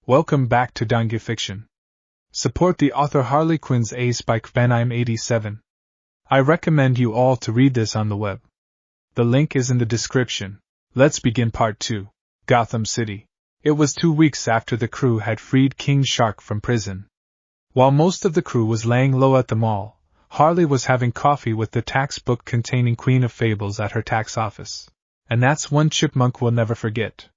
Welcome back to Dange Fiction. Support the author Harley Quinn's Ace by Quinn 87. I recommend you all to read this on the web. The link is in the description. Let's begin part 2. Gotham City. It was 2 weeks after the crew had freed King Shark from prison. While most of the crew was laying low at the mall, Harley was having coffee with the tax book containing Queen of Fables at her tax office. And that's one Chipmunk will never forget.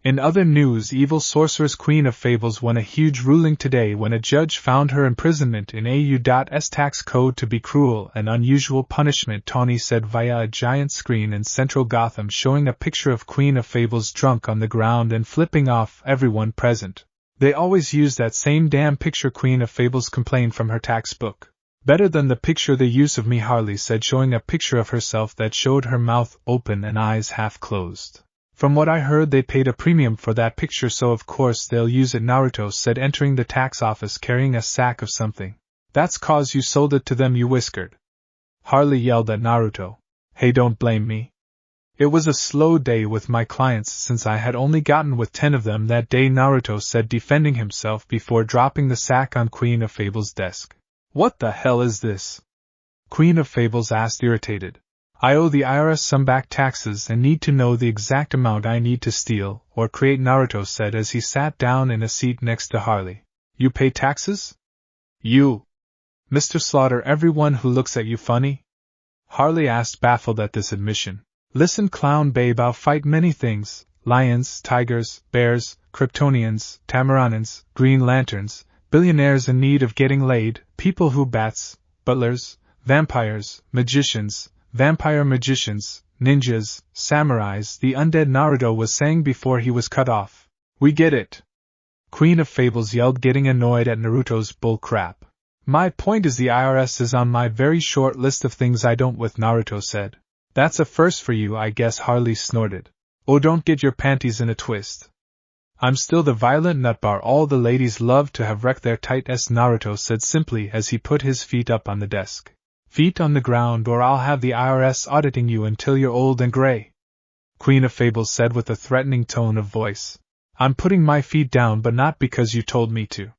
In other news, evil sorceress Queen of Fables won a huge ruling today when a judge found her imprisonment in AU.'s tax code to be cruel and unusual punishment, Tawny said via a giant screen in central Gotham showing a picture of Queen of Fables drunk on the ground and flipping off everyone present. They always use that same damn picture, Queen of Fables complained from her tax book. Better than the picture they use of me, Harley said, showing a picture of herself that showed her mouth open and eyes half closed. From what I heard, they paid a premium for that picture, so of course they'll use it, Naruto said, entering the tax office carrying a sack of something. That's 'cause you sold it to them, you whiskered. Harley yelled at Naruto. Hey, don't blame me. It was a slow day with my clients since I had only gotten with 10 of them that day, Naruto said, defending himself before dropping the sack on Queen of Fables' desk. What the hell is this? Queen of Fables asked, irritated. I owe the IRS some back taxes and need to know the exact amount I need to steal or create, Naruto said as he sat down in a seat next to Harley. You pay taxes? You, Mr. Slaughter everyone who looks at you funny? Harley asked, baffled at this admission. Listen, clown babe, I'll fight many things: lions, tigers, bears, Kryptonians, Tamaranans, Green Lanterns, billionaires in need of getting laid, people who bats, butlers, vampires, magicians, vampire magicians, ninjas, samurais, the undead, Naruto was saying before he was cut off. We get it. Queen of Fables yelled, getting annoyed at Naruto's bull crap. My point is the IRS is on my very short list of things I don't with, Naruto said. That's a first for you, I guess, Harley snorted. Oh, don't get your panties in a twist. I'm still the violent nutbar all the ladies love to have wrecked their tight-s, Naruto said simply as he put his feet up on the desk. Feet on the ground or I'll have the IRS auditing you until you're old and gray. Queen of Fables said with a threatening tone of voice. I'm putting my feet down, but not because you told me to.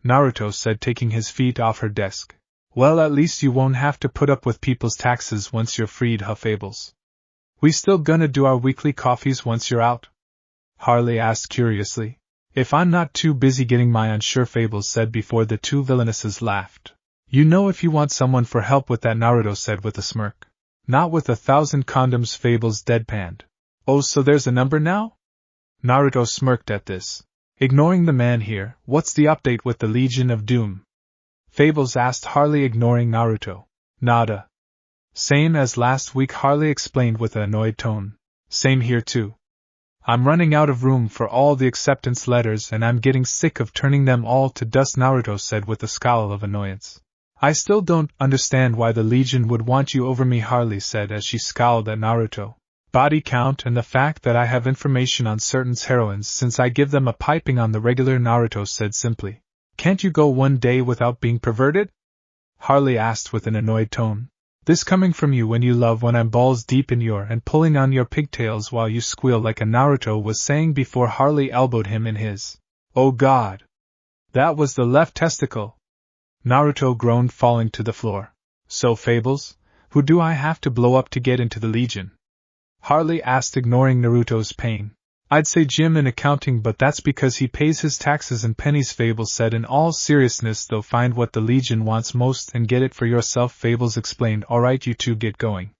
Naruto said, taking his feet off her desk. Well, at least you won't have to put up with people's taxes once you're freed, huh, Fables? We still gonna do our weekly coffees once you're out? Harley asked curiously. If I'm not too busy getting my own, sure, Fables said before the two villainesses laughed. You know if you want someone for help with that, Naruto said with a smirk. Not with 1,000 condoms, Fables deadpanned. Oh, so there's a number now? Naruto smirked at this. Ignoring the man here, what's the update with the Legion of Doom? Fables asked Harley, ignoring Naruto. Nada. Same as last week, Harley explained with an annoyed tone. Same here too. I'm running out of room for all the acceptance letters and I'm getting sick of turning them all to dust, Naruto said with a scowl of annoyance. I still don't understand why the Legion would want you over me, Harley said as she scowled at Naruto. Body count and the fact that I have information on certain heroines since I give them a piping on the regular, Naruto said simply. Can't you go one day without being perverted? Harley asked with an annoyed tone. This coming from you when you love when I'm balls deep in your and pulling on your pigtails while you squeal like a, Naruto was saying before Harley elbowed him in his. Oh God. That was the left testicle. Naruto groaned, falling to the floor. So, Fables, who do I have to blow up to get into the Legion? Harley asked, ignoring Naruto's pain. I'd say Jim in accounting, but that's because he pays his taxes in pennies, Fables said in all seriousness, though find what the Legion wants most and get it for yourself, Fables explained. Alright, you two get going.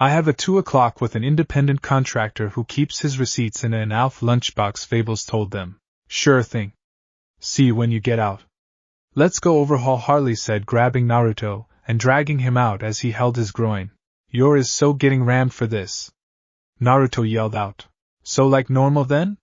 I have a 2 o'clock with an independent contractor who keeps his receipts in an Alf lunchbox, Fables told them. Sure thing. See you when you get out. Let's go overhaul, Harley said, grabbing Naruto and dragging him out as he held his groin. You're is so getting rammed for this. Naruto yelled out. So like normal then?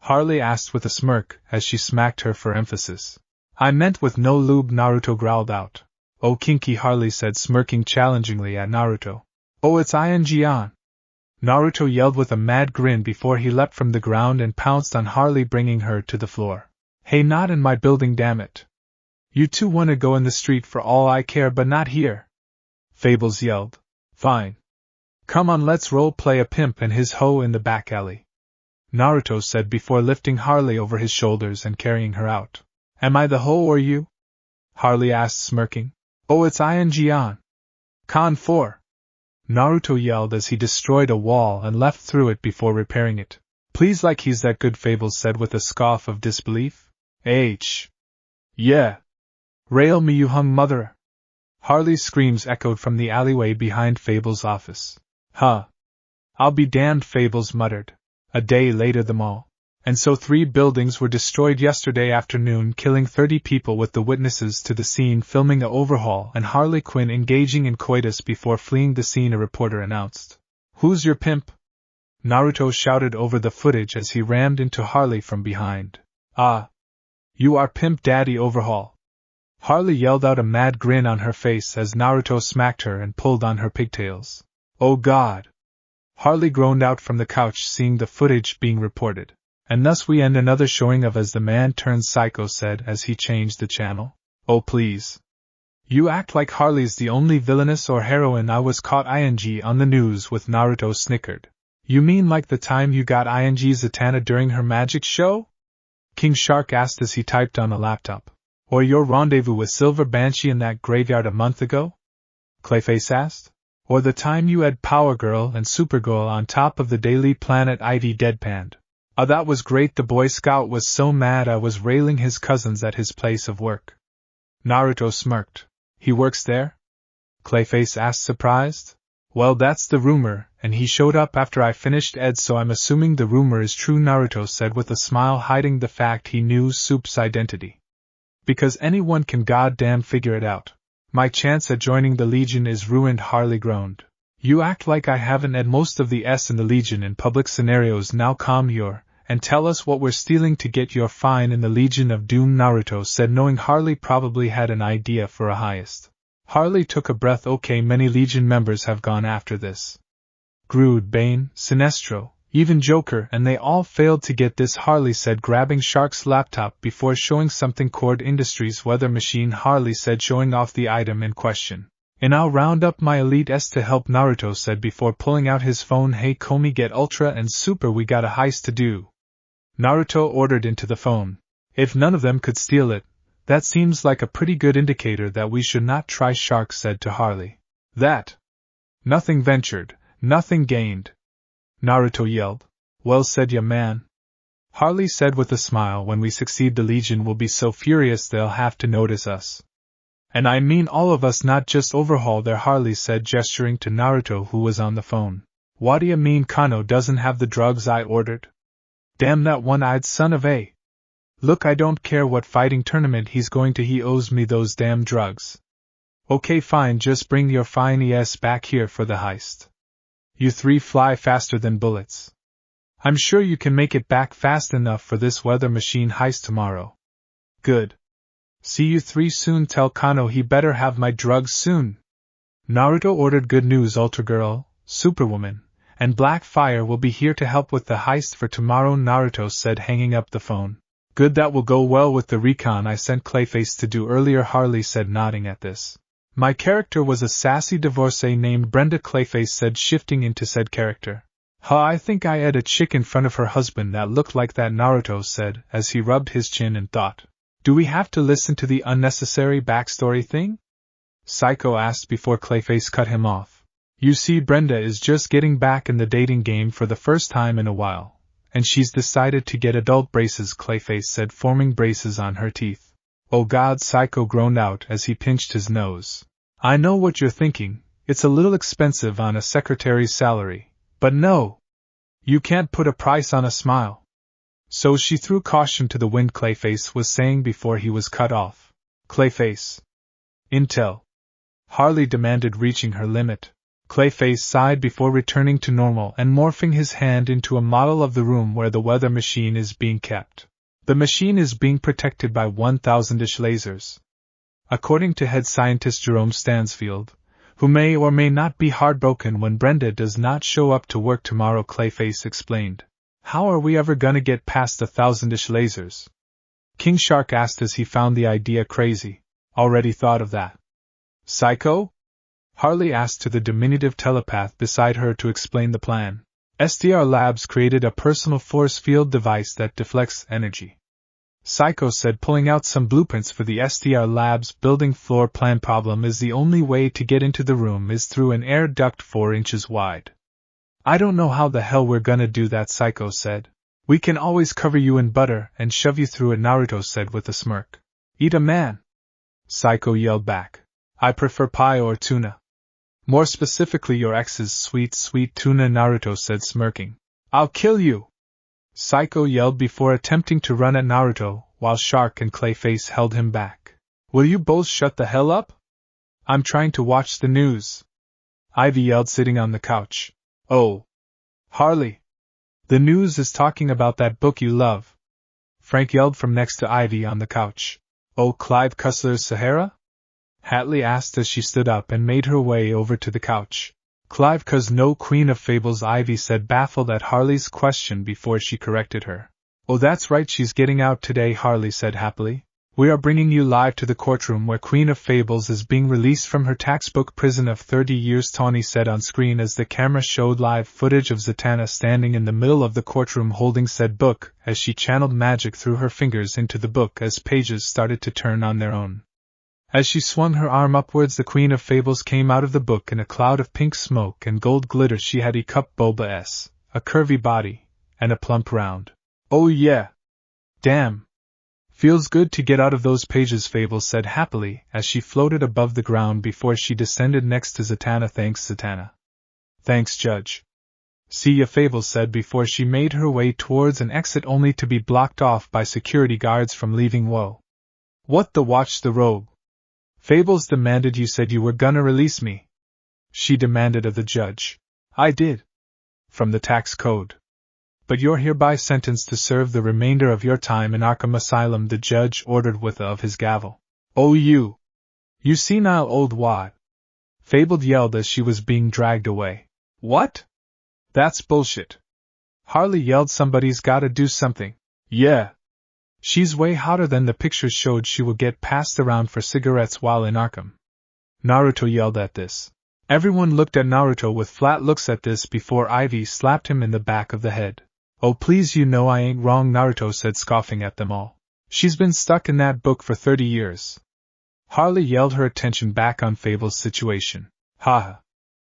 Harley asked with a smirk as she smacked her for emphasis. I meant with no lube, Naruto growled out. Oh, kinky, Harley said, smirking challengingly at Naruto. Oh, it's ing on. Naruto yelled with a mad grin before he leapt from the ground and pounced on Harley, bringing her to the floor. Hey, not in my building, damn it. You two want to go in the street for all I care, but not here. Fables yelled. Fine. Come on, let's role play a pimp and his hoe in the back alley. Naruto said before lifting Harley over his shoulders and carrying her out. Am I the hoe or you? Harley asked, smirking. Oh, it's ing on. Con 4. Naruto yelled as he destroyed a wall and left through it before repairing it. Please, like he's that good, Fables said with a scoff of disbelief. Yeah. Rail me, you hung mother. Harley's screams echoed from the alleyway behind Fables' office. Huh. I'll be damned, Fables muttered. A day later, them all. And so 3 buildings were destroyed yesterday afternoon, killing 30 people, with the witnesses to the scene filming a overhaul and Harley Quinn engaging in coitus before fleeing the scene, a reporter announced. Who's your pimp? Naruto shouted over the footage as he rammed into Harley from behind. Ah. You are Pimp Daddy Overhaul. Harley yelled out, a mad grin on her face as Naruto smacked her and pulled on her pigtails. Oh God. Harley groaned out from the couch, seeing the footage being reported. And thus we end another showing of As the Man Turns Psycho said as he changed the channel. Oh please. You act like Harley's the only villainess or heroine I was caught ing on the news with. Naruto snickered. You mean like the time you got ing Zatanna during her magic show? King Shark asked as he typed on a laptop. Or your rendezvous with Silver Banshee in that graveyard a month ago? Clayface asked. Or the time you had Power Girl and Supergirl on top of the Daily Planet Ivy deadpanned. Oh, that was great. The Boy Scout was so mad I was railing his cousins at his place of work. Naruto smirked. He works there? Clayface asked, surprised. Well, that's the rumor, and he showed up after I finished Ed, so I'm assuming the rumor is true, Naruto said with a smile hiding the fact he knew Soup's identity. Because anyone can goddamn figure it out. My chance at joining the Legion is ruined, Harley groaned. You act like I haven't Ed most of the S in the Legion in public scenarios. Now calm your and tell us what we're stealing to get your fine in the Legion of Doom, Naruto said, knowing Harley probably had an idea for a heist. Harley took a breath. Okay, many Legion members have gone after this. Groot, Bane, Sinestro, even Joker, and they all failed to get this, Harley said, grabbing Shark's laptop before showing something. Cord Industries weather machine, Harley said, showing off the item in question. And I'll round up my Elite S to help, Naruto said before pulling out his phone. Hey Komi, get Ultra and Super, we got a heist to do. Naruto ordered into the phone. If none of them could steal it, that seems like a pretty good indicator that we should not try, Shark said to Harley. That. Nothing ventured, nothing gained. Naruto yelled. Well said, ya man. Harley said with a smile. When we succeed, the Legion will be so furious they'll have to notice us. And I mean all of us, not just Overhaul there, Harley said, gesturing to Naruto who was on the phone. What do you mean Kano doesn't have the drugs I ordered? Damn that one-eyed son of a... Look, I don't care what fighting tournament he's going to, he owes me those damn drugs. Okay fine, just bring your fine ES back here for the heist. You 3 fly faster than bullets. I'm sure you can make it back fast enough for this weather machine heist tomorrow. Good. See you 3 soon. Tell Kano he better have my drugs soon. Naruto ordered. Good news, Ultra Girl, Superwoman, and Blackfire will be here to help with the heist for tomorrow, Naruto said, hanging up the phone. Good, that will go well with the recon I sent Clayface to do earlier, Harley said, nodding at this. My character was a sassy divorcee named Brenda, Clayface said, shifting into said character. I think I had a chick in front of her husband that looked like that, Naruto said, as he rubbed his chin and thought. Do we have to listen to the unnecessary backstory thing? Psycho asked before Clayface cut him off. You see, Brenda is just getting back in the dating game for the first time in a while, and she's decided to get adult braces, Clayface said, forming braces on her teeth. Oh God, Psycho groaned out as he pinched his nose. I know what you're thinking, it's a little expensive on a secretary's salary, but no. You can't put a price on a smile. So she threw caution to the wind, Clayface was saying before he was cut off. Clayface. Intel. Harley demanded, reaching her limit. Clayface sighed before returning to normal and morphing his hand into a model of the room where the weather machine is being kept. The machine is being protected by 1,000-ish lasers. According to head scientist Jerome Stansfield, who may or may not be heartbroken when Brenda does not show up to work tomorrow, Clayface explained. How are we ever gonna get past the 1,000-ish lasers? King Shark asked as he found the idea crazy. Already thought of that. Psycho? Harley asked to the diminutive telepath beside her to explain the plan. SDR Labs created a personal force field device that deflects energy. Psycho said pulling out some blueprints for the SDR Labs building floor plan problem is the only way to get into the room is through an air duct 4 inches wide. I don't know how the hell we're gonna do that, Psycho said. We can always cover you in butter and shove you through it, Naruto said with a smirk. Eat a man! Psycho yelled back. I prefer pie or tuna. More specifically your ex's sweet, sweet tuna, Naruto said smirking. I'll kill you! Psycho yelled before attempting to run at Naruto, while Shark and Clayface held him back. Will you both shut the hell up? I'm trying to watch the news. Ivy yelled sitting on the couch. Oh. Harley. The news is talking about that book you love. Frank yelled from next to Ivy on the couch. Oh, Clive Cussler's Sahara? Hatley asked as she stood up and made her way over to the couch. Clive Cuss, no Queen of Fables, Ivy said, baffled at Harley's question before she corrected her. Oh, that's right, she's getting out today, Harley said happily. We are bringing you live to the courtroom where Queen of Fables is being released from her textbook prison of 30 years, Tawny said on screen as the camera showed live footage of Zatanna standing in the middle of the courtroom holding said book as she channeled magic through her fingers into the book as pages started to turn on their own. As she swung her arm upwards, the Queen of Fables came out of the book in a cloud of pink smoke and gold glitter. She had a cup boba s, a curvy body, and a plump round. Oh yeah! Damn! Feels good to get out of those pages, Fables said happily as she floated above the ground before she descended next to Zatanna. Thanks, Zatanna. Thanks, Judge. See ya, Fables said before she made her way towards an exit only to be blocked off by security guards from leaving. Whoa. What the watch the robe? Fables demanded. You said you were gonna release me. She demanded of the judge. I did. From the tax code. But you're hereby sentenced to serve the remainder of your time in Arkham Asylum, the judge ordered with of his gavel. Oh, you senile old wad! Fabled yelled as she was being dragged away. What? That's bullshit. Harley yelled. Somebody's gotta do something. Yeah. She's way hotter than the pictures showed. She will get passed around for cigarettes while in Arkham. Naruto yelled at this. Everyone looked at Naruto with flat looks at this before Ivy slapped him in the back of the head. Oh please, you know I ain't wrong, Naruto said, scoffing at them all. She's been stuck in that book for 30 years. Harley yelled her attention back on Fable's situation. Haha.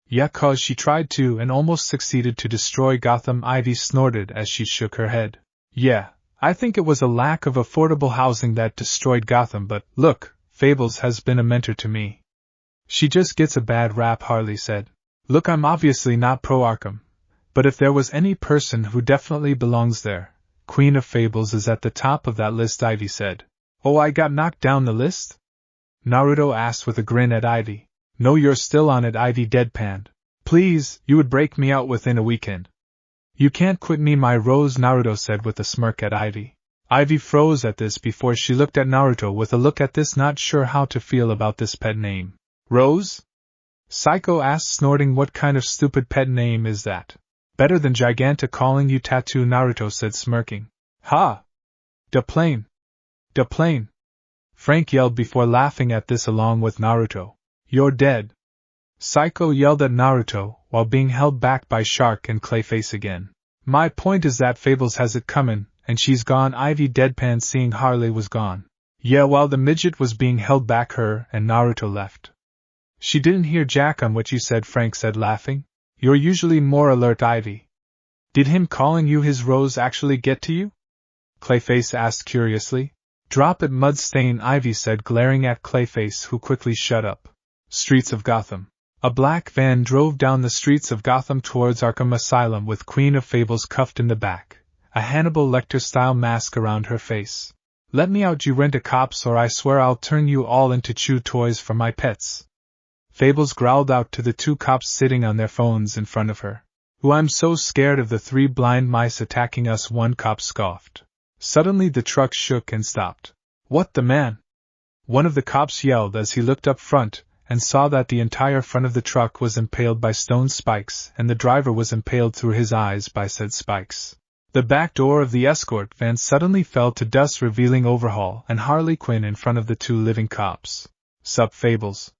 Yeah, 'cause she tried to and almost succeeded to destroy Gotham, Ivy snorted as she shook her head. Yeah, I think it was a lack of affordable housing that destroyed Gotham, but look, Fables has been a mentor to me. She just gets a bad rap, Harley said. Look, I'm obviously not pro-Arkham. But if there was any person who definitely belongs there, Queen of Fables is at the top of that list, Ivy said. Oh, I got knocked down the list? Naruto asked with a grin at Ivy. No, you're still on it, Ivy deadpanned. Please, you would break me out within a weekend. You can't quit me, my Rose, Naruto said with a smirk at Ivy. Ivy froze at this before she looked at Naruto with a look at this, not sure how to feel about this pet name. Rose? Psycho asked, snorting. What kind of stupid pet name is that? Better than Giganta calling you Tattoo, Naruto said, smirking. Ha! Da plane! Da plane! Frank yelled before laughing at this along with Naruto. You're dead! Psycho yelled at Naruto, while being held back by Shark and Clayface again. My point is that Fables has it comin', and she's gone, Ivy deadpan, seeing Harley was gone. Yeah, while the midget was being held back, her and Naruto left. She didn't hear jack on what you said, Frank said, laughing. You're usually more alert, Ivy. Did him calling you his Rose actually get to you? Clayface asked curiously. Drop it, Mudstain, Ivy said, glaring at Clayface, who quickly shut up. Streets of Gotham. A black van drove down the streets of Gotham towards Arkham Asylum with Queen of Fables cuffed in the back, a Hannibal Lecter-style mask around her face. Let me out, you rent-a-cops, or I swear I'll turn you all into chew toys for my pets. Fables growled out to the two cops sitting on their phones in front of her. Ooh, I'm so scared of the three blind mice attacking us, one cop scoffed. Suddenly the truck shook and stopped. What the man? One of the cops yelled as he looked up front and saw that the entire front of the truck was impaled by stone spikes and the driver was impaled through his eyes by said spikes. The back door of the escort van suddenly fell to dust, revealing Overhaul and Harley Quinn in front of the two living cops. Sup, Fables?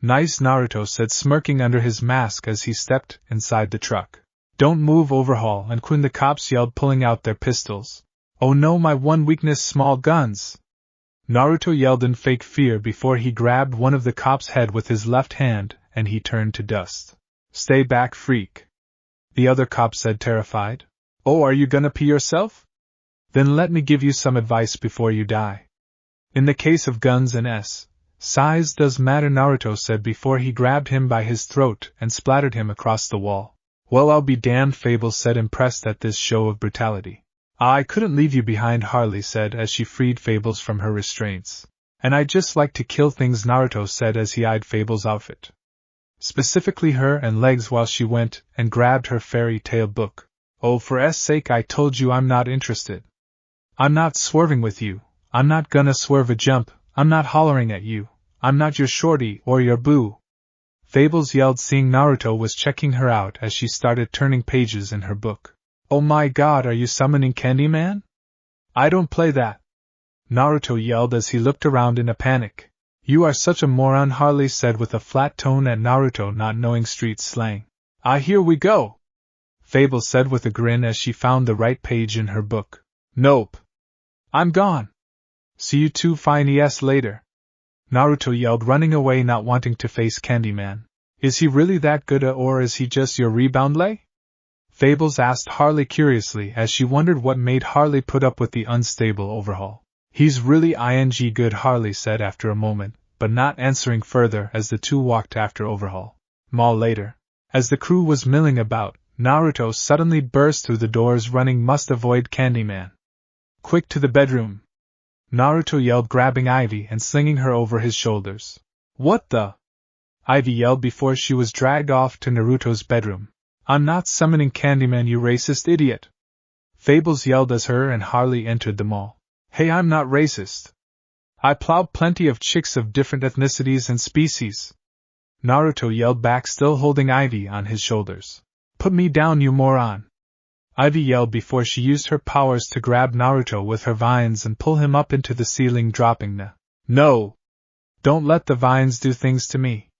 Nice, Naruto said, smirking under his mask as he stepped inside the truck. Don't move, Overhaul and Quinn, the cops yelled, pulling out their pistols. Oh no, my one weakness, small guns! Naruto yelled in fake fear before he grabbed one of the cop's head with his left hand, and he turned to dust. Stay back, freak. The other cop said, terrified. Oh, are you gonna pee yourself? Then let me give you some advice before you die. In the case of guns and size does matter, Naruto said before he grabbed him by his throat and splattered him across the wall. Well, I'll be damned, Fables said, impressed at this show of brutality. I couldn't leave you behind, Harley said as she freed Fables from her restraints. And I'd just like to kill things, Naruto said as he eyed Fables' outfit. Specifically her and legs, while she went and grabbed her fairy tale book. Oh, for S sake, I told you I'm not interested. I'm not swerving with you. I'm not gonna swerve a jump. I'm not hollering at you. I'm not your shorty or your boo. Fables yelled, seeing Naruto was checking her out as she started turning pages in her book. Oh my god, are you summoning Candyman? I don't play that. Naruto yelled as he looked around in a panic. You are such a moron, Harley said with a flat tone at Naruto not knowing street slang. Here we go. Fables said with a grin as she found the right page in her book. Nope. I'm gone. See you two fine ES later. Naruto yelled, running away, not wanting to face Candyman. Is he really that good, or is he just your rebound lay? Fables asked Harley curiously as she wondered what made Harley put up with the unstable Overhaul. He's really good, Harley said after a moment, but not answering further as the two walked after Overhaul. Mall later. As the crew was milling about, Naruto suddenly burst through the doors, running, must avoid Candyman. Quick, to the bedroom! Naruto yelled, grabbing Ivy and slinging her over his shoulders. What the? Ivy yelled before she was dragged off to Naruto's bedroom. I'm not summoning Candyman, you racist idiot! Fables yelled as her and Harley entered the mall. Hey, I'm not racist. I plow plenty of chicks of different ethnicities and species. Naruto yelled back, still holding Ivy on his shoulders. Put me down, you moron! Ivy yelled before she used her powers to grab Naruto with her vines and pull him up into the ceiling, dropping the No! Don't let the vines do things to me.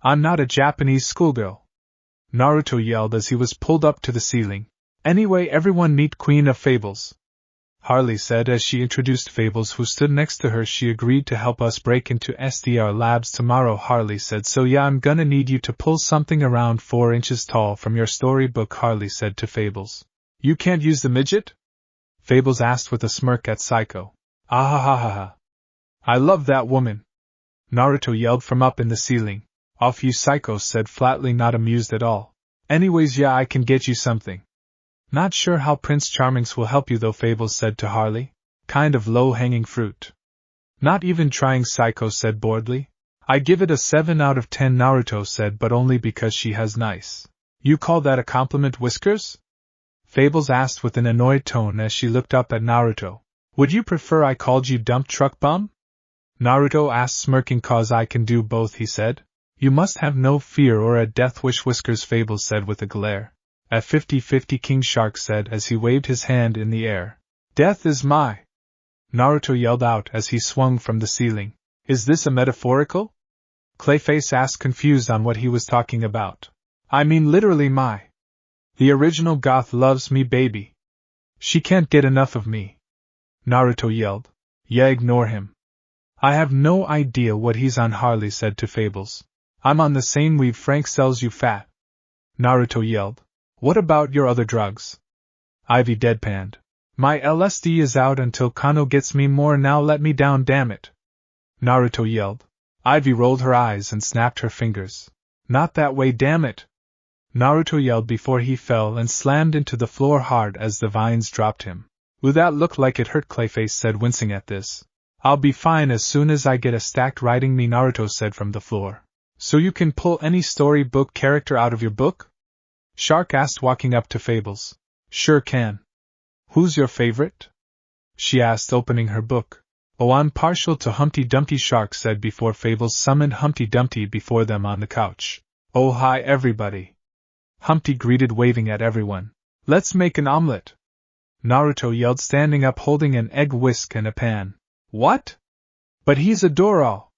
I'm not a Japanese schoolgirl. Naruto yelled as he was pulled up to the ceiling. Anyway, everyone meet Queen of Fables. Harley said as she introduced Fables, who stood next to her. She agreed to help us break into SDR labs tomorrow, Harley said. So yeah, I'm gonna need you to pull something around 4 inches tall from your storybook, Harley said to Fables. You can't use the midget? Fables asked with a smirk at Psycho. Ah. I love that woman. Naruto yelled from up in the ceiling. Off you, Psycho said flatly, not amused at all. Anyways, yeah, I can get you something. Not sure how Prince Charming's will help you though, Fables said to Harley. Kind of low-hanging fruit. Not even trying, Psycho said boredly. I give it a 7 out of 10, Naruto said, but only because she has nice. You call that a compliment, Whiskers? Fables asked with an annoyed tone as she looked up at Naruto. Would you prefer I called you dump truck bum? Naruto asked, smirking. Cause I can do both, he said. You must have no fear or a death wish, Whiskers, Fables said with a glare. At 50-50, King Shark said as he waved his hand in the air. Death is my... Naruto yelled out as he swung from the ceiling. Is this a metaphorical? Clayface asked, confused on what he was talking about. I mean literally my... The original goth loves me, baby. She can't get enough of me. Naruto yelled. Yeah, ignore him. I have no idea what he's on, Harley said to Fables. I'm on the same weed Frank sells, you fat. Naruto yelled. What about your other drugs? Ivy deadpanned. My LSD is out until Kano gets me more. Now let me down, damn it. Naruto yelled. Ivy rolled her eyes and snapped her fingers. Not that way, damn it. Naruto yelled before he fell and slammed into the floor hard as the vines dropped him. Ooh, that looked like it hurt, Clayface said, wincing at this. I'll be fine as soon as I get a stacked writing me, Naruto said from the floor. So you can pull any storybook character out of your book? Shark asked, walking up to Fables. Sure can. Who's your favorite? She asked, opening her book. Oh, I'm partial to Humpty Dumpty, Shark said before Fables summoned Humpty Dumpty before them on the couch. Oh, hi everybody. Humpty greeted, waving at everyone. Let's make an omelet. Naruto yelled, standing up holding an egg whisk and a pan. What? But he's a Doro!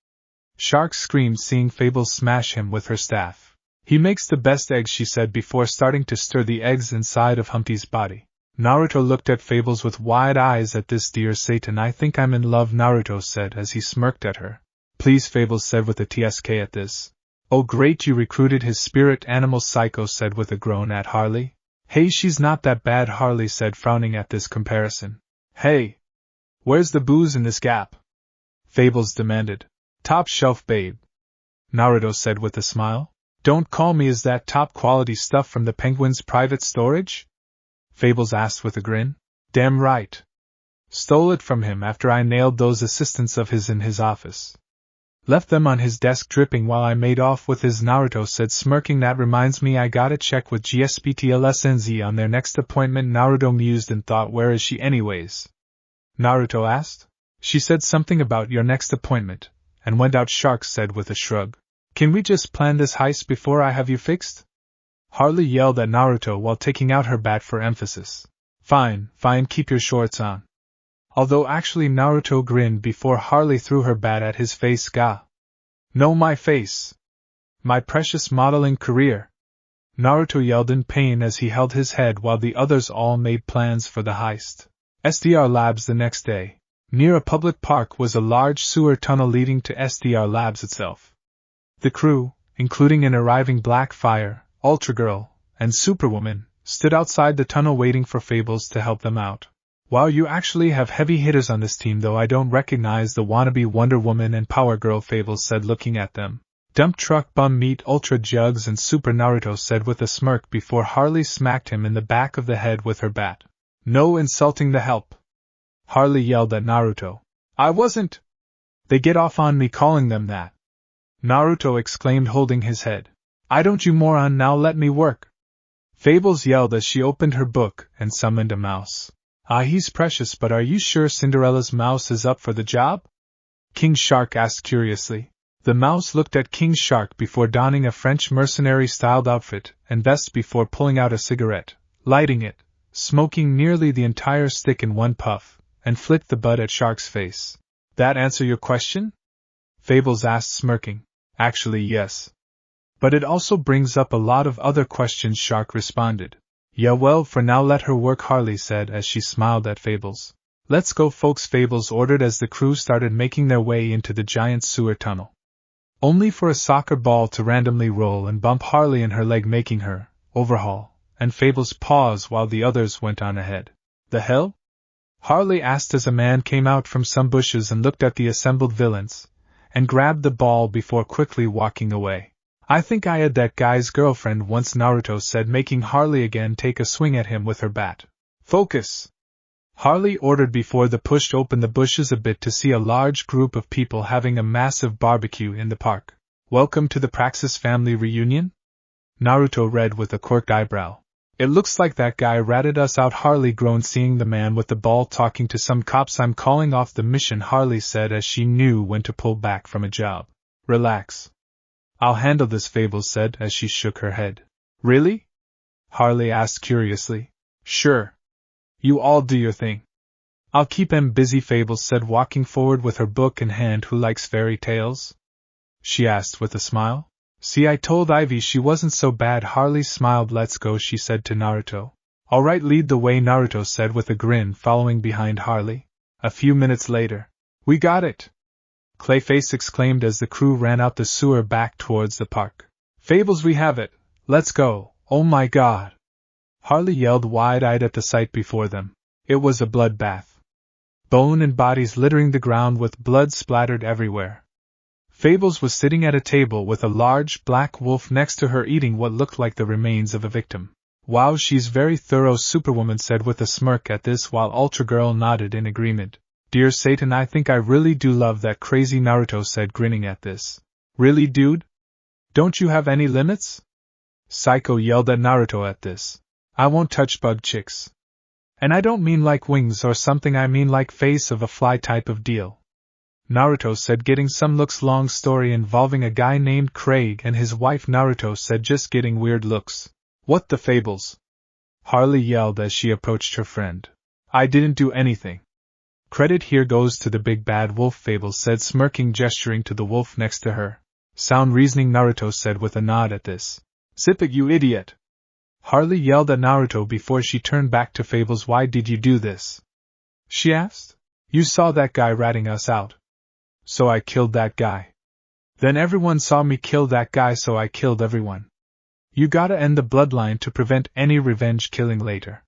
Shark screamed, seeing Fables smash him with her staff. He makes the best eggs, she said before starting to stir the eggs inside of Humpty's body. Naruto looked at Fables with wide eyes at this. Dear Satan, I think I'm in love, Naruto said as he smirked at her. Please, Fables said with a TSK at this. Oh great, you recruited his spirit animal, Psycho said with a groan at Harley. Hey, she's not that bad, Harley said frowning at this comparison. Hey! Where's the booze in this gap? Fables demanded. Top shelf, babe. Naruto said with a smile. Don't call me, is that top quality stuff from the Penguin's private storage? Fables asked with a grin. Damn right. Stole it from him after I nailed those assistants of his in his office. Left them on his desk dripping while I made off with his, Naruto said smirking. That reminds me, I gotta check with GSPTLSNZ on their next appointment. Naruto mused and thought, where is she anyways? Naruto asked. She said something about your next appointment, and went out, Shark said with a shrug. Can we just plan this heist before I have you fixed? Harley yelled at Naruto while taking out her bat for emphasis. Fine, keep your shorts on. Although actually Naruto grinned before Harley threw her bat at his face. Gah. No, my face. My precious modeling career. Naruto yelled in pain as he held his head while the others all made plans for the heist. SDR Labs. The next day, near a public park, was a large sewer tunnel leading to SDR Labs itself. The crew, including an arriving Blackfire, Ultra Girl, and Superwoman, stood outside the tunnel waiting for Fables to help them out. Wow, you actually have heavy hitters on this team, though I don't recognize the wannabe Wonder Woman and Power Girl, Fables said looking at them. Dump truck bum meat, Ultra Jugs and Super, Naruto said with a smirk before Harley smacked him in the back of the head with her bat. No insulting the help. Harley yelled at Naruto. I wasn't. They get off on me calling them that. Naruto exclaimed holding his head. I don't, you moron, now let me work. Fables yelled as she opened her book and summoned a mouse. Ah, he's precious, but are you sure Cinderella's mouse is up for the job? King Shark asked curiously. The mouse looked at King Shark before donning a French mercenary-styled outfit and vest before pulling out a cigarette, lighting it, smoking nearly the entire stick in one puff, and flicked the butt at Shark's face. That answer your question? Fables asked smirking. Actually, yes. But it also brings up a lot of other questions, Shark responded. Yeah, well, for now let her work, Harley said as she smiled at Fables. Let's go, folks, Fables ordered as the crew started making their way into the giant sewer tunnel. Only for a soccer ball to randomly roll and bump Harley in her leg, making her overhaul, and Fables pause while the others went on ahead. The hell? Harley asked as a man came out from some bushes and looked at the assembled villains, and grabbed the ball before quickly walking away. I think I had that guy's girlfriend once, Naruto said, making Harley again take a swing at him with her bat. Focus! Harley ordered before they pushed open the bushes a bit to see a large group of people having a massive barbecue in the park. Welcome to the Praxis family reunion? Naruto read with a quirked eyebrow. It looks like that guy ratted us out, Harley groaned, seeing the man with the ball talking to some cops. I'm calling off the mission, Harley said as she knew when to pull back from a job. Relax. I'll handle this, Fables said as she shook her head. Really? Harley asked curiously. Sure. You all do your thing. I'll keep him busy, Fables said, walking forward with her book in hand. Who likes fairy tales? She asked with a smile. See, I told Ivy she wasn't so bad. Harley smiled. Let's go, she said to Naruto. All right, lead the way, Naruto said with a grin, following behind Harley. A few minutes later. We got it! Clayface exclaimed as the crew ran out the sewer back towards the park. Fables, we have it! Let's go! Oh my god! Harley yelled, wide-eyed at the sight before them. It was a bloodbath. Bone and bodies littering the ground with blood splattered everywhere. Fables was sitting at a table with a large black wolf next to her, eating what looked like the remains of a victim. Wow, she's very thorough, Superwoman said with a smirk at this while Ultra Girl nodded in agreement. Dear Satan, I think I really do love that crazy, Naruto said, grinning at this. Really, dude? Don't you have any limits? Psycho yelled at Naruto at this. I won't touch bug chicks. And I don't mean like wings or something, I mean like face of a fly type of deal. Naruto said, getting some looks. Long story involving a guy named Craig and his wife, Naruto said, just getting weird looks. What the Fables? Harley yelled as she approached her friend. I didn't do anything. Credit here goes to the big bad wolf, Fables said, smirking, gesturing to the wolf next to her. Sound reasoning, Naruto said with a nod at this. Zip it, you idiot! Harley yelled at Naruto before she turned back to Fables. Why did you do this? She asked. You saw that guy ratting us out. So I killed that guy. Then everyone saw me kill that guy, so I killed everyone. You gotta end the bloodline to prevent any revenge killing later.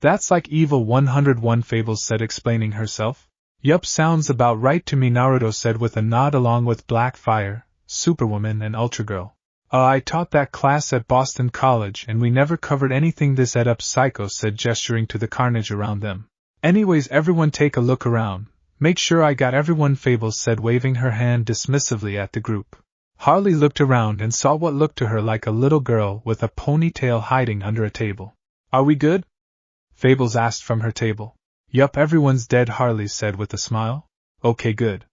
That's like Evil 101, Fables said, explaining herself. Yup, sounds about right to me, Naruto said with a nod, along with Blackfire, Superwoman, and Ultragirl. I taught that class at Boston College and we never covered anything this up, Psycho said, gesturing to the carnage around them. Anyways, everyone take a look around. Make sure I got everyone, Fables said, waving her hand dismissively at the group. Harley looked around and saw what looked to her like a little girl with a ponytail hiding under a table. Are we good? Fables asked from her table. Yup, everyone's dead, Harley said with a smile. Okay, good.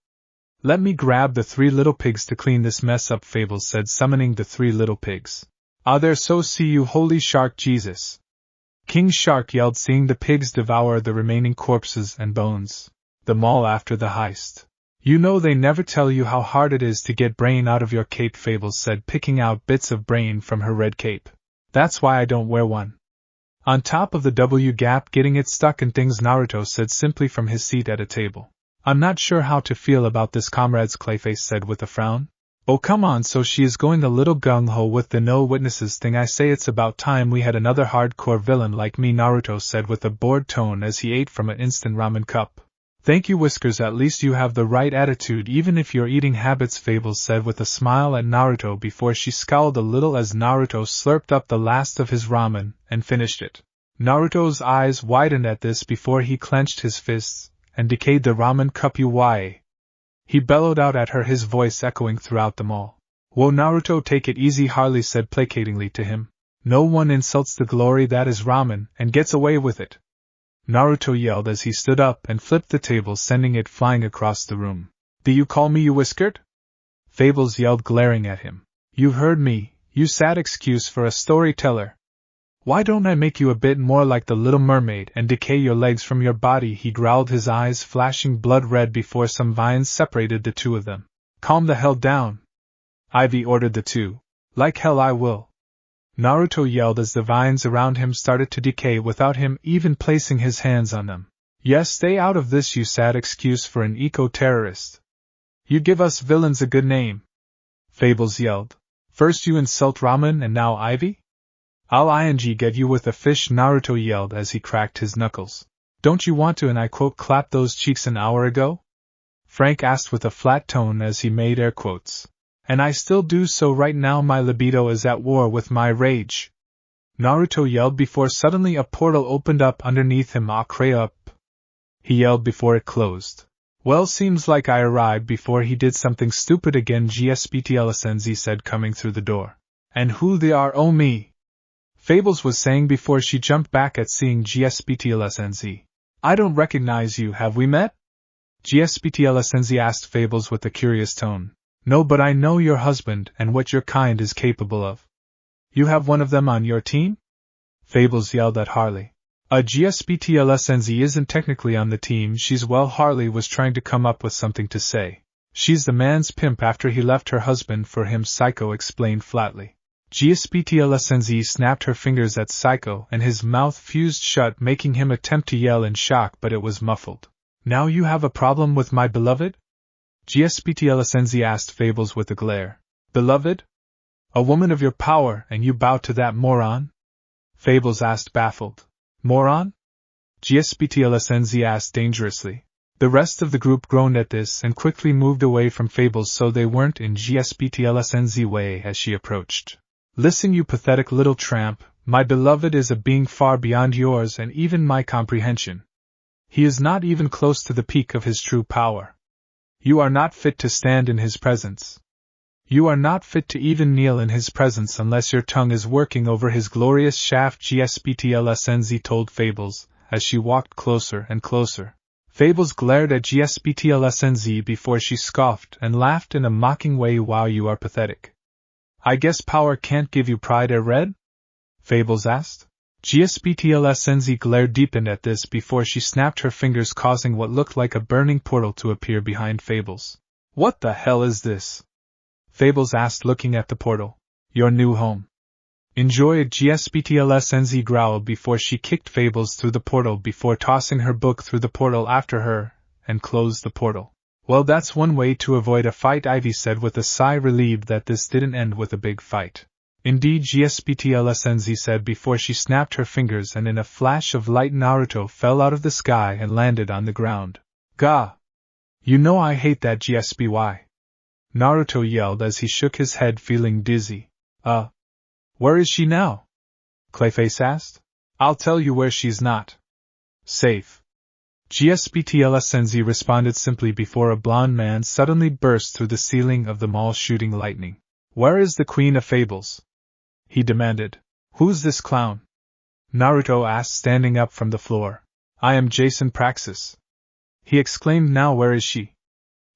Let me grab the 3 little pigs to clean this mess up, Fables said, summoning the 3 little pigs. Ah, there, so see you, holy shark Jesus! King Shark yelled, seeing the pigs devour the remaining corpses and bones. The mall after the heist. You know they never tell you how hard it is to get brain out of your cape, Fables said, picking out bits of brain from her red cape. That's why I don't wear one. On top of the W gap, getting it stuck in things, Naruto said simply from his seat at a table. I'm not sure how to feel about this, comrades, Clayface said with a frown. Oh come on, so she is going a little gung-ho with the no witnesses thing. I say it's about time we had another hardcore villain like me, Naruto said with a bored tone as he ate from an instant ramen cup. Thank you, Whiskers, at least you have the right attitude even if your eating habits, Fables said with a smile at Naruto before she scowled a little as Naruto slurped up the last of his ramen and finished it. Naruto's eyes widened at this before he clenched his fists and decayed the ramen cup. UYA. He bellowed out at her, his voice echoing throughout the mall. Whoa, Naruto, take it easy, Harley said placatingly to him. No one insults the glory that is ramen and gets away with it. Naruto yelled as he stood up and flipped the table, sending it flying across the room. Do you call me you whiskered? Fables yelled, glaring at him. You heard me, you sad excuse for a storyteller. Why don't I make you a bit more like the Little Mermaid and decay your legs from your body? He growled, his eyes flashing blood red before some vines separated the two of them. Calm the hell down. Ivy ordered the two. Like hell I will. Naruto yelled as the vines around him started to decay without him even placing his hands on them. Yes, stay out of this, you sad excuse for an eco-terrorist. You give us villains a good name. Fables yelled. First you insult ramen and now Ivy? I'll get you with a fish, Naruto yelled as he cracked his knuckles. Don't you want to, and I quote, clap those cheeks an hour ago? Frank asked with a flat tone as he made air quotes. And I still do so right now, my libido is at war with my rage. Naruto yelled before suddenly a portal opened up underneath him. Cray up. He yelled before it closed. Well, seems like I arrived before he did something stupid again, GSPTLSNZ said, coming through the door. And who they are, oh me? Fables was saying before she jumped back at seeing GSPTLSNZ. I don't recognize you, have we met? GSPTLSNZ asked Fables with a curious tone. No, but I know your husband and what your kind is capable of. You have one of them on your team? Fables yelled at Harley. GSPTLSNZ isn't technically on the team, she's Harley was trying to come up with something to say. She's the man's pimp after he left her husband for him, Psycho explained flatly. GSPTLSNZ snapped her fingers at Psycho and his mouth fused shut, making him attempt to yell in shock, but it was muffled. Now you have a problem with my beloved? GSPTLSNZ asked Fables with a glare. Beloved? A woman of your power, and you bow to that moron? Fables asked, baffled. Moron? GSPTLSNZ asked dangerously. The rest of the group groaned at this and quickly moved away from Fables so they weren't in GSPTLSNZ way as she approached. Listen, you pathetic little tramp, my beloved is a being far beyond yours and even my comprehension. He is not even close to the peak of his true power. You are not fit to stand in his presence. You are not fit to even kneel in his presence unless your tongue is working over his glorious shaft, GSPTLSNZ told Fables, as she walked closer and closer. Fables glared at GSPTLSNZ before she scoffed and laughed in a mocking way. Wow, you are pathetic. I guess power can't give you pride, Red? Fables asked. GSPTLSNZ glared deepened at this before she snapped her fingers, causing what looked like a burning portal to appear behind Fables. What the hell is this? Fables asked, looking at the portal. Your new home. Enjoy it. GSPTLSNZ growled before she kicked Fables through the portal before tossing her book through the portal after her, and closed the portal. Well, that's one way to avoid a fight, Ivy said with a sigh, relieved that this didn't end with a big fight. Indeed, GSPTLSNZ said before she snapped her fingers, and in a flash of light Naruto fell out of the sky and landed on the ground. Gah! You know I hate that GSPY. Naruto yelled as he shook his head, feeling dizzy. Where is she now? Clayface asked. I'll tell you where she's not. Safe. GSPTLSNZ responded simply before a blond man suddenly burst through the ceiling of the mall, shooting lightning. Where is the Queen of Fables? He demanded. Who's this clown? Naruto asked, standing up from the floor. I am Jason Praxis. He exclaimed. Now where is she?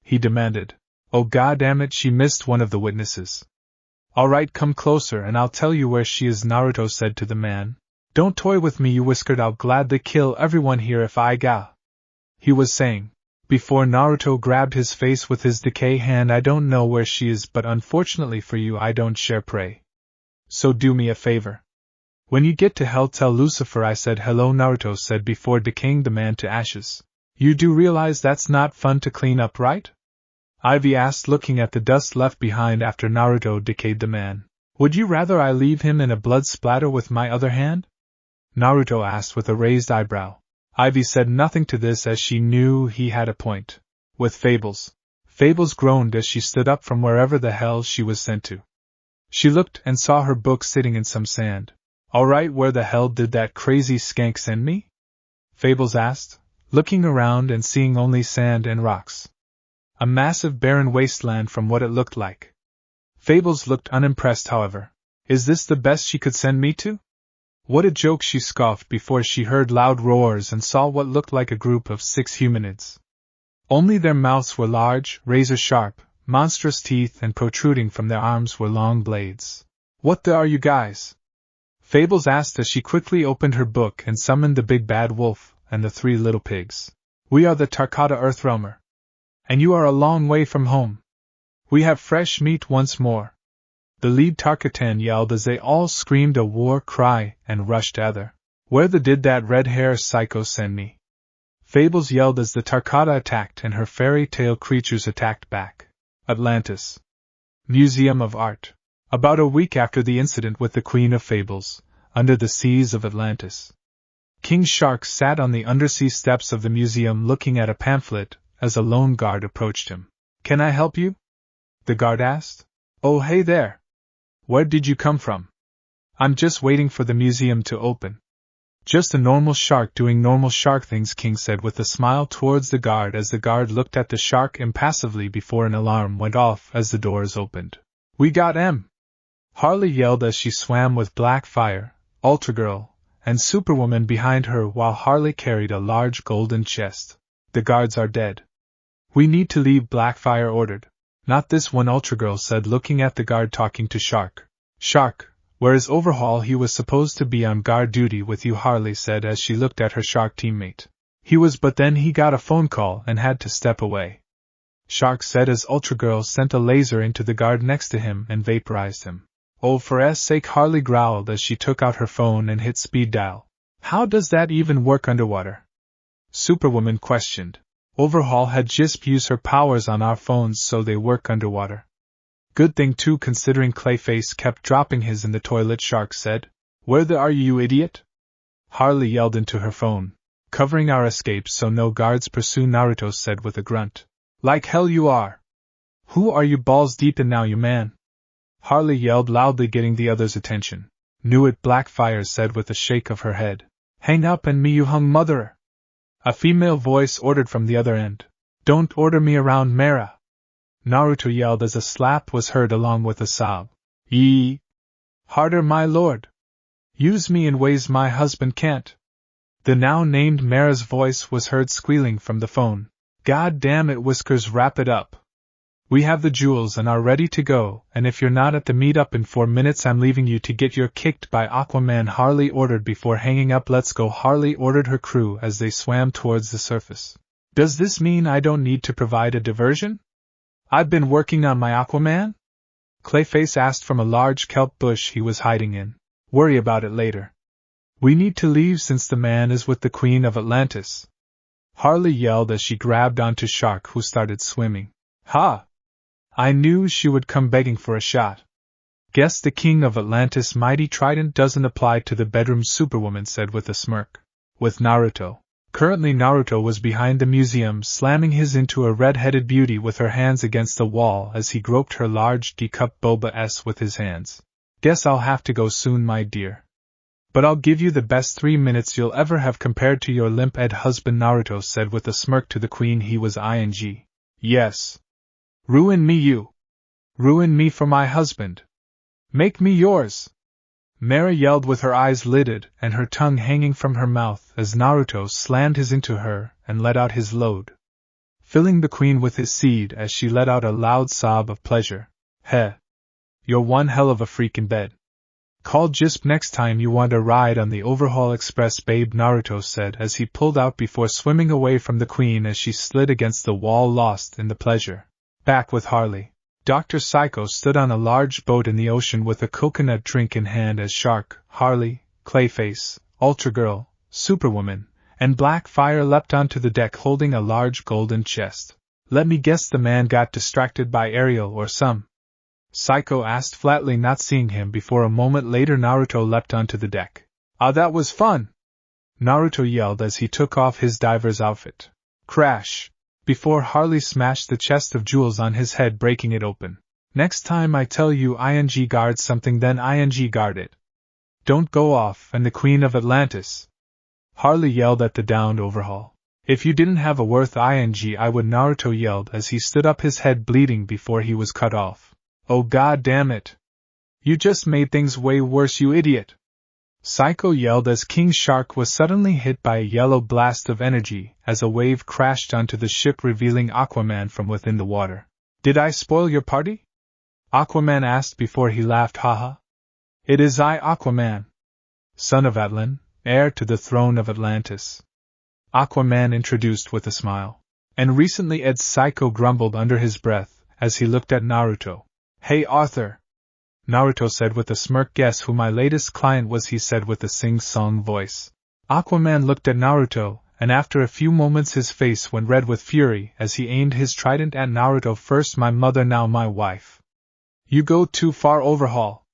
He demanded. Oh goddammit, she missed one of the witnesses. Alright, come closer and I'll tell you where she is, Naruto said to the man. Don't toy with me, you whiskered. I'll gladly kill everyone here if I ga. He was saying, before Naruto grabbed his face with his decay hand. I don't know where she is, but unfortunately for you I don't share prey. So do me a favor. When you get to hell, tell Lucifer I said hello, Naruto said before decaying the man to ashes. You do realize that's not fun to clean up, right? Ivy asked, looking at the dust left behind after Naruto decayed the man. Would you rather I leave him in a blood splatter with my other hand? Naruto asked with a raised eyebrow. Ivy said nothing to this as she knew he had a point. With Fables. Fables groaned as she stood up from wherever the hell she was sent to. She looked and saw her book sitting in some sand. Alright, where the hell did that crazy skank send me? Fables asked, looking around and seeing only sand and rocks. A massive barren wasteland from what it looked like. Fables looked unimpressed, however. Is this the best she could send me to? What a joke, she scoffed before she heard loud roars and saw what looked like a group of 6 humanoids. Only their mouths were large, razor-sharp, monstrous teeth, and protruding from their arms were long blades. What the are you guys? Fables asked as she quickly opened her book and summoned the big bad wolf and the 3 little pigs. We are the Tarkata Earthrealmer. And you are a long way from home. We have fresh meat once more. The lead Tarkatan yelled as they all screamed a war cry and rushed other. Where the did that red hair psycho send me? Fables yelled as the Tarkata attacked and her fairy tale creatures attacked back. Atlantis. Museum of Art. About a week after the incident with the Queen of Fables, under the seas of Atlantis. King Shark sat on the undersea steps of the museum looking at a pamphlet as a lone guard approached him. Can I help you? The guard asked. Oh, hey there. Where did you come from? I'm just waiting for the museum to open. Just a normal shark doing normal shark things, King said with a smile towards the guard as the guard looked at the shark impassively before an alarm went off as the doors opened. We got M. Harley yelled as she swam with Blackfire, Ultra Girl, and Superwoman behind her while Harley carried a large golden chest. The guards are dead. We need to leave, Blackfire ordered. Not this one, Ultra Girl said, looking at the guard talking to Shark. Shark, where is Overhaul? He was supposed to be on guard duty with you, Harley said as she looked at her Shark teammate. He was, but then he got a phone call and had to step away. Shark said as Ultra Girl sent a laser into the guard next to him and vaporized him. Oh, for S sake, Harley growled as she took out her phone and hit speed dial. How does that even work underwater? Superwoman questioned. Overhaul had just used her powers on our phones, so they work underwater. Good thing too, considering Clayface kept dropping his in the toilet, Shark said. Where the are you, idiot? Harley yelled into her phone. Covering our escapes so no guards pursue, Naruto said with a grunt. Like hell you are. Who are you balls deep in now, you man? Harley yelled loudly, getting the others' attention. Knew it, Blackfire said with a shake of her head. Hang up and me, you hung motherer. A female voice ordered from the other end. Don't order me around, Mara. Naruto yelled as a slap was heard along with a sob. Yee. Harder, my lord. Use me in ways my husband can't. The now named Mara's voice was heard squealing from the phone. God damn it, Whiskers, wrap it up. We have the jewels and are ready to go, and if you're not at the meetup in 4 minutes I'm leaving you to get your kicked by Aquaman, Harley ordered before hanging up. Let's go, Harley ordered her crew as they swam towards the surface. Does this mean I don't need to provide a diversion? I've been working on my Aquaman? Clayface asked from a large kelp bush he was hiding in. Worry about it later. We need to leave since the man is with the Queen of Atlantis. Harley yelled as she grabbed onto Shark, who started swimming. Ha! I knew she would come begging for a shot. Guess the King of Atlantis' mighty trident doesn't apply to the bedroom, Superwoman said with a smirk. With Naruto. Currently Naruto was behind the museum, slamming his into a red-headed beauty with her hands against the wall as he groped her large teacup boba s with his hands. Guess I'll have to go soon, my dear. But I'll give you the best 3 minutes you'll ever have compared to your limp-ed husband, Naruto said with a smirk to the queen he was ing. Yes. Ruin me, you. Ruin me for my husband. Make me yours. Mera yelled with her eyes lidded and her tongue hanging from her mouth as Naruto slammed his into her and let out his load, filling the queen with his seed as she let out a loud sob of pleasure. Heh. You're one hell of a freak in bed. Call Jisp next time you want a ride on the Overhaul Express, babe, Naruto said as he pulled out before swimming away from the queen as she slid against the wall, lost in the pleasure. Back with Harley. Dr. Psycho stood on a large boat in the ocean with a coconut drink in hand as Shark, Harley, Clayface, Ultra Girl, Superwoman, and Blackfire leapt onto the deck holding a large golden chest. Let me guess the man got distracted by Ariel or some? Psycho asked flatly, not seeing him before a moment later Naruto leapt onto the deck. Ah, that was fun! Naruto yelled as he took off his diver's outfit. Crash! Before Harley smashed the chest of jewels on his head, breaking it open. Next time I tell you guard something, then guard it. Don't go off, and the Queen of Atlantis. Harley yelled at the downed Overhaul. If you didn't have a worth I would, Naruto yelled as he stood up, his head bleeding before he was cut off. Oh god damn it. You just made things way worse, you idiot. Psycho yelled as King Shark was suddenly hit by a yellow blast of energy as a wave crashed onto the ship, revealing Aquaman from within the water. Did I spoil your party? Aquaman asked before he laughed. Haha. It is I, Aquaman. Son of Atlan, heir to the throne of Atlantis. Aquaman introduced with a smile. And recently, Ed, Psycho grumbled under his breath as he looked at Naruto. Hey Arthur. Naruto said with a smirk. Guess who my latest client was, he said with a sing-song voice. Aquaman looked at Naruto, and after a few moments his face went red with fury as he aimed his trident at Naruto. First my mother, now my wife. You go too far, Overhaul.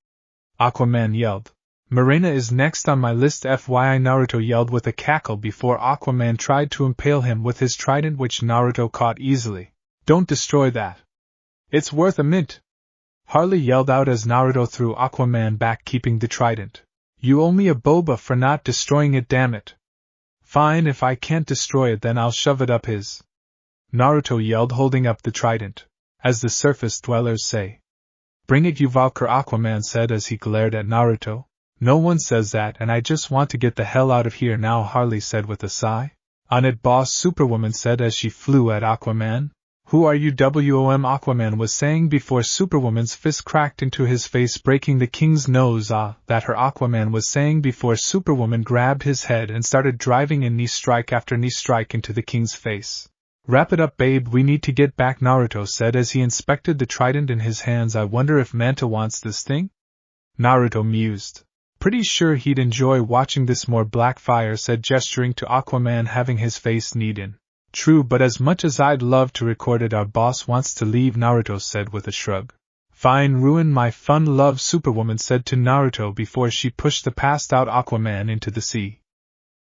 Aquaman yelled. Marina is next on my list, FYI, Naruto yelled with a cackle before Aquaman tried to impale him with his trident, which Naruto caught easily. Don't destroy that. It's worth a mint. Harley yelled out as Naruto threw Aquaman back, keeping the trident. You owe me a boba for not destroying it, damn it. Fine, if I can't destroy it then I'll shove it up his. Naruto yelled, holding up the trident. As the surface dwellers say. Bring it, you Valkyr, Aquaman said as he glared at Naruto. No one says that, and I just want to get the hell out of here now, Harley said with a sigh. On it, boss, Superwoman said as she flew at Aquaman. Who are you, WOM, Aquaman was saying before Superwoman's fist cracked into his face, breaking the king's nose. That her, Aquaman was saying before Superwoman grabbed his head and started driving in knee strike after knee strike into the king's face. Wrap it up, babe, we need to get back, Naruto said as he inspected the trident in his hands. I wonder if Manta wants this thing? Naruto mused. Pretty sure he'd enjoy watching this more, Blackfire said, gesturing to Aquaman having his face kneed in. True, but as much as I'd love to record it, our boss wants to leave, Naruto said with a shrug. Fine, ruin my fun, love, Superwoman said to Naruto before she pushed the passed out Aquaman into the sea.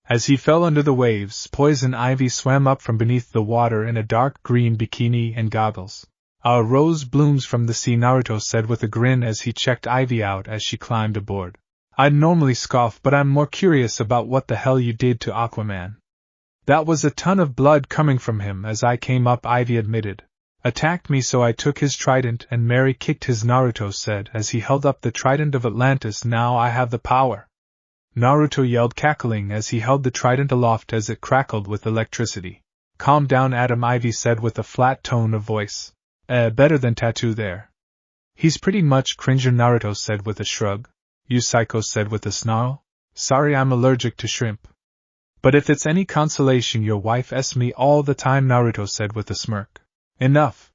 As he fell under the waves, Poison Ivy swam up from beneath the water in a dark green bikini and goggles. Our rose blooms from the sea, Naruto said with a grin as he checked Ivy out as she climbed aboard. I'd normally scoff, but I'm more curious about what the hell you did to Aquaman. That was a ton of blood coming from him as I came up, Ivy admitted. Attacked me, so I took his trident and Mary kicked his, Naruto said as he held up the trident of Atlantis. Now I have the power. Naruto yelled, cackling as he held the trident aloft as it crackled with electricity. Calm down, Adam, Ivy said with a flat tone of voice. Better than Tattoo there. He's pretty much cringer, Naruto said with a shrug. You Psycho said with a snarl. Sorry, I'm allergic to shrimp. But if it's any consolation, your wife s me all the time, Naruto said with a smirk. Enough.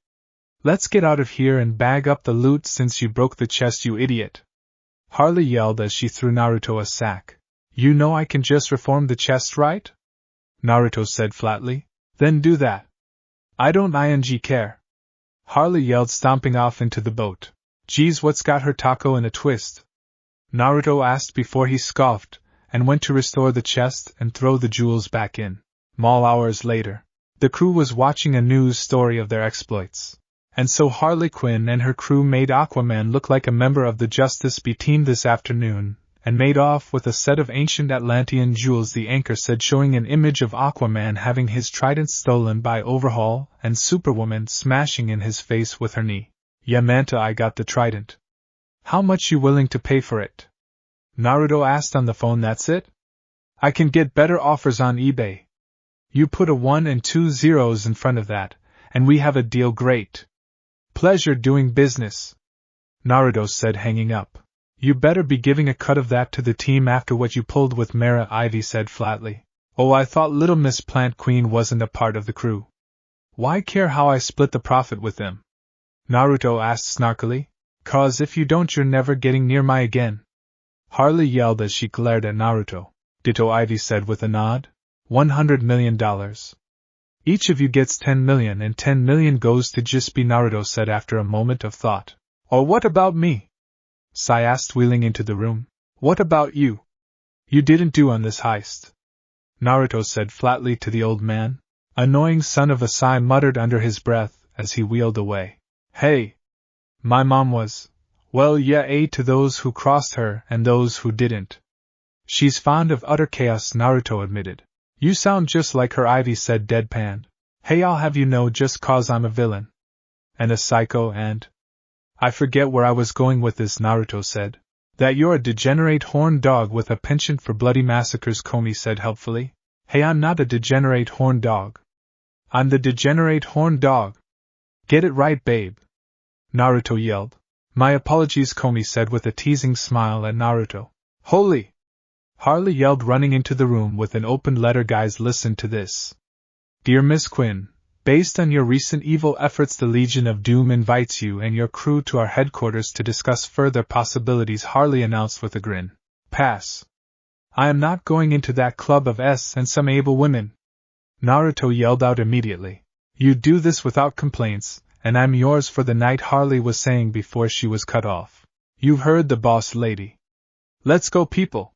Let's get out of here and bag up the loot since you broke the chest, you idiot. Harley yelled as she threw Naruto a sack. You know I can just reform the chest, right? Naruto said flatly. Then do that. I don't care. Harley yelled, stomping off into the boat. Geez, what's got her taco in a twist? Naruto asked before he scoffed, and went to restore the chest and throw the jewels back in. Mall hours later. The crew was watching a news story of their exploits. And so Harley Quinn and her crew made Aquaman look like a member of the Justice B team this afternoon, and made off with a set of ancient Atlantean jewels, the anchor said, showing an image of Aquaman having his trident stolen by Overhaul and Superwoman smashing in his face with her knee. Yeah, Manta, I got the trident. How much you willing to pay for it? Naruto asked on the phone. That's it? I can get better offers on eBay. You put a 1 and 2 zeros in front of that, and we have a deal. Great. Pleasure doing business. Naruto said, hanging up. You better be giving a cut of that to the team after what you pulled with Mara, Ivy said flatly. Oh, I thought Little Miss Plant Queen wasn't a part of the crew. Why care how I split the profit with them? Naruto asked snarkily. 'Cause if you don't, you're never getting near my again. Harley yelled as she glared at Naruto. Ditto, Ivy said with a nod. $100 million. Each of you gets 10 million, and 10 million goes to just be, Naruto said after a moment of thought. Or what about me? Sai asked, wheeling into the room. What about you? You didn't do on this heist. Naruto said flatly to the old man. Annoying son of a, Sai muttered under his breath as he wheeled away. Hey! My mom was. Well, yeah, to those who crossed her and those who didn't. She's fond of utter chaos, Naruto admitted. You sound just like her, Ivy said deadpan. Hey, I'll have you know, just 'cause I'm a villain. And a psycho and... I forget where I was going with this, Naruto said. That you're a degenerate horned dog with a penchant for bloody massacres, Komi said helpfully. Hey, I'm not a degenerate horned dog. I'm the degenerate horned dog. Get it right, babe. Naruto yelled. My apologies, Komi said with a teasing smile at Naruto. Holy! Harley yelled, running into the room with an open letter. Guys, listen to this. Dear Miss Quinn, based on your recent evil efforts, the Legion of Doom invites you and your crew to our headquarters to discuss further possibilities, Harley announced with a grin. Pass. I am not going into that club of S and some able women. Naruto yelled out immediately. You do this without complaints, and I'm yours for the night, Harley was saying before she was cut off. You've heard the boss lady. Let's go, people.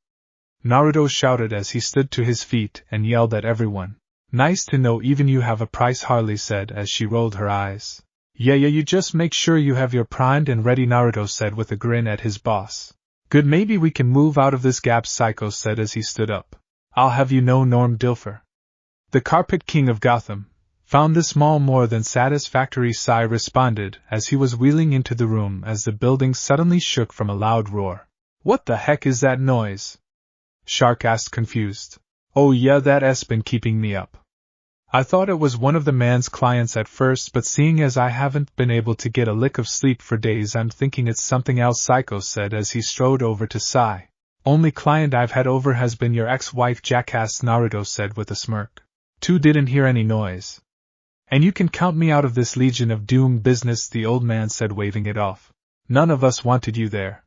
Naruto shouted as he stood to his feet and yelled at everyone. Nice to know even you have a price, Harley said as she rolled her eyes. Yeah, you just make sure you have your primed and ready, Naruto said with a grin at his boss. Good, maybe we can move out of this gap, Psycho said as he stood up. I'll have you know, Norm Dilfer, the Carpet King of Gotham, found this mall more than satisfactory, Sai responded as he was wheeling into the room as the building suddenly shook from a loud roar. What the heck is that noise? Shark asked, confused. Oh yeah, that's been keeping me up. I thought it was one of the man's clients at first, but seeing as I haven't been able to get a lick of sleep for days, I'm thinking it's something else, Psycho said as he strode over to Sai. Only client I've had over has been your ex-wife, jackass, Naruto said with a smirk. Two didn't hear any noise. And you can count me out of this Legion of Doom business, the old man said, waving it off. None of us wanted you there.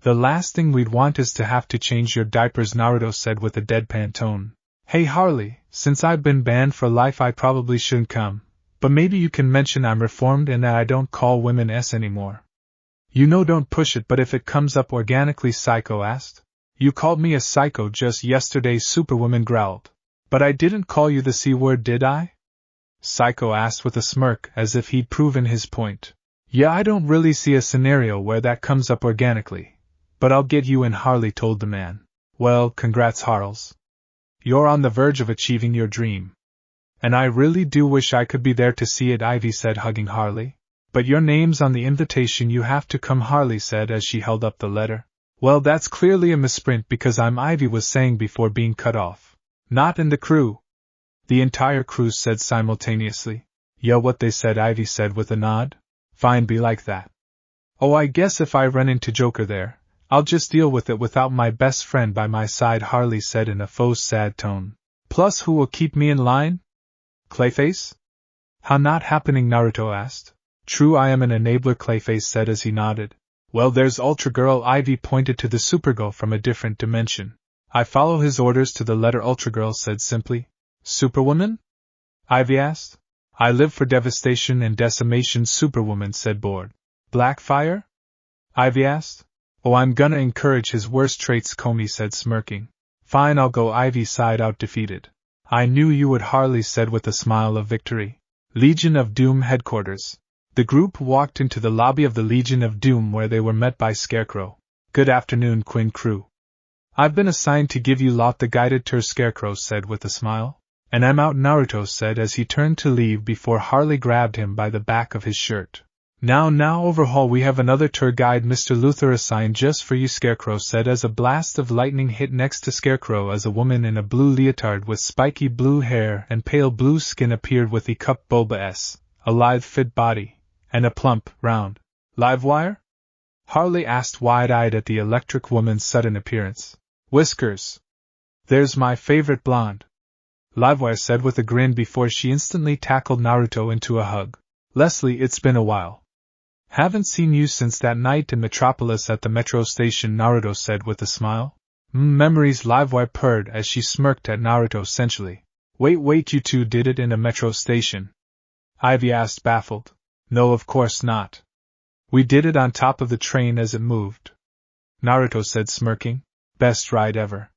The last thing we'd want is to have to change your diapers, Naruto said with a deadpan tone. Hey Harley, since I've been banned for life I probably shouldn't come, but maybe you can mention I'm reformed and that I don't call women S anymore. You know, don't push it, but if it comes up organically, Psycho asked. You called me a psycho just yesterday, Superwoman growled. But I didn't call you the C word, did I? Psycho asked with a smirk as if he'd proven his point. Yeah, I don't really see a scenario where that comes up organically. But I'll get you in, Harley told the man. Well, congrats, Harles. You're on the verge of achieving your dream. And I really do wish I could be there to see it, Ivy said, hugging Harley. But your name's on the invitation, you have to come, Harley said as she held up the letter. Well, that's clearly a misprint because I'm Ivy was saying before being cut off. Not in the crew. The entire crew said simultaneously. Yeah, what they said, Ivy said with a nod. Fine, be like that. Oh, I guess if I run into Joker there, I'll just deal with it without my best friend by my side, Harley said in a faux sad tone. Plus, who will keep me in line? Clayface? How not happening, Naruto asked. True, I am an enabler, Clayface said as he nodded. Well, there's Ultra Girl. Ivy pointed to the Supergirl from a different dimension. I follow his orders to the letter. Ultra Girl said simply. Superwoman? Ivy asked. I live for devastation and decimation. Superwoman said bored. Blackfire? Ivy asked. Oh, I'm gonna encourage his worst traits, Comey said smirking. Fine, I'll go. Ivy sighed out defeated. I knew you would, Harley said with a smile of victory. Legion of Doom headquarters. The group walked into the lobby of the Legion of Doom where they were met by Scarecrow. Good afternoon, Quinn crew. I've been assigned to give you lot the guided tour, Scarecrow said with a smile. And I'm out, Naruto said as he turned to leave before Harley grabbed him by the back of his shirt. Now overhaul, we have another tour guide Mr. Luther assigned just for you, Scarecrow said as a blast of lightning hit next to Scarecrow as a woman in a blue leotard with spiky blue hair and pale blue skin appeared with a cup Boba S, a lithe fit body, and a plump, round, live wire? Harley asked wide-eyed at the electric woman's sudden appearance. Whiskers. There's my favorite blonde. Livewire said with a grin before she instantly tackled Naruto into a hug. Leslie, it's been a while. Haven't seen you since that night in Metropolis at the metro station, Naruto said with a smile. Memories, Livewire purred as she smirked at Naruto sensually. Wait, you two did it in a metro station? Ivy asked baffled. No, of course not. We did it on top of the train as it moved. Naruto said smirking. Best ride ever.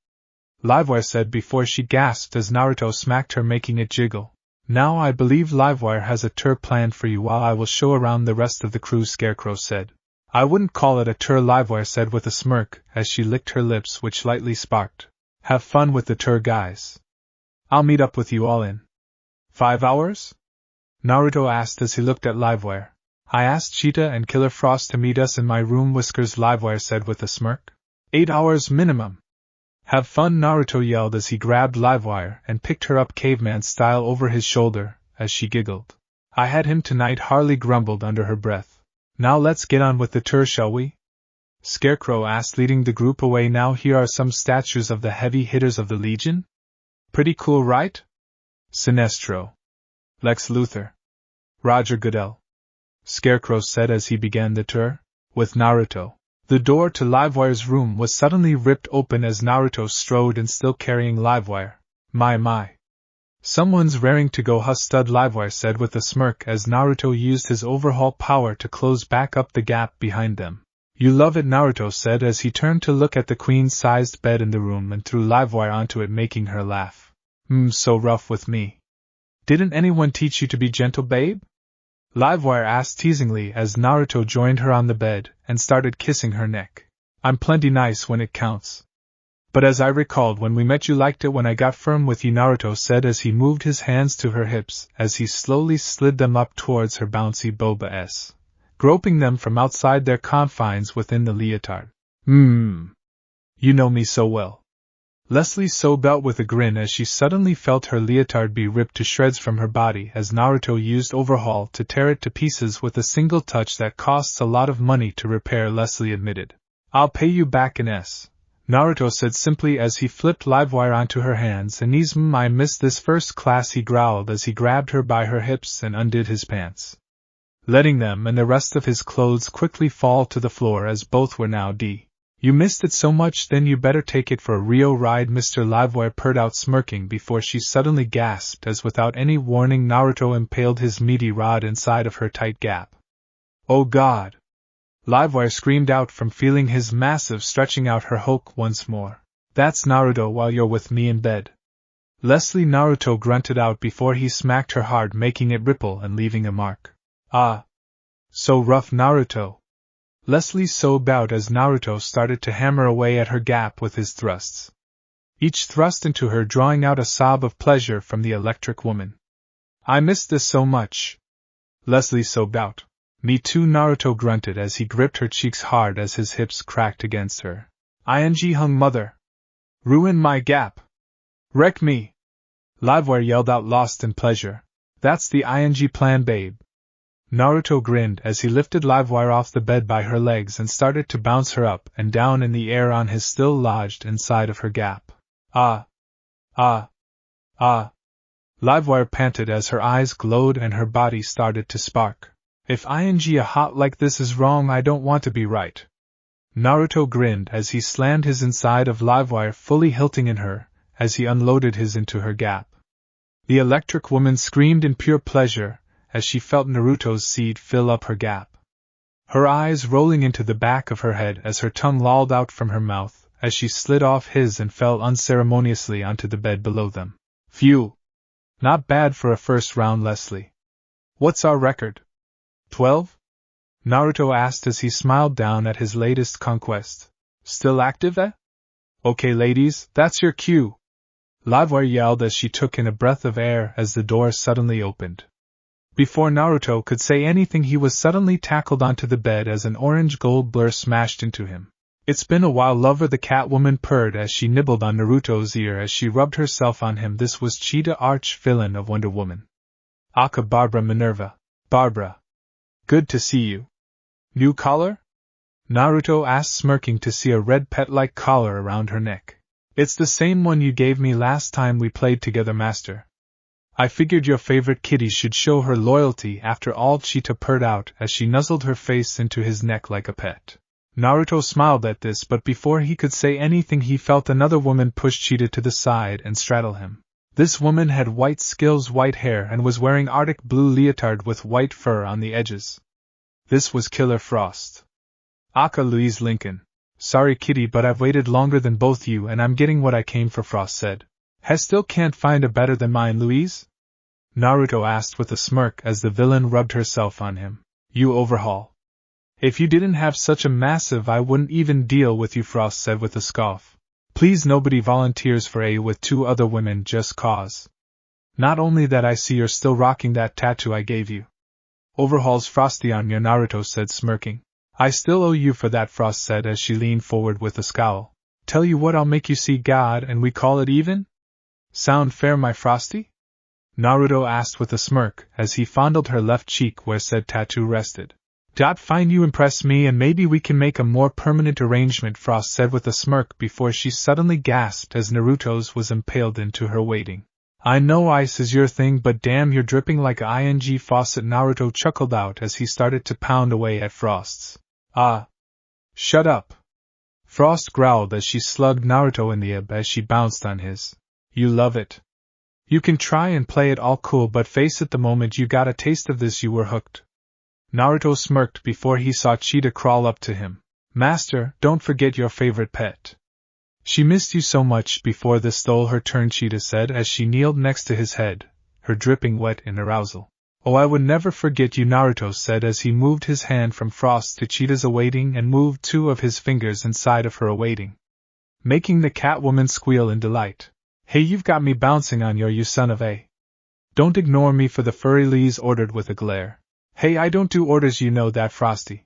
Livewire said before she gasped as Naruto smacked her, making it jiggle. Now I believe Livewire has a tour planned for you while I will show around the rest of the crew, Scarecrow said. I wouldn't call it a tour, Livewire said with a smirk as she licked her lips which lightly sparked. Have fun with the tour, guys. I'll meet up with you all in 5 hours? Naruto asked as he looked at Livewire. I asked Cheetah and Killer Frost to meet us in my room, Whiskers, Livewire said with a smirk. 8 hours minimum. Have fun, Naruto yelled as he grabbed Livewire and picked her up caveman style over his shoulder, as she giggled. I had him tonight, Harley grumbled under her breath. Now let's get on with the tour, shall we? Scarecrow asked, leading the group away. Now here are some statues of the heavy hitters of the Legion. Pretty cool, right? Sinestro. Lex Luthor. Roger Goodell. Scarecrow said as he began the tour. With Naruto. The door to Livewire's room was suddenly ripped open as Naruto strode in, still carrying Livewire. My. Someone's raring to go, stud, Livewire said with a smirk as Naruto used his overhaul power to close back up the gap behind them. You love it, Naruto said as he turned to look at the queen-sized bed in the room and threw Livewire onto it, making her laugh. So rough with me. Didn't anyone teach you to be gentle, babe? Livewire asked teasingly as Naruto joined her on the bed and started kissing her neck. I'm plenty nice when it counts. But as I recalled when we met, you liked it when I got firm with you, Naruto said as he moved his hands to her hips as he slowly slid them up towards her bouncy Boba S, groping them from outside their confines within the leotard. You know me so well. Leslie sobbed with a grin as she suddenly felt her leotard be ripped to shreds from her body as Naruto used overhaul to tear it to pieces with a single touch that costs a lot of money to repair, Leslie admitted. I'll pay you back in S, Naruto said simply as he flipped Livewire onto her hands and knees. I missed this first class, he growled as he grabbed her by her hips and undid his pants, letting them and the rest of his clothes quickly fall to the floor as both were now D. You missed it so much, then you better take it for a Rio ride, Mr. Livewire purred out, smirking before she suddenly gasped as without any warning Naruto impaled his meaty rod inside of her tight gap. Oh God! Livewire screamed out from feeling his massive stretching out her hulk once more. That's Naruto while you're with me in bed. Leslie, Naruto grunted out before he smacked her hard, making it ripple and leaving a mark. Ah! So rough, Naruto. Leslie sobbed out as Naruto started to hammer away at her gap with his thrusts, each thrust into her drawing out a sob of pleasure from the electric woman. I missed this so much. Leslie sobbed out. Me too, Naruto grunted as he gripped her cheeks hard as his hips cracked against her. Hung mother. Ruin my gap. Wreck me. Livewire yelled out, lost in pleasure. That's the plan, babe. Naruto grinned as he lifted Livewire off the bed by her legs and started to bounce her up and down in the air on his still lodged inside of her gap. Ah! Livewire panted as her eyes glowed and her body started to spark. If ing a hot like this is wrong, I don't want to be right. Naruto grinned as he slammed his inside of Livewire fully hilting in her, as he unloaded his into her gap. The electric woman screamed in pure pleasure, as she felt Naruto's seed fill up her gap. Her eyes rolling into the back of her head as her tongue lolled out from her mouth, as she slid off his and fell unceremoniously onto the bed below them. Phew! Not bad for a first round, Leslie. What's our record? 12? Naruto asked as he smiled down at his latest conquest. Still active, eh? Okay, ladies, that's your cue. Livewire yelled as she took in a breath of air as the door suddenly opened. Before Naruto could say anything, he was suddenly tackled onto the bed as an orange-gold blur smashed into him. It's been a while, lover, the Catwoman purred as she nibbled on Naruto's ear as she rubbed herself on him. This was Cheetah, arch-villain of Wonder Woman. Aka Barbara Minerva. Barbara. Good to see you. New collar? Naruto asked, smirking to see a red pet-like collar around her neck. It's the same one you gave me last time we played together, master. I figured your favorite kitty should show her loyalty after all, Cheetah purred out as she nuzzled her face into his neck like a pet. Naruto smiled at this, but before he could say anything he felt another woman push Cheetah to the side and straddle him. This woman had white skills, white hair, and was wearing Arctic blue leotard with white fur on the edges. This was Killer Frost. Aka Louise Lincoln. Sorry, kitty, but I've waited longer than both you and I'm getting what I came for, Frost said. Still can't find a better than mine, Louise? Naruto asked with a smirk as the villain rubbed herself on him. You overhaul. If you didn't have such a massive, I wouldn't even deal with you, Frost said with a scoff. Please, nobody volunteers for A with two other women just cause. Not only that, I see you're still rocking that tattoo I gave you. Overhauls Frosty on you, Naruto said, smirking. I still owe you for that, Frost said as she leaned forward with a scowl. Tell you what, I'll make you see God and we call it even? Sound fair, my Frosty? Naruto asked with a smirk as he fondled her left cheek where said tattoo rested. Fine, you impress me and maybe we can make a more permanent arrangement, Frost said with a smirk before she suddenly gasped as Naruto's was impaled into her waiting. I know ice is your thing, but damn, you're dripping like a ing faucet, Naruto chuckled out as he started to pound away at Frost's. Ah. Shut up. Frost growled as she slugged Naruto in the ab as she bounced on his. You love it. You can try and play it all cool, but face it, the moment you got a taste of this you were hooked. Naruto smirked before he saw Cheetah crawl up to him. Master, don't forget your favorite pet. She missed you so much. Before this stole her turn, Cheetah said as she kneeled next to his head, her dripping wet in arousal. Oh, I would never forget you, Naruto said as he moved his hand from Frost to Cheetah's awaiting and moved two of his fingers inside of her awaiting, making the Catwoman squeal in delight. Hey, you've got me bouncing on you son of a. Don't ignore me, for the furry Lees ordered with a glare. Hey, I don't do orders, you know that, Frosty.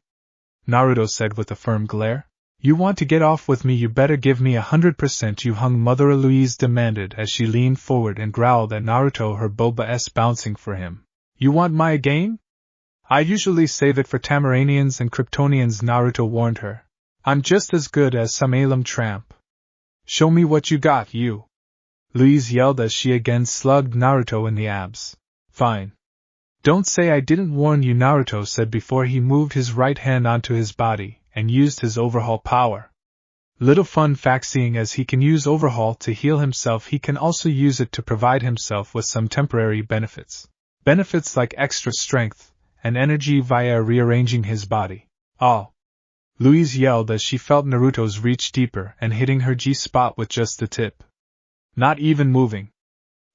Naruto said with a firm glare. You want to get off with me, you better give me 100%, you hung Mother Louise demanded as she leaned forward and growled at Naruto, her boba bouncing for him. You want my game? I usually save it for Tamaranians and Kryptonians, Naruto warned her. I'm just as good as some alum tramp. Show me what you got, you. Louise yelled as she again slugged Naruto in the abs. Fine. Don't say I didn't warn you, Naruto said before he moved his right hand onto his body and used his overhaul power. Little fun fact, seeing as he can use overhaul to heal himself, he can also use it to provide himself with some temporary benefits. Benefits like extra strength and energy via rearranging his body. Oh! Louise yelled as she felt Naruto's reach deeper and hitting her G-spot with just the tip. Not even moving.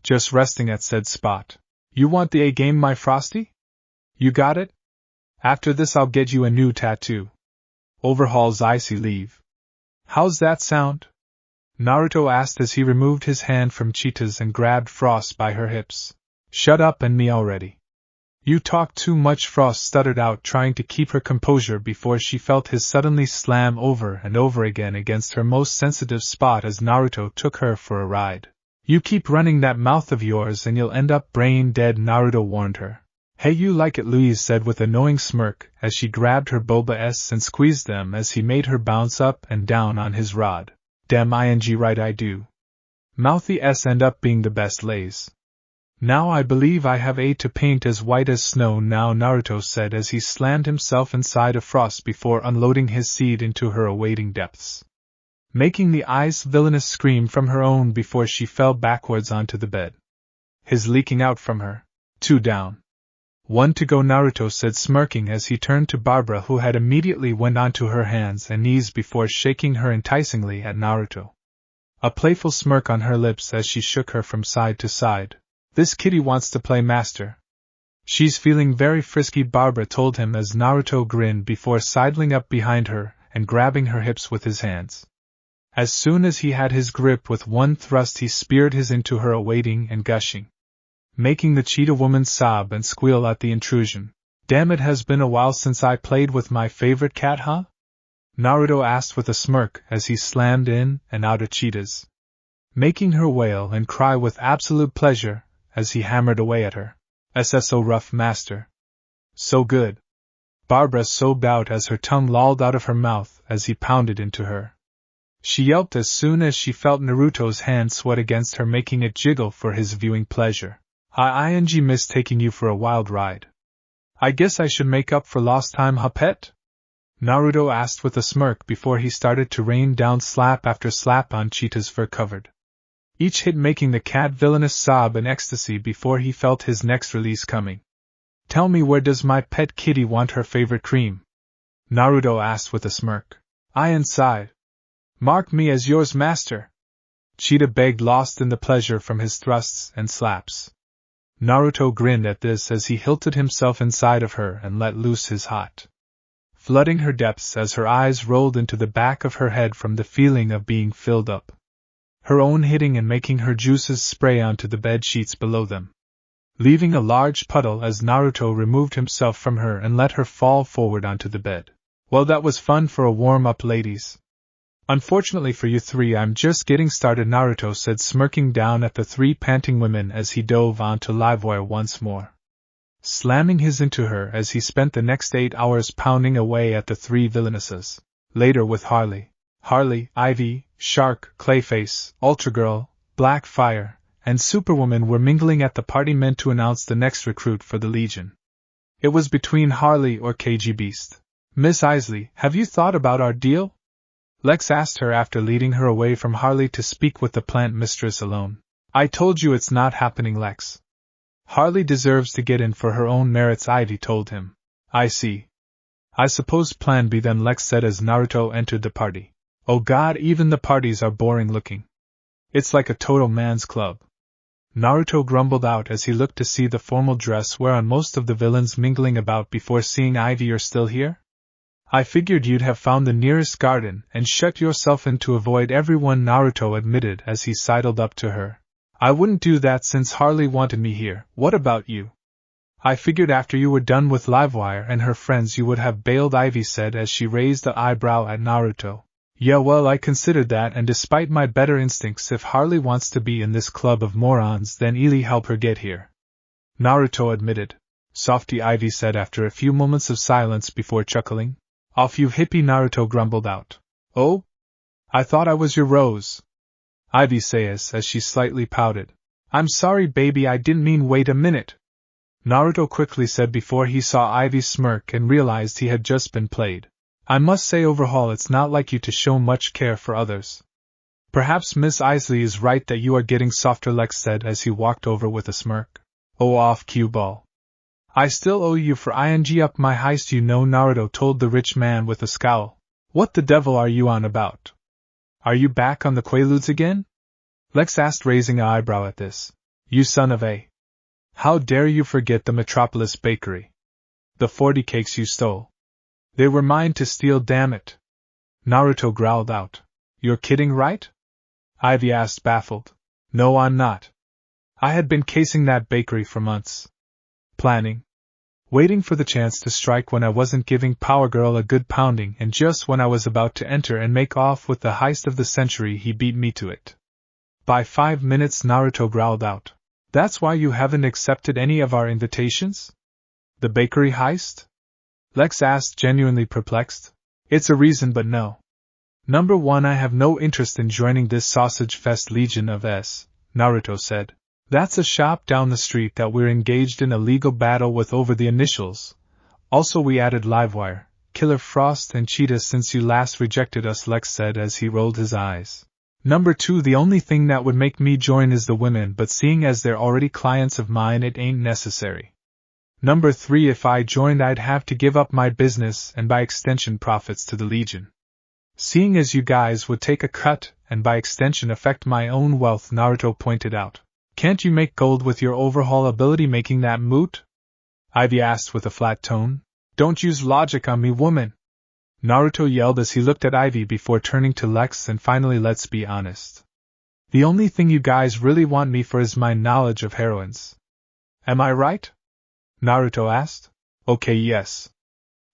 Just resting at said spot. You want the A-game, my Frosty? You got it? After this I'll get you a new tattoo. Overhaul's icy leave. How's that sound? Naruto asked as he removed his hand from Cheetah's and grabbed Frost by her hips. Shut up and me already. You talk too much, Frost stuttered out, trying to keep her composure before she felt his suddenly slam over and over again against her most sensitive spot as Naruto took her for a ride. You keep running that mouth of yours and you'll end up brain dead, Naruto warned her. Hey, you like it, Louise said with a knowing smirk as she grabbed her boba and squeezed them as he made her bounce up and down on his rod. Damn ing right I do. Mouthy S end up being the best lays. Now I believe I have to paint as white as snow now, Naruto said as he slammed himself inside a frost before unloading his seed into her awaiting depths, making the ice villainous scream from her own before she fell backwards onto the bed. His leaking out from her. 2 down. 1 to go, Naruto said smirking as he turned to Barbara, who had immediately went onto her hands and knees before shaking her enticingly at Naruto, a playful smirk on her lips as she shook her from side to side. This kitty wants to play master. She's feeling very frisky, Barbara told him as Naruto grinned before sidling up behind her and grabbing her hips with his hands. As soon as he had his grip with one thrust, he speared his into her, awaiting and gushing, making the cheetah woman sob and squeal at the intrusion. Damn, it has been a while since I played with my favorite cat, huh? Naruto asked with a smirk as he slammed in and out of cheetahs, making her wail and cry with absolute pleasure as he hammered away at her. So rough, master. So good. Barbara sobbed out as her tongue lolled out of her mouth as he pounded into her. She yelped as soon as she felt Naruto's hand sweat against her, making it jiggle for his viewing pleasure. I miss taking you for a wild ride. I guess I should make up for lost time, huh, pet? Naruto asked with a smirk before he started to rain down slap after slap on Cheetah's fur-covered, each hit making the cat villainous sob in ecstasy before he felt his next release coming. Tell me, where does my pet kitty want her favorite cream? Naruto asked with a smirk. Inside. Mark me as yours, master. Cheetah begged, lost in the pleasure from his thrusts and slaps. Naruto grinned at this as he hilted himself inside of her and let loose his hot, flooding her depths as her eyes rolled into the back of her head from the feeling of being filled up, her own hitting and making her juices spray onto the bed sheets below them, leaving a large puddle as Naruto removed himself from her and let her fall forward onto the bed. Well, that was fun for a warm-up, ladies. Unfortunately for you three, I'm just getting started, Naruto said, smirking down at the 3 panting women as he dove onto Livewire once more, slamming his into her as he spent the next 8 hours pounding away at the 3 villainesses. Later, with Harley, Ivy, Shark, Clayface, Ultra Girl, Black Fire, and Superwoman were mingling at the party meant to announce the next recruit for the Legion. It was between Harley or KG Beast. Miss Isley, have you thought about our deal? Lex asked her after leading her away from Harley to speak with the plant mistress alone. I told you it's not happening, Lex. Harley deserves to get in for her own merits, Ivy told him. I see. I suppose plan B then, Lex said as Naruto entered the party. Oh god, even the parties are boring looking. It's like a total man's club. Naruto grumbled out as he looked to see the formal dress whereon most of the villains mingling about before seeing Ivy. You're still here? I figured you'd have found the nearest garden and shut yourself in to avoid everyone, Naruto admitted as he sidled up to her. I wouldn't do that since Harley wanted me here. What about you? I figured after you were done with Livewire and her friends you would have bailed, Ivy said as she raised an eyebrow at Naruto. Yeah, well, I considered that, and despite my better instincts, if Harley wants to be in this club of morons, then Ely help her get here. Naruto admitted. Softy, Ivy said after a few moments of silence before chuckling. Off you hippie, Naruto grumbled out. Oh? I thought I was your Rose. Ivy says as she slightly pouted. I'm sorry, baby, I didn't mean. Wait a minute. Naruto quickly said before he saw Ivy smirk and realized he had just been played. I must say, overhaul, it's not like you to show much care for others. Perhaps Miss Isley is right that you are getting softer, Lex said as he walked over with a smirk. Oh, off cue ball. I still owe you for ing up my heist, you know, Naruto told the rich man with a scowl. What the devil are you on about? Are you back on the Quaaludes again? Lex asked, raising an eyebrow at this. You son of a... How dare you forget the Metropolis Bakery? The 40 cakes you stole. They were mine to steal, damn it. Naruto growled out. You're kidding, right? Ivy asked, baffled. No, I'm not. I had been casing that bakery for months. Planning. Waiting for the chance to strike when I wasn't giving Power Girl a good pounding, and just when I was about to enter and make off with the heist of the century, he beat me to it. By 5 minutes, Naruto growled out. That's why you haven't accepted any of our invitations? The bakery heist? Lex asked, genuinely perplexed. It's a reason, but no. Number 1, I have no interest in joining this sausage fest Legion of S, Naruto said. That's a shop down the street that we're engaged in a legal battle with over the initials. Also we added Livewire, Killer Frost and Cheetah since you last rejected us, Lex said as he rolled his eyes. Number 2, the only thing that would make me join is the women, but seeing as they're already clients of mine it ain't necessary. Number 3, if I joined I'd have to give up my business and by extension profits to the Legion. Seeing as you guys would take a cut, and by extension affect my own wealth, Naruto pointed out. Can't you make gold with your overhaul ability, making that moot? Ivy asked with a flat tone. Don't use logic on me, woman! Naruto yelled as he looked at Ivy before turning to Lex, and finally, let's be honest. The only thing you guys really want me for is my knowledge of heroines. Am I right? Naruto asked. Okay, yes.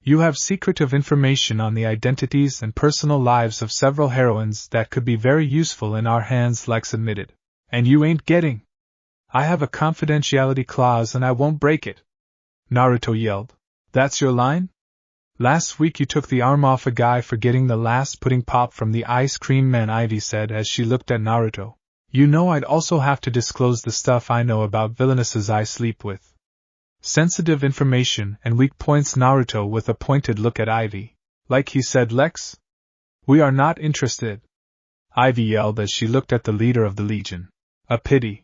You have secretive information on the identities and personal lives of several heroines that could be very useful in our hands, Lex admitted. And you ain't getting. I have a confidentiality clause and I won't break it. Naruto yelled. That's your line? Last week you took the arm off a guy for getting the last pudding pop from the ice cream man, Ivy said as she looked at Naruto. You know I'd also have to disclose the stuff I know about villainesses I sleep with. Sensitive information and weak points, Naruto with a pointed look at Ivy. Like he said, Lex? We are not interested. Ivy yelled as she looked at the leader of the Legion. A pity.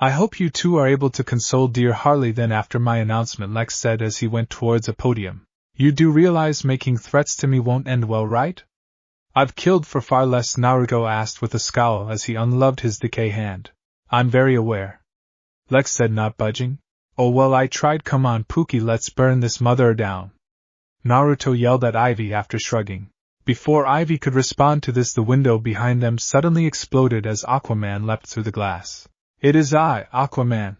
I hope you two are able to console dear Harley then after my announcement, Lex said as he went towards a podium. You do realize making threats to me won't end well, right? I've killed for far less, Naruto asked with a scowl as he unloved his decay hand. I'm very aware. Lex said, not budging. Oh well, I tried. Come on, Pookie, let's burn this mother down. Naruto yelled at Ivy after shrugging. Before Ivy could respond to this, the window behind them suddenly exploded as Aquaman leapt through the glass. It is I, Aquaman.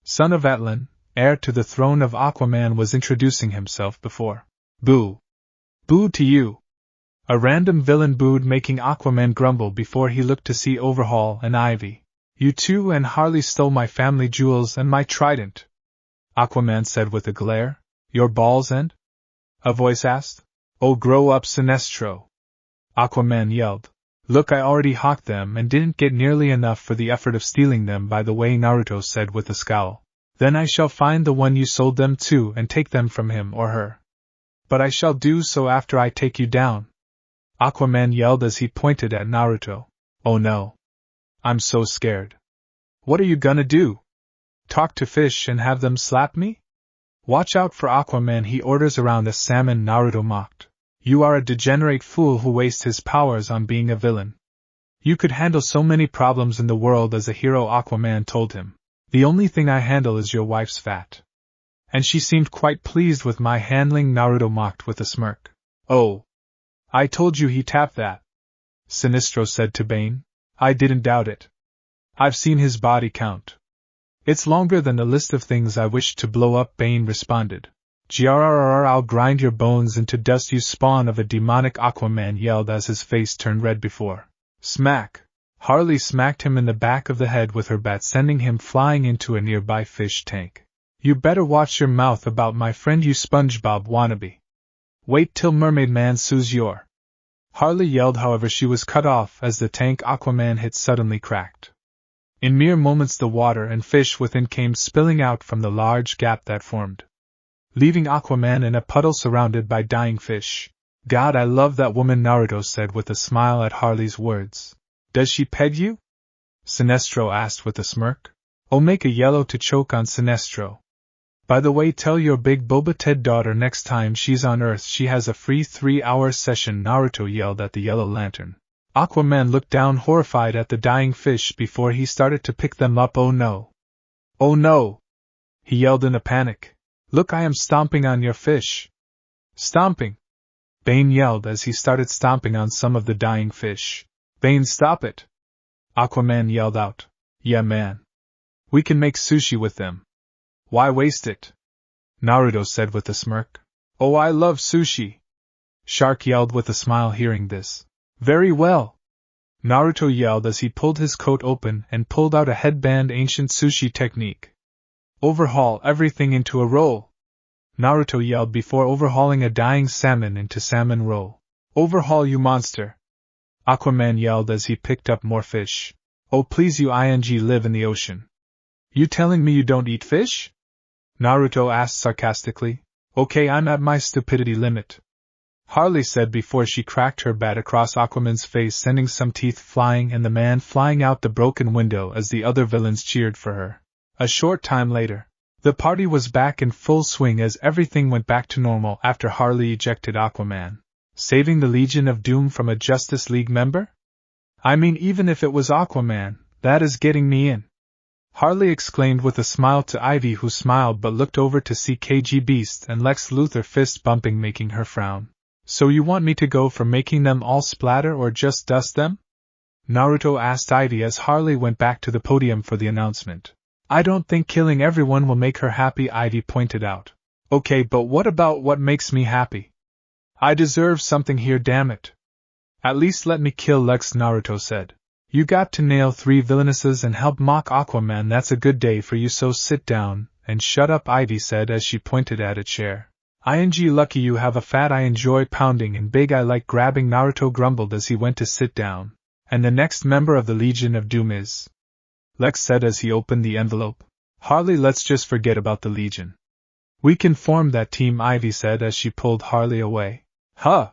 Son of Atlan, heir to the throne of Aquaman, was introducing himself before. Boo. Boo to you. A random villain booed, making Aquaman grumble before he looked to see Overhaul and Ivy. You two and Harley stole my family jewels and my trident. Aquaman said with a glare. Your balls and? A voice asked. Oh, grow up, Sinestro. Aquaman yelled. Look, I already hawked them and didn't get nearly enough for the effort of stealing them, by the way, Naruto said with a scowl. Then I shall find the one you sold them to and take them from him or her. But I shall do so after I take you down. Aquaman yelled as he pointed at Naruto. Oh no. I'm so scared. What are you gonna do? Talk to fish and have them slap me? Watch out for Aquaman, he orders around a salmon, Naruto mocked. You are a degenerate fool who wastes his powers on being a villain. You could handle so many problems in the world as a hero, Aquaman told him. The only thing I handle is your wife's fat. And she seemed quite pleased with my handling, Naruto mocked with a smirk. Oh. I told you he tapped that. Sinestro said to Bane. I didn't doubt it. I've seen his body count. It's longer than the list of things I wish to blow up, Bane responded. Grrr, I'll grind your bones into dust, you spawn of a demonic, Aquaman yelled as his face turned red before. Smack! Harley smacked him in the back of the head with her bat, sending him flying into a nearby fish tank. You better watch your mouth about my friend, you SpongeBob wannabe. Wait till Mermaid Man sues your. Harley yelled, however she was cut off as the tank Aquaman hit suddenly cracked. In mere moments the water and fish within came spilling out from the large gap that formed, leaving Aquaman in a puddle surrounded by dying fish. God, I love that woman, Naruto said with a smile at Harley's words. Does she peg you? Sinestro asked with a smirk. Oh, make a yellow to choke on, Sinestro. By the way, tell your big Boba Ted daughter next time she's on Earth she has a free 3-hour session, Naruto yelled at the yellow lantern. Aquaman looked down horrified at the dying fish before he started to pick them up. Oh no! Oh no! He yelled in a panic. Look, I am stomping on your fish. Stomping! Bane yelled as he started stomping on some of the dying fish. Bane, stop it! Aquaman yelled out. Yeah, man. We can make sushi with them. Why waste it? Naruto said with a smirk. Oh, I love sushi! Shark yelled with a smile hearing this. Very well! Naruto yelled as he pulled his coat open and pulled out a headband, ancient sushi technique. Overhaul everything into a roll! Naruto yelled before overhauling a dying salmon into salmon roll. Overhaul, you monster! Aquaman yelled as he picked up more fish. Oh please, you ing live in the ocean. You telling me you don't eat fish? Naruto asked sarcastically. Okay, I'm at my stupidity limit, Harley said before she cracked her bat across Aquaman's face, sending some teeth flying and the man flying out the broken window as the other villains cheered for her. A short time later, the party was back in full swing as everything went back to normal after Harley ejected Aquaman, saving the Legion of Doom from a Justice League member? I mean, even if it was Aquaman, that is getting me in, Harley exclaimed with a smile to Ivy, who smiled but looked over to see KG Beast and Lex Luthor fist bumping, making her frown. So you want me to go for making them all splatter or just dust them? Naruto asked Ivy as Harley went back to the podium for the announcement. I don't think killing everyone will make her happy, Ivy pointed out. Okay, but what about what makes me happy? I deserve something here, damn it. At least let me kill Lex, Naruto said. You got to nail 3 villainesses and help mock Aquaman, that's a good day for you, so sit down and shut up, Ivy said as she pointed at a chair. Lucky you have a fat, I enjoy pounding, and big I like grabbing, Naruto grumbled as he went to sit down. And the next member of the Legion of Doom is? Lex said as he opened the envelope. Harley, let's just forget about the Legion. We can form that team, Ivy said as she pulled Harley away. Huh?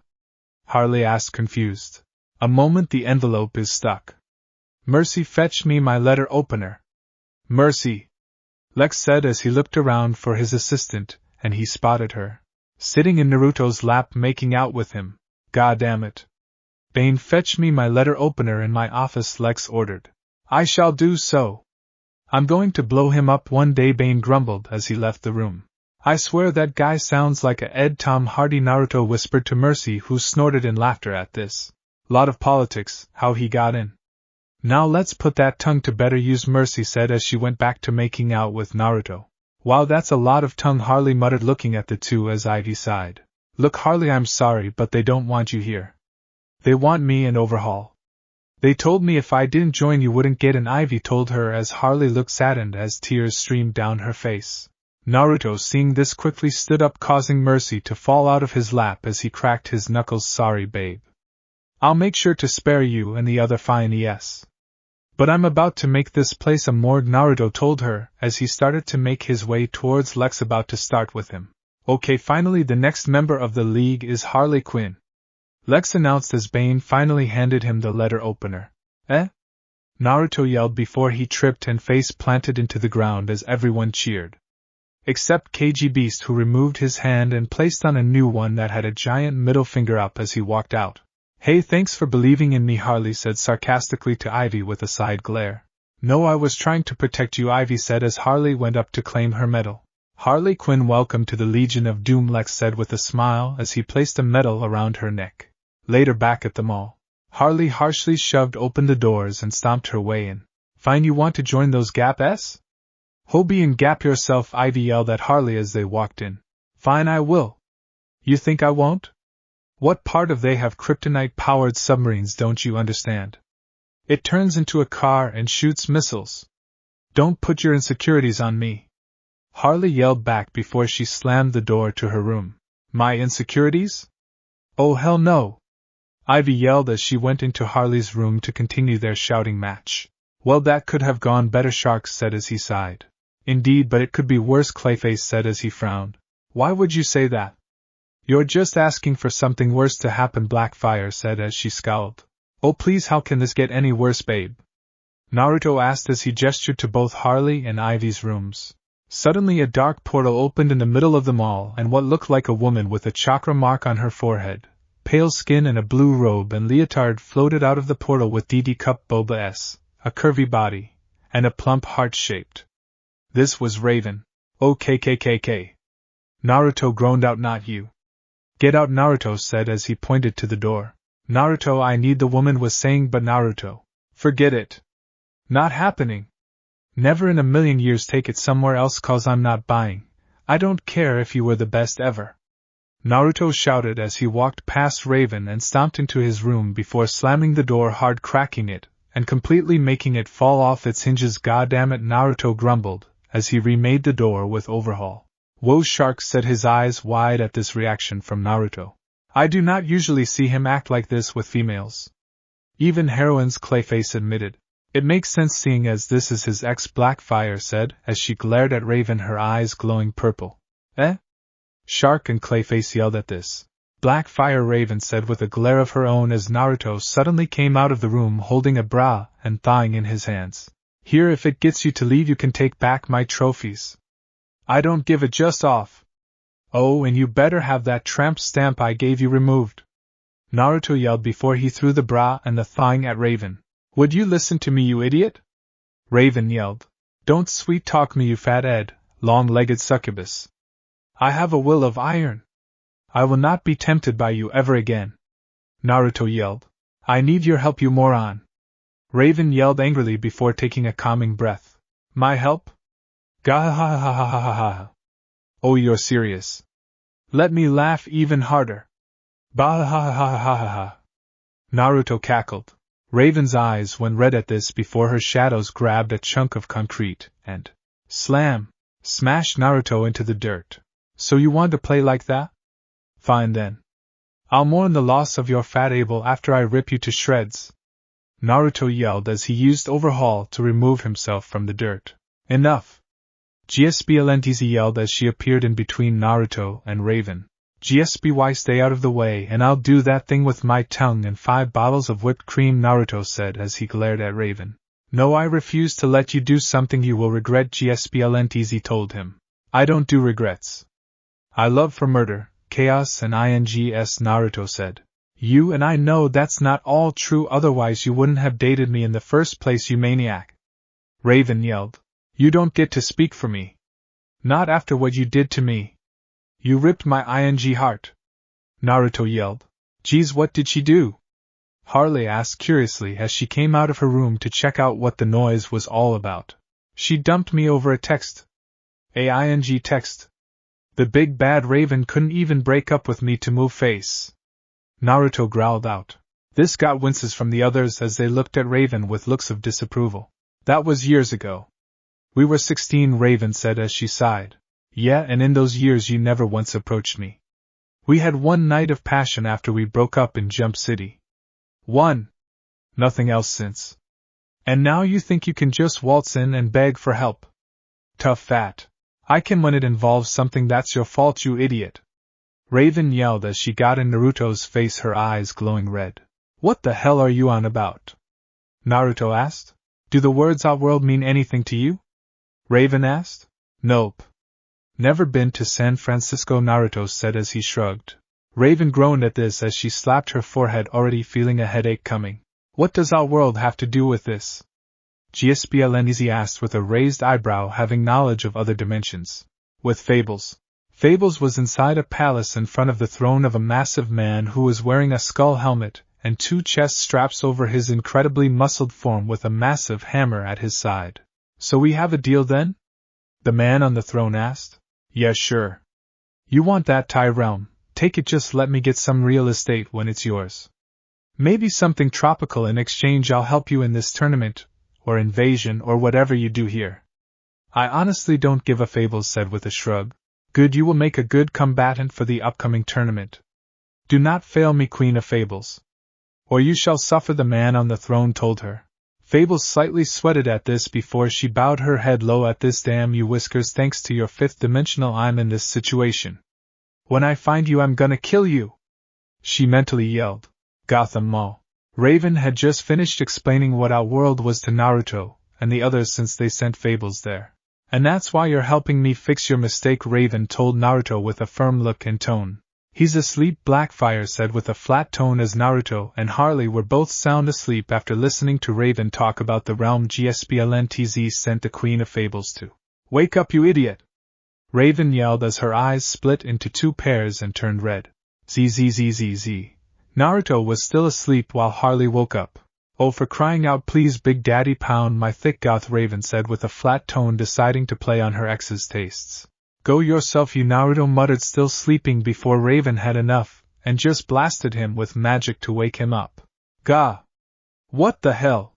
Harley asked, confused. A moment, the envelope is stuck. Mercy, fetch me my letter opener. Mercy, Lex said as he looked around for his assistant, and he spotted her, sitting in Naruto's lap making out with him. God damn it. Bane, fetch me my letter opener in my office, Lex ordered. I shall do so. I'm going to blow him up one day, Bane grumbled as he left the room. I swear that guy sounds like a Ed Tom Hardy, Naruto whispered to Mercy, who snorted in laughter at this. Lot of politics, how he got in. Now let's put that tongue to better use, Mercy said as she went back to making out with Naruto. Wow, that's a lot of tongue, Harley muttered, looking at the two as Ivy sighed. Look, Harley, I'm sorry, but they don't want you here. They want me and Overhaul. They told me if I didn't join you wouldn't get in, Ivy told her as Harley looked saddened as tears streamed down her face. Naruto, seeing this, quickly stood up, causing Mercy to fall out of his lap as he cracked his knuckles. Sorry, babe. I'll make sure to spare you and the other fine, yes. But I'm about to make this place a morgue, Naruto told her as he started to make his way towards Lex, about to start with him. Okay, finally the next member of the league is Harley Quinn, Lex announced as Bane finally handed him the letter opener. Eh? Naruto yelled before he tripped and face planted into the ground as everyone cheered. Except KG Beast, who removed his hand and placed on a new one that had a giant middle finger up as he walked out. Hey, thanks for believing in me, Harley said sarcastically to Ivy with a side glare. No, I was trying to protect you, Ivy said as Harley went up to claim her medal. Harley Quinn, welcome to the Legion of Doom, Lex said with a smile as he placed a medal around her neck. Later, back at the mall, Harley harshly shoved open the doors and stomped her way in. Fine, you want to join those Gap-s? Hobie and Gap yourself, Ivy yelled at Harley as they walked in. Fine, I will. You think I won't? What part of they have kryptonite-powered submarines don't you understand? It turns into a car and shoots missiles. Don't put your insecurities on me. Harley yelled back before she slammed the door to her room. My insecurities? Oh hell no! Ivy yelled as she went into Harley's room to continue their shouting match. Well, that could have gone better, Sharks said as he sighed. Indeed, but it could be worse, Clayface said as he frowned. Why would you say that? You're just asking for something worse to happen, Blackfire said as she scowled. Oh please, how can this get any worse, babe? Naruto asked as he gestured to both Harley and Ivy's rooms. Suddenly a dark portal opened in the middle of the mall, and what looked like a woman with a chakra mark on her forehead, pale skin and a blue robe and leotard floated out of the portal with DD Cup Boba S, a curvy body, and a plump heart-shaped. This was Raven. Oh KKKK. Naruto groaned out, not you. Get out, Naruto said as he pointed to the door. Naruto, I need, the woman was saying, but Naruto. Forget it. Not happening. Never in a million years, take it somewhere else, cause I'm not buying. I don't care if you were the best ever. Naruto shouted as he walked past Raven and stomped into his room before slamming the door hard, cracking it, and completely making it fall off its hinges. Goddammit, Naruto grumbled as he remade the door with Overhaul. Whoa, Sharks said, his eyes wide at this reaction from Naruto. I do not usually see him act like this with females. Even heroines, Clayface admitted. It makes sense seeing as this is his ex, Blackfire said, as she glared at Raven, her eyes glowing purple. Eh? Shark and Clayface yelled at this. Blackfire, Raven said with a glare of her own as Naruto suddenly came out of the room holding a bra and thawing in his hands. Here, if it gets you to leave, you can take back my trophies. I don't give a just off. Oh, and you better have that tramp stamp I gave you removed. Naruto yelled before he threw the bra and the thawing at Raven. Would you listen to me, you idiot? Raven yelled. Don't sweet talk me, you fat Ed, long-legged succubus. I have a will of iron. I will not be tempted by you ever again. Naruto yelled. I need your help, you moron. Raven yelled angrily before taking a calming breath. My help? Gah ha ha ha ha ha ha. Oh, you're serious. Let me laugh even harder. Bah ha ha ha ha ha. Naruto cackled. Raven's eyes went red at this before her shadows grabbed a chunk of concrete and smashed Naruto into the dirt. So you want to play like that? Fine then. I'll mourn the loss of your fat able after I rip you to shreds. Naruto yelled as he used Overhaul to remove himself from the dirt. Enough! GSBLNTZ yelled as she appeared in between Naruto and Raven. GSBY, stay out of the way and I'll do that thing with my tongue and 5 bottles of whipped cream, Naruto said as he glared at Raven. No, I refuse to let you do something you will regret, GSBLNTZ told him. I don't do regrets. I love for murder, chaos and INGS, Naruto said. You and I know that's not all true, otherwise you wouldn't have dated me in the first place, you maniac. Raven yelled. You don't get to speak for me. Not after what you did to me. You ripped my ING heart. Naruto yelled. Geez, what did she do? Harley asked curiously as she came out of her room to check out what the noise was all about. She dumped me over a text. A ING text. The big bad Raven couldn't even break up with me to move face. Naruto growled out. This got winces from the others as they looked at Raven with looks of disapproval. That was years ago. We were 16, Raven said as she sighed. Yeah, and in those years you never once approached me. We had one night of passion after we broke up in Jump City. One. Nothing else since. And now you think you can just waltz in and beg for help. Tough fat. I can when it involves something that's your fault, you idiot. Raven yelled as she got in Naruto's face, her eyes glowing red. What the hell are you on about? Naruto asked. Do the words "our world" mean anything to you? Raven asked. Nope. Never been to San Francisco, Naruto said as he shrugged. Raven groaned at this as she slapped her forehead, already feeling a headache coming. What does our world have to do with this? GSBLNEZ asked with a raised eyebrow, having knowledge of other dimensions. With Fables. Fables was inside a palace in front of the throne of a massive man who was wearing a skull helmet and 2 chest straps over his incredibly muscled form with a massive hammer at his side. So we have a deal then? The man on the throne asked. Yeah, sure. You want that Thai realm, take it, just let me get some real estate when it's yours. Maybe something tropical in exchange. I'll help you in this tournament, or invasion, or whatever you do here. I honestly don't give a, Fables said with a shrug. Good, you will make a good combatant for the upcoming tournament. Do not fail me, Queen of Fables. Or you shall suffer, the man on the throne told her. Fables slightly sweated at this before she bowed her head low at this. Damn you, Whiskers, thanks to your 5th dimensional I'm in this situation. When I find you, I'm gonna kill you, she mentally yelled. Gotham Mall. Raven had just finished explaining what our world was to Naruto and the others since they sent Fables there. And that's why you're helping me fix your mistake, Raven told Naruto with a firm look and tone. He's asleep, Blackfire said with a flat tone as Naruto and Harley were both sound asleep after listening to Raven talk about the realm GSBLNTZ sent the Queen of Fables to. Wake up, you idiot! Raven yelled as her eyes split into 2 pairs and turned red. ZZZZZ. Naruto was still asleep while Harley woke up. Oh, for crying out, please, Big Daddy, pound my thick goth, Raven said with a flat tone, deciding to play on her ex's tastes. Go yourself, you, Naruto muttered, still sleeping before Raven had enough, and just blasted him with magic to wake him up. Gah! What the hell?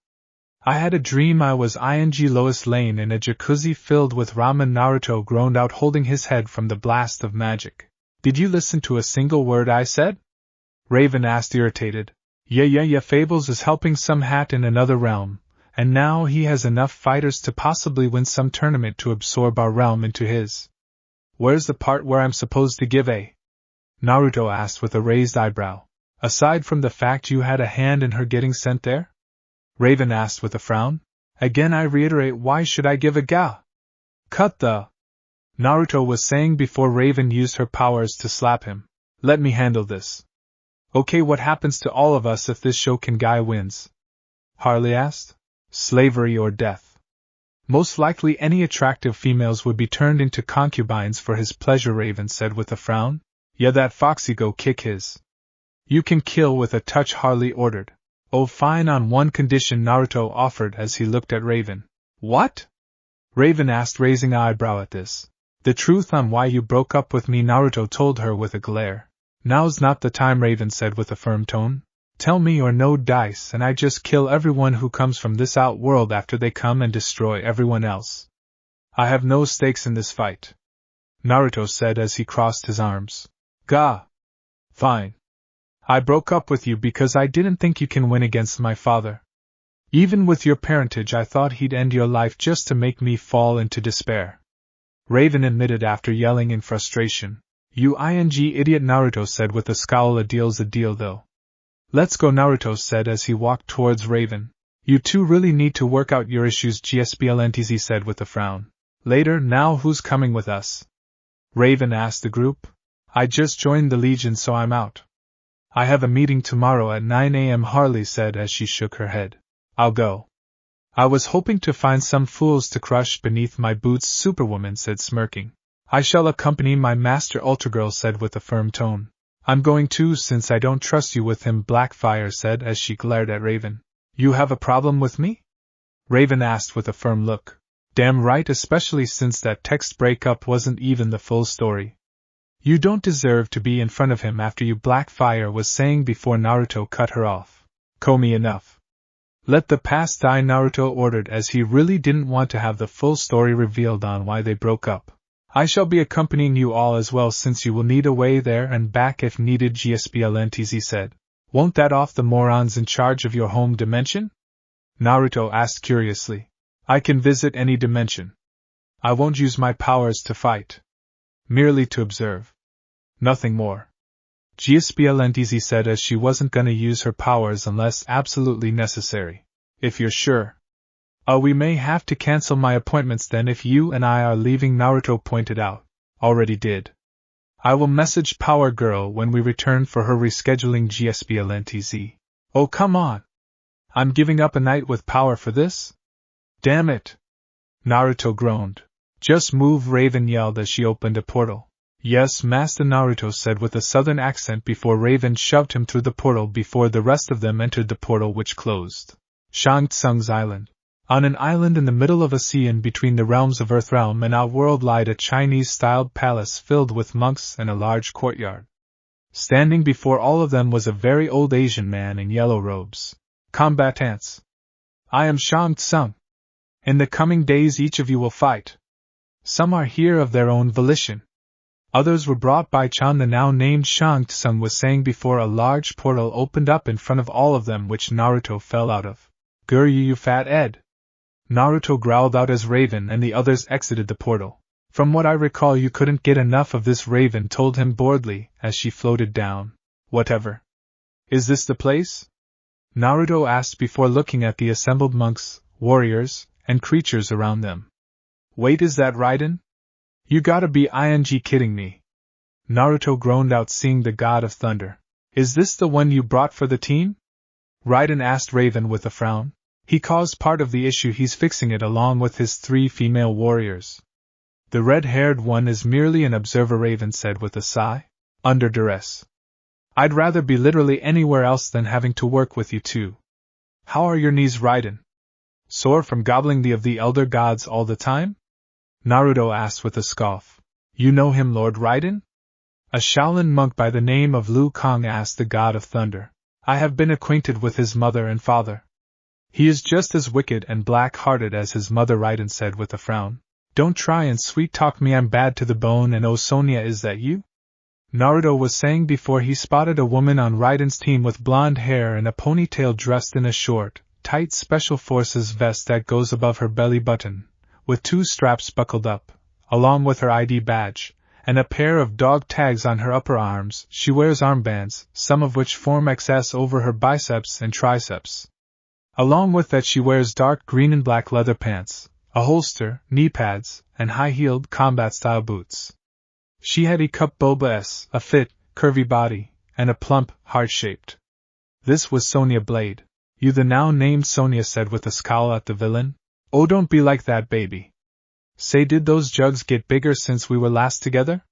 I had a dream I was ING Lois Lane in a jacuzzi filled with ramen, Naruto groaned out, holding his head from the blast of magic. Did you listen to a single word I said? Raven asked, irritated. Yeah, Fables is helping some hat in another realm, and now he has enough fighters to possibly win some tournament to absorb our realm into his. Where's the part where I'm supposed to give a? Naruto asked with a raised eyebrow. Aside from the fact you had a hand in her getting sent there? Raven asked with a frown. Again I reiterate, why should I give a ga? Cut the... Naruto was saying before Raven used her powers to slap him. Let me handle this. Okay, what happens to all of us if this Shokin guy wins? Harley asked. Slavery or death. Most likely any attractive females would be turned into concubines for his pleasure, Raven said with a frown. Yeah, that foxy go kick his. You can kill with a touch, Harley ordered. Oh fine, on one condition, Naruto offered as he looked at Raven. What? Raven asked, raising an eyebrow at this. The truth on why you broke up with me, Naruto told her with a glare. Now's not the time, Raven said with a firm tone. Tell me or no dice and I just kill everyone who comes from this outworld after they come and destroy everyone else. I have no stakes in this fight, Naruto said as he crossed his arms. Gah. Fine. I broke up with you because I didn't think you can win against my father. Even with your parentage, I thought he'd end your life just to make me fall into despair. Raven admitted after yelling in frustration. You idiot, Naruto said with a scowl. A deal's a deal though. Let's go, Naruto said as he walked towards Raven. You two really need to work out your issues, GSBLNTZ said with a frown. Later, now who's coming with us? Raven asked the group. I just joined the Legion, so I'm out. I have a meeting tomorrow at 9 a.m., Harley said as she shook her head. I'll go. I was hoping to find some fools to crush beneath my boots, Superwoman said, smirking. I shall accompany my master, Ultragirl said with a firm tone. I'm going too, since I don't trust you with him, Blackfire said as she glared at Raven. You have a problem with me? Raven asked with a firm look. Damn right, especially since that text breakup wasn't even the full story. You don't deserve to be in front of him after you, Blackfire was saying before Naruto cut her off. Komi, enough. Let the past die, Naruto ordered as he really didn't want to have the full story revealed on why they broke up. I shall be accompanying you all as well, since you will need a way there and back if needed, GSBLNTZ said. Won't that off the morons in charge of your home dimension? Naruto asked curiously. I can visit any dimension. I won't use my powers to fight. Merely to observe. Nothing more. GSBLNTZ said as she wasn't gonna use her powers unless absolutely necessary. If you're sure. We may have to cancel my appointments then if you and I are leaving, Naruto pointed out. Already did. I will message Power Girl when we return for her rescheduling, GSBLNTZ. Oh come on. I'm giving up a night with power for this? Damn it. Naruto groaned. Just move, Raven yelled as she opened a portal. Yes, Master, Naruto said with a southern accent before Raven shoved him through the portal before the rest of them entered the portal, which closed. Shang Tsung's Island. On an island in the middle of a sea in between the realms of Earthrealm and Outworld lied a Chinese-styled palace filled with monks and a large courtyard. Standing before all of them was a very old Asian man in yellow robes. Combatants. I am Shang Tsung. In the coming days each of you will fight. Some are here of their own volition. Others were brought by Chan, the now named Shang Tsung was saying before a large portal opened up in front of all of them, which Naruto fell out of. Guryu, you fat Ed. Naruto growled out as Raven and the others exited the portal. From what I recall, you couldn't get enough of this, Raven told him boredly as she floated down. Whatever. Is this the place? Naruto asked before looking at the assembled monks, warriors, and creatures around them. Wait, is that Raiden? You gotta be kidding me. Naruto groaned out, seeing the god of thunder. Is this the one you brought for the team? Raiden asked Raven with a frown. He caused part of the issue, he's fixing it along with his 3 female warriors. The red-haired one is merely an observer, Raven said with a sigh. Under duress. I'd rather be literally anywhere else than having to work with you two. How are your knees, Raiden? Sore from gobbling of the elder gods all the time? Naruto asked with a scoff. You know him, Lord Raiden? A Shaolin monk by the name of Liu Kang asked the god of thunder. I have been acquainted with his mother and father. He is just as wicked and black-hearted as his mother, Raiden said with a frown. Don't try and sweet-talk me, I'm bad to the bone, and oh Sonia, is that you? Naruto was saying before he spotted a woman on Raiden's team with blonde hair and a ponytail dressed in a short, tight Special Forces vest that goes above her belly button, with 2 straps buckled up, along with her ID badge, and a pair of dog tags on her upper arms. She wears armbands, some of which form XS over her biceps and triceps. Along with that she wears dark green and black leather pants, a holster, knee pads, and high-heeled combat-style boots. She had a cup boba S, a fit, curvy body, and a plump, heart-shaped. This was Sonya Blade. You the now named Sonya said with a scowl at the villain. Oh, don't be like that, baby. Say, did those jugs get bigger since we were last together?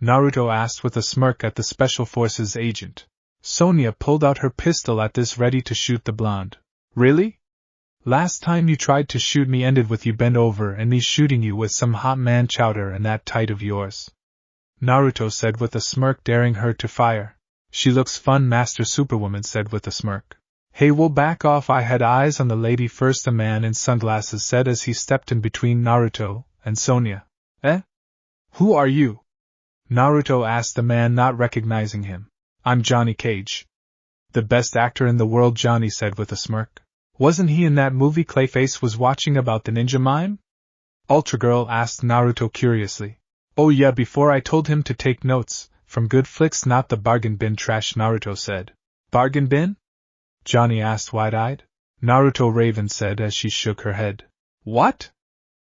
Naruto asked with a smirk at the Special Forces agent. Sonya pulled out her pistol at this, ready to shoot the blonde. Really? Last time you tried to shoot me ended with you bent over and me shooting you with some hot man chowder and that tight of yours. Naruto said with a smirk, daring her to fire. She looks fun, Master Superwoman said with a smirk. Hey, we'll back off, I had eyes on the lady first, a man in sunglasses said as he stepped in between Naruto and Sonya. Eh? Who are you? Naruto asked the man, not recognizing him. I'm Johnny Cage. The best actor in the world, Johnny said with a smirk. Wasn't he in that movie Clayface was watching about the ninja mime? Ultra Girl asked Naruto curiously. Oh yeah, before I told him to take notes, from good flicks, not the bargain bin trash, Naruto said. Bargain bin? Johnny asked wide-eyed. Naruto Raven said as she shook her head. What?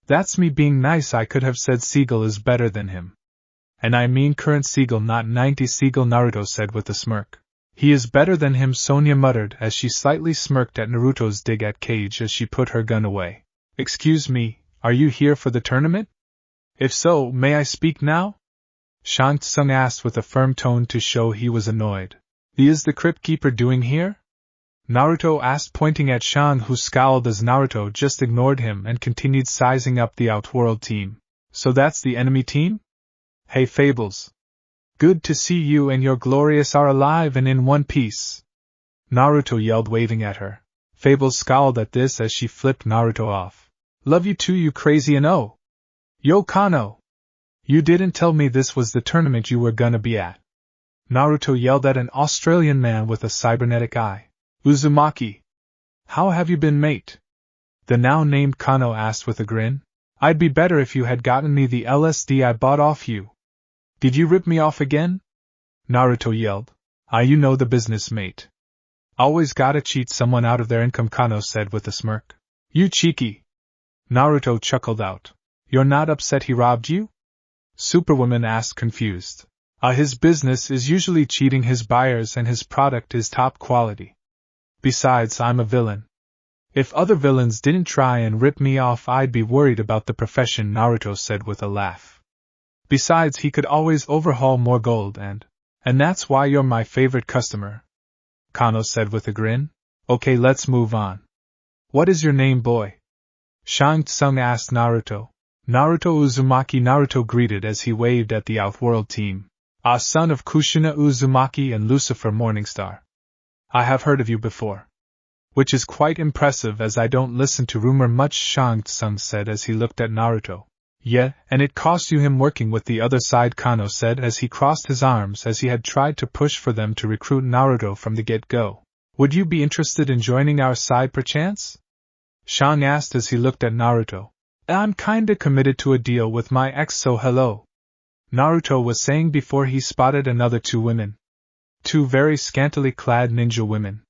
That's me being nice, I could have said Seagull is better than him. And I mean current Seagull, not 90s Seagull, Naruto said with a smirk. He is better than him, Sonya muttered as she slightly smirked at Naruto's dig at Cage as she put her gun away. Excuse me, are you here for the tournament? If so, may I speak now? Shang Tsung asked with a firm tone to show he was annoyed. What is the Crypt Keeper doing here? Naruto asked, pointing at Shang, who scowled as Naruto just ignored him and continued sizing up the Outworld team. So that's the enemy team? Hey Fables. Good to see you and your glorious are alive and in one piece. Naruto yelled, waving at her. Fables scowled at this as she flipped Naruto off. Love you too, you crazy and oh. Yo Kano. You didn't tell me this was the tournament you were gonna be at. Naruto yelled at an Australian man with a cybernetic eye. Uzumaki. How have you been, mate? The now named Kano asked with a grin. I'd be better if you had gotten me the LSD I bought off you. Did you rip me off again? Naruto yelled. You know the business, mate. Always gotta cheat someone out of their income, Kano said with a smirk. You cheeky. Naruto chuckled out. You're not upset he robbed you? Superwoman asked, confused. His business is usually cheating his buyers and his product is top quality. Besides, I'm a villain. If other villains didn't try and rip me off, I'd be worried about the profession, Naruto said with a laugh. Besides, he could always overhaul more gold and that's why you're my favorite customer. Kano said with a grin. Okay, let's move on. What is your name, boy? Shang Tsung asked Naruto. Naruto Uzumaki, Naruto greeted as he waved at the Outworld team. Son of Kushina Uzumaki and Lucifer Morningstar. I have heard of you before. Which is quite impressive, as I don't listen to rumor much, Shang Tsung said as he looked at Naruto. Yeah, and it cost you him working with the other side, Kano said as he crossed his arms as he had tried to push for them to recruit Naruto from the get-go. Would you be interested in joining our side perchance? Shang asked as he looked at Naruto. I'm kinda committed to a deal with my ex, so hello. Naruto was saying before he spotted another 2 women. 2 very scantily clad ninja women.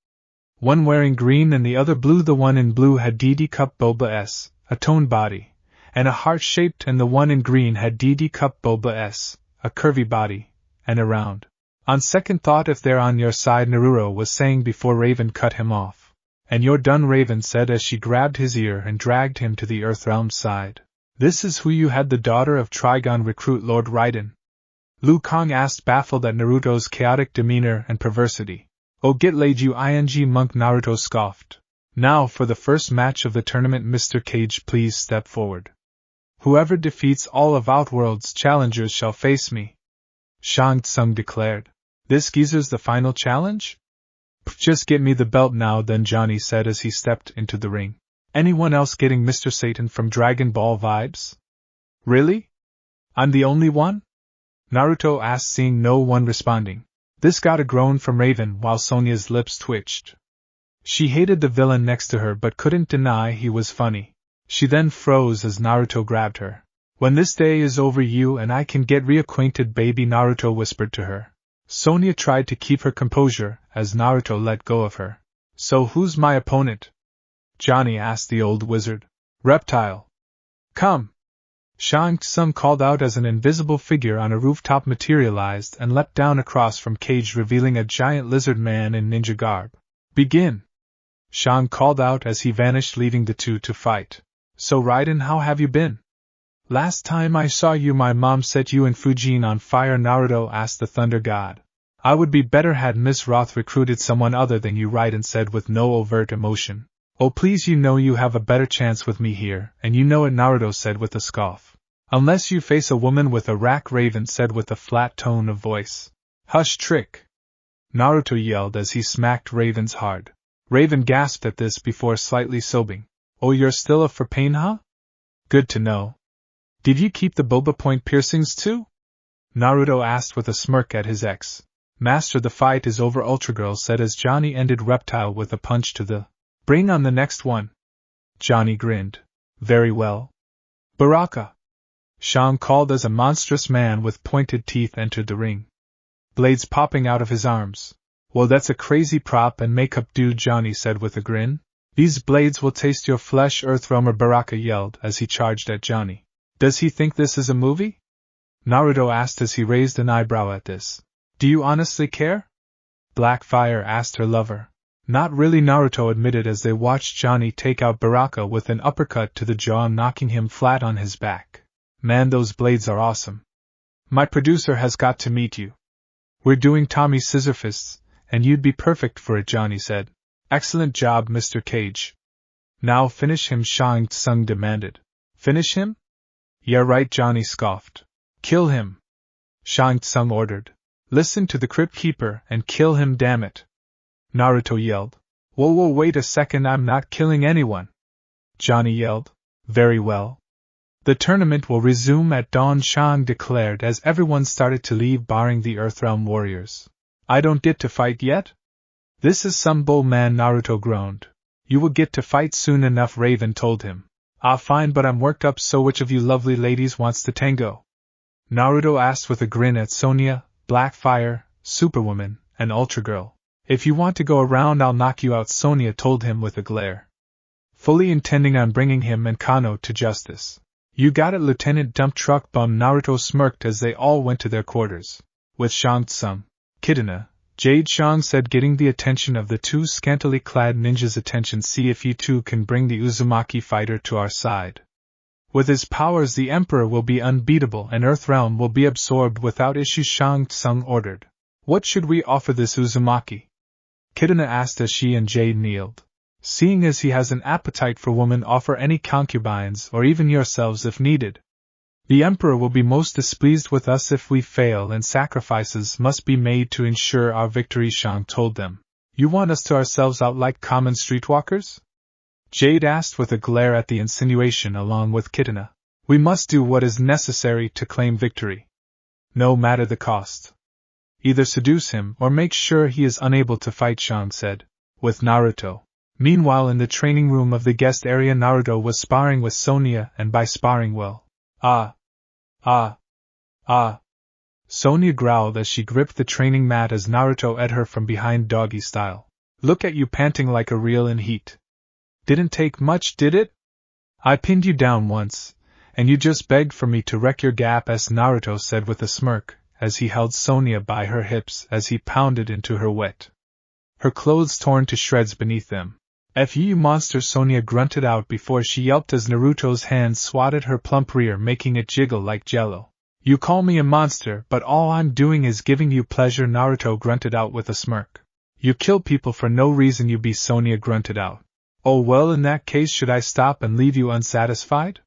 One wearing green and the other blue. The one in blue had DD Cup Boba S, a toned body, and a heart-shaped, and the one in green had DD Cup Boba S, a curvy body, and a round. On second thought, if they're on your side, Naruto was saying before Raven cut him off. And you're done, Raven said as she grabbed his ear and dragged him to the Earthrealm side. This is who you had the daughter of Trigon recruit Lord Raiden? Liu Kang asked, baffled at Naruto's chaotic demeanor and perversity. Oh, get laid, you ing monk, Naruto scoffed. Now for the first match of the tournament, Mr. Cage, please step forward. Whoever defeats all of Outworld's challengers shall face me. Shang Tsung declared. This geezer's the final challenge? Just get me the belt now then, Johnny said as he stepped into the ring. Anyone else getting Mr. Satan from Dragon Ball vibes? Really? I'm the only one? Naruto asked, seeing no one responding. This got a groan from Raven while Sonya's lips twitched. She hated the villain next to her but couldn't deny he was funny. She then froze as Naruto grabbed her. When this day is over you and I can get reacquainted, baby, Naruto whispered to her. Sonia tried to keep her composure as Naruto let go of her. So who's my opponent? Johnny asked the old wizard. Reptile. Come. Shang Tsung called out as an invisible figure on a rooftop materialized and leapt down across from cage, revealing a giant lizard man in ninja garb. Begin. Shang called out as he vanished, leaving the two to fight. So Raiden, how have you been? Last time I saw you my mom set you and Fujin on fire, Naruto asked the Thunder God. I would be better had Miss Roth recruited someone other than you, Raiden said with no overt emotion. Oh please, you know you have a better chance with me here, and you know it, Naruto said with a scoff. Unless you face a woman with a rack, Raven said with a flat tone of voice. Hush, trick! Naruto yelled as he smacked Raven's hard. Raven gasped at this before slightly sobbing. Oh, you're still up for pain, huh? Good to know. Did you keep the boba point piercings too? Naruto asked with a smirk at his ex. Master, the fight is over, Ultragirl said as Johnny ended Reptile with a punch to the. Bring on the next one. Johnny grinned. Very well. Baraka. Shang called as a monstrous man with pointed teeth entered the ring. Blades popping out of his arms. Well, that's a crazy prop and makeup dude, Johnny said with a grin. These blades will taste your flesh, Earthrealmer, Baraka yelled as he charged at Johnny. Does he think this is a movie? Naruto asked as he raised an eyebrow at this. Do you honestly care? Blackfire asked her lover. Not really, Naruto admitted as they watched Johnny take out Baraka with an uppercut to the jaw, knocking him flat on his back. Man, those blades are awesome. My producer has got to meet you. We're doing Tommy Scissorfists, and you'd be perfect for it, Johnny said. Excellent job, Mr. Cage. Now finish him, Shang Tsung demanded. Finish him? Yeah, right, Johnny scoffed. Kill him. Shang Tsung ordered. Listen to the Crypt Keeper and kill him, damn it. Naruto yelled. Whoa, wait a second, I'm not killing anyone. Johnny yelled. Very well. The tournament will resume at dawn, Shang declared as everyone started to leave barring the Earthrealm warriors. I don't get to fight yet? This is some bull, man, Naruto groaned. You will get to fight soon enough, Raven told him. Ah, fine, but I'm worked up, so which of you lovely ladies wants to tango? Naruto asked with a grin at Sonia, Blackfire, Superwoman, and Ultragirl. If you want to go around, I'll knock you out, Sonia told him with a glare. Fully intending on bringing him and Kano to justice. You got it, Lieutenant Dump Truck Bum, Naruto smirked as they all went to their quarters. With Shang Tsung, Kitana, Jade, Shang said, getting the attention of the two scantily clad ninjas. Attention, see if you two can bring the Uzumaki fighter to our side. With his powers, the Emperor will be unbeatable and Earthrealm will be absorbed without issue, Shang Tsung ordered. What should we offer this Uzumaki? Kitana asked as she and Jade kneeled. Seeing as he has an appetite for women, offer any concubines or even yourselves if needed. The Emperor will be most displeased with us if we fail, and sacrifices must be made to ensure our victory, Shang told them. You want us to ourselves out like common streetwalkers? Jade asked with a glare at the insinuation along with Kitana. We must do what is necessary to claim victory. No matter the cost. Either seduce him or make sure he is unable to fight, Shang said. With Naruto. Meanwhile, in the training room of the guest area, Naruto was sparring with Sonia, and by sparring, well. Sonia growled as she gripped the training mat as Naruto ate her from behind doggy style. Look at you panting like a reel in heat. Didn't take much, did it? I pinned you down once, and you just begged for me to wreck your gap, as Naruto said with a smirk, as he held Sonia by her hips as he pounded into her wet. Her clothes torn to shreds beneath them. F you monster, Sonia grunted out before she yelped as Naruto's hand swatted her plump rear, making it jiggle like jello. You call me a monster, but all I'm doing is giving you pleasure, Naruto grunted out with a smirk. You kill people for no reason, you be, Sonia grunted out. Oh well, in that case, should I stop and leave you unsatisfied?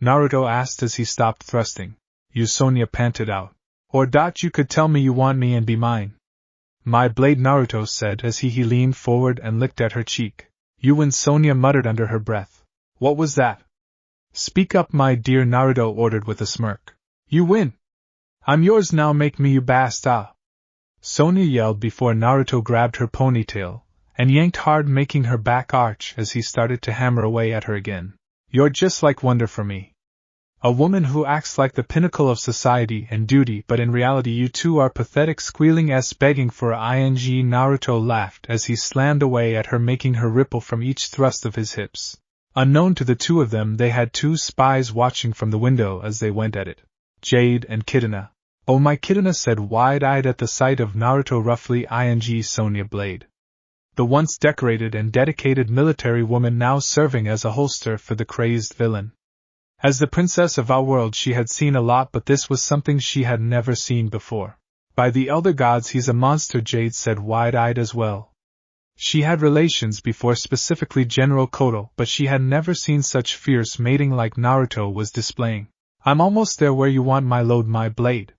Naruto asked as he stopped thrusting. You, Sonia panted out. Or you could tell me you want me and be mine. My blade, Naruto said as he leaned forward and licked at her cheek. You win, Sonia muttered under her breath. What was that? Speak up, my dear, Naruto ordered with a smirk. You win. I'm yours now, make me you basta. Sonia yelled before Naruto grabbed her ponytail, and yanked hard, making her back arch as he started to hammer away at her again. "You're just like Wonder for me. A woman who acts like the pinnacle of society and duty, but in reality you two are pathetic squealing s begging for ing." Naruto laughed as he slammed away at her, making her ripple from each thrust of his hips. Unknown to the two of them, they had two spies watching from the window as they went at it. Jade and Kitana. "Oh my," Kitana said, wide-eyed at the sight of Naruto, roughly ing Sonya Blade. The once decorated and dedicated military woman now serving as a holster for the crazed villain. As the princess of our world, she had seen a lot, but this was something she had never seen before. "By the elder gods, he's a monster," Jade said, wide-eyed as well. She had relations before, specifically General Koto, but she had never seen such fierce mating like Naruto was displaying. "I'm almost there where you want my load, my blade."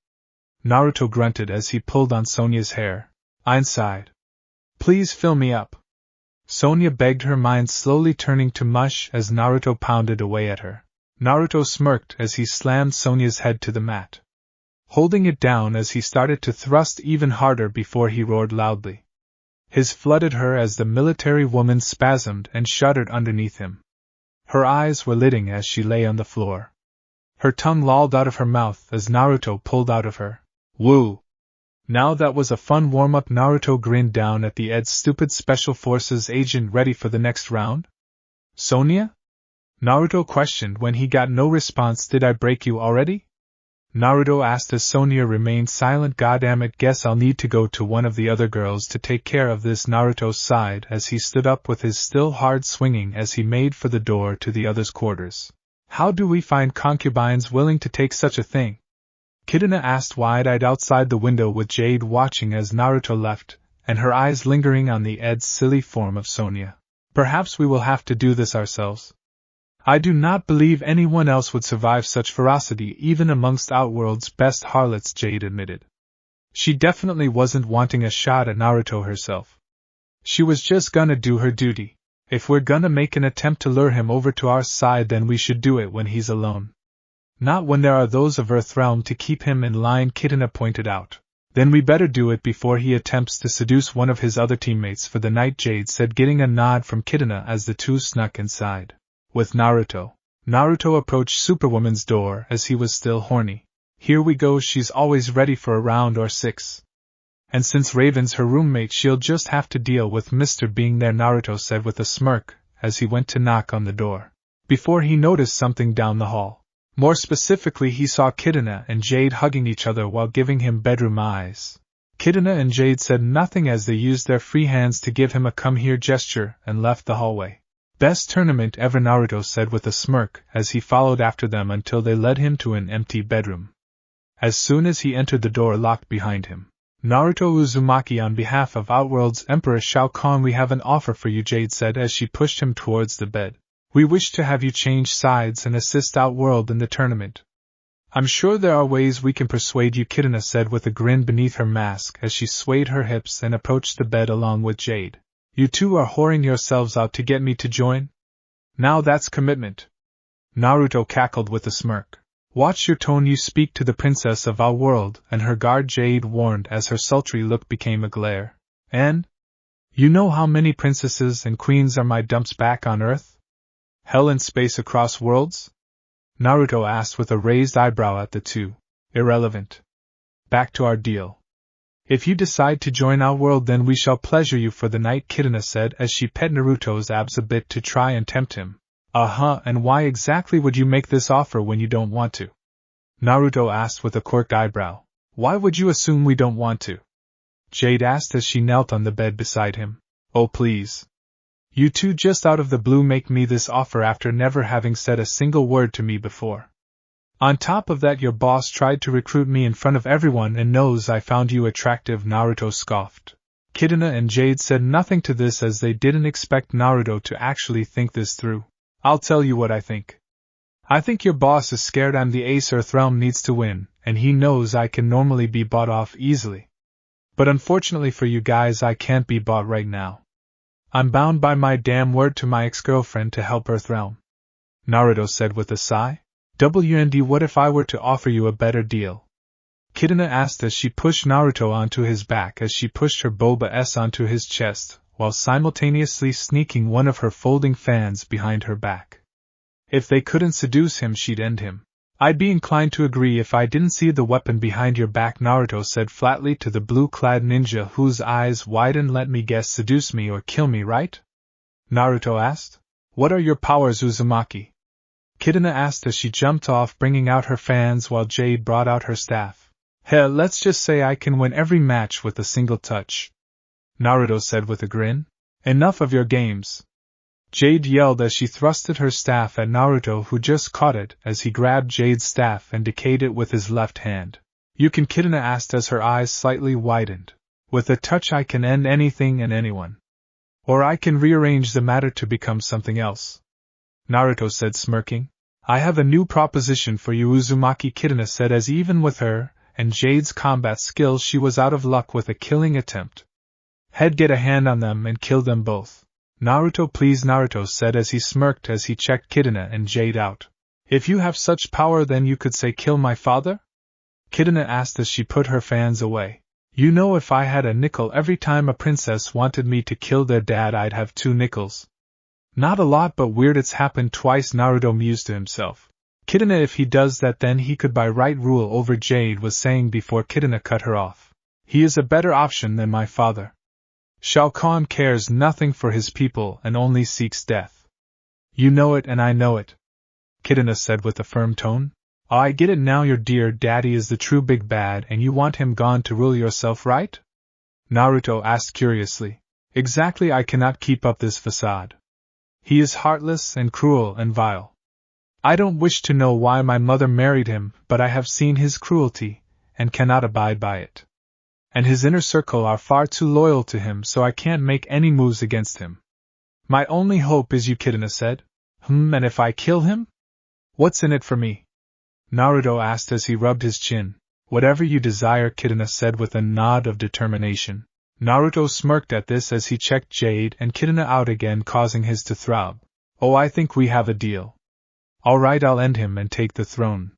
Naruto grunted as he pulled on Sonya's hair. "I'm sighed. Please fill me up," Sonya begged, her mind slowly turning to mush as Naruto pounded away at her. Naruto smirked as he slammed Sonya's head to the mat, holding it down as he started to thrust even harder before he roared loudly. His flooded her as the military woman spasmed and shuddered underneath him. Her eyes were lidding as she lay on the floor. Her tongue lolled out of her mouth as Naruto pulled out of her. "Woo! Now that was a fun warm-up." Naruto grinned down at the Ed's stupid Special Forces agent. "Ready for the next round, Sonya?" Naruto questioned when he got no response. "Did I break you already?" Naruto asked as Sonya remained silent. "Goddammit, guess I'll need to go to one of the other girls to take care of this." Naruto sighed as he stood up with his still hard swinging as he made for the door to the others' quarters. "How do we find concubines willing to take such a thing?" Kitana asked, wide-eyed outside the window with Jade watching as Naruto left, and her eyes lingering on the Ed's silly form of Sonya. "Perhaps we will have to do this ourselves. I do not believe anyone else would survive such ferocity, even amongst Outworld's best harlots," Jade admitted. She definitely wasn't wanting a shot at Naruto herself. She was just gonna do her duty. If we're gonna make an attempt to lure him over to our side, then we should do it when he's alone. Not when there are those of Earthrealm to keep him in line, Kitana pointed out. "Then we better do it before he attempts to seduce one of his other teammates for the night," Jade said, getting a nod from Kitana as the two snuck inside. With Naruto. Naruto approached Superwoman's door as he was still horny. "Here we go, she's always ready for a round or six. And since Raven's her roommate, she'll just have to deal with Mr. being there," Naruto said with a smirk as he went to knock on the door. Before he noticed something down the hall. More specifically, he saw Kitana and Jade hugging each other while giving him bedroom eyes. Kitana and Jade said nothing as they used their free hands to give him a "come here" gesture and left the hallway. "Best tournament ever," Naruto said with a smirk as he followed after them until they led him to an empty bedroom. As soon as he entered, the door locked behind him. "Naruto Uzumaki, on behalf of Outworld's Emperor Shao Kahn, we have an offer for you," Jade said as she pushed him towards the bed. "We wish to have you change sides and assist Outworld in the tournament." "I'm sure there are ways we can persuade you," Kitana said with a grin beneath her mask as she swayed her hips and approached the bed along with Jade. "You two are whoring yourselves out to get me to join? Now that's commitment." Naruto cackled with a smirk. "Watch your tone, you speak to the princess of our world," and her guard, Jade warned as her sultry look became a glare. "And? You know how many princesses and queens are my dumps back on Earth? Hell and space across worlds?" Naruto asked with a raised eyebrow at the two. "Irrelevant. Back to our deal. If you decide to join our world, then we shall pleasure you for the night," Kitana said as she pet Naruto's abs a bit to try and tempt him. And why exactly would you make this offer when you don't want to?" Naruto asked with a quirked eyebrow. "Why would you assume we don't want to?" Jade asked as she knelt on the bed beside him. "Oh please. You two just out of the blue make me this offer after never having said a single word to me before. On top of that, your boss tried to recruit me in front of everyone and knows I found you attractive," Naruto scoffed. Kitana and Jade said nothing to this as they didn't expect Naruto to actually think this through. "I'll tell you what I think. I think your boss is scared I'm the ace Earthrealm needs to win, and he knows I can normally be bought off easily. But unfortunately for you guys, I can't be bought right now. I'm bound by my damn word to my ex-girlfriend to help Earthrealm," Naruto said with a sigh. "WND, what if I were to offer you a better deal?" Kitana asked as she pushed Naruto onto his back as she pushed her boba s onto his chest, while simultaneously sneaking one of her folding fans behind her back. If they couldn't seduce him, she'd end him. I'd be inclined to agree if I didn't see the weapon behind your back, Naruto said flatly to the blue-clad ninja, whose eyes widened. Let me guess, seduce me or kill me, right? Naruto asked. What are your powers, Uzumaki? Kidana asked as she jumped off, bringing out her fans while Jade brought out her staff. Hell, let's just say I can win every match with a single touch, Naruto said with a grin. Enough of your games. Jade yelled as she thrusted her staff at Naruto, who just caught it as he grabbed Jade's staff and decayed it with his left hand. You can, Kidana asked as her eyes slightly widened. With a touch I can end anything and anyone. Or I can rearrange the matter to become something else, Naruto said, smirking. I have a new proposition for you, Uzumaki, Kidana said, as even with her and Jade's combat skills she was out of luck with a killing attempt. Head, get a hand on them and kill them both. Naruto, please, Naruto said as he smirked as he checked Kidana and Jade out. If you have such power, then you could say kill my father? Kidana asked as she put her fans away. You know, if I had a nickel every time a princess wanted me to kill their dad, I'd have 2 nickels. Not a lot, but weird, it's happened twice, Naruto mused to himself. Kidana, if he does that, then he could by right rule over Jade, was saying before Kidana cut her off. He is a better option than my father. Shao Kahn cares nothing for his people and only seeks death. You know it and I know it, Kidana said with a firm tone. Oh, I get it now, your dear daddy is the true big bad and you want him gone to rule yourself, right? Naruto asked curiously. Exactly, I cannot keep up this facade. He is heartless and cruel and vile. I don't wish to know why my mother married him, but I have seen his cruelty, and cannot abide by it. And his inner circle are far too loyal to him, so I can't make any moves against him. My only hope is you, Kidana said. And if I kill him? What's in it for me? Naruto asked as he rubbed his chin. Whatever you desire, Kidana said with a nod of determination. Naruto smirked at this as he checked Jade and Kidana out again, causing his to throb. Oh, I think we have a deal. All right, I'll end him and take the throne.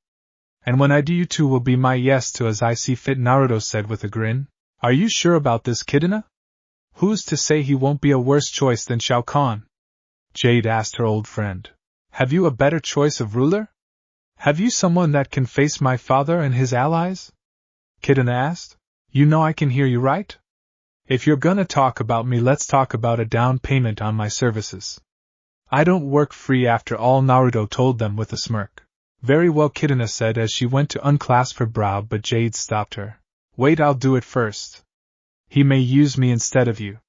And when I do, you two will be my yes to as I see fit, Naruto said with a grin. Are you sure about this, Kidana? Who's to say he won't be a worse choice than Shao Kahn? Jade asked her old friend. Have you a better choice of ruler? Have you someone that can face my father and his allies? Kidana asked. You know I can hear you, right? If you're gonna talk about me, let's talk about a down payment on my services. I don't work free after all, Naruto told them with a smirk. Very well, Kidana said as she went to unclasp her brow, but Jade stopped her. Wait, I'll do it first. He may use me instead of you.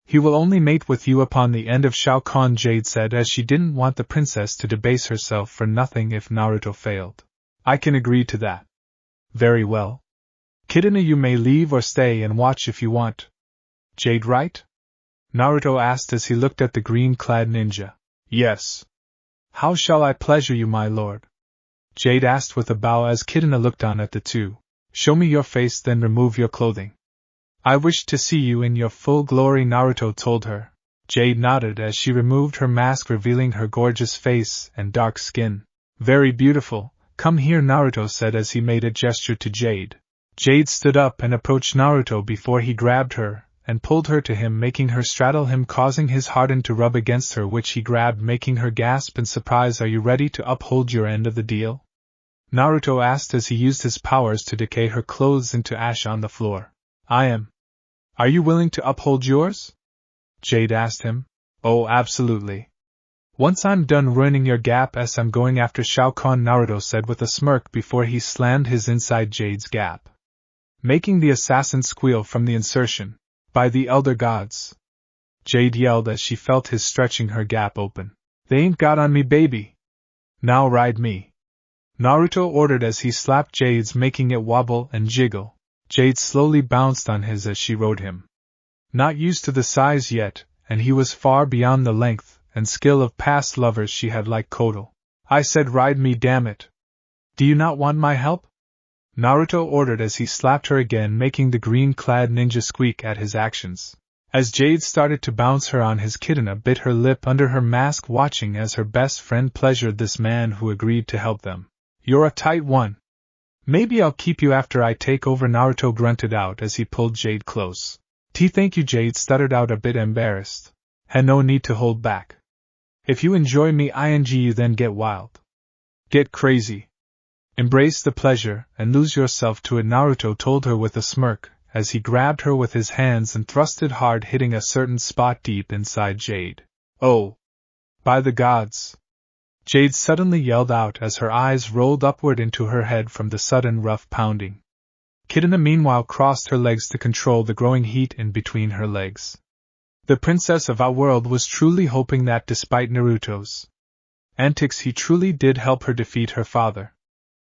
He will only mate with you upon the end of Shao Kahn, Jade said as she didn't want the princess to debase herself for nothing if Naruto failed. I can agree to that. Very well. Kidana, you may leave or stay and watch if you want. Jade, right? Naruto asked as he looked at the green-clad ninja. Yes. How shall I pleasure you, my lord? Jade asked with a bow as Kidana looked on at the two. Show me your face, then remove your clothing. I wish to see you in your full glory, Naruto told her. Jade nodded as she removed her mask, revealing her gorgeous face and dark skin. Very beautiful. Come here, Naruto said as he made a gesture to Jade. Jade stood up and approached Naruto before he grabbed her and pulled her to him, making her straddle him, causing his harden to rub against her, which he grabbed, making her gasp in surprise. Are you ready to uphold your end of the deal? Naruto asked as he used his powers to decay her clothes into ash on the floor. I am. Are you willing to uphold yours? Jade asked him. Oh, absolutely. Once I'm done ruining your gap, I'm going after Shao Kahn, Naruto said with a smirk before he slammed his inside Jade's gap, making the assassin squeal from the insertion. By the elder gods! Jade yelled as she felt his stretching her gap open. They ain't got on me, baby. Now ride me. Naruto ordered as he slapped Jade's, making it wobble and jiggle. Jade slowly bounced on his as she rode him. Not used to the size yet, and he was far beyond the length and skill of past lovers she had like Kotal. I said ride me, damn it. Do you not want my help? Naruto ordered as he slapped her again, making the green-clad ninja squeak at his actions. As Jade started to bounce her on his, Kidana bit her lip under her mask, watching as her best friend pleasured this man who agreed to help them. You're a tight one. Maybe I'll keep you after I take over, Naruto grunted out as he pulled Jade close. Thank you, Jade stuttered out a bit embarrassed. Had no need to hold back. If you enjoy me you then get wild. Get crazy. Embrace the pleasure and lose yourself to it, Naruto told her with a smirk, as he grabbed her with his hands and thrusted hard, hitting a certain spot deep inside Jade. Oh! By the gods! Jade suddenly yelled out as her eyes rolled upward into her head from the sudden rough pounding. Kitana meanwhile crossed her legs to control the growing heat in between her legs. The princess of our world was truly hoping that despite Naruto's antics he truly did help her defeat her father.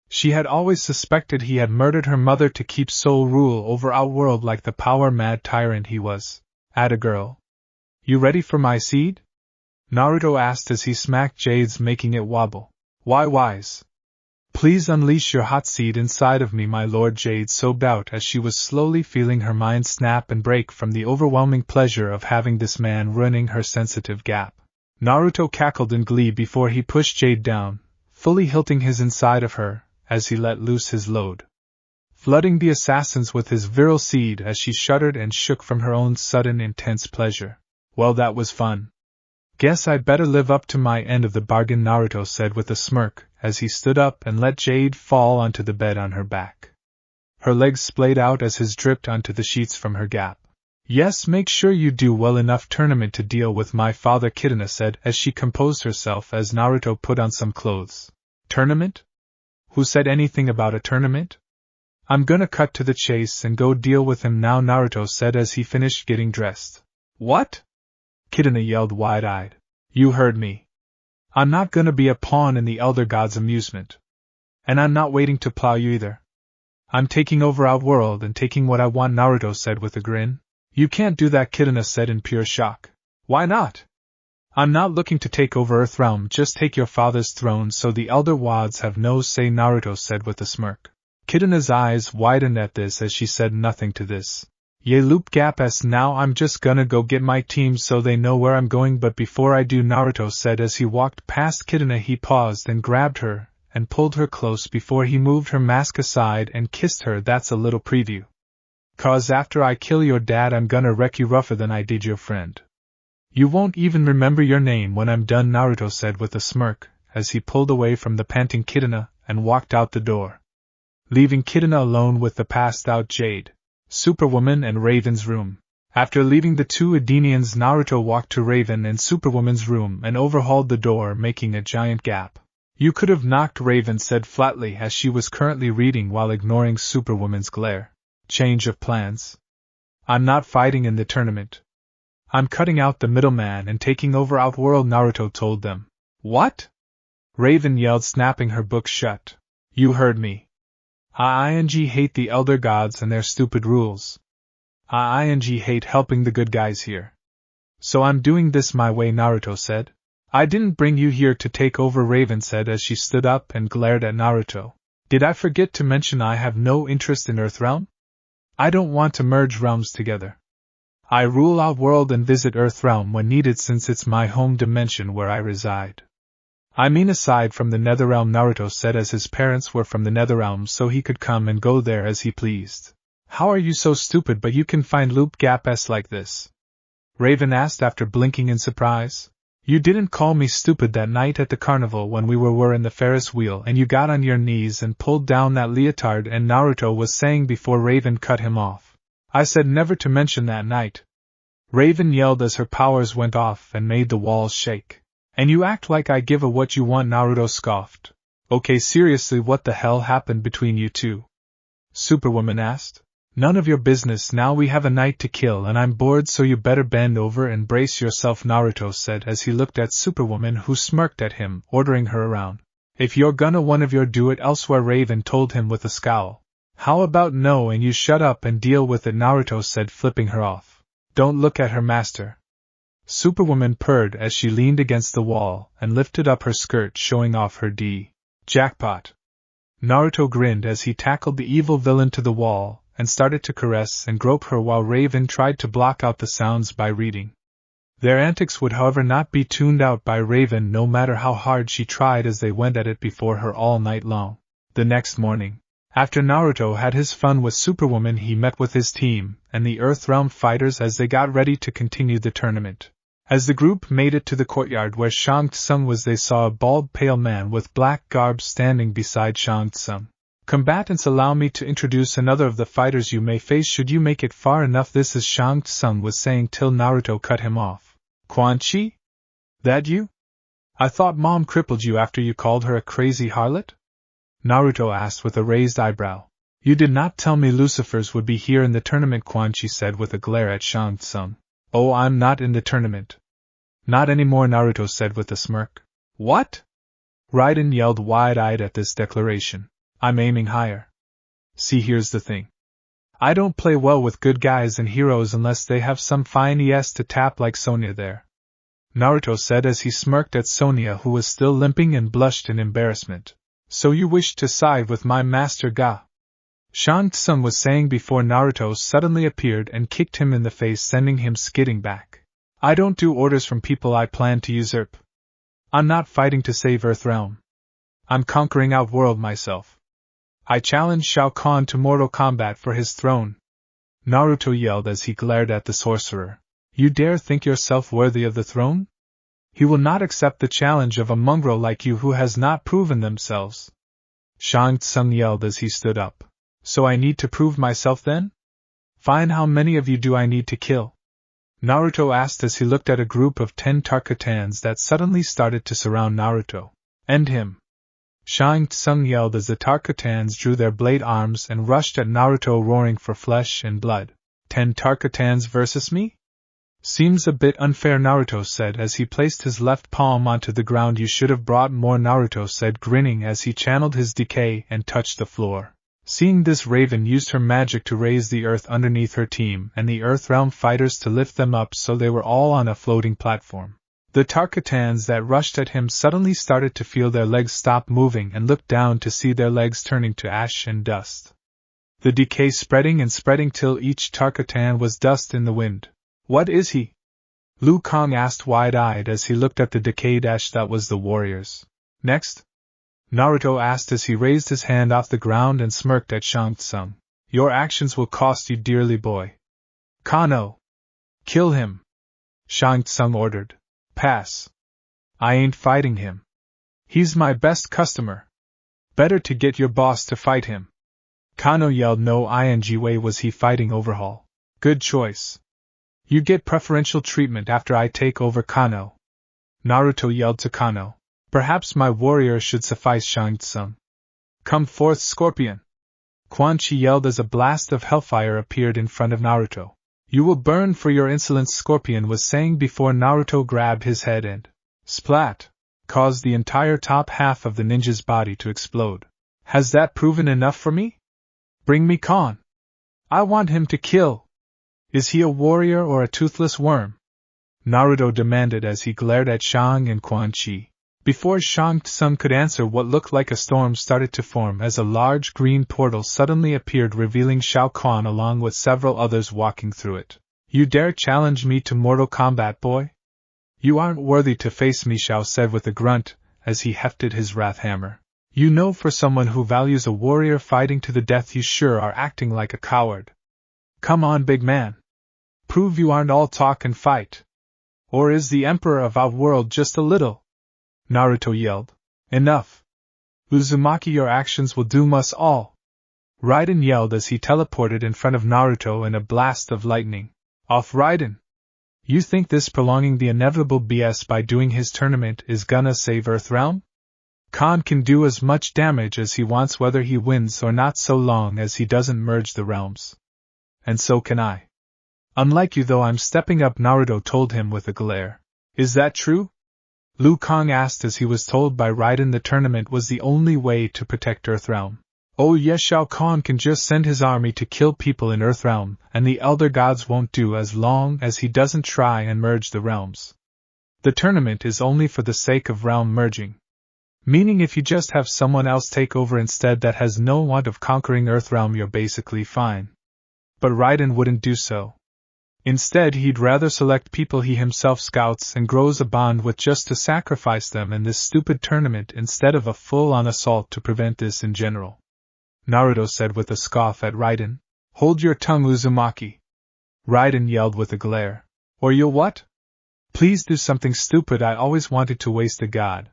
She had always suspected he had murdered her mother to keep sole rule over our world like the power-mad tyrant he was. Atta girl. You ready for my seed? Naruto asked as he smacked Jade's, making it wobble. Why wise? Please unleash your hot seed inside of me, my lord, Jade sobbed out as she was slowly feeling her mind snap and break from the overwhelming pleasure of having this man ruining her sensitive gap. Naruto cackled in glee before he pushed Jade down, fully hilting his inside of her, as he let loose his load, flooding the assassins with his virile seed as she shuddered and shook from her own sudden intense pleasure. Well, that was fun. Guess I'd better live up to my end of the bargain, Naruto said with a smirk, as he stood up and let Jade fall onto the bed on her back. Her legs splayed out as his dripped onto the sheets from her gap. Yes, make sure you do well enough tournament to deal with my father, Kitana said as she composed herself as Naruto put on some clothes. Tournament? Who said anything about a tournament? I'm gonna cut to the chase and go deal with him now, Naruto said as he finished getting dressed. What? Kitana yelled wide-eyed. You heard me. I'm not gonna be a pawn in the Elder God's amusement. And I'm not waiting to plow you either. I'm taking over our world and taking what I want, Naruto said with a grin. You can't do that, Kitana said in pure shock. Why not? I'm not looking to take over Earthrealm, just take your father's throne so the Elder Wads have no say, Naruto said with a smirk. Kitana's eyes widened at this as she said nothing to this. Ye loop gap s now I'm just gonna go get my team so they know where I'm going, but before I do, Naruto said as he walked past Kitana, he paused and grabbed her and pulled her close before he moved her mask aside and kissed her. That's a little preview. 'Cause after I kill your dad I'm gonna wreck you rougher than I did your friend. You won't even remember your name when I'm done, Naruto said with a smirk, as he pulled away from the panting Kitana and walked out the door, leaving Kitana alone with the passed-out Jade, Superwoman, and Raven's room. After leaving the two Edenians, Naruto walked to Raven and Superwoman's room and overhauled the door, making a giant gap. You could have knocked, Raven said flatly as she was currently reading while ignoring Superwoman's glare. Change of plans. I'm not fighting in the tournament. I'm cutting out the middleman and taking over Outworld, Naruto told them. What? Raven yelled, snapping her book shut. You heard me. I hate the Elder Gods and their stupid rules. I hate helping the good guys here. So I'm doing this my way, Naruto said. I didn't bring you here to take over, Raven said as she stood up and glared at Naruto. Did I forget to mention I have no interest in Earthrealm? I don't want to merge realms together. I rule Outworld and visit Earthrealm when needed since it's my home dimension where I reside. I mean aside from the Netherrealm, Naruto said as his parents were from the Netherrealm so he could come and go there as he pleased. How are you so stupid but you can find loop gap s like this? Raven asked after blinking in surprise. You didn't call me stupid that night at the carnival when we were in the Ferris wheel and you got on your knees and pulled down that leotard, and Naruto was saying before Raven cut him off. I said never to mention that night. Raven yelled as her powers went off and made the walls shake. And you act like I give a what you want, Naruto scoffed. Okay, seriously, what the hell happened between you two? Superwoman asked. None of your business. Now we have a night to kill and I'm bored, so you better bend over and brace yourself, Naruto said as he looked at Superwoman, who smirked at him, ordering her around. If you're gonna one of your do it elsewhere, Raven told him with a scowl. How about no and you shut up and deal with it, Naruto said, flipping her off. Don't look at her, master. Superwoman purred as she leaned against the wall and lifted up her skirt, showing off her jackpot. Naruto grinned as he tackled the evil villain to the wall and started to caress and grope her while Raven tried to block out the sounds by reading. Their antics would however not be tuned out by Raven no matter how hard she tried, as they went at it before her all night long. The next morning, After Naruto had his fun with Superwoman, he met with his team and the Earthrealm fighters as they got ready to continue the tournament. As the group made it to the courtyard where Shang Tsung was, they saw a bald, pale man with black garb standing beside Shang Tsung. Combatants, allow me to introduce another of the fighters you may face should you make it far enough. This is Shang Tsung was saying till Naruto cut him off. Quan Chi? That you? I thought Mom crippled you after you called her a crazy harlot? Naruto asked with a raised eyebrow. You did not tell me Lucifers would be here in the tournament, Quan Chi said with a glare at Shang Tsung. Oh, I'm not in the tournament. Not anymore, Naruto said with a smirk. What? Raiden yelled wide-eyed at this declaration. I'm aiming higher. See, here's the thing. I don't play well with good guys and heroes unless they have some fine ES to tap like Sonya there. Naruto said as he smirked at Sonya, who was still limping and blushed in embarrassment. So you wish to side with my master Ga? Shang Tsung was saying before Naruto suddenly appeared and kicked him in the face, sending him skidding back. I don't do orders from people I plan to usurp. I'm not fighting to save Earthrealm. I'm conquering Outworld myself. I challenge Shao Kahn to mortal combat for his throne. Naruto yelled as he glared at the sorcerer. You dare think yourself worthy of the throne? He will not accept the challenge of a mongrel like you who has not proven themselves. Shang Tsung yelled as he stood up. So I need to prove myself then? Fine, how many of you do I need to kill? Naruto asked as he looked at a group of 10 Tarkatans that suddenly started to surround Naruto. End him. Shang Tsung yelled as the Tarkatans drew their blade arms and rushed at Naruto, roaring for flesh and blood. 10 Tarkatans versus me? Seems a bit unfair, Naruto said as he placed his left palm onto the ground. You should have brought more, Naruto said, grinning as he channeled his decay and touched the floor. Seeing this, Raven used her magic to raise the earth underneath her team and the Earthrealm fighters to lift them up so they were all on a floating platform. The Tarkatans that rushed at him suddenly started to feel their legs stop moving and looked down to see their legs turning to ash and dust. The decay spreading and spreading till each Tarkatan was dust in the wind. What is he? Liu Kang asked wide-eyed as he looked at the decayed ash that was the warriors. Next? Naruto asked as he raised his hand off the ground and smirked at Shang Tsung. Your actions will cost you dearly, boy. Kano! Kill him! Shang Tsung ordered. Pass. I ain't fighting him. He's my best customer. Better to get your boss to fight him. Kano yelled. No ing way was he fighting Overhaul. Good choice. You get preferential treatment after I take over, Kano. Naruto yelled to Kano. Perhaps my warrior should suffice, Shang Tsung. Come forth, Scorpion. Quan Chi yelled as a blast of hellfire appeared in front of Naruto. You will burn for your insolence, Scorpion was saying before Naruto grabbed his head and, splat, caused the entire top half of the ninja's body to explode. Has that proven enough for me? Bring me Khan. I want him to kill. Is he a warrior or a toothless worm? Naruto demanded as he glared at Shang and Quan Chi. Before Shang Tsung could answer, what looked like a storm started to form as a large green portal suddenly appeared, revealing Shao Kahn along with several others walking through it. You dare challenge me to mortal combat, boy? You aren't worthy to face me, Shao said with a grunt as he hefted his wrath hammer. You know, for someone who values a warrior fighting to the death, you sure are acting like a coward. Come on, big man. Prove you aren't all talk and fight. Or is the Emperor of Outworld just a little? Naruto yelled. Enough. Uzumaki, your actions will doom us all. Raiden yelled as he teleported in front of Naruto in a blast of lightning. Off, Raiden! You think this prolonging the inevitable BS by doing his tournament is gonna save Earthrealm? Khan can do as much damage as he wants whether he wins or not, so long as he doesn't merge the realms. And so can I. Unlike you though, I'm stepping up, Naruto told him with a glare. Is that true? Liu Kang asked as he was told by Raiden the tournament was the only way to protect Earthrealm. Oh yes, Shao Kahn can just send his army to kill people in Earthrealm, and the Elder Gods won't do as long as he doesn't try and merge the realms. The tournament is only for the sake of realm merging. Meaning if you just have someone else take over instead that has no want of conquering Earthrealm, you're basically fine. But Raiden wouldn't do so. Instead, he'd rather select people he himself scouts and grows a bond with just to sacrifice them in this stupid tournament instead of a full-on assault to prevent this in general. Naruto said with a scoff at Raiden. Hold your tongue, Uzumaki. Raiden yelled with a glare. Or you'll what? Please do something stupid, I always wanted to waste a god.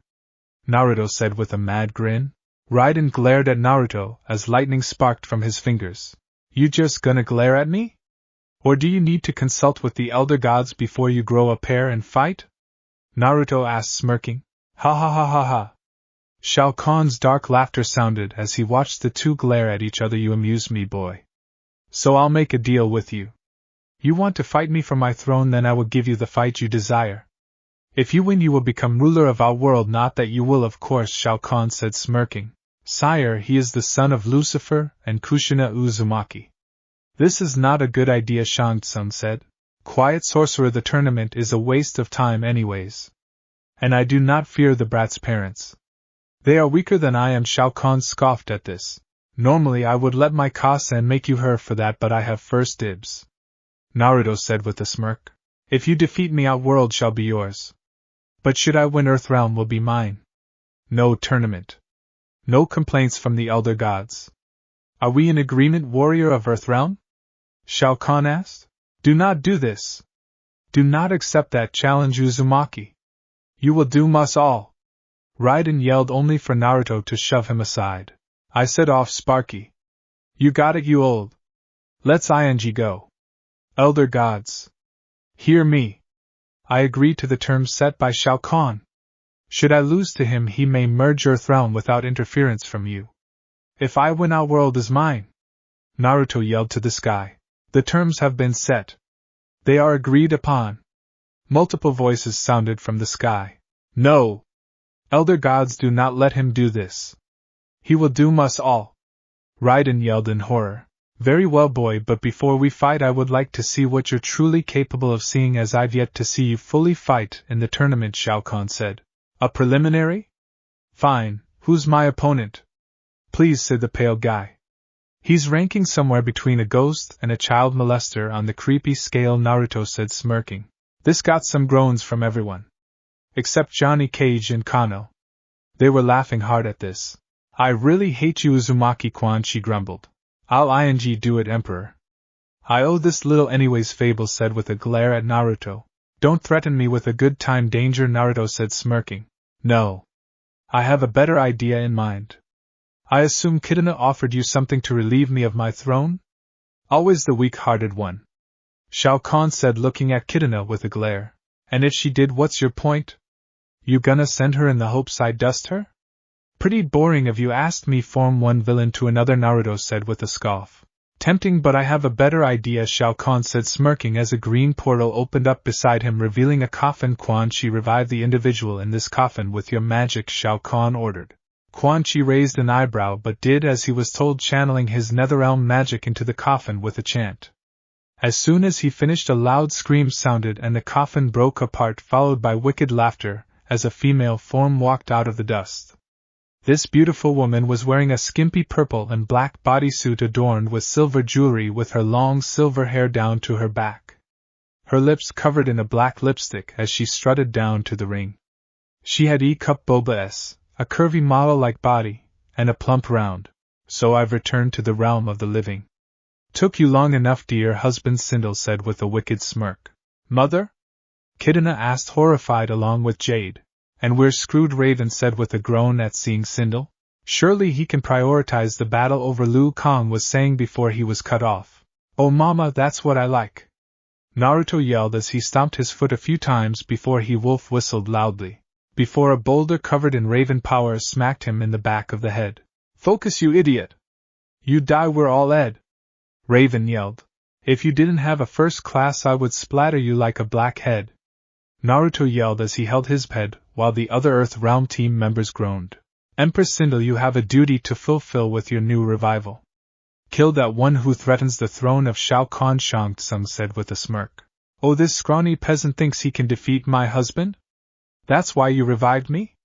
Naruto said with a mad grin. Raiden glared at Naruto as lightning sparked from his fingers. You just gonna glare at me? Or do you need to consult with the elder gods before you grow a pair and fight? Naruto asked, smirking. Ha ha ha ha ha. Shao Kahn's dark laughter sounded as he watched the two glare at each other. You amuse me, boy. So I'll make a deal with you. You want to fight me for my throne, then I will give you the fight you desire. If you win, you will become ruler of our world. Not that you will, of course, Shao Kahn said, smirking. Sire, he is the son of Lucifer and Kushina Uzumaki. This is not a good idea, Shang Tsung said. Quiet, sorcerer, the tournament is a waste of time anyways. And I do not fear the brat's parents. They are weaker than I am. Shao Kahn scoffed at this. Normally I would let my Kasa and make you her for that, but I have first dibs. Naruto said with a smirk. If you defeat me, Outworld shall be yours. But should I win, Earthrealm will be mine. No tournament. No complaints from the elder gods. Are we in agreement, warrior of Earthrealm? Shao Kahn asked. Do not do this. Do not accept that challenge, Uzumaki. You will doom us all. Raiden yelled, only for Naruto to shove him aside. I said off, Sparky. You got it, you old. Let's ing go. Elder gods. Hear me. I agree to the terms set by Shao Kahn. Should I lose to him, he may merge Earthrealm without interference from you. If I win, our world is mine. Naruto yelled to the sky. The terms have been set. They are agreed upon. Multiple voices sounded from the sky. No! Elder gods, do not let him do this. He will doom us all. Raiden yelled in horror. Very well, boy, but before we fight, I would like to see what you're truly capable of, seeing as I've yet to see you fully fight in the tournament, Shao Kahn said. A preliminary? Fine, who's my opponent? Please, said the pale guy. He's ranking somewhere between a ghost and a child molester on the creepy scale, Naruto said, smirking. This got some groans from everyone. Except Johnny Cage and Kano. They were laughing hard at this. I really hate you, Uzumaki Quan, she grumbled. I'll ing do it, Emperor. I owe this little anyways, Fable said with a glare at Naruto. Don't threaten me with a good time, danger, Naruto said, smirking. No. I have a better idea in mind. I assume Kitana offered you something to relieve me of my throne? Always the weak-hearted one. Shao Kahn said, looking at Kitana with a glare. And if she did, what's your point? You gonna send her in the hopes I dust her? Pretty boring of you, asked me form one villain to another, Naruto said with a scoff. Tempting, but I have a better idea, Shao Kahn said, smirking as a green portal opened up beside him, revealing a coffin. Quan Chi, revive the individual in this coffin with your magic, Shao Kahn ordered. Quan Chi raised an eyebrow but did as he was told, channeling his Netherrealm magic into the coffin with a chant. As soon as he finished, a loud scream sounded and the coffin broke apart, followed by wicked laughter, as a female form walked out of the dust. This beautiful woman was wearing a skimpy purple and black bodysuit adorned with silver jewelry, with her long silver hair down to her back. Her lips covered in a black lipstick as she strutted down to the ring. She had E-cup Boba S, a curvy model-like body, and a plump round. So I've returned to the realm of the living. Took you long enough, dear husband, Sindel said with a wicked smirk. Mother? Kitana asked, horrified along with Jade. And we're screwed, Raven said with a groan at seeing Sindel. Surely he can prioritize the battle over Liu Kang, was saying before he was cut off. Oh mama, that's what I like. Naruto yelled as he stomped his foot a few times before he wolf whistled loudly. Before a boulder covered in raven power smacked him in the back of the head. Focus, you idiot! You die, we're all Ed. Raven yelled. If you didn't have a first class, I would splatter you like a blackhead. Naruto yelled as he held his head, while the other Earthrealm team members groaned. Empress Sindel, you have a duty to fulfill with your new revival. Kill that one who threatens the throne of Shao Kahn, Shang Tsung said with a smirk. Oh, this scrawny peasant thinks he can defeat my husband? That's why you revived me?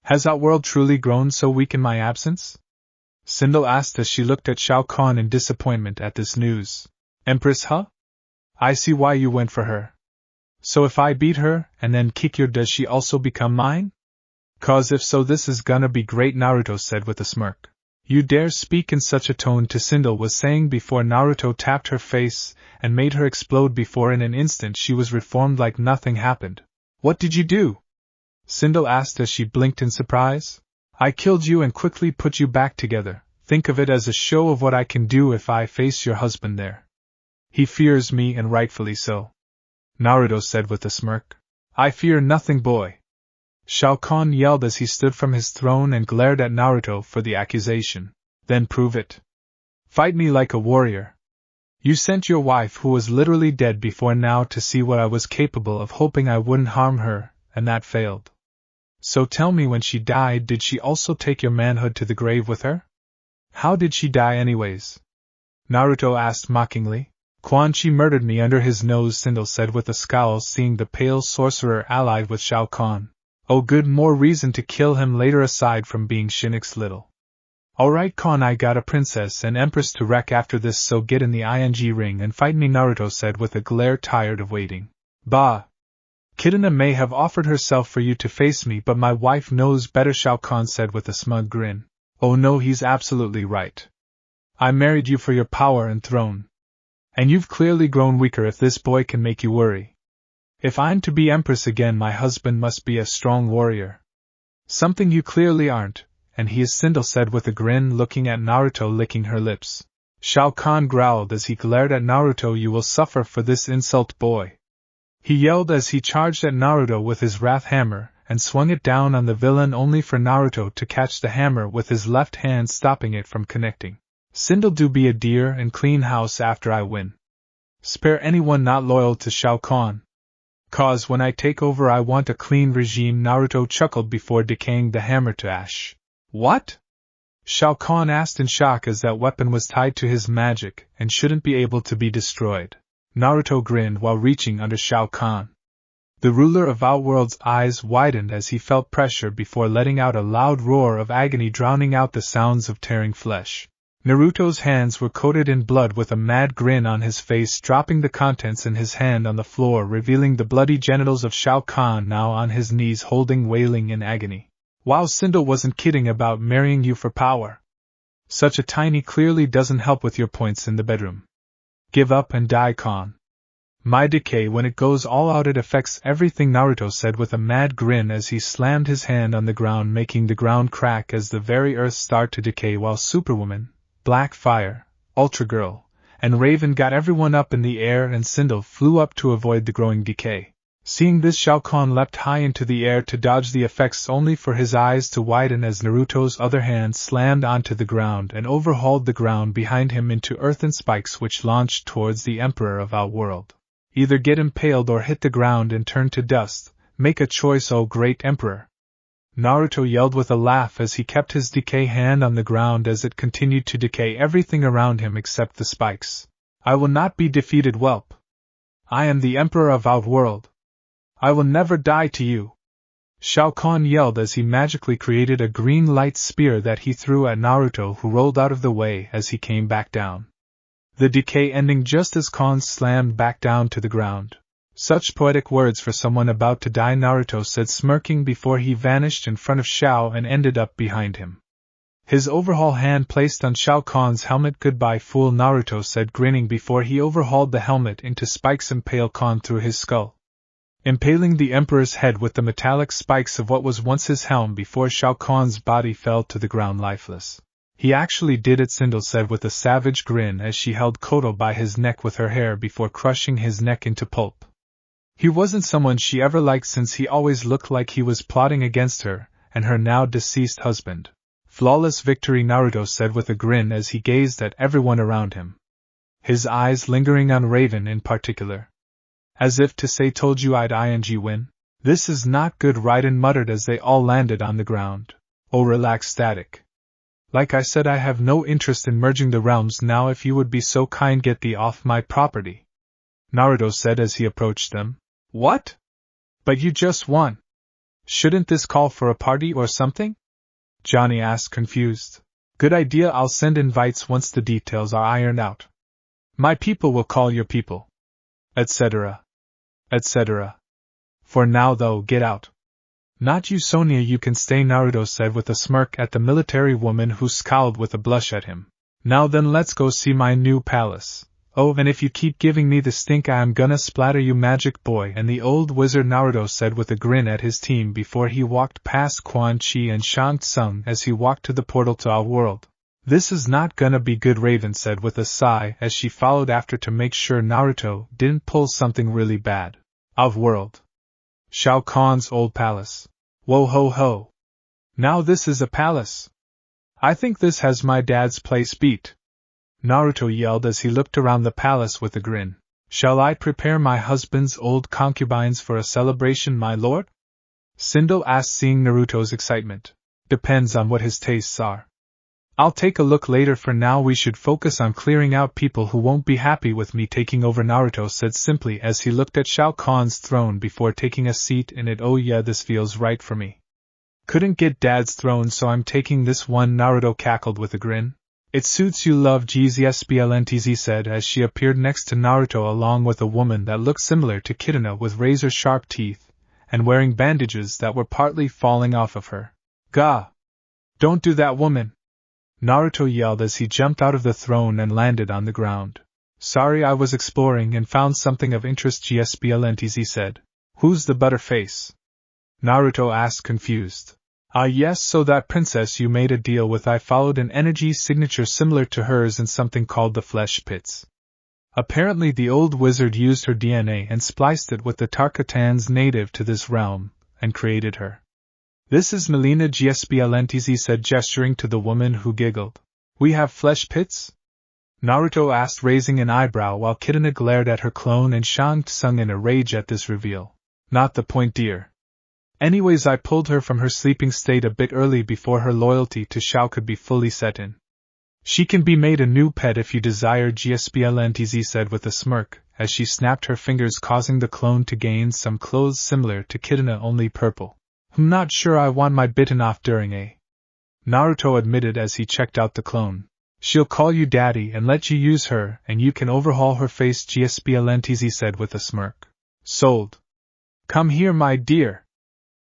Has Outworld truly grown so weak in my absence? Sindel asked as she looked at Shao Kahn in disappointment at this news. Empress, huh? I see why you went for her. So if I beat her, and then kick your, does she also become mine? 'Cause if so, this is gonna be great, Naruto said with a smirk. You dare speak in such a tone to Sindel was saying before Naruto tapped her face and made her explode before in an instant she was reformed like nothing happened. What did you do? Sindel asked as she blinked in surprise. I killed you and quickly put you back together. Think of it as a show of what I can do if I face your husband there. He fears me and rightfully so. Naruto said with a smirk. I fear nothing, boy. Shao Kahn yelled as he stood from his throne and glared at Naruto for the accusation. Then prove it. Fight me like a warrior. You sent your wife who was literally dead before now to see what I was capable of, hoping I wouldn't harm her, and that failed. So tell me, when she died, did she also take your manhood to the grave with her? How did she die anyways? Naruto asked mockingly. Quan Chi murdered me under his nose, Sindel said with a scowl, seeing the pale sorcerer allied with Shao Kahn. Oh good, more reason to kill him later aside from being Shinnok's little. Alright Kahn, I got a princess and empress to wreck after this, so get in the ing ring and fight me, Naruto said with a glare, tired of waiting. Bah! Kitana may have offered herself for you to face me, but my wife knows better, Shao Kahn said with a smug grin. Oh no, he's absolutely right. I married you for your power and throne. And you've clearly grown weaker if this boy can make you worry. If I'm to be empress again, my husband must be a strong warrior. Something you clearly aren't, and he is, Sindel said with a grin, looking at Naruto, licking her lips. Shao Kahn growled as he glared at Naruto. You will suffer for this insult, boy. He yelled as he charged at Naruto with his wrath hammer, and swung it down on the villain, only for Naruto to catch the hammer with his left hand, stopping it from connecting. Sindel, do be a dear and clean house after I win. Spare anyone not loyal to Shao Kahn. Cause when I take over I want a clean regime, Naruto chuckled before decaying the hammer to ash. What? Shao Kahn asked in shock, as that weapon was tied to his magic and shouldn't be able to be destroyed. Naruto grinned while reaching under Shao Kahn. The ruler of Outworld's eyes widened as he felt pressure before letting out a loud roar of agony, drowning out the sounds of tearing flesh. Naruto's hands were coated in blood, with a mad grin on his face, dropping the contents in his hand on the floor, revealing the bloody genitals of Shao Kahn, now on his knees, holding, wailing in agony. Wow, Sindel wasn't kidding about marrying you for power. Such a tiny clearly doesn't help with your points in the bedroom. Give up and die, Kahn. My decay, when it goes all out, it affects everything, Naruto said with a mad grin as he slammed his hand on the ground, making the ground crack as the very earth started to decay, while Superwoman, Black Fire, Ultra Girl, and Raven got everyone up in the air, and Sindel flew up to avoid the growing decay. Seeing this, Shao Kahn leapt high into the air to dodge the effects, only for his eyes to widen as Naruto's other hand slammed onto the ground and overhauled the ground behind him into earthen spikes, which launched towards the Emperor of Outworld. Either get impaled or hit the ground and turn to dust. Make a choice, O great Emperor. Naruto yelled with a laugh as he kept his decay hand on the ground as it continued to decay everything around him except the spikes. I will not be defeated, whelp. I am the Emperor of Outworld. I will never die to you. Shao Kahn yelled as he magically created a green light spear that he threw at Naruto, who rolled out of the way as he came back down. The decay ending just as Kahn slammed back down to the ground. Such poetic words for someone about to die, Naruto said, smirking before he vanished in front of Shao and ended up behind him. His overhaul hand placed on Shao Kahn's helmet. Goodbye, fool, Naruto said, grinning before he overhauled the helmet into spikes, impale Kahn through his skull, impaling the Emperor's head with the metallic spikes of what was once his helm before Shao Kahn's body fell to the ground lifeless. He actually did it, Sindel said with a savage grin as she held Koto by his neck with her hair before crushing his neck into pulp. He wasn't someone she ever liked, since he always looked like he was plotting against her and her now deceased husband. Flawless victory, Naruto said with a grin as he gazed at everyone around him, his eyes lingering on Raven in particular. As if to say, told you I'd ing win? This is not good, Raiden muttered as they all landed on the ground. Oh, relax, Static. Like I said, I have no interest in merging the realms now. If you would be so kind, get thee off my property, Naruto said as he approached them. What? But you just won. Shouldn't this call for a party or something? Johnny asked, confused. Good idea, I'll send invites once the details are ironed out. My people will call your people. Etc. Etc. For now though, get out. Not you, Sonia, you can stay, Naruto said with a smirk at the military woman who scowled with a blush at him. Now then, let's go see my new palace. Oh, and if you keep giving me the stink, I am gonna splatter you, magic boy, and the old wizard, Naruto said with a grin at his team before he walked past Quan Chi and Shang Tsung as he walked to the portal to our world. This is not gonna be good, Raven said with a sigh as she followed after to make sure Naruto didn't pull something really bad. Outworld. Shao Kahn's old palace. Whoa ho ho. Now this is a palace. I think this has my dad's place beat. Naruto yelled as he looked around the palace with a grin. Shall I prepare my husband's old concubines for a celebration, my lord? Sindel asked, seeing Naruto's excitement. Depends on what his tastes are. I'll take a look later. For now we should focus on clearing out people who won't be happy with me taking over, Naruto said simply as he looked at Shao Kahn's throne before taking a seat in it. Oh yeah, this feels right for me. Couldn't get Dad's throne, so I'm taking this one, Naruto cackled with a grin. It suits you, love, GZSBLNTZ said as she appeared next to Naruto along with a woman that looked similar to Kitana with razor-sharp teeth, and wearing bandages that were partly falling off of her. Gah! Don't do that, woman! Naruto yelled as he jumped out of the throne and landed on the ground. Sorry, I was exploring and found something of interest, GSBLNTZ said. Who's the butterface? Naruto asked, confused. Yes, so that princess you made a deal with. I followed an energy signature similar to hers in something called the flesh pits. Apparently the old wizard used her DNA and spliced it with the Tarkatans native to this realm, and created her. This is Melina, GSBLNTZ said, gesturing to the woman who giggled. We have flesh pits? Naruto asked, raising an eyebrow while Kitana glared at her clone and Shang Tsung in a rage at this reveal. Not the point, dear. Anyways, I pulled her from her sleeping state a bit early before her loyalty to Shao could be fully set in. She can be made a new pet if you desire, GSBLNTZ said with a smirk, as she snapped her fingers, causing the clone to gain some clothes similar to Kitana, only purple. I'm not sure I want my bitten off during a... Naruto admitted as he checked out the clone. She'll call you daddy and let you use her, and you can overhaul her face, GSBLNTZ said with a smirk. Sold. Come here, my dear.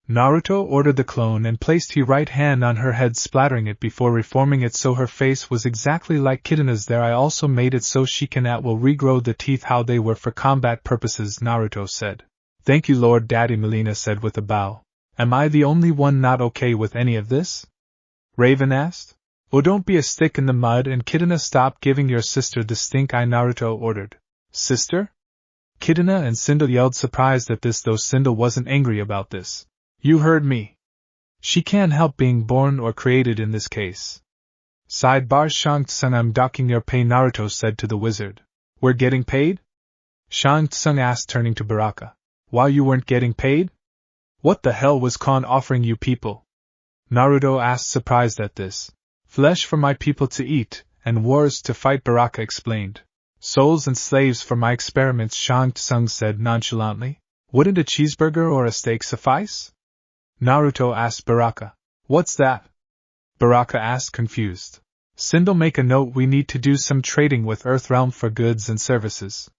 Naruto ordered the clone and placed his right hand on her head, splattering it before reforming it so her face was exactly like Kitana's. There, I also made it so she can at will regrow the teeth how they were for combat purposes, Naruto said. Thank you, Lord Daddy, Melina said with a bow. Am I the only one not okay with any of this? Raven asked. Oh, don't be a stick in the mud, and Kitana, stop giving your sister the stink eye, Naruto ordered. Sister? Kitana and Sindel yelled, surprised at this, though Sindel wasn't angry about this. You heard me. She can't help being born or created in this case. Sidebar, Shang Tsung, I'm docking your pay, Naruto said to the wizard. We're getting paid? Shang Tsung asked, turning to Baraka. Why, you weren't getting paid? What the hell was Khan offering you people? Naruto asked, surprised at this. Flesh for my people to eat, and wars to fight, Baraka explained. Souls and slaves for my experiments, Shang Tsung said nonchalantly. Wouldn't a cheeseburger or a steak suffice? Naruto asked Baraka. What's that? Baraka asked, confused. Sindel, make a note, we need to do some trading with Earthrealm for goods and services.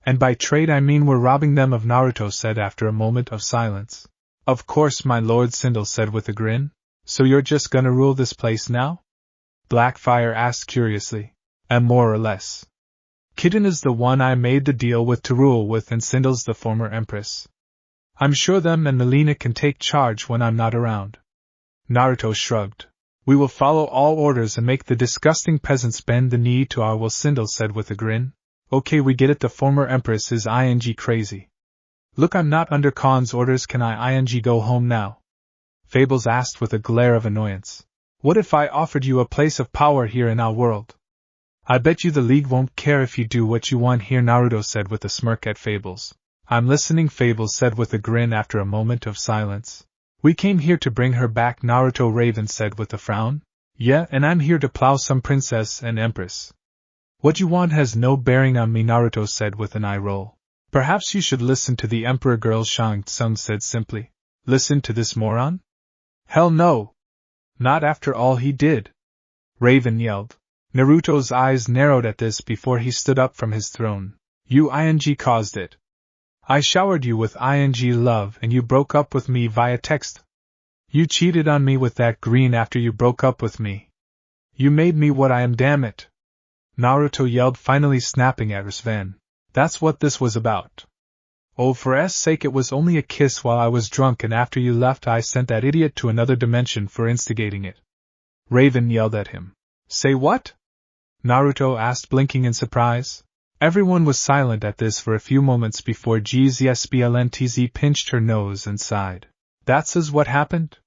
And by trade I mean we're robbing them of, Naruto said after a moment of silence. Of course, my lord, Sindel said with a grin. So you're just gonna rule this place now? Blackfire asked curiously. And more or less. Kitana's the one I made the deal with to rule with, and Sindel's the former empress. I'm sure them and Melina can take charge when I'm not around. Naruto shrugged. We will follow all orders and make the disgusting peasants bend the knee to our will, Sindel said with a grin. Okay, we get it, the former empress is ing crazy. Look, I'm not under Khan's orders, can I ing go home now? Fables asked with a glare of annoyance. What if I offered you a place of power here in our world? I bet you the League won't care if you do what you want here, Naruto said with a smirk at Fables. I'm listening, Fables said with a grin after a moment of silence. We came here to bring her back, Naruto Raven said with a frown. Yeah, and I'm here to plow some princess and empress. What you want has no bearing on me, Naruto said with an eye roll. Perhaps you should listen to the emperor girl, Shang Tsung said simply. Listen to this moron? Hell no! Not after all he did! Raven yelled. Naruto's eyes narrowed at this before he stood up from his throne. You ing caused it. I showered you with ing love and you broke up with me via text, You cheated on me with that green after you broke up with me. You made me what I am, damn it! Naruto yelled, finally snapping at Sven. That's what this was about. Oh, for S sake, it was only a kiss while I was drunk, and after you left I sent that idiot to another dimension for instigating it. Raven yelled at him. Say what? Naruto asked, blinking in surprise. Everyone was silent at this for a few moments before GZSBLNTZ pinched her nose and sighed. That's what happened?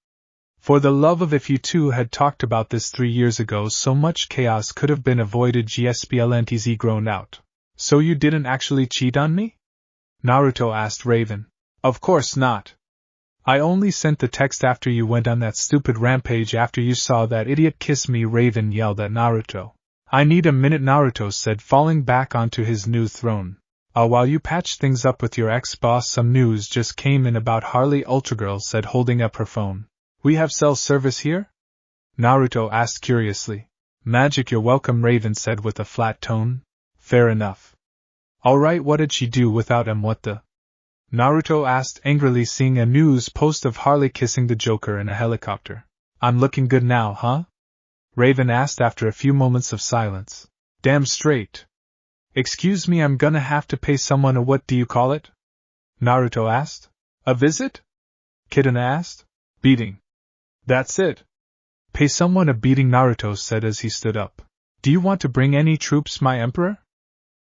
For the love of, if you two had talked about this 3 years ago, so much chaos could have been avoided. GSBLNTZ groaned out. So you didn't actually cheat on me? Naruto asked Raven. Of course not. I only sent the text after you went on that stupid rampage after you saw that idiot kiss me, Raven yelled at Naruto. I need a minute, Naruto said, falling back onto his new throne. While you patch things up with your ex-boss, some news just came in about Harley, Ultragirl said, holding up her phone. We have cell service here? Naruto asked curiously. Magic, you're welcome, Raven said with a flat tone. Fair enough. Alright, what did she do without him? What the? Naruto asked angrily, seeing a news post of Harley kissing the Joker in a helicopter. I'm looking good now, huh? Raven asked after a few moments of silence. Damn straight. Excuse me, I'm gonna have to pay someone a what do you call it? Naruto asked. A visit? Kitten asked. Beating. That's it. Pay someone a beating, Naruto said as he stood up. Do you want to bring any troops, my emperor?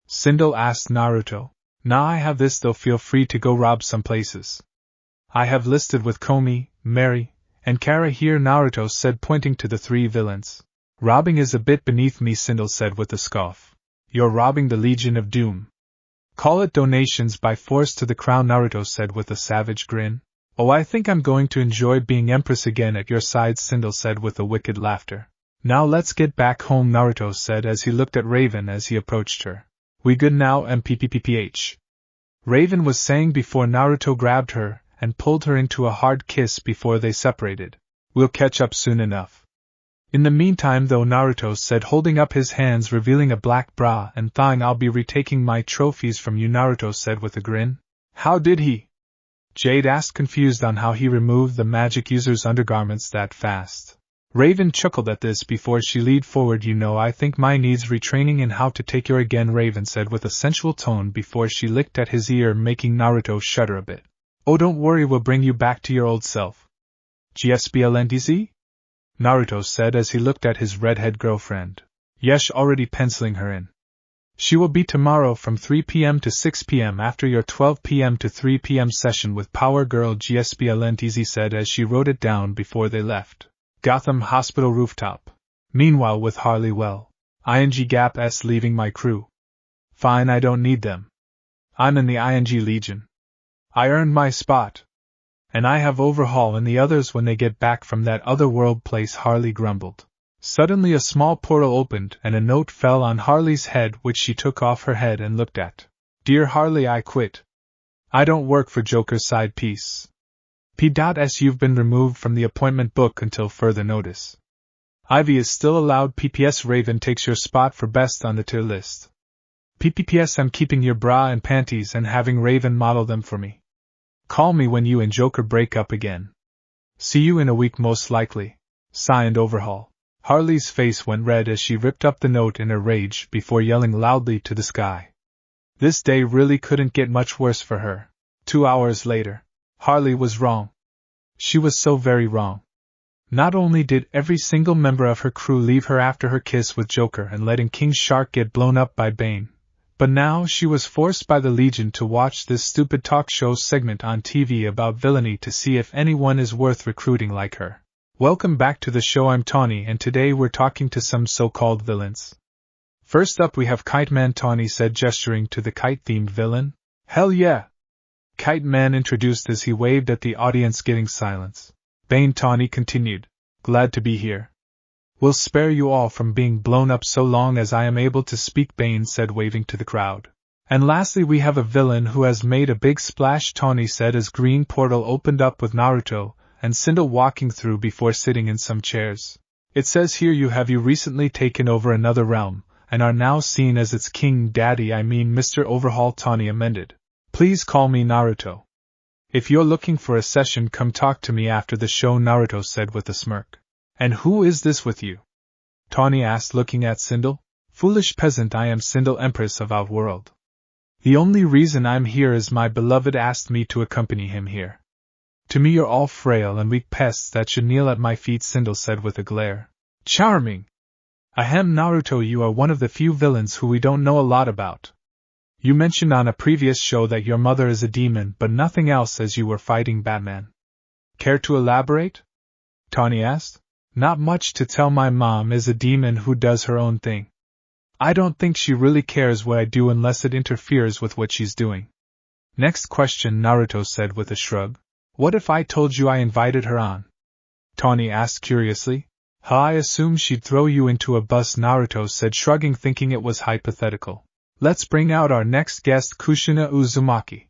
Sindel asked Naruto. Nah, I have this though, feel free to go rob some places. I have listed with Komi, Mary, and Kara here, Naruto said, pointing to the 3 villains. Robbing is a bit beneath me, Sindel said with a scoff. You're robbing the Legion of Doom. Call it donations by force to the crown, Naruto said with a savage grin. Oh, I think I'm going to enjoy being Empress again at your side, Sindel said with a wicked laughter. Now let's get back home, Naruto said as he looked at Raven as he approached her. We good now, MPPPPH? Raven was saying before Naruto grabbed her and pulled her into a hard kiss before they separated. We'll catch up soon enough. In the meantime though, Naruto said, holding up his hands revealing a black bra and thigh. I'll be retaking my trophies from you, Naruto said with a grin. How did he? Jade asked, confused on how he removed the magic user's undergarments that fast. Raven chuckled at this before she leaned forward. You know, I think mine needs retraining in how to take your again, Raven said with a sensual tone before she licked at his ear, making Naruto shudder a bit. Oh, don't worry, we'll bring you back to your old self. GSBLNTZ? Naruto said as he looked at his redhead girlfriend. Yesh, already penciling her in. She will be tomorrow from 3 p.m. to 6 p.m. after your 12 p.m. to 3 p.m. session with Power Girl, GSBLNTZ said as she wrote it down before they left. Gotham Hospital rooftop. Meanwhile with Harley, well, ING Gap S leaving my crew. Fine, I don't need them. I'm in the ING Legion. I earned my spot. And I have Overhaul and the others when they get back from that other world place, Harley grumbled. Suddenly a small portal opened and a note fell on Harley's head, which she took off her head and looked at. Dear Harley, I quit. I don't work for Joker's side piece. P.S. You've been removed from the appointment book until further notice. Ivy is still allowed. PPS Raven takes your spot for best on the tier list. PPS I'm keeping your bra and panties and having Raven model them for me. Call me when you and Joker break up again. See you in a week most likely. Signed Overhaul. Harley's face went red as she ripped up the note in a rage before yelling loudly to the sky. This day really couldn't get much worse for her. 2 hours later. Harley was wrong. She was so very wrong. Not only did every single member of her crew leave her after her kiss with Joker and letting King Shark get blown up by Bane, but now she was forced by the Legion to watch this stupid talk show segment on TV about villainy to see if anyone is worth recruiting like her. Welcome back to the show, I'm Tawny and today we're talking to some so-called villains. First up we have Kite Man, Tawny said, gesturing to the kite-themed villain. Hell yeah! Kite Man introduced as he waved at the audience, getting silence. Bane, Tawny continued. Glad to be here. We'll spare you all from being blown up so long as I am able to speak, Bane said, waving to the crowd. And lastly we have a villain who has made a big splash, Tawny said as green portal opened up with Naruto and Sindel walking through before sitting in some chairs. It says here you recently taken over another realm and are now seen as its king. Daddy, I mean Mr. Overhaul, Tawny amended. Please call me Naruto. If you're looking for a session, come talk to me after the show, Naruto said with a smirk. And who is this with you? Tawny asked, looking at Sindel. Foolish peasant, I am Sindel, Empress of Outworld. The only reason I'm here is my beloved asked me to accompany him here. To me you're all frail and weak pests that should kneel at my feet, Sindel said with a glare. Charming! Ahem, Naruto, you are one of the few villains who we don't know a lot about. You mentioned on a previous show that your mother is a demon, but nothing else as you were fighting Batman. Care to elaborate? Tawny asked. Not much to tell. My mom is a demon who does her own thing. I don't think she really cares what I do unless it interferes with what she's doing. Next question, Naruto said with a shrug. What if I told you I invited her on? Tawny asked curiously. I assume she'd throw you into a bus, Naruto said, shrugging, thinking it was hypothetical. Let's bring out our next guest, Kushina Uzumaki,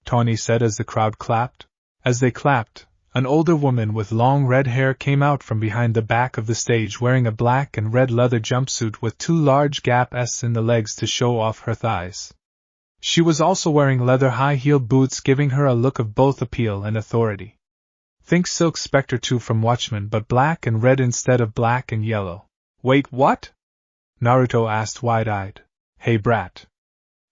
Tawny said as the crowd clapped. As they clapped, an older woman with long red hair came out from behind the back of the stage wearing a black and red leather jumpsuit with 2 large gaps in the legs to show off her thighs. She was also wearing leather high-heeled boots, giving her a look of both appeal and authority. Think Silk Spectre 2 from Watchmen, but black and red instead of black and yellow. Wait, what? Naruto asked wide-eyed. Hey brat.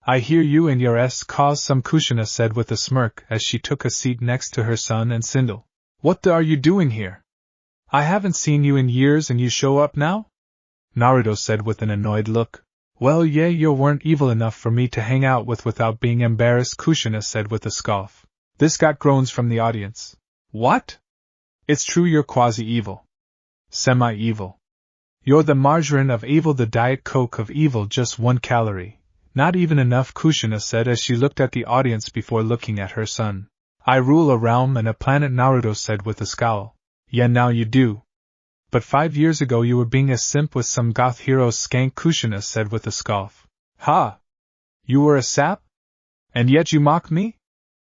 I hear you and your cause some, Kushina said with a smirk as she took a seat next to her son and Sindel. What the are you doing here? I haven't seen you in years and you show up now? Naruto said with an annoyed look. Well, yeah, you weren't evil enough for me to hang out with without being embarrassed, Kushina said with a scoff. This got groans from the audience. What? It's true, you're quasi-evil. Semi-evil. You're the margarine of evil, the Diet Coke of evil, just 1 calorie. Not even enough, Kushina said as she looked at the audience before looking at her son. I rule a realm and a planet, Naruto said with a scowl. Yeah, now you do. But 5 years ago you were being a simp with some goth hero skank, Kushina said with a scoff. Ha! You were a sap? And yet you mock me?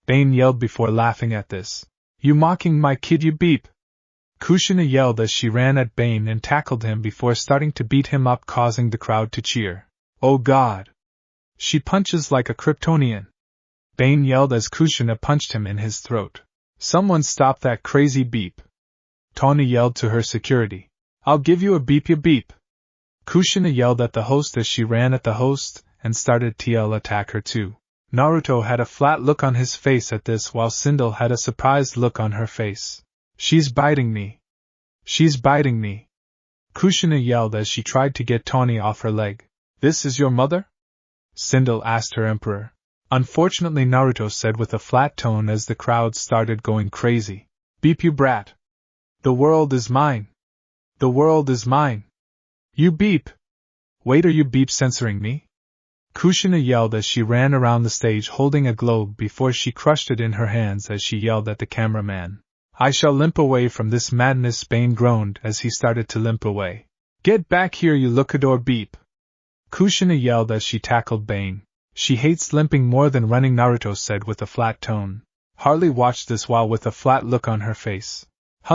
Bane yelled before laughing at this. You mocking my kid, you beep! Kushina yelled as she ran at Bane and tackled him before starting to beat him up, causing the crowd to cheer. Oh God! She punches like a Kryptonian! Bane yelled as Kushina punched him in his throat. Someone stop that crazy beep! Tawny yelled to her security. I'll give you a beep, you beep! Kushina yelled at the host as she ran at the host and started to attack her too. Naruto had a flat look on his face at this, while Sindel had a surprised look on her face. She's biting me! She's biting me! Kushina yelled as she tried to get Tawny off her leg. This is your mother? Sindel asked her emperor. Unfortunately, Naruto said with a flat tone as the crowd started going crazy. Beep, you brat! The world is mine! The world is mine! You beep! Wait, are you beep censoring me? Kushina yelled as she ran around the stage holding a globe before she crushed it in her hands as she yelled at the cameraman. I shall limp away from this madness, Bane groaned as he started to limp away. Get back here, you lookador beep! Kushina yelled as she tackled Bane. She hates limping more than running, Naruto said with a flat tone. Harley watched this while with a flat look on her face.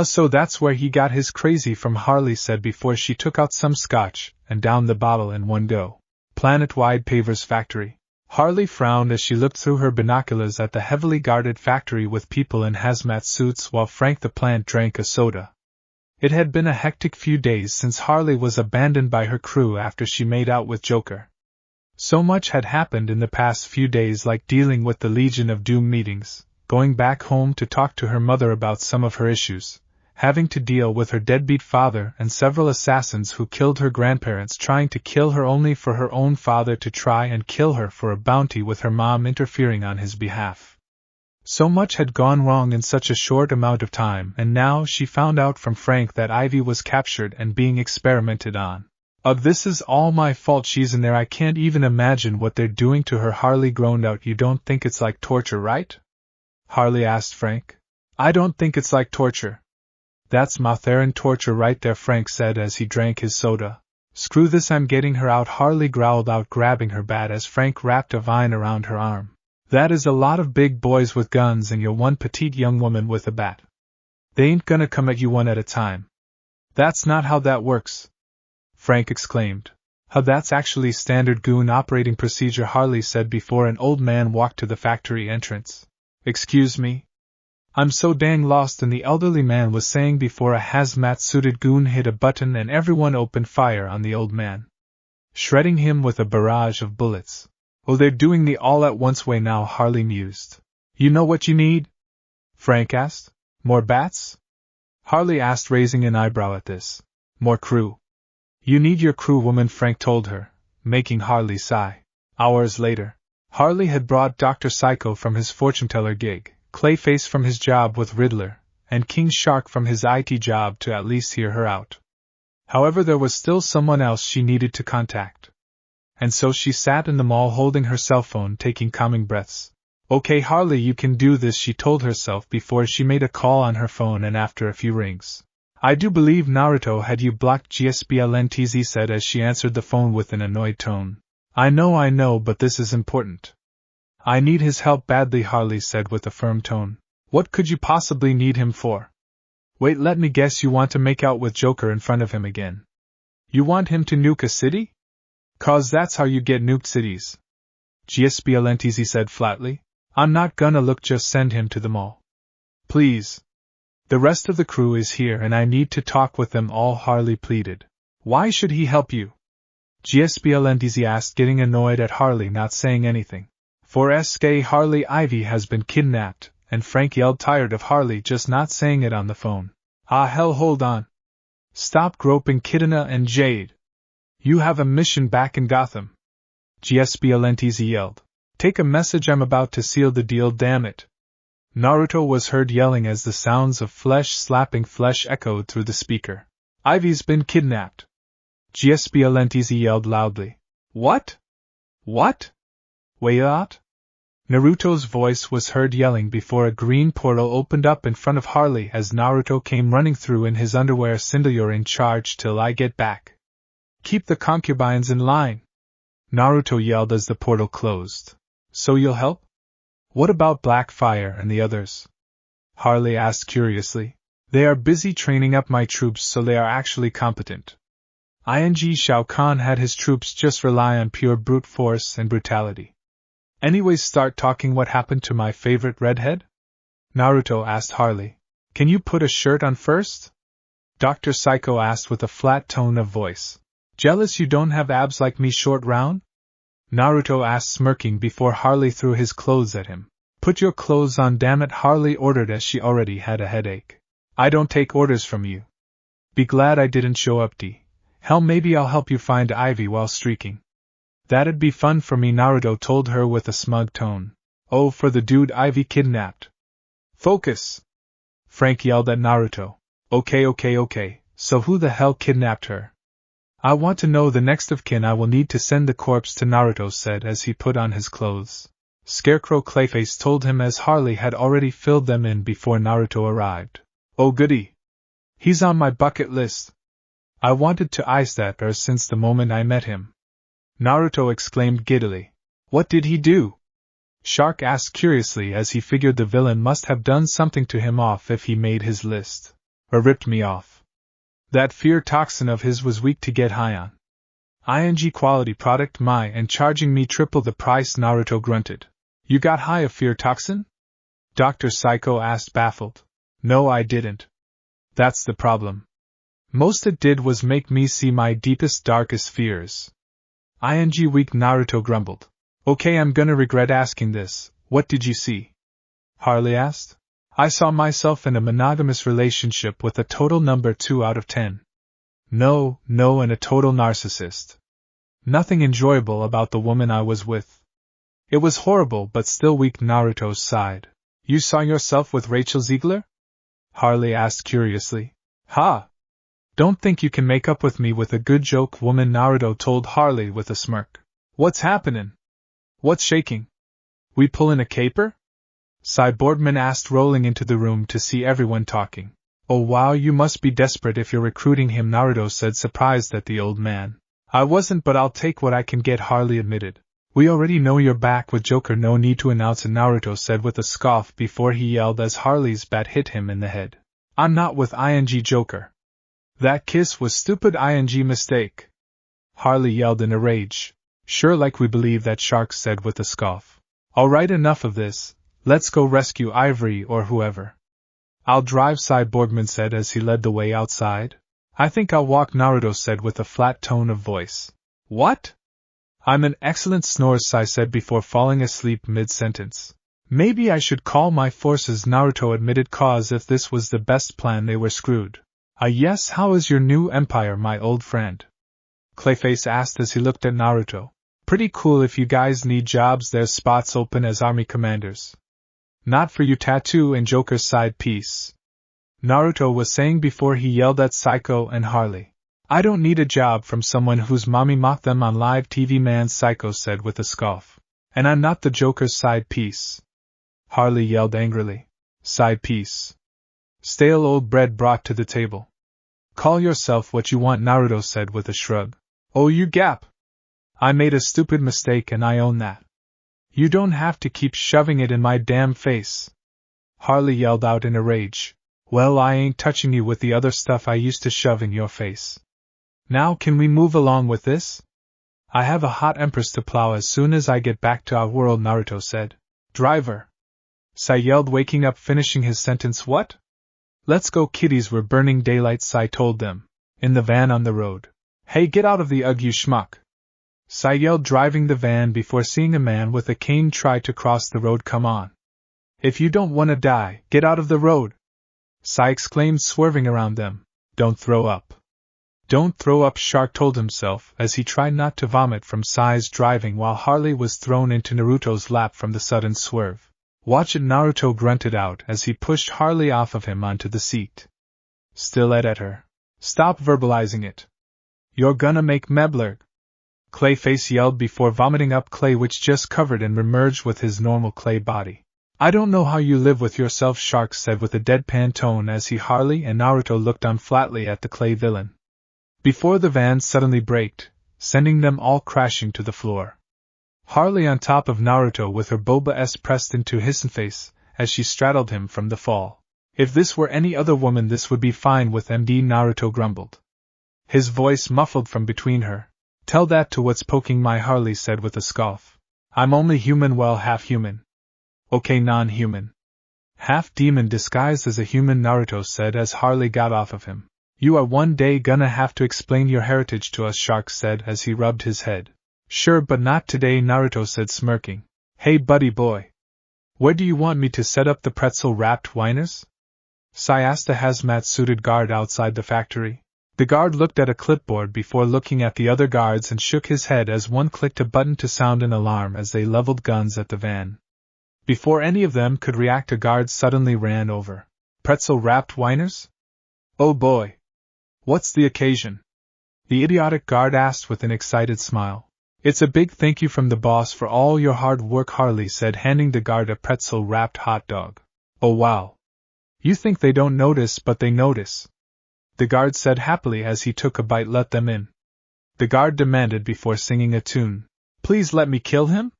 So that's where he got his crazy from, Harley said before she took out some scotch and downed the bottle in one go. Planet-wide Pavers Factory. Harley frowned as she looked through her binoculars at the heavily guarded factory with people in hazmat suits while Frank the Plant drank a soda. It had been a hectic few days since Harley was abandoned by her crew after she made out with Joker. So much had happened in the past few days, like dealing with the Legion of Doom meetings, going back home to talk to her mother about some of her issues, having to deal with her deadbeat father and several assassins who killed her grandparents, trying to kill her only for her own father to try and kill her for a bounty, with her mom interfering on his behalf. So much had gone wrong in such a short amount of time, and now she found out from Frank that Ivy was captured and being experimented on. This is all my fault, she's in there, I can't even imagine what they're doing to her, Harley groaned out. You don't think it's like torture, right? Harley asked Frank. I don't think it's like torture. That's Motherian torture right there, Frank said as he drank his soda. Screw this, I'm getting her out, Harley growled out, grabbing her bat as Frank wrapped a vine around her arm. That is a lot of big boys with guns and you're one petite young woman with a bat. They ain't gonna come at you one at a time. That's not how that works, Frank exclaimed. That's actually standard goon operating procedure, Harley said before an old man walked to the factory entrance. Excuse me? I'm so dang lost, and the elderly man was saying before a hazmat-suited goon hit a button and everyone opened fire on the old man, shredding him with a barrage of bullets. Oh, they're doing the all-at-once way now, Harley mused. You know what you need? Frank asked. More bats? Harley asked, raising an eyebrow at this. More crew. You need your crew, woman, Frank told her, making Harley sigh. Hours later, Harley had brought Dr. Psycho from his fortune-teller gig, Clayface from his job with Riddler, and King Shark from his IT job to at least hear her out. However, there was still someone else she needed to contact. And so she sat in the mall holding her cell phone, taking calming breaths. Okay, Harley, you can do this, she told herself before she made a call on her phone, and after a few rings. I do believe Naruto had you blocked, GSBLNTZ said as she answered the phone with an annoyed tone. I know, but this is important. I need his help badly, Harley said with a firm tone. What could you possibly need him for? Wait, let me guess, you want to make out with Joker in front of him again. You want him to nuke a city? 'Cause that's how you get nuked cities. GSBLNTZ said flatly. I'm not gonna look, just send him to the mall. Please. The rest of the crew is here and I need to talk with them all, Harley pleaded. Why should he help you? GSBLNTZ asked, getting annoyed at Harley not saying anything. For SK Harley, Ivy has been kidnapped, and Frank yelled, tired of Harley just not saying it on the phone. Ah hell, hold on. Stop groping Kitana and Jade. You have a mission back in Gotham. GSBLNTZ yelled. Take a message, I'm about to seal the deal, damn it. Naruto was heard yelling as the sounds of flesh slapping flesh echoed through the speaker. Ivy's been kidnapped. GSBLNTZ yelled loudly. What? What? Wait out? Naruto's voice was heard yelling before a green portal opened up in front of Harley as Naruto came running through in his underwear. Cinder, you're in charge till I get back. Keep the concubines in line. Naruto yelled as the portal closed. So you'll help? What about Blackfire and the others? Harley asked curiously. They are busy training up my troops, so they are actually competent. Shao Kahn had his troops just rely on pure brute force and brutality. Anyways, start talking. What happened to my favorite redhead? Naruto asked Harley. Can you put a shirt on first? Dr. Psycho asked with a flat tone of voice. Jealous you don't have abs like me, short round? Naruto asked, smirking before Harley threw his clothes at him. Put your clothes on, damn it, Harley ordered as she already had a headache. I don't take orders from you. Be glad I didn't show up, D. Hell, maybe I'll help you find Ivy while streaking. That'd be fun for me, Naruto told her with a smug tone. Oh, for the dude Ivy kidnapped. Focus! Frank yelled at Naruto. Okay, so who the hell kidnapped her? I want to know the next of kin. I will need to send the corpse to, Naruto said as he put on his clothes. Scarecrow Clayface told him as Harley had already filled them in before Naruto arrived. Oh goody! He's on my bucket list. I wanted to ice that ever since the moment I met him. Naruto exclaimed giddily. What did he do? Shark asked curiously as he figured the villain must have done something to him off if he made his list. Or ripped me off. That fear toxin of his was weak to get high on. Quality product, my, and charging me triple the price, Naruto grunted. You got high of fear toxin? Dr. Psycho asked, baffled. No, I didn't. That's the problem. Most it did was make me see my deepest, darkest fears. Weak, Naruto grumbled. Okay, I'm gonna regret asking this. What did you see? Harley asked. I saw myself in a monogamous relationship with a total number 2 out of 10. No, and a total narcissist. Nothing enjoyable about the woman I was with. It was horrible, but still weak, Naruto sighed. You saw yourself with Rachel Ziegler? Harley asked curiously. Ha! Don't think you can make up with me with a good joke, woman, Naruto told Harley with a smirk. What's happening? What's shaking? We pullin' a caper? Cyborgman asked, rolling into the room to see everyone talking. Oh wow, you must be desperate if you're recruiting him, Naruto said, surprised at the old man. I wasn't, but I'll take what I can get, Harley admitted. We already know you're back with Joker, no need to announce it, Naruto said with a scoff before he yelled as Harley's bat hit him in the head. I'm not with Joker. That kiss was stupid, mistake. Harley yelled in a rage. Sure, like we believe that, Shark said with a scoff. Alright, enough of this. Let's go rescue Ivory or whoever. I'll drive, Cyborgman said as he led the way outside. I think I'll walk, Naruto said with a flat tone of voice. What? I'm an excellent snorer, Sai said before falling asleep mid-sentence. Maybe I should call my forces, Naruto admitted, cause if this was the best plan they were screwed. Yes, how is your new empire, my old friend? Clayface asked as he looked at Naruto. Pretty cool. If you guys need jobs, there's spots open as army commanders. Not for you, Tattoo and Joker's side piece. Naruto was saying before he yelled at Psycho and Harley. I don't need a job from someone whose mommy mocked them on live TV, man, Psycho said with a scoff. And I'm not the Joker's side piece. Harley yelled angrily. Side piece. Stale old bread brought to the table. Call yourself what you want, Naruto said with a shrug. Oh, you gap. I made a stupid mistake and I own that. You don't have to keep shoving it in my damn face. Harley yelled out in a rage. Well, I ain't touching you with the other stuff I used to shove in your face. Now can we move along with this? I have a hot empress to plow as soon as I get back to our world, Naruto said. Driver. Sai yelled, waking up, finishing his sentence. What? Let's go, kiddies, we're burning daylight, Sai told them. In the van on the road. Hey, get out of the ugh, you schmuck. Sai yelled, driving the van before seeing a man with a cane try to cross the road. Come on. If you don't want to die, get out of the road. Sai exclaimed, swerving around them. Don't throw up. Don't throw up, Shark told himself as he tried not to vomit from Sai's driving while Harley was thrown into Naruto's lap from the sudden swerve. Watch it, Naruto grunted out as he pushed Harley off of him onto the seat. Still at her. Stop verbalizing it. You're gonna make Meblerg. Clayface yelled before vomiting up clay which just covered and remerged with his normal clay body. I don't know how you live with yourself, Shark said with a deadpan tone as Harley and Naruto looked on flatly at the clay villain. Before the van suddenly braked, sending them all crashing to the floor. Harley on top of Naruto with her boba s pressed into his face as she straddled him from the fall. If this were any other woman this would be fine with MD, Naruto grumbled. His voice muffled from between her. Tell that to what's poking my, Harley said with a scoff. I'm only human, well, half human. Okay, non-human. Half demon disguised as a human, Naruto said as Harley got off of him. You are one day gonna have to explain your heritage to us, Shark said as he rubbed his head. Sure, but not today, Naruto said, smirking. Hey buddy boy. Where do you want me to set up the pretzel-wrapped whiners? Sai asked the hazmat-suited guard outside the factory. The guard looked at a clipboard before looking at the other guards and shook his head as one clicked a button to sound an alarm as they leveled guns at the van. Before any of them could react, a guard suddenly ran over. Pretzel-wrapped whiners? Oh boy. What's the occasion? The idiotic guard asked with an excited smile. It's a big thank you from the boss for all your hard work, Harley said, handing the guard a pretzel-wrapped hot dog. Oh wow. You think they don't notice, but they notice. The guard said happily as he took a bite. Let them in. The guard demanded before singing a tune. Please let me kill him?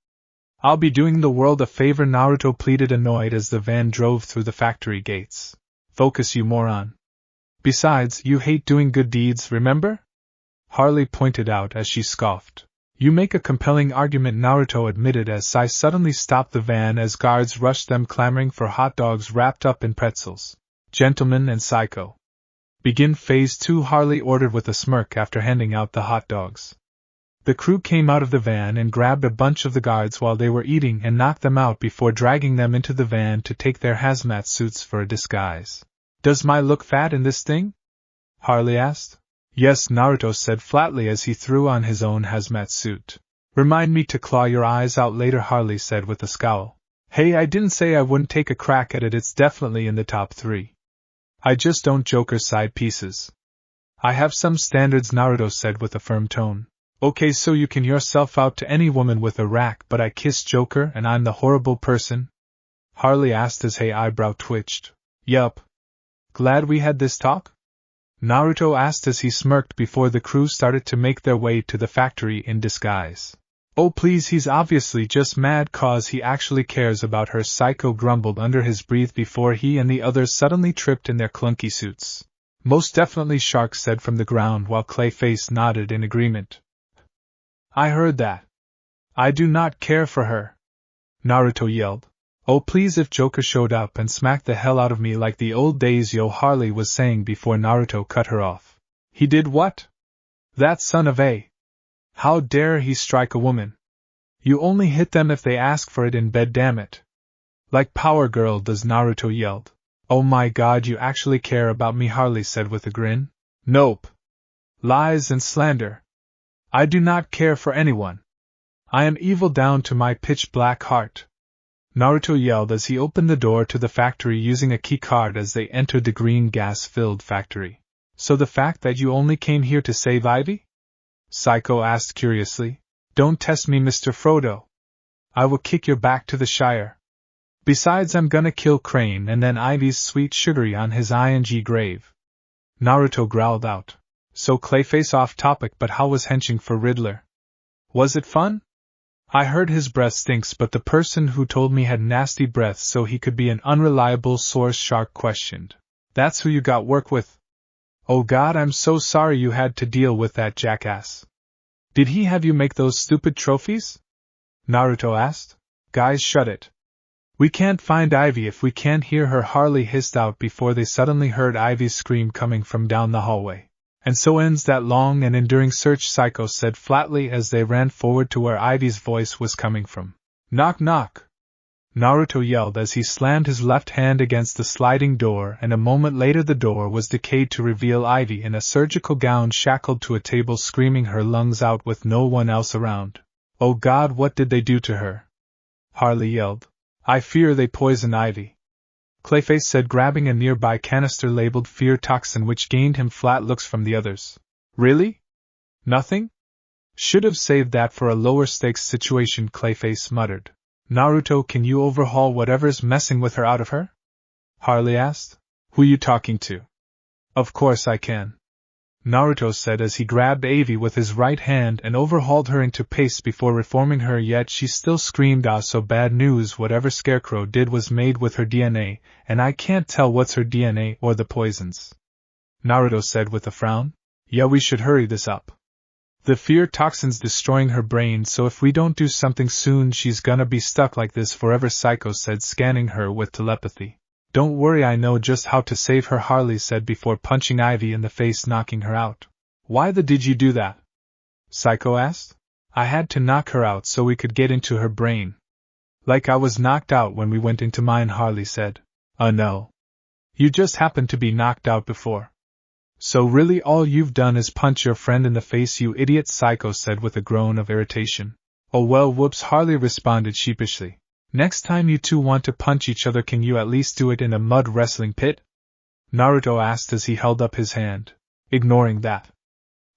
I'll be doing the world a favor, Naruto pleaded, annoyed as the van drove through the factory gates. Focus, you moron. Besides, you hate doing good deeds, remember? Harley pointed out as she scoffed. You make a compelling argument, Naruto admitted as Sai suddenly stopped the van as guards rushed them clamoring for hot dogs wrapped up in pretzels. Gentlemen and Psycho. Begin Phase 2, Harley ordered with a smirk after handing out the hot dogs. The crew came out of the van and grabbed a bunch of the guards while they were eating and knocked them out before dragging them into the van to take their hazmat suits for a disguise. Does my look fat in this thing? Harley asked. Yes, Naruto said flatly as he threw on his own hazmat suit. Remind me to claw your eyes out later, Harley said with a scowl. Hey, I didn't say I wouldn't take a crack at it, it's definitely in the top 3. I just don't Joker side pieces. I have some standards, Naruto said with a firm tone. Okay, so you can yourself out to any woman with a rack, but I kiss Joker and I'm the horrible person? Harley asked as her eyebrow twitched. Yup. Glad we had this talk? Naruto asked as he smirked before the crew started to make their way to the factory in disguise. Oh please, he's obviously just mad cause he actually cares about her, Psycho grumbled under his breath before he and the others suddenly tripped in their clunky suits. Most definitely, Shark said from the ground while Clayface nodded in agreement. I heard that. I do not care for her. Naruto yelled. Oh please, if Joker showed up and smacked the hell out of me like the old days, yo, Harley was saying before Naruto cut her off. He did what? That son of a... How dare he strike a woman? You only hit them if they ask for it in bed, damn it. Like Power Girl does, Naruto yelled. Oh my god, you actually care about me, Harley said with a grin. Nope. Lies and slander. I do not care for anyone. I am evil down to my pitch black heart. Naruto yelled as he opened the door to the factory using a key card as they entered the green gas-filled factory. So the fact that you only came here to save Ivy? Psycho asked curiously. Don't test me, Mr. Frodo. I will kick your back to the Shire. Besides, I'm gonna kill Crane and then Ivy's sweet sugary on his ing grave. Naruto growled out. So Clayface off topic, but how was henching for Riddler? Was it fun? I heard his breath stinks, but the person who told me had nasty breath, so he could be an unreliable source, Shark questioned. That's who you got work with? Oh god, I'm so sorry you had to deal with that jackass. Did he have you make those stupid trophies? Naruto asked. Guys, shut it. We can't find Ivy if we can't hear her, Harley hissed out before they suddenly heard Ivy's scream coming from down the hallway. And so ends that long and enduring search, Psycho said flatly as they ran forward to where Ivy's voice was coming from. Knock knock! Naruto yelled as he slammed his left hand against the sliding door, and a moment later the door was decayed to reveal Ivy in a surgical gown shackled to a table, screaming her lungs out with no one else around. Oh god, what did they do to her? Harley yelled. I fear they poisoned Ivy. Clayface said, grabbing a nearby canister labeled fear toxin, which gained him flat looks from the others. Really? Nothing? Should have saved that for a lower stakes situation, Clayface muttered. Naruto, can you overhaul whatever's messing with her out of her? Harley asked. Who you talking to? Of course I can. Naruto said as he grabbed Ivy with his right hand and overhauled her into paste before reforming her, yet she still screamed, ah, so bad news, whatever Scarecrow did was made with her DNA, and I can't tell what's her DNA or the poisons. Naruto said with a frown. Yeah, we should hurry this up. The fear toxin's destroying her brain, so if we don't do something soon she's gonna be stuck like this forever, Psycho said, scanning her with telepathy. Don't worry, I know just how to save her, Harley said before punching Ivy in the face, knocking her out. Why the did you do that? Psycho asked. I had to knock her out so we could get into her brain. Like I was knocked out when we went into mine, Harley said. No. You just happened to be knocked out before. So really all you've done is punch your friend in the face, you idiot, Psycho said with a groan of irritation. Oh well, whoops, Harley responded sheepishly. Next time you two want to punch each other, can you at least do it in a mud wrestling pit? Naruto asked as he held up his hand. Ignoring that.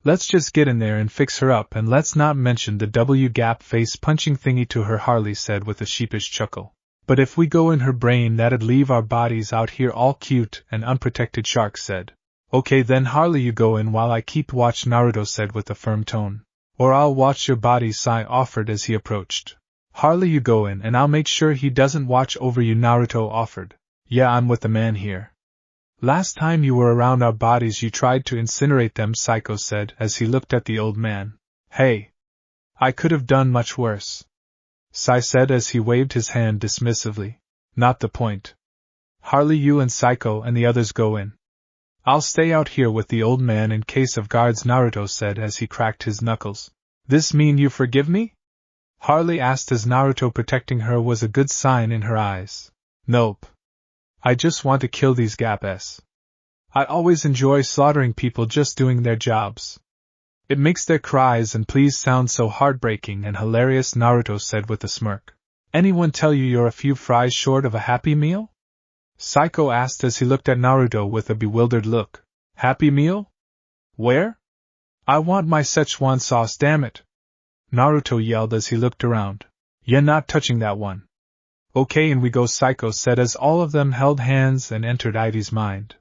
Let's just get in there and fix her up, and let's not mention the W-gap face punching thingy to her, Harley said with a sheepish chuckle. But if we go in her brain, that'd leave our bodies out here all cute and unprotected, Shark said. Okay then, Harley, you go in while I keep watch, Naruto said with a firm tone. Or I'll watch your body, Sai offered as he approached. Harley, you go in and I'll make sure he doesn't watch over you, Naruto offered. Yeah, I'm with the man here. Last time you were around our bodies you tried to incinerate them, Psycho said as he looked at the old man. Hey. I could have done much worse. Sai said as he waved his hand dismissively. Not the point. Harley, you and Psycho and the others go in. I'll stay out here with the old man in case of guards, Naruto said as he cracked his knuckles. This mean you forgive me? Harley asked as Naruto protecting her was a good sign in her eyes. Nope. I just want to kill these Gap-s. I always enjoy slaughtering people just doing their jobs. It makes their cries and pleas sound so heartbreaking and hilarious, Naruto said with a smirk. Anyone tell you you're a few fries short of a happy meal? Psycho asked as he looked at Naruto with a bewildered look. Happy meal? Where? I want my Szechuan sauce, damn it! Naruto yelled as he looked around. You're not touching that one. Okay, and we go, Psycho said as all of them held hands and entered Ivy's mind.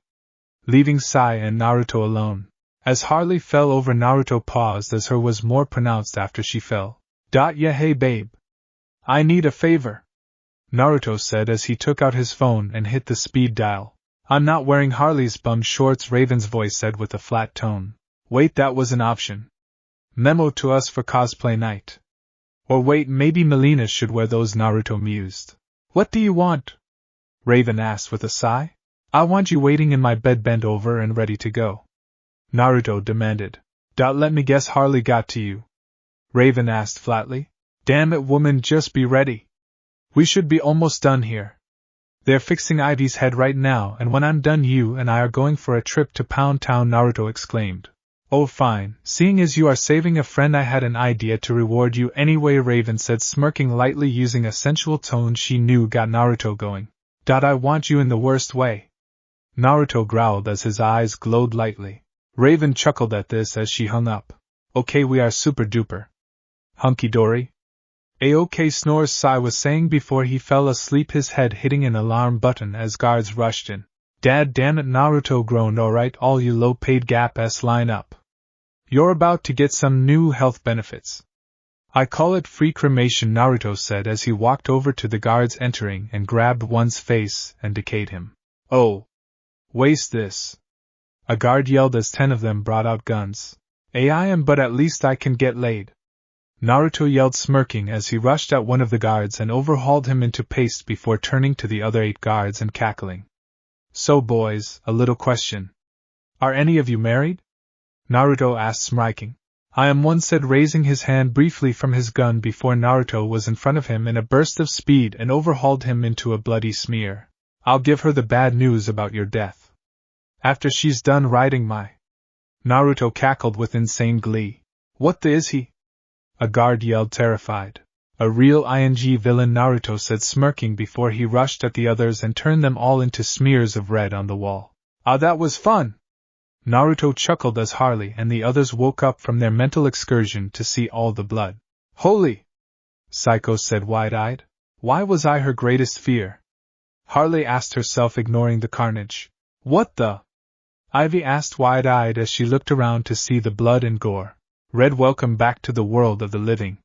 Leaving Sai and Naruto alone. As Harley fell over, Naruto paused as her was more pronounced after she fell. Yeah, hey babe. I need a favor. Naruto said as he took out his phone and hit the speed dial. I'm not wearing Harley's bum shorts, Raven's voice said with a flat tone. Wait, that was an option. Memo to us for cosplay night. Or wait, maybe Melina should wear those, Naruto mused. What do you want? Raven asked with a sigh. I want you waiting in my bed bent over and ready to go. Naruto demanded. Let me guess Harley got to you. Raven asked flatly. Damn it, woman, just be ready. We should be almost done here. They're fixing Ivy's head right now, and when I'm done you and I are going for a trip to Pound Town, Naruto exclaimed. Oh fine, seeing as you are saving a friend I had an idea to reward you anyway, Raven said, smirking lightly, using a sensual tone she knew got Naruto going. I want you in the worst way. Naruto growled as his eyes glowed lightly. Raven chuckled at this as she hung up. Okay, we are super duper. Hunky dory? A-OK, snores, Sai was saying before he fell asleep, his head hitting an alarm button as guards rushed in. Dad damn it, Naruto groaned. Alright, all you low-paid Gap-s line up. You're about to get some new health benefits. I call it free cremation, Naruto said as he walked over to the guards entering and grabbed one's face and decayed him. Oh. Waste this. A guard yelled as 10 of them brought out guns. I am, but at least I can get laid. Naruto yelled, smirking as he rushed at one of the guards and overhauled him into paste before turning to the other 8 guards and cackling. So boys, a little question. Are any of you married? Naruto asked, smirking. I am, one said, raising his hand briefly from his gun before Naruto was in front of him in a burst of speed and overhauled him into a bloody smear. I'll give her the bad news about your death. After she's done riding my... Naruto cackled with insane glee. What the is he? A guard yelled, terrified. A real villain, Naruto said, smirking before he rushed at the others and turned them all into smears of red on the wall. Ah, that was fun! Naruto chuckled as Harley and the others woke up from their mental excursion to see all the blood. Holy! Psycho said, wide-eyed. Why was I her greatest fear? Harley asked herself, ignoring the carnage. What the? Ivy asked, wide-eyed as she looked around to see the blood and gore. Red, welcome back to the world of the living.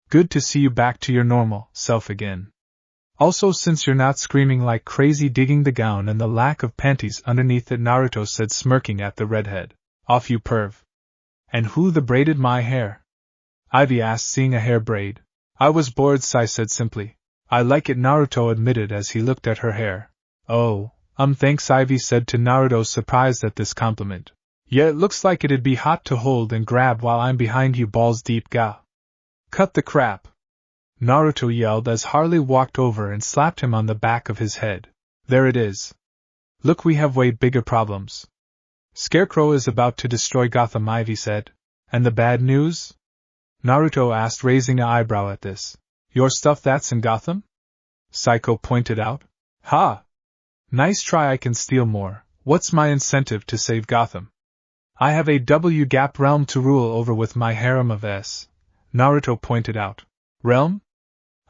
Good to see you back to your normal self again. Also, since you're not screaming like crazy, digging the gown and the lack of panties underneath it, Naruto said, smirking at the redhead. Off you perv. And who the braided my hair? Ivy asked, seeing a hair braid. I was bored, Sai said simply. I like it, Naruto admitted as he looked at her hair. Oh, thanks, Ivy said to Naruto, surprised at this compliment. Yeah, it looks like it'd be hot to hold and grab while I'm behind you, balls deep, ga. Cut the crap. Naruto yelled as Harley walked over and slapped him on the back of his head. There it is. Look, we have way bigger problems. Scarecrow is about to destroy Gotham, Ivy said. And the bad news? Naruto asked, raising an eyebrow at this. Your stuff that's in Gotham? Psycho pointed out. Ha! Nice try, I can steal more. What's my incentive to save Gotham? I have a Gap realm to rule over with my harem of S. Naruto pointed out. Realm?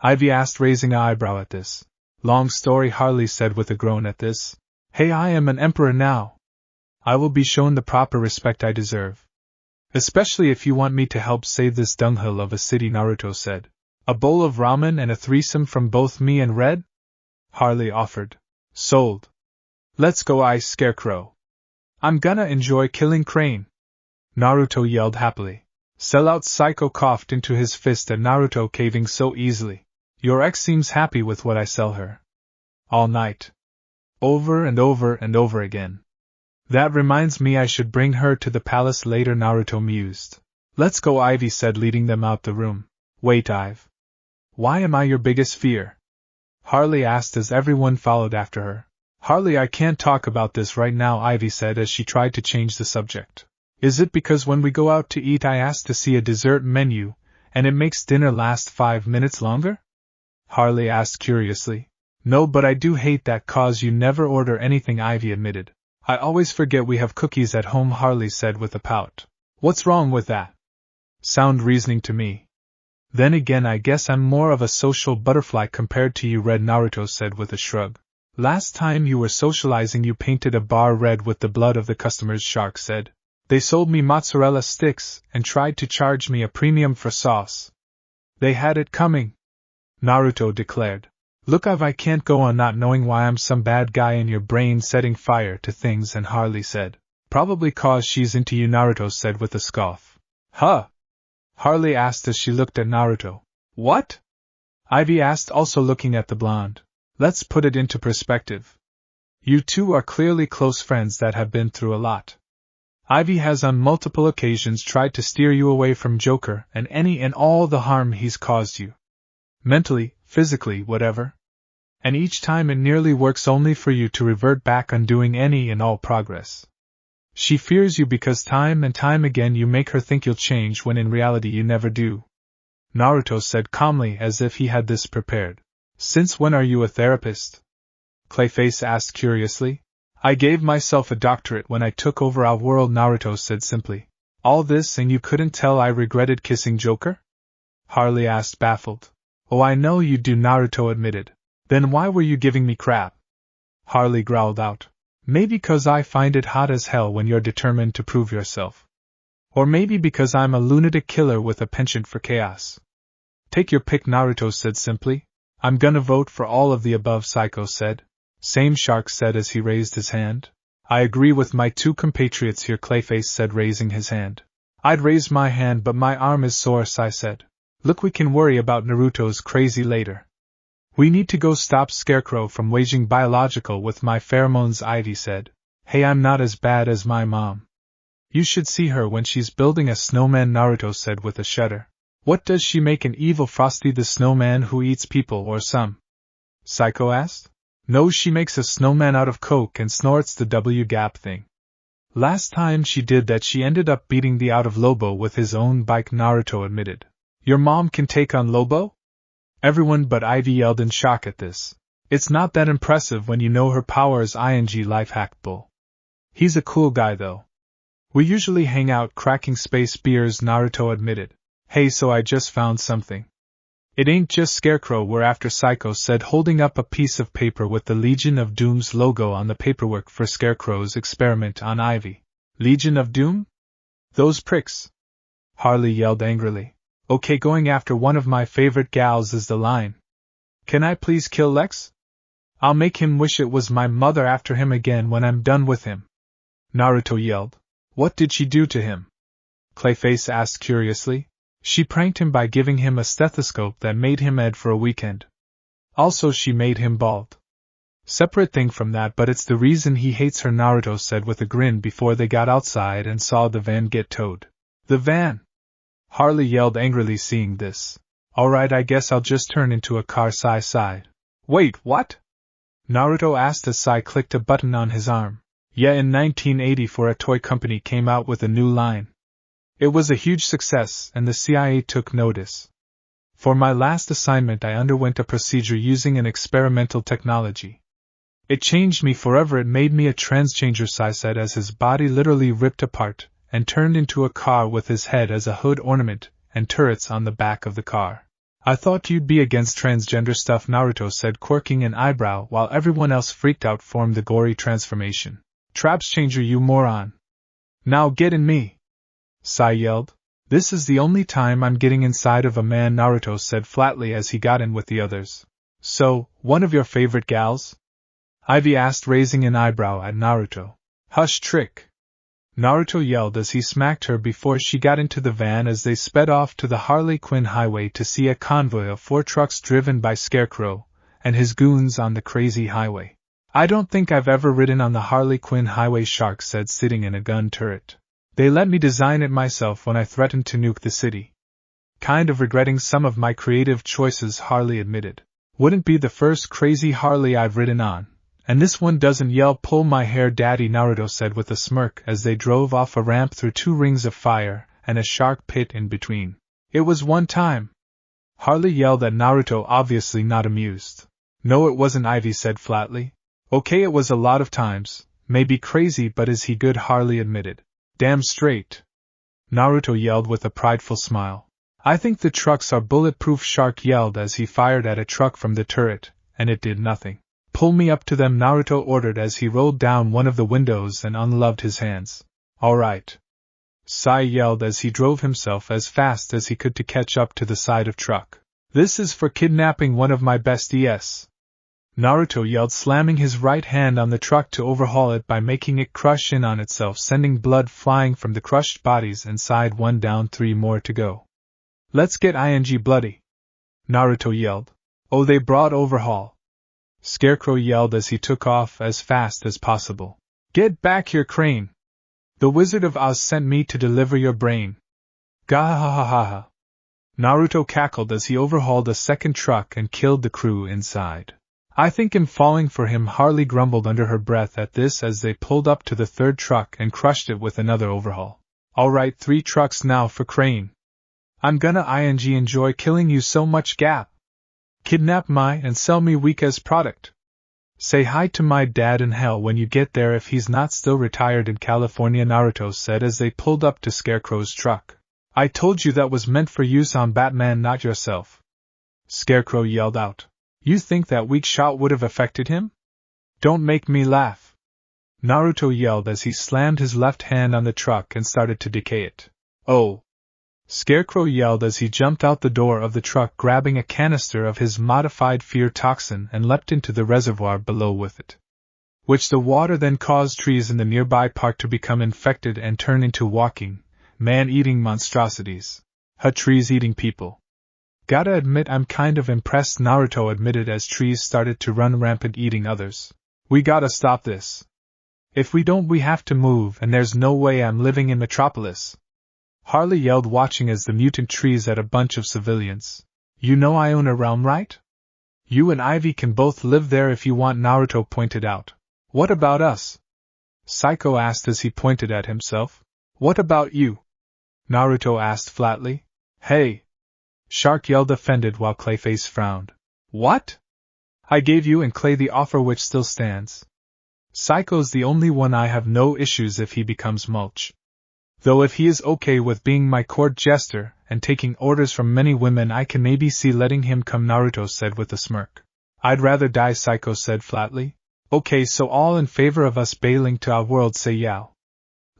Ivy asked, raising an eyebrow at this. Long story, Harley said with a groan at this. Hey, I am an emperor now. I will be shown the proper respect I deserve. Especially if you want me to help save this dunghill of a city, Naruto said. A bowl of ramen and a threesome from both me and Red? Harley offered. Sold. Let's go, Ice Scarecrow. I'm gonna enjoy killing Crane. Naruto yelled happily. Sellout Psycho coughed into his fist at Naruto caving so easily. Your ex seems happy with what I sell her. All night. Over and over and over again. That reminds me I should bring her to the palace later, Naruto mused. Let's go, Ivy said, leading them out the room. Wait, Ive. Why am I your biggest fear? Harley asked as everyone followed after her. Harley, I can't talk about this right now, Ivy said as she tried to change the subject. Is it because when we go out to eat I ask to see a dessert menu, and it makes dinner last 5 minutes longer? Harley asked curiously. No, but I do hate that cause you never order anything, Ivy admitted. I always forget we have cookies at home, Harley said with a pout. What's wrong with that? Sound reasoning to me. Then again, I guess I'm more of a social butterfly compared to you, Red, Naruto said with a shrug. Last time you were socializing you painted a bar red with the blood of the customers, Shark said. They sold me mozzarella sticks and tried to charge me a premium for sauce. They had it coming, Naruto declared. Look, I can't go on not knowing why I'm some bad guy in your brain setting fire to things, and Harley said. Probably cause she's into you, Naruto said with a scoff. Huh? Harley asked as she looked at Naruto. What? Ivy asked, also looking at the blonde. Let's put it into perspective. You two are clearly close friends that have been through a lot. Ivy has on multiple occasions tried to steer you away from Joker and any and all the harm he's caused you. Mentally, physically, whatever. And each time it nearly works only for you to revert back undoing any and all progress. She fears you because time and time again you make her think you'll change when in reality you never do. Naruto said calmly as if he had this prepared. Since when are you a therapist? Clayface asked curiously. I gave myself a doctorate when I took over our world, Naruto said simply. All this and you couldn't tell I regretted kissing Joker? Harley asked baffled. Oh, I know you do, Naruto admitted. Then why were you giving me crap? Harley growled out. Maybe because I find it hot as hell when you're determined to prove yourself. Or maybe because I'm a lunatic killer with a penchant for chaos. Take your pick, Naruto said simply. I'm gonna vote for all of the above, Psycho said. Same, Shark said as he raised his hand. I agree with my two compatriots here, Clayface said, raising his hand. I'd raise my hand but my arm is sore, Sai said. Look, we can worry about Naruto's crazy later. We need to go stop Scarecrow from waging biological with my pheromones, Ivy said. Hey, I'm not as bad as my mom. You should see her when she's building a snowman, Naruto said with a shudder. What does she make, an evil Frosty the Snowman who eats people or some? Psycho asked. No, she makes a snowman out of coke and snorts the W-gap thing. Last time she did that she ended up beating the out of Lobo with his own bike, Naruto admitted. Your mom can take on Lobo? Everyone but Ivy yelled in shock at this. It's not that impressive when you know her power is ing lifehack bull. He's a cool guy though. We usually hang out cracking space beers, Naruto admitted. Hey, so I just found something. It ain't just Scarecrow we're after, Psycho said, holding up a piece of paper with the Legion of Doom's logo on the paperwork for Scarecrow's experiment on Ivy. Legion of Doom? Those pricks! Harley yelled angrily. Okay, going after one of my favorite gals is the line. Can I please kill Lex? I'll make him wish it was my mother after him again when I'm done with him. Naruto yelled. What did she do to him? Clayface asked curiously. She pranked him by giving him a stethoscope that made him Ed for a weekend. Also, she made him bald. Separate thing from that, but it's the reason he hates her, Naruto said with a grin before they got outside and saw the van get towed. The van! Harley yelled angrily, seeing this. Alright, I guess I'll just turn into a car, Sai sighed. Wait, what? Naruto asked as Sai clicked a button on his arm. Yeah, in 1984 a toy company came out with a new line. It was a huge success, and the CIA took notice. For my last assignment I underwent a procedure using an experimental technology. It changed me forever, it made me a transchanger, Sai said as his body literally ripped apart, and turned into a car with his head as a hood ornament, and turrets on the back of the car. I thought you'd be against transgender stuff, Naruto said, quirking an eyebrow while everyone else freaked out formed the gory transformation. Traps changer, you moron. Now get in me. Sai yelled. This is the only time I'm getting inside of a man, Naruto said flatly as he got in with the others. So, one of your favorite gals? Ivy asked, raising an eyebrow at Naruto. Hush, Trick! Naruto yelled as he smacked her before she got into the van as they sped off to the Harley Quinn highway to see a convoy of 4 trucks driven by Scarecrow and his goons on the crazy highway. I don't think I've ever ridden on the Harley Quinn highway, Shark said, sitting in a gun turret. They let me design it myself when I threatened to nuke the city. Kind of regretting some of my creative choices, Harley admitted. Wouldn't be the first crazy Harley I've ridden on. And this one doesn't yell pull my hair, Daddy, Naruto said with a smirk as they drove off a ramp through 2 rings of fire and a shark pit in between. It was one time. Harley yelled at Naruto, obviously not amused. No, it wasn't, Ivy said flatly. Okay, it was a lot of times. Maybe crazy, but is he good, Harley admitted. Damn straight. Naruto yelled with a prideful smile. I think the trucks are bulletproof, Shark yelled as he fired at a truck from the turret, and it did nothing. Pull me up to them, Naruto ordered as he rolled down one of the windows and unloved his hands. All right. Sai yelled as he drove himself as fast as he could to catch up to the side of truck. This is for kidnapping one of my besties. Naruto yelled, slamming his right hand on the truck to overhaul it by making it crush in on itself, sending blood flying from the crushed bodies, and sighed, 1 down, 3 more to go. Let's get ing bloody. Naruto yelled. Oh, they brought overhaul. Scarecrow yelled as he took off as fast as possible. Get back here, Crane! The Wizard of Oz sent me to deliver your brain. Gah ha ha ha ha. Naruto cackled as he overhauled a second truck and killed the crew inside. I think I'm falling for him, Harley grumbled under her breath at this as they pulled up to the third truck and crushed it with another overhaul. Alright, 3 trucks now for Crane. I'm gonna enjoy killing you so much, Gap. Kidnap my and sell me weak as product. Say hi to my dad in hell when you get there if he's not still retired in California, Naruto said as they pulled up to Scarecrow's truck. I told you that was meant for use on Batman, not yourself. Scarecrow yelled out. You think that weak shot would have affected him? Don't make me laugh. Naruto yelled as he slammed his left hand on the truck and started to decay it. Oh! Scarecrow yelled as he jumped out the door of the truck, grabbing a canister of his modified fear toxin and leapt into the reservoir below with it. Which the water then caused trees in the nearby park to become infected and turn into walking, man-eating monstrosities. Trees eating people. Gotta admit I'm kind of impressed, Naruto admitted as trees started to run rampant eating others. We gotta stop this. If we don't, we have to move, and there's no way I'm living in Metropolis. Harley yelled, watching as the mutant trees at a bunch of civilians. You know I own a realm, right? You and Ivy can both live there if you want, Naruto pointed out. What about us? Psycho asked as he pointed at himself. What about you? Naruto asked flatly. Hey! Shark yelled, offended, while Clayface frowned. What? I gave you and Clay the offer, which still stands. Psycho's the only one I have no issues if he becomes mulch. Though if he is okay with being my court jester and taking orders from many women, I can maybe see letting him come, Naruto said with a smirk. I'd rather die, Psycho said flatly. Okay, so all in favor of us bailing to our world, say yow.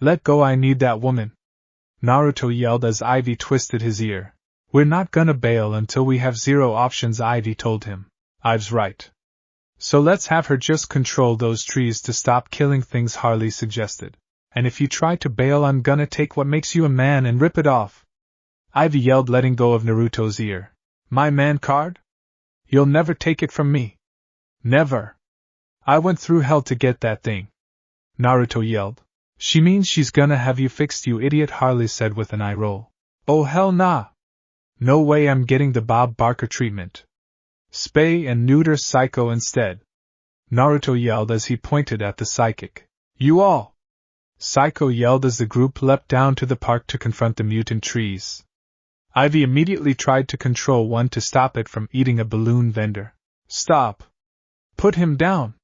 Let go, I need that woman. Naruto yelled as Ivy twisted his ear. We're not gonna bail until we have 0 options, Ivy told him. Ive's right. So let's have her just control those trees to stop killing things, Harley suggested. And if you try to bail, I'm gonna take what makes you a man and rip it off. Ivy yelled, letting go of Naruto's ear. My man card? You'll never take it from me. Never. I went through hell to get that thing. Naruto yelled. She means she's gonna have you fixed, you idiot, Harley said with an eye roll. Oh hell nah. No way I'm getting the Bob Barker treatment. Spay and neuter Psycho instead. Naruto yelled as he pointed at the psychic. You all! Psycho yelled as the group leapt down to the park to confront the mutant trees. Ivy immediately tried to control one to stop it from eating a balloon vendor. Stop! Put him down!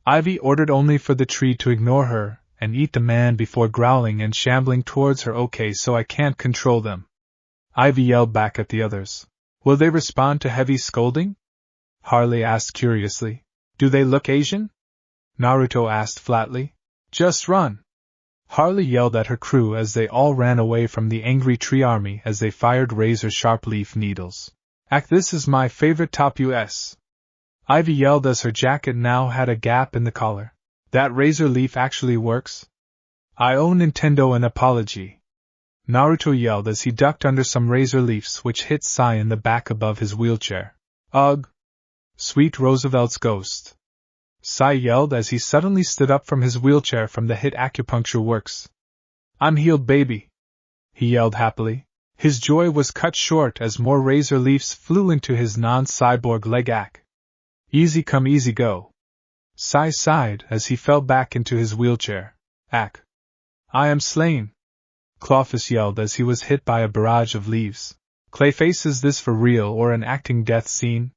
Ivy ordered, only for the tree to ignore her and eat the man before growling and shambling towards her. Okay, so I can't control them. Ivy yelled back at the others. Will they respond to heavy scolding? Harley asked curiously. Do they look Asian? Naruto asked flatly. Just run! Harley yelled at her crew as they all ran away from the angry tree army as they fired razor-sharp leaf needles. This is my favorite top US. Ivy yelled as her jacket now had a gap in the collar. That razor leaf actually works? I owe Nintendo an apology. Naruto yelled as he ducked under some razor leaves which hit Sai in the back above his wheelchair. Ugh! Sweet Roosevelt's ghost. Sai yelled as he suddenly stood up from his wheelchair from the hit. Acupuncture works. I'm healed, baby. He yelled happily. His joy was cut short as more razor leaves flew into his non-cyborg leg. Easy come, easy go. Sai sighed as he fell back into his wheelchair. I am slain. Clawfus yelled as he was hit by a barrage of leaves. Clayface, is this for real or an acting death scene?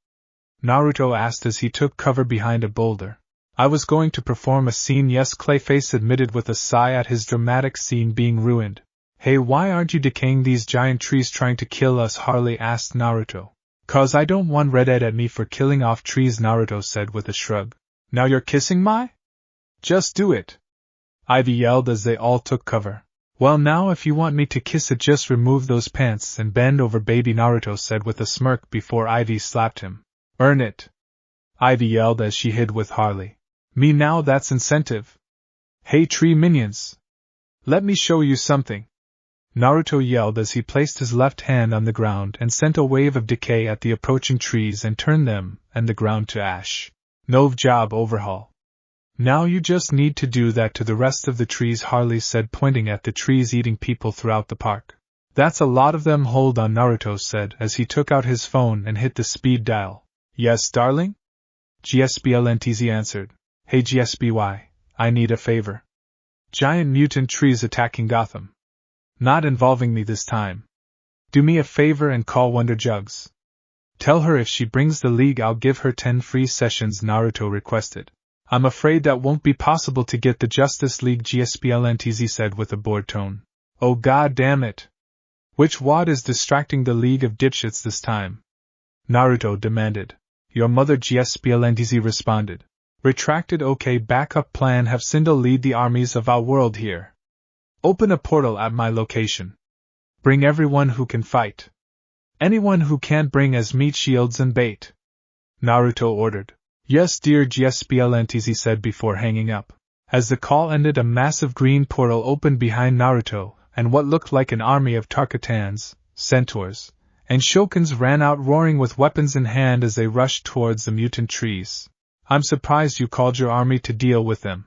Naruto asked as he took cover behind a boulder. I was going to perform a scene, yes, Clayface admitted with a sigh at his dramatic scene being ruined. Hey, why aren't you decaying these giant trees trying to kill us? Harley asked Naruto. 'Cause I don't want Red Ed at me for killing off trees, Naruto said with a shrug. Now you're kissing my? Just do it. Ivy yelled as they all took cover. Well, now if you want me to kiss it, just remove those pants and bend over, baby, Naruto said with a smirk before Ivy slapped him. Earn it. Ivy yelled as she hid with Harley. Me now, that's incentive. Hey tree minions. Let me show you something. Naruto yelled as he placed his left hand on the ground and sent a wave of decay at the approaching trees and turned them and the ground to ash. Nov job overhaul. Now you just need to do that to the rest of the trees, Harley said, pointing at the trees eating people throughout the park. That's a lot of them. Hold on, Naruto said as he took out his phone and hit the speed dial. Yes, darling? GSBLNTZ answered. Hey GSBY, I need a favor. Giant mutant trees attacking Gotham. Not involving me this time. Do me a favor and call Wonder Jugs. Tell her if she brings the league I'll give her 10 free sessions, Naruto requested. I'm afraid that won't be possible to get the Justice League, GSBLNTZ said with a bored tone. Oh god damn it. Which wad is distracting the League of Dipshits this time? Naruto demanded. Your mother, GSBLNTZ responded. Retracted. Okay, backup plan. Have Sindel lead the armies of our world here. Open a portal at my location. Bring everyone who can fight. Anyone who can't bring as meat shields and bait. Naruto ordered. Yes dear, GSBLNTZ said before hanging up. As the call ended, a massive green portal opened behind Naruto, and what looked like an army of Tarkatans, centaurs, and Shokens ran out roaring with weapons in hand as they rushed towards the mutant trees. I'm surprised you called your army to deal with them.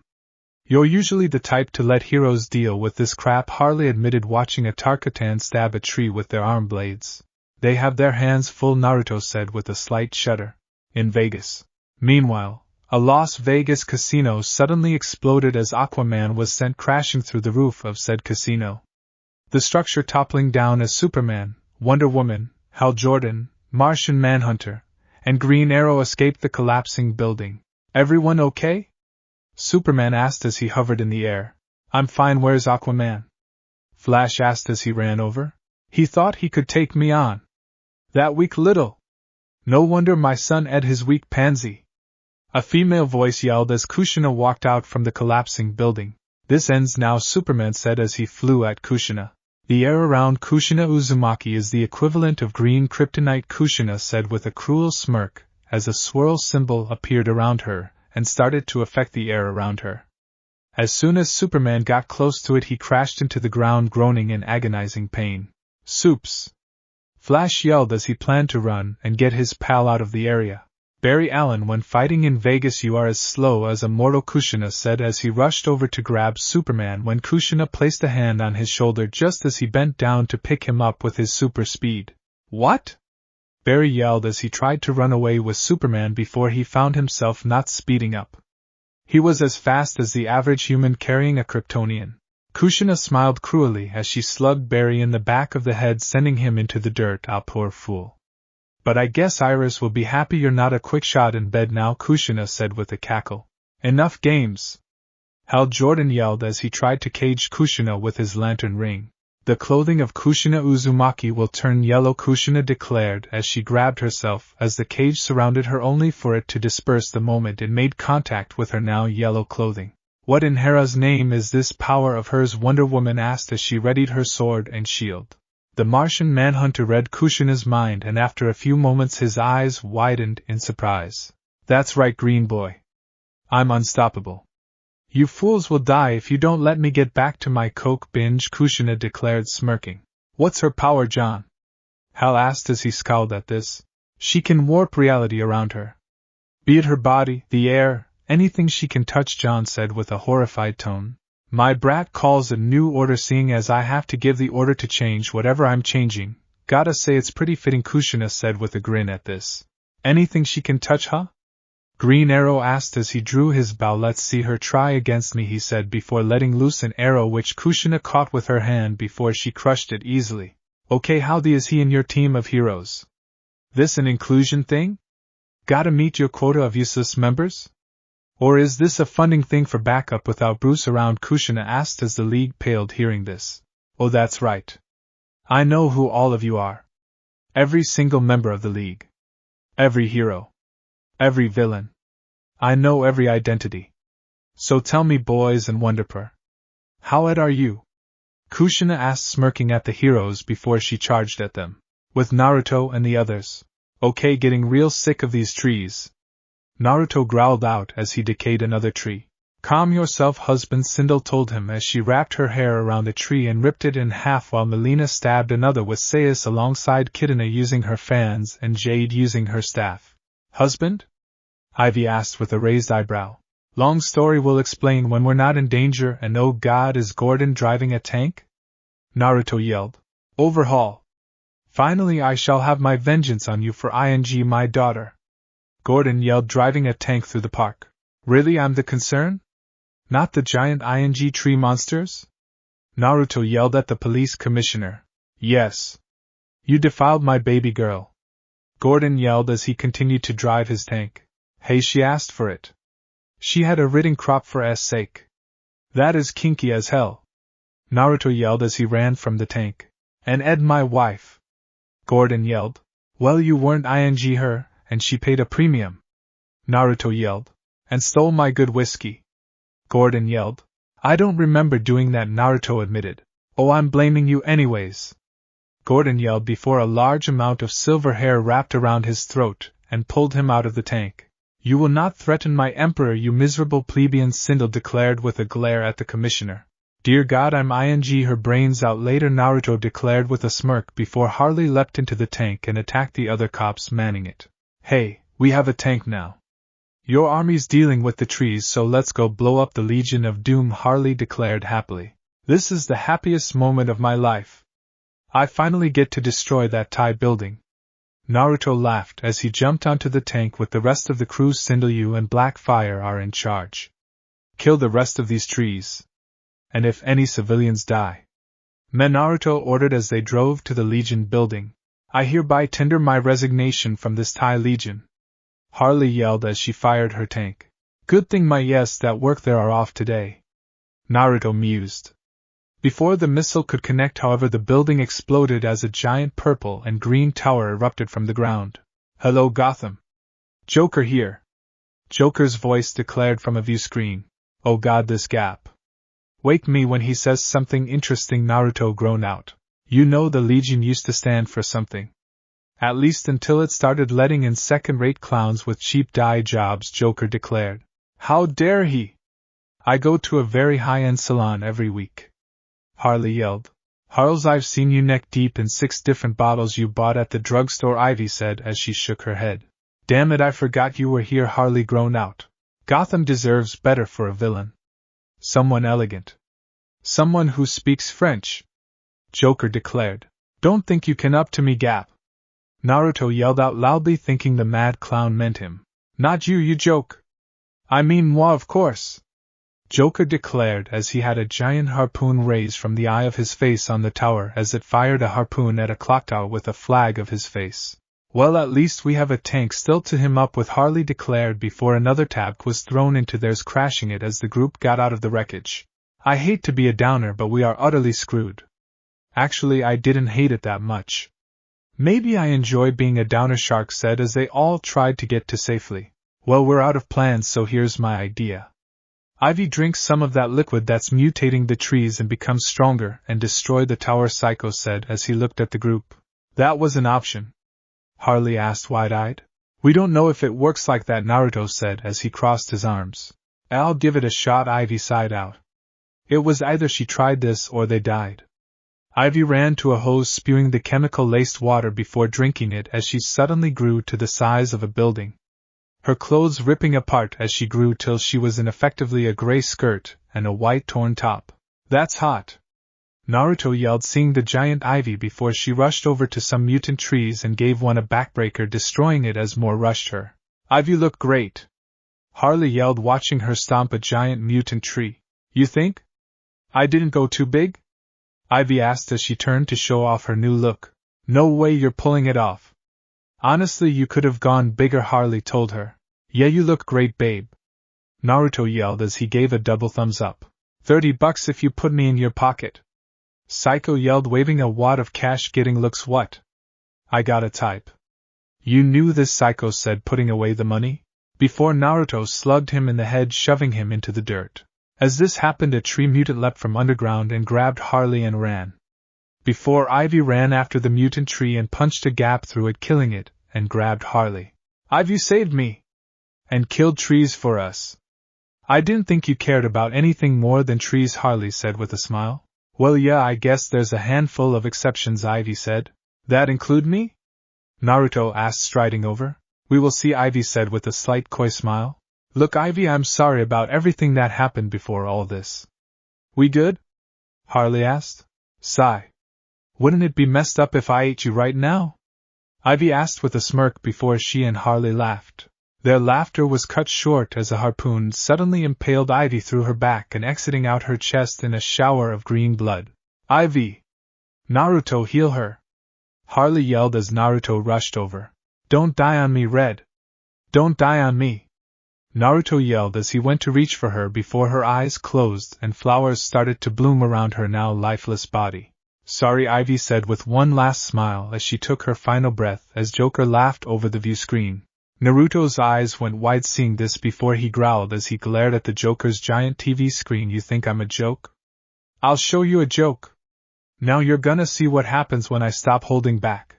You're usually the type to let heroes deal with this crap, Harley admitted, watching a Tarkatan stab a tree with their arm blades. They have their hands full, Naruto said with a slight shudder. In Vegas. Meanwhile, a Las Vegas casino suddenly exploded as Aquaman was sent crashing through the roof of said casino. The structure toppling down as Superman, Wonder Woman, Hal Jordan, Martian Manhunter, and Green Arrow escaped the collapsing building. Everyone okay? Superman asked as he hovered in the air. I'm fine. Where's Aquaman? Flash asked as he ran over. He thought he could take me on. That weak little. No wonder my son ate his weak pansy. A female voice yelled as Kushina walked out from the collapsing building. This ends now, Superman said as he flew at Kushina. The air around Kushina Uzumaki is the equivalent of green kryptonite, Kushina said with a cruel smirk, as a swirl symbol appeared around her and started to affect the air around her. As soon as Superman got close to it, he crashed into the ground groaning in agonizing pain. Soups! Flash yelled as he planned to run and get his pal out of the area. Barry Allen, when fighting in Vegas you are as slow as a mortal, Kushina said as he rushed over to grab Superman when Kushina placed a hand on his shoulder just as he bent down to pick him up with his super speed. What? Barry yelled as he tried to run away with Superman before he found himself not speeding up. He was as fast as the average human carrying a Kryptonian. Kushina smiled cruelly as she slugged Barry in the back of the head, sending him into the dirt. Ah, poor fool. But I guess Iris will be happy you're not a quick shot in bed now, Kushina said with a cackle. Enough games. Hal Jordan yelled as he tried to cage Kushina with his lantern ring. The clothing of Kushina Uzumaki will turn yellow, Kushina declared as she grabbed herself as the cage surrounded her, only for it to disperse the moment it made contact with her now yellow clothing. What in Hera's name is this power of hers? Wonder Woman asked as she readied her sword and shield. The Martian Manhunter read Kushina's mind, and after a few moments his eyes widened in surprise. That's right, Green Boy. I'm unstoppable. You fools will die if you don't let me get back to my coke binge, Kushina declared, smirking. What's her power, John? Hal asked as he scowled at this. She can warp reality around her. Be it her body, the air, anything she can touch, John said with a horrified tone. My brat calls a new order, seeing as I have to give the order to change whatever I'm changing. Gotta say it's pretty fitting, Kushina said with a grin at this. Anything she can touch, huh? Green Arrow asked as he drew his bow. Let's see her try against me, he said before letting loose an arrow which Kushina caught with her hand before she crushed it easily. Okay, how is he in your team of heroes? This an inclusion thing? Gotta meet your quota of useless members? Or is this a funding thing for backup without Bruce around? Kushina asked as the League paled hearing this. Oh, that's right. I know who all of you are. Every single member of the League. Every hero. Every villain. I know every identity. So tell me, boys and Wonderper, how are you? Kushina asked, smirking at the heroes before she charged at them. With Naruto and the others. Okay, getting real sick of these trees. Naruto growled out as he decayed another tree. Calm yourself, husband, Sindel told him as she wrapped her hair around a tree and ripped it in half while Melina stabbed another with Sayus alongside Kidana using her fans and Jade using her staff. Husband? Ivy asked with a raised eyebrow. Long story, will explain when we're not in danger, and oh god, is Gordon driving a tank? Naruto yelled. Overhaul. Finally I shall have my vengeance on you for ing my daughter. Gordon yelled, driving a tank through the park. Really, I'm the concern? Not the giant ing tree monsters? Naruto yelled at the police commissioner. Yes. You defiled my baby girl. Gordon yelled as he continued to drive his tank. Hey, she asked for it. She had a ridden crop for S sake. That is kinky as hell. Naruto yelled as he ran from the tank. And Ed, my wife. Gordon yelled. Well, you weren't ing her, and she paid a premium. Naruto yelled. And stole my good whiskey. Gordon yelled. I don't remember doing that, Naruto admitted. Oh, I'm blaming you anyways. Gordon yelled before a large amount of silver hair wrapped around his throat and pulled him out of the tank. You will not threaten my emperor, you miserable plebeian, Sindel declared with a glare at the commissioner. Dear God, I'm ing her brains out later, Naruto declared with a smirk before Harley leapt into the tank and attacked the other cops manning it. Hey, we have a tank now. Your army's dealing with the trees, so let's go blow up the Legion of Doom, Harley declared happily. This is the happiest moment of my life. I finally get to destroy that Thai building. Naruto laughed as he jumped onto the tank with the rest of the crew. Sindel and Blackfire are in charge. Kill the rest of these trees. And if any civilians die. Men, Naruto ordered as they drove to the Legion building. I hereby tender my resignation from this Thai Legion. Harley yelled as she fired her tank. Good thing my yes that work there are off today. Naruto mused. Before the missile could connect, however, the building exploded as a giant purple and green tower erupted from the ground. Hello, Gotham. Joker here. Joker's voice declared from a view screen. Oh god, this gap. Wake me when he says something interesting, Naruto groaned out. You know the Legion used to stand for something. At least until it started letting in second-rate clowns with cheap dye jobs, Joker declared. How dare he! I go to a very high-end salon every week. Harley yelled. Harles, I've seen you neck deep in 6 different bottles you bought at the drugstore, Ivy said as she shook her head. Damn it, I forgot you were here, Harley groaned out. Gotham deserves better for a villain. Someone elegant. Someone who speaks French. Joker declared. Don't think you can up to me, Gap. Naruto yelled out loudly, thinking the mad clown meant him. Not you, you joke. I mean moi, of course. Joker declared as he had a giant harpoon raised from the eye of his face on the tower as it fired a harpoon at a clock tower with a flag of his face. Well, at least we have a tank still to him up with, Harley declared before another tank was thrown into theirs, crashing it as the group got out of the wreckage. I hate to be a downer, but we are utterly screwed. Actually, I didn't hate it that much. Maybe I enjoy being a downer, Shark said as they all tried to get to safely. Well, we're out of plans, so here's my idea. Ivy drinks some of that liquid that's mutating the trees and becomes stronger and destroy the tower, Psycho said as he looked at the group. That was an option. Harley asked wide-eyed. We don't know if it works like that, Naruto said as he crossed his arms. I'll give it a shot, Ivy sighed out. It was either she tried this or they died. Ivy ran to a hose spewing the chemical-laced water before drinking it as she suddenly grew to the size of a building. Her clothes ripping apart as she grew till she was in effectively a gray skirt and a white torn top. That's hot! Naruto yelled, seeing the giant Ivy before she rushed over to some mutant trees and gave one a backbreaker, destroying it as more rushed her. Ivy, look great! Harley yelled, watching her stomp a giant mutant tree. You think? I didn't go too big? Ivy asked as she turned to show off her new look. No way you're pulling it off. Honestly, you could have gone bigger, Harley told her. Yeah, you look great, babe. Naruto yelled as he gave a double thumbs up. $30 if you put me in your pocket. Psycho yelled, waving a wad of cash. Getting looks what? I gotta type. You knew this, Psycho said, putting away the money. Before Naruto slugged him in the head, shoving him into the dirt. As this happened, a tree mutant leapt from underground and grabbed Harley and ran. Before Ivy ran after the mutant tree and punched a gap through it, killing it, and grabbed Harley. Ivy saved me! And killed trees for us. I didn't think you cared about anything more than trees, Harley said with a smile. Well, yeah, I guess there's a handful of exceptions, Ivy said. That include me? Naruto asked, striding over. We will see, Ivy said with a slight coy smile. Look, Ivy, I'm sorry about everything that happened before all this. We good? Harley asked. Sigh. Wouldn't it be messed up if I ate you right now? Ivy asked with a smirk before she and Harley laughed. Their laughter was cut short as a harpoon suddenly impaled Ivy through her back and exiting out her chest in a shower of green blood. Ivy! Naruto, heal her! Harley yelled as Naruto rushed over. Don't die on me, Red! Don't die on me! Naruto yelled as he went to reach for her before her eyes closed and flowers started to bloom around her now lifeless body. Sorry, Ivy said with one last smile as she took her final breath as Joker laughed over the view screen. Naruto's eyes went wide seeing this before he growled as he glared at the Joker's giant TV screen. You think I'm a joke? I'll show you a joke. Now you're gonna see what happens when I stop holding back,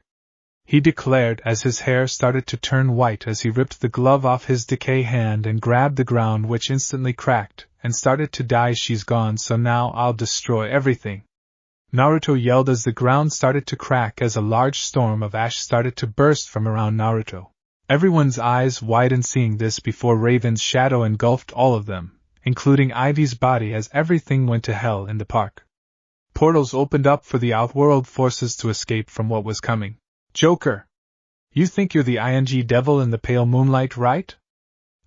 he declared as his hair started to turn white as he ripped the glove off his decay hand and grabbed the ground, which instantly cracked and started to die. She's gone, so now I'll destroy everything, Naruto yelled as the ground started to crack as a large storm of ash started to burst from around Naruto. Everyone's eyes widened seeing this before Raven's shadow engulfed all of them, including Ivy's body, as everything went to hell in the park. Portals opened up for the outworld forces to escape from what was coming. Joker! You think you're the ING devil in the pale moonlight, right?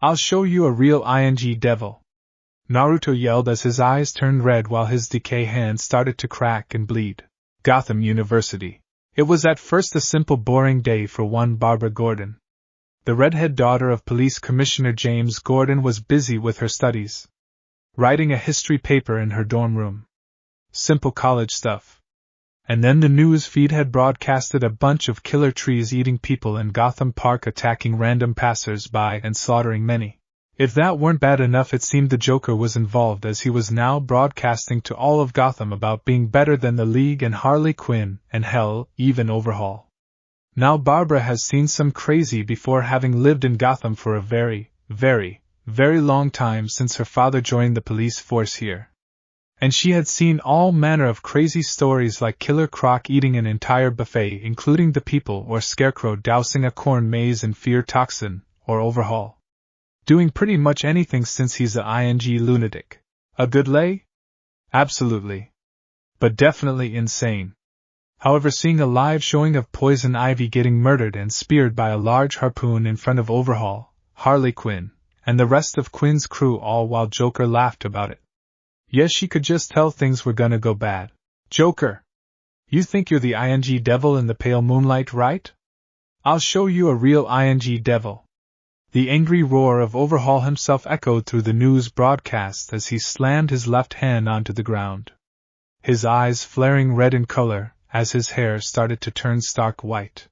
I'll show you a real ING devil, Naruto yelled as his eyes turned red while his decay hand started to crack and bleed. Gotham University. It was at first a simple boring day for one Barbara Gordon. The redhead daughter of Police Commissioner James Gordon was busy with her studies, writing a history paper in her dorm room. Simple college stuff. And then the news feed had broadcasted a bunch of killer trees eating people in Gotham Park, attacking random passers-by and slaughtering many. If that weren't bad enough, it seemed the Joker was involved, as he was now broadcasting to all of Gotham about being better than the League and Harley Quinn, and hell, even Overhaul. Now Barbara has seen some crazy before, having lived in Gotham for a very, very, very long time since her father joined the police force here. And she had seen all manner of crazy stories, like Killer Croc eating an entire buffet including the people, or Scarecrow dousing a corn maze in fear toxin, or Overhaul doing pretty much anything since he's a ING lunatic. A good lay? Absolutely. But definitely insane. However, seeing a live showing of Poison Ivy getting murdered and speared by a large harpoon in front of Overhaul, Harley Quinn, and the rest of Quinn's crew, all while Joker laughed about it. Yes, she could just tell things were gonna go bad. Joker! You think you're the ING devil in the pale moonlight, right? I'll show you a real ING devil. The angry roar of Overhaul himself echoed through the news broadcast as he slammed his left hand onto the ground, his eyes flaring red in color as his hair started to turn stark white,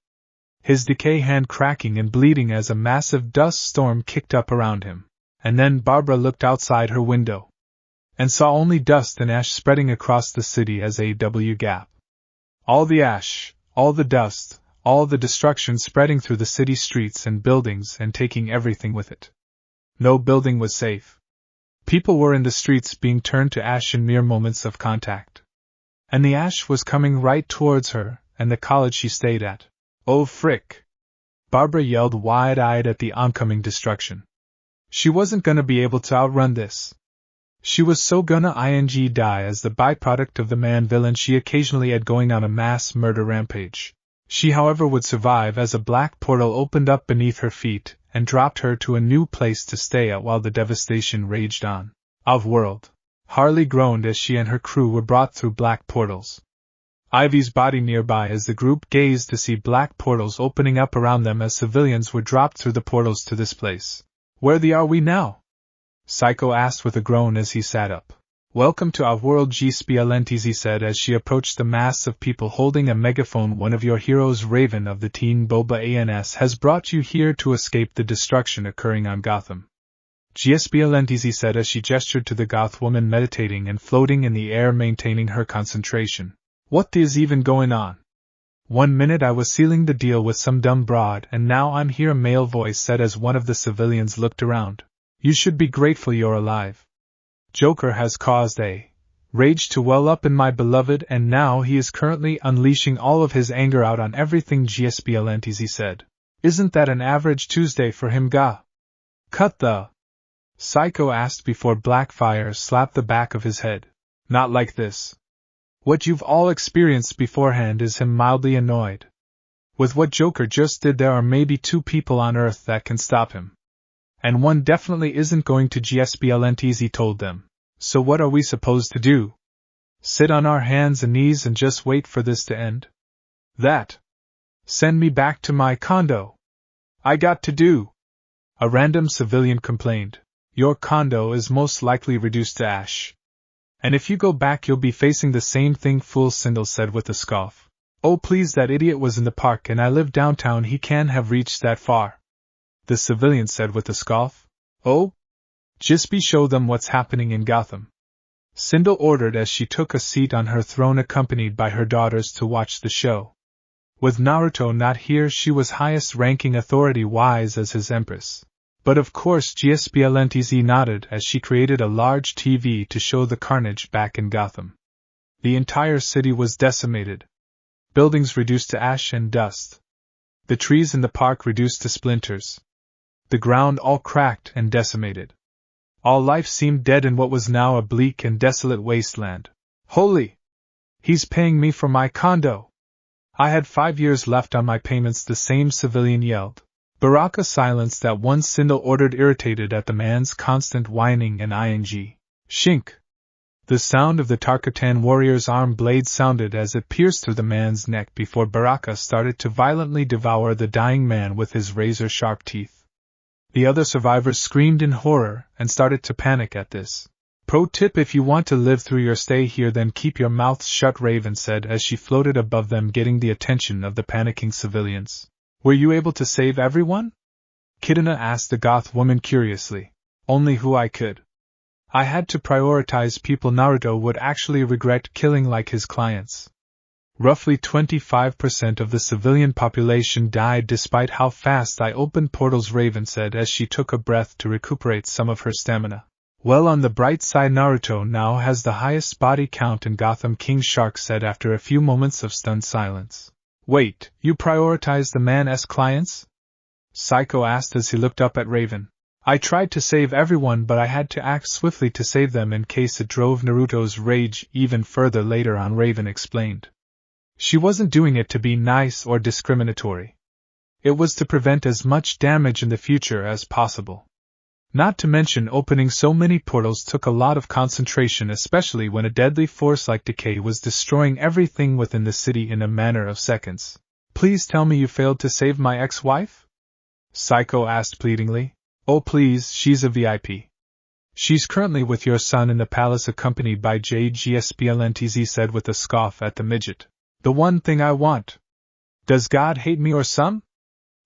his decay hand cracking and bleeding as a massive dust storm kicked up around him. And then Barbara looked outside her window and saw only dust and ash spreading across the city as AW Gap. All the ash, all the dust, all the destruction spreading through the city streets and buildings and taking everything with it. No building was safe. People were in the streets being turned to ash in mere moments of contact. And the ash was coming right towards her and the college she stayed at. Oh frick! Barbara yelled wide-eyed at the oncoming destruction. She wasn't gonna be able to outrun this. She was so gonna ING die as the byproduct of the man-villain she occasionally had going on a mass murder rampage. She, however, would survive as a black portal opened up beneath her feet and dropped her to a new place to stay at while the devastation raged on. Off-world. Harley groaned as she and her crew were brought through black portals. Ivy's body nearby as the group gazed to see black portals opening up around them as civilians were dropped through the portals to this place. Where the are we now? Psycho asked with a groan as he sat up. Welcome to our world, G-Spialentes, he said as she approached the mass of people holding a megaphone. One of your heroes, Raven of the Teen Boba ANS, has brought you here to escape the destruction occurring on Gotham. G-Spialentes, he said as she gestured to the goth woman meditating and floating in the air, maintaining her concentration. What is even going on? 1 minute I was sealing the deal with some dumb broad, and now I'm here, a male voice said as one of the civilians looked around. You should be grateful you're alive. Joker has caused a rage to well up in my beloved, and now he is currently unleashing all of his anger out on everything. G-Spialentes, he said. Isn't that an average Tuesday for him, ga? Cut the... Psycho asked before Blackfire slapped the back of his head. Not like this. What you've all experienced beforehand is him mildly annoyed. With what Joker just did, there are maybe 2 people on Earth that can stop him. And one definitely isn't going to GSBLNTs, he told them. So what are we supposed to do? Sit on our hands and knees and just wait for this to end? That. Send me back to my condo. I got to do. A random civilian complained. Your condo is most likely reduced to ash. And if you go back, you'll be facing the same thing, fool, Sindel said with a scoff. Oh please, that idiot was in the park and I live downtown, he can't have reached that far. The civilian said with a scoff. Oh? Just show them what's happening in Gotham. Sindel ordered as she took a seat on her throne accompanied by her daughters to watch the show. With Naruto not here, she was highest-ranking authority-wise as his empress. But of course GSBLNTZ nodded as she created a large TV to show the carnage back in Gotham. The entire city was decimated. Buildings reduced to ash and dust. The trees in the park reduced to splinters. The ground all cracked and decimated. All life seemed dead in what was now a bleak and desolate wasteland. Holy! He's paying me for my condo! I had 5 years left on my payments, the same civilian yelled. Baraka silenced that one, Sindel ordered, irritated at the man's constant whining and ing. Shink! The sound of the Tarkatan warrior's arm blade sounded as it pierced through the man's neck before Baraka started to violently devour the dying man with his razor-sharp teeth. The other survivors screamed in horror and started to panic at this. Pro tip: if you want to live through your stay here, then keep your mouths shut, Raven said as she floated above them, getting the attention of the panicking civilians. Were you able to save everyone? Kitana asked the goth woman curiously. Only who I could. I had to prioritize people Naruto would actually regret killing, like his clients. Roughly 25% of the civilian population died despite how fast I opened portals, Raven said as she took a breath to recuperate some of her stamina. Well, on the bright side, Naruto now has the highest body count in Gotham, King Shark said after a few moments of stunned silence. Wait, you prioritize the man's clients? Psycho asked as he looked up at Raven. I tried to save everyone, but I had to act swiftly to save them in case it drove Naruto's rage even further later on, Raven explained. She wasn't doing it to be nice or discriminatory. It was to prevent as much damage in the future as possible. Not to mention, opening so many portals took a lot of concentration, especially when a deadly force like decay was destroying everything within the city in a matter of seconds. Please tell me you failed to save my ex-wife? Psycho asked pleadingly. Oh please, she's a VIP. She's currently with your son in the palace accompanied by JGSBLNTZ said with a scoff at the midget. The one thing I want. Does God hate me or some?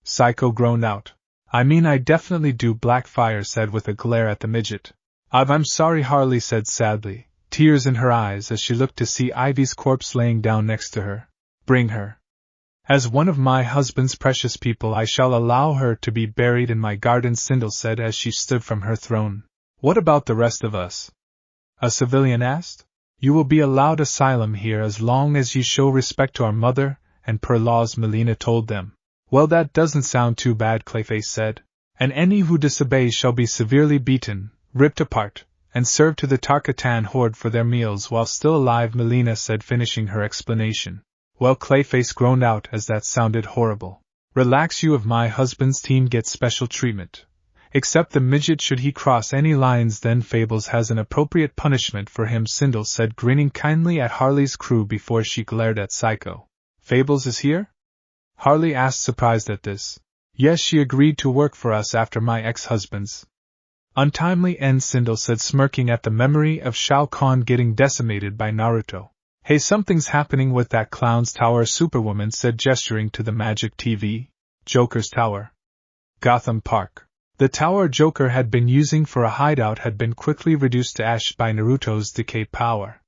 Psycho groaned out. I mean, I definitely do, Blackfire said with a glare at the midget. I'm sorry, Harley said sadly, tears in her eyes as she looked to see Ivy's corpse laying down next to her. Bring her. As one of my husband's precious people, I shall allow her to be buried in my garden, Sindel said as she stood from her throne. What about the rest of us? A civilian asked. You will be allowed asylum here as long as you show respect to our mother, and per laws, Melina told them. Well, that doesn't sound too bad, Clayface said. And any who disobeys shall be severely beaten, ripped apart, and served to the Tarkatan horde for their meals while still alive, Melina said, finishing her explanation. Well, Clayface groaned out as that sounded horrible. Relax, you of my husband's team get special treatment. Except the midget, should he cross any lines, then Fables has an appropriate punishment for him, Sindel said, grinning kindly at Harley's crew before she glared at Psycho. Fables is here? Harley asked, surprised at this. Yes, she agreed to work for us after my ex-husband's untimely end, Sindel said, smirking at the memory of Shao Kahn getting decimated by Naruto. Hey, something's happening with that clown's tower, Superwoman said, gesturing to the magic TV. Joker's tower. Gotham Park. The tower Joker had been using for a hideout had been quickly reduced to ash by Naruto's decay power.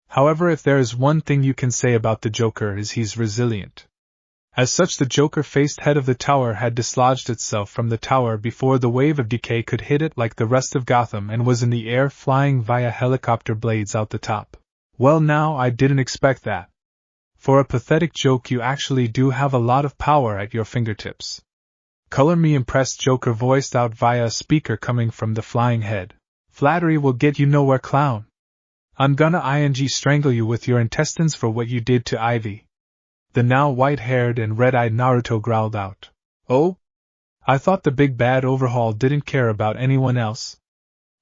However, if there is one thing you can say about the Joker, is he's resilient. As such, the Joker-faced head of the tower had dislodged itself from the tower before the wave of decay could hit it like the rest of Gotham, and was in the air, flying via helicopter blades out the top. Well, now, I didn't expect that. For a pathetic joke, you actually do have a lot of power at your fingertips. Color me impressed, Joker voiced out via a speaker coming from the flying head. Flattery will get you nowhere, clown. I'm gonna strangle you with your intestines for what you did to Ivy. The now white-haired and red-eyed Naruto growled out. Oh? I thought the big bad overhaul didn't care about anyone else.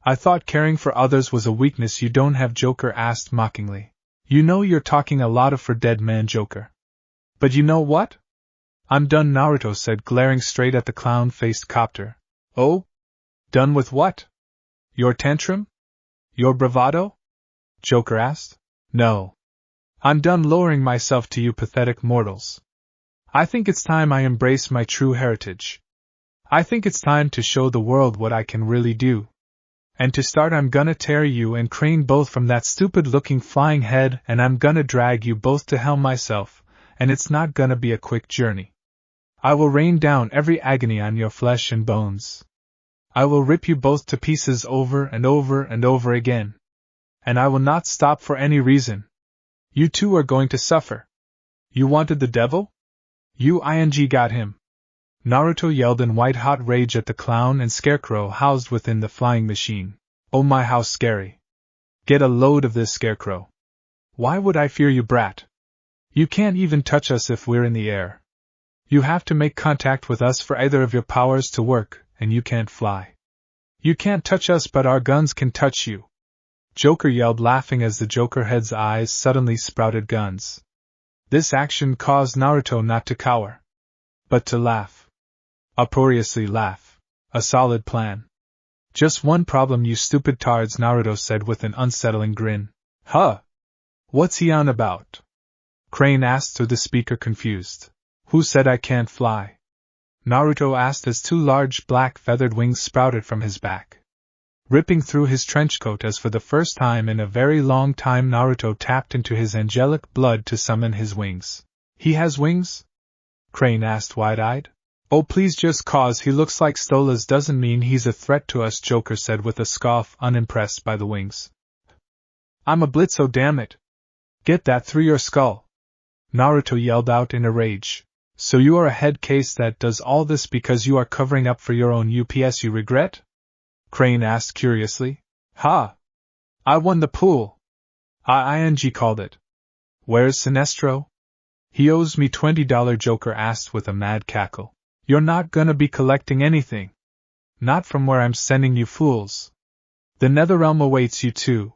I thought caring for others was a weakness you don't have, Joker asked mockingly. You know you're talking a lot for dead man, Joker. But you know what? I'm done, Naruto said, glaring straight at the clown-faced copter. Oh? Done with what? Your tantrum? Your bravado? Joker asked. No. I'm done lowering myself to you pathetic mortals. I think it's time I embrace my true heritage. I think it's time to show the world what I can really do. And to start, I'm gonna tear you and Crane both from that stupid-looking flying head, and I'm gonna drag you both to hell myself, and it's not gonna be a quick journey. I will rain down every agony on your flesh and bones. I will rip you both to pieces over and over and over again. And I will not stop for any reason. You two are going to suffer. You wanted the devil? You got him. Naruto yelled in white-hot rage at the clown and scarecrow housed within the flying machine. Oh my, how scary. Get a load of this, Scarecrow. Why would I fear you, brat? You can't even touch us if we're in the air. You have to make contact with us for either of your powers to work, and you can't fly. You can't touch us, but our guns can touch you. Joker yelled, laughing as the Joker head's eyes suddenly sprouted guns. This action caused Naruto not to cower, but to laugh. Uproariously laugh. A solid plan. Just one problem, you stupid tards, Naruto said with an unsettling grin. Huh? What's he on about? Crane asked through the speaker, confused. Who said I can't fly? Naruto asked as two large black feathered wings sprouted from his back. Ripping through his trenchcoat as for the first time in a very long time, Naruto tapped into his angelic blood to summon his wings. He has wings? Crane asked wide-eyed. Oh please, just cause he looks like Stolas doesn't mean he's a threat to us, Joker said with a scoff, unimpressed by the wings. I'm a Blitzo, damn it. Get that through your skull. Naruto yelled out in a rage. So you are a head case that does all this because you are covering up for your own UPS you regret? Crane asked curiously. Ha! I won the pool. I called it. Where's Sinestro? He owes me $20, Joker asked with a mad cackle. You're not gonna be collecting anything. Not from where I'm sending you fools. The Netherrealm awaits you too.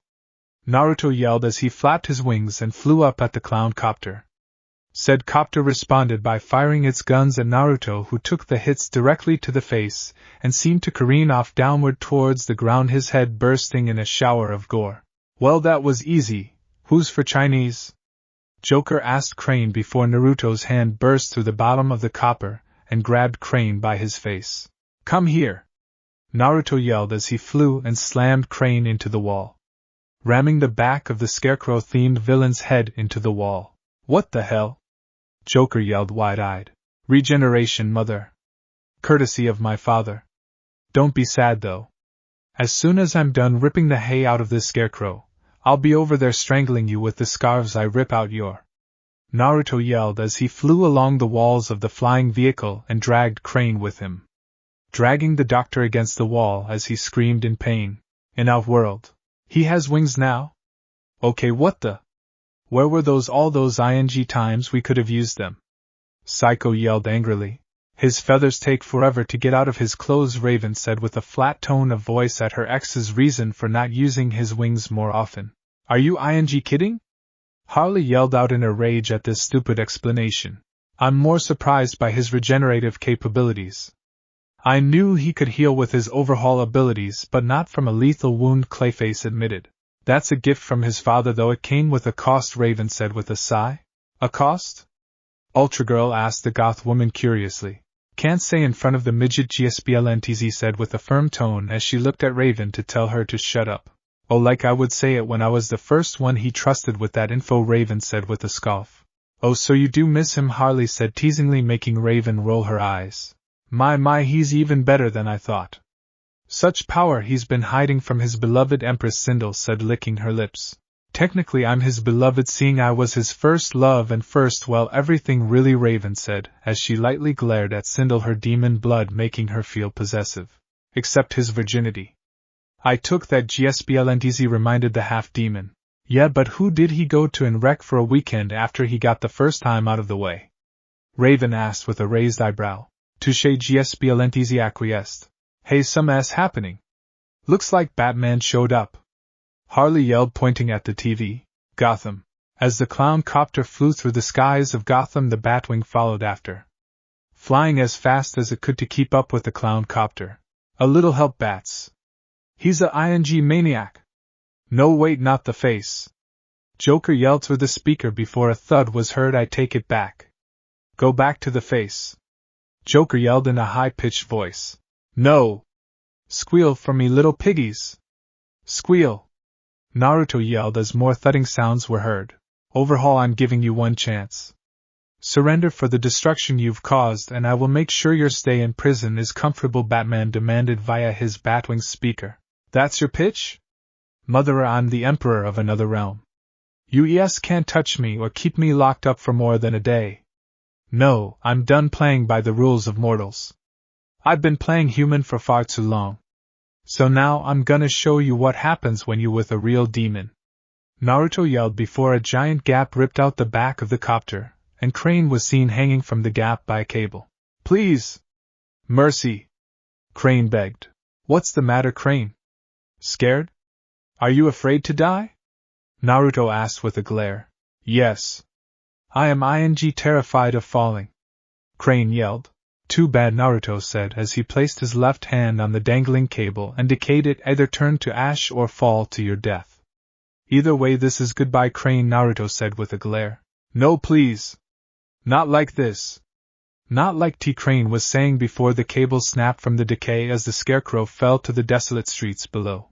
Naruto yelled as he flapped his wings and flew up at the clown copter. Said copter responded by firing its guns at Naruto, who took the hits directly to the face and seemed to careen off downward towards the ground, his head bursting in a shower of gore. Well, that was easy. Who's for Chinese? Joker asked Crane before Naruto's hand burst through the bottom of the copper and grabbed Crane by his face. Come here! Naruto yelled as he flew and slammed Crane into the wall, ramming the back of the Scarecrow-themed villain's head into the wall. What the hell? Joker yelled wide-eyed. Regeneration, mother. Courtesy of my father. Don't be sad though. As soon as I'm done ripping the hay out of this Scarecrow, I'll be over there strangling you with the scarves I rip out your. Naruto yelled as he flew along the walls of the flying vehicle and dragged Crane with him, dragging the doctor against the wall as he screamed in pain. In Outworld. He has wings now? Okay, what the? Where were all those times we could have used them? Psycho yelled angrily. His feathers take forever to get out of his clothes, Raven said with a flat tone of voice at her ex's reason for not using his wings more often. Are you kidding? Harley yelled out in a rage at this stupid explanation. I'm more surprised by his regenerative capabilities. I knew he could heal with his overhaul abilities, but not from a lethal wound, Clayface admitted. That's a gift from his father, though it came with a cost, Raven said with a sigh. A cost? Ultra Girl asked the goth woman curiously. Can't say in front of the midget, GSBLNTZ said with a firm tone as she looked at Raven to tell her to shut up. Oh, like I would say it when I was the first one he trusted with that info, Raven said with a scoff. Oh, so you do miss him, Harley said teasingly, making Raven roll her eyes. My, he's even better than I thought. Such power he's been hiding from his beloved Empress, Sindel said, licking her lips. Technically I'm his beloved, seeing I was his first love and first everything really, Raven said, as she lightly glared at Sindel, her demon blood making her feel possessive. Except his virginity. I took that GSBLNTZ, reminded the half-demon. Yeah, but who did he go to and wreck for a weekend after he got the first time out of the way? Raven asked with a raised eyebrow. Touche, GSBLNTZ acquiesced. Hey, some ass happening. Looks like Batman showed up. Harley yelled, pointing at the TV. Gotham. As the clown copter flew through the skies of Gotham, the Batwing followed after, flying as fast as it could to keep up with the clown copter. A little help, Bats. He's a ING maniac. No, wait, not the face. Joker yelled through the speaker before a thud was heard. I take it back. Go back to the face. Joker yelled in a high-pitched voice. No. Squeal for me, little piggies. Squeal. Naruto yelled as more thudding sounds were heard. Overhaul, I'm giving you one chance. Surrender for the destruction you've caused and I will make sure your stay in prison is comfortable, Batman demanded via his Batwing speaker. That's your pitch? Mother, I'm the Emperor of another realm. You can't touch me or keep me locked up for more than a day. No, I'm done playing by the rules of mortals. I've been playing human for far too long. So now I'm gonna show you what happens when you're with a real demon. Naruto yelled before a giant gap ripped out the back of the copter, and Crane was seen hanging from the gap by a cable. Please! Mercy! Crane begged. What's the matter, Crane? Scared? Are you afraid to die? Naruto asked with a glare. Yes. I am terrified of falling. Crane yelled. Too bad, Naruto said as he placed his left hand on the dangling cable and indicated either turn to ash or fall to your death. Either way, this is goodbye, Crane, Naruto said with a glare. No, please. Not like this. Not like T. Crane was saying before the cable snapped from the decay as the scarecrow fell to the desolate streets below.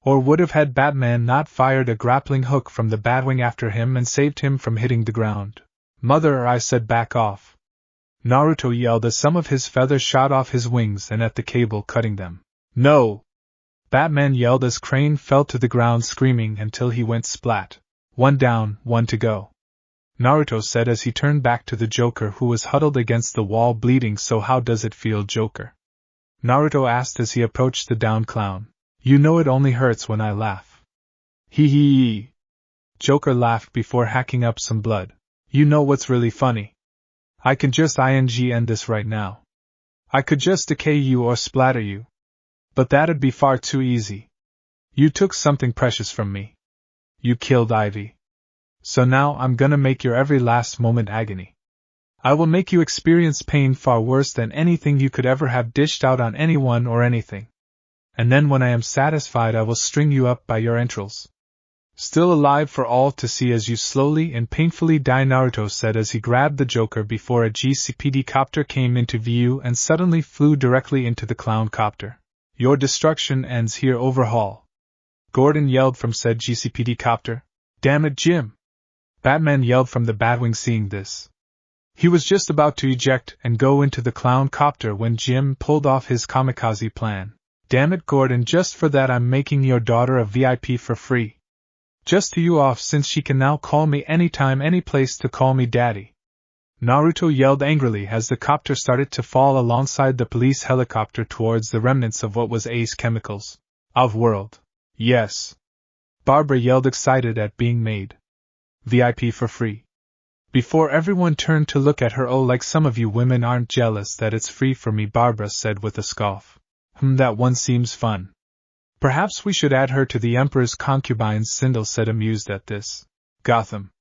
Or would have had Batman not fired a grappling hook from the Batwing after him and saved him from hitting the ground. Mother, I said back off. Naruto yelled as some of his feathers shot off his wings and at the cable, cutting them. No! Batman yelled as Crane fell to the ground, screaming until he went splat. One down, one to go. Naruto said as he turned back to the Joker, who was huddled against the wall bleeding. So how does it feel, Joker? Naruto asked as he approached the downed clown. You know it only hurts when I laugh. Hee hee hee. Joker laughed before hacking up some blood. You know what's really funny? I can just end this right now. I could just decay you or splatter you. But that'd be far too easy. You took something precious from me. You killed Ivy. So now I'm gonna make your every last moment agony. I will make you experience pain far worse than anything you could ever have dished out on anyone or anything. And then when I am satisfied, I will string you up by your entrails. Still alive for all to see as you slowly and painfully die, Naruto said as he grabbed the Joker before a GCPD copter came into view and suddenly flew directly into the clown copter. Your destruction ends here, Overhaul. Gordon yelled from said GCPD copter. Damn it, Jim! Batman yelled from the Batwing, seeing this. He was just about to eject and go into the clown copter when Jim pulled off his kamikaze plan. Damn it, Gordon, just for that I'm making your daughter a VIP for free. Just to you off, since she can now call me anytime, any place to call me daddy. Naruto yelled angrily as the copter started to fall alongside the police helicopter towards the remnants of what was Ace Chemicals. Off-world. Yes. Barbara yelled, excited at being made VIP for free. Before everyone turned to look at her. Oh, like some of you women aren't jealous that it's free for me, Barbara said with a scoff. That one seems fun. Perhaps we should add her to the Emperor's concubines, Sindel said, amused at this. Gotham.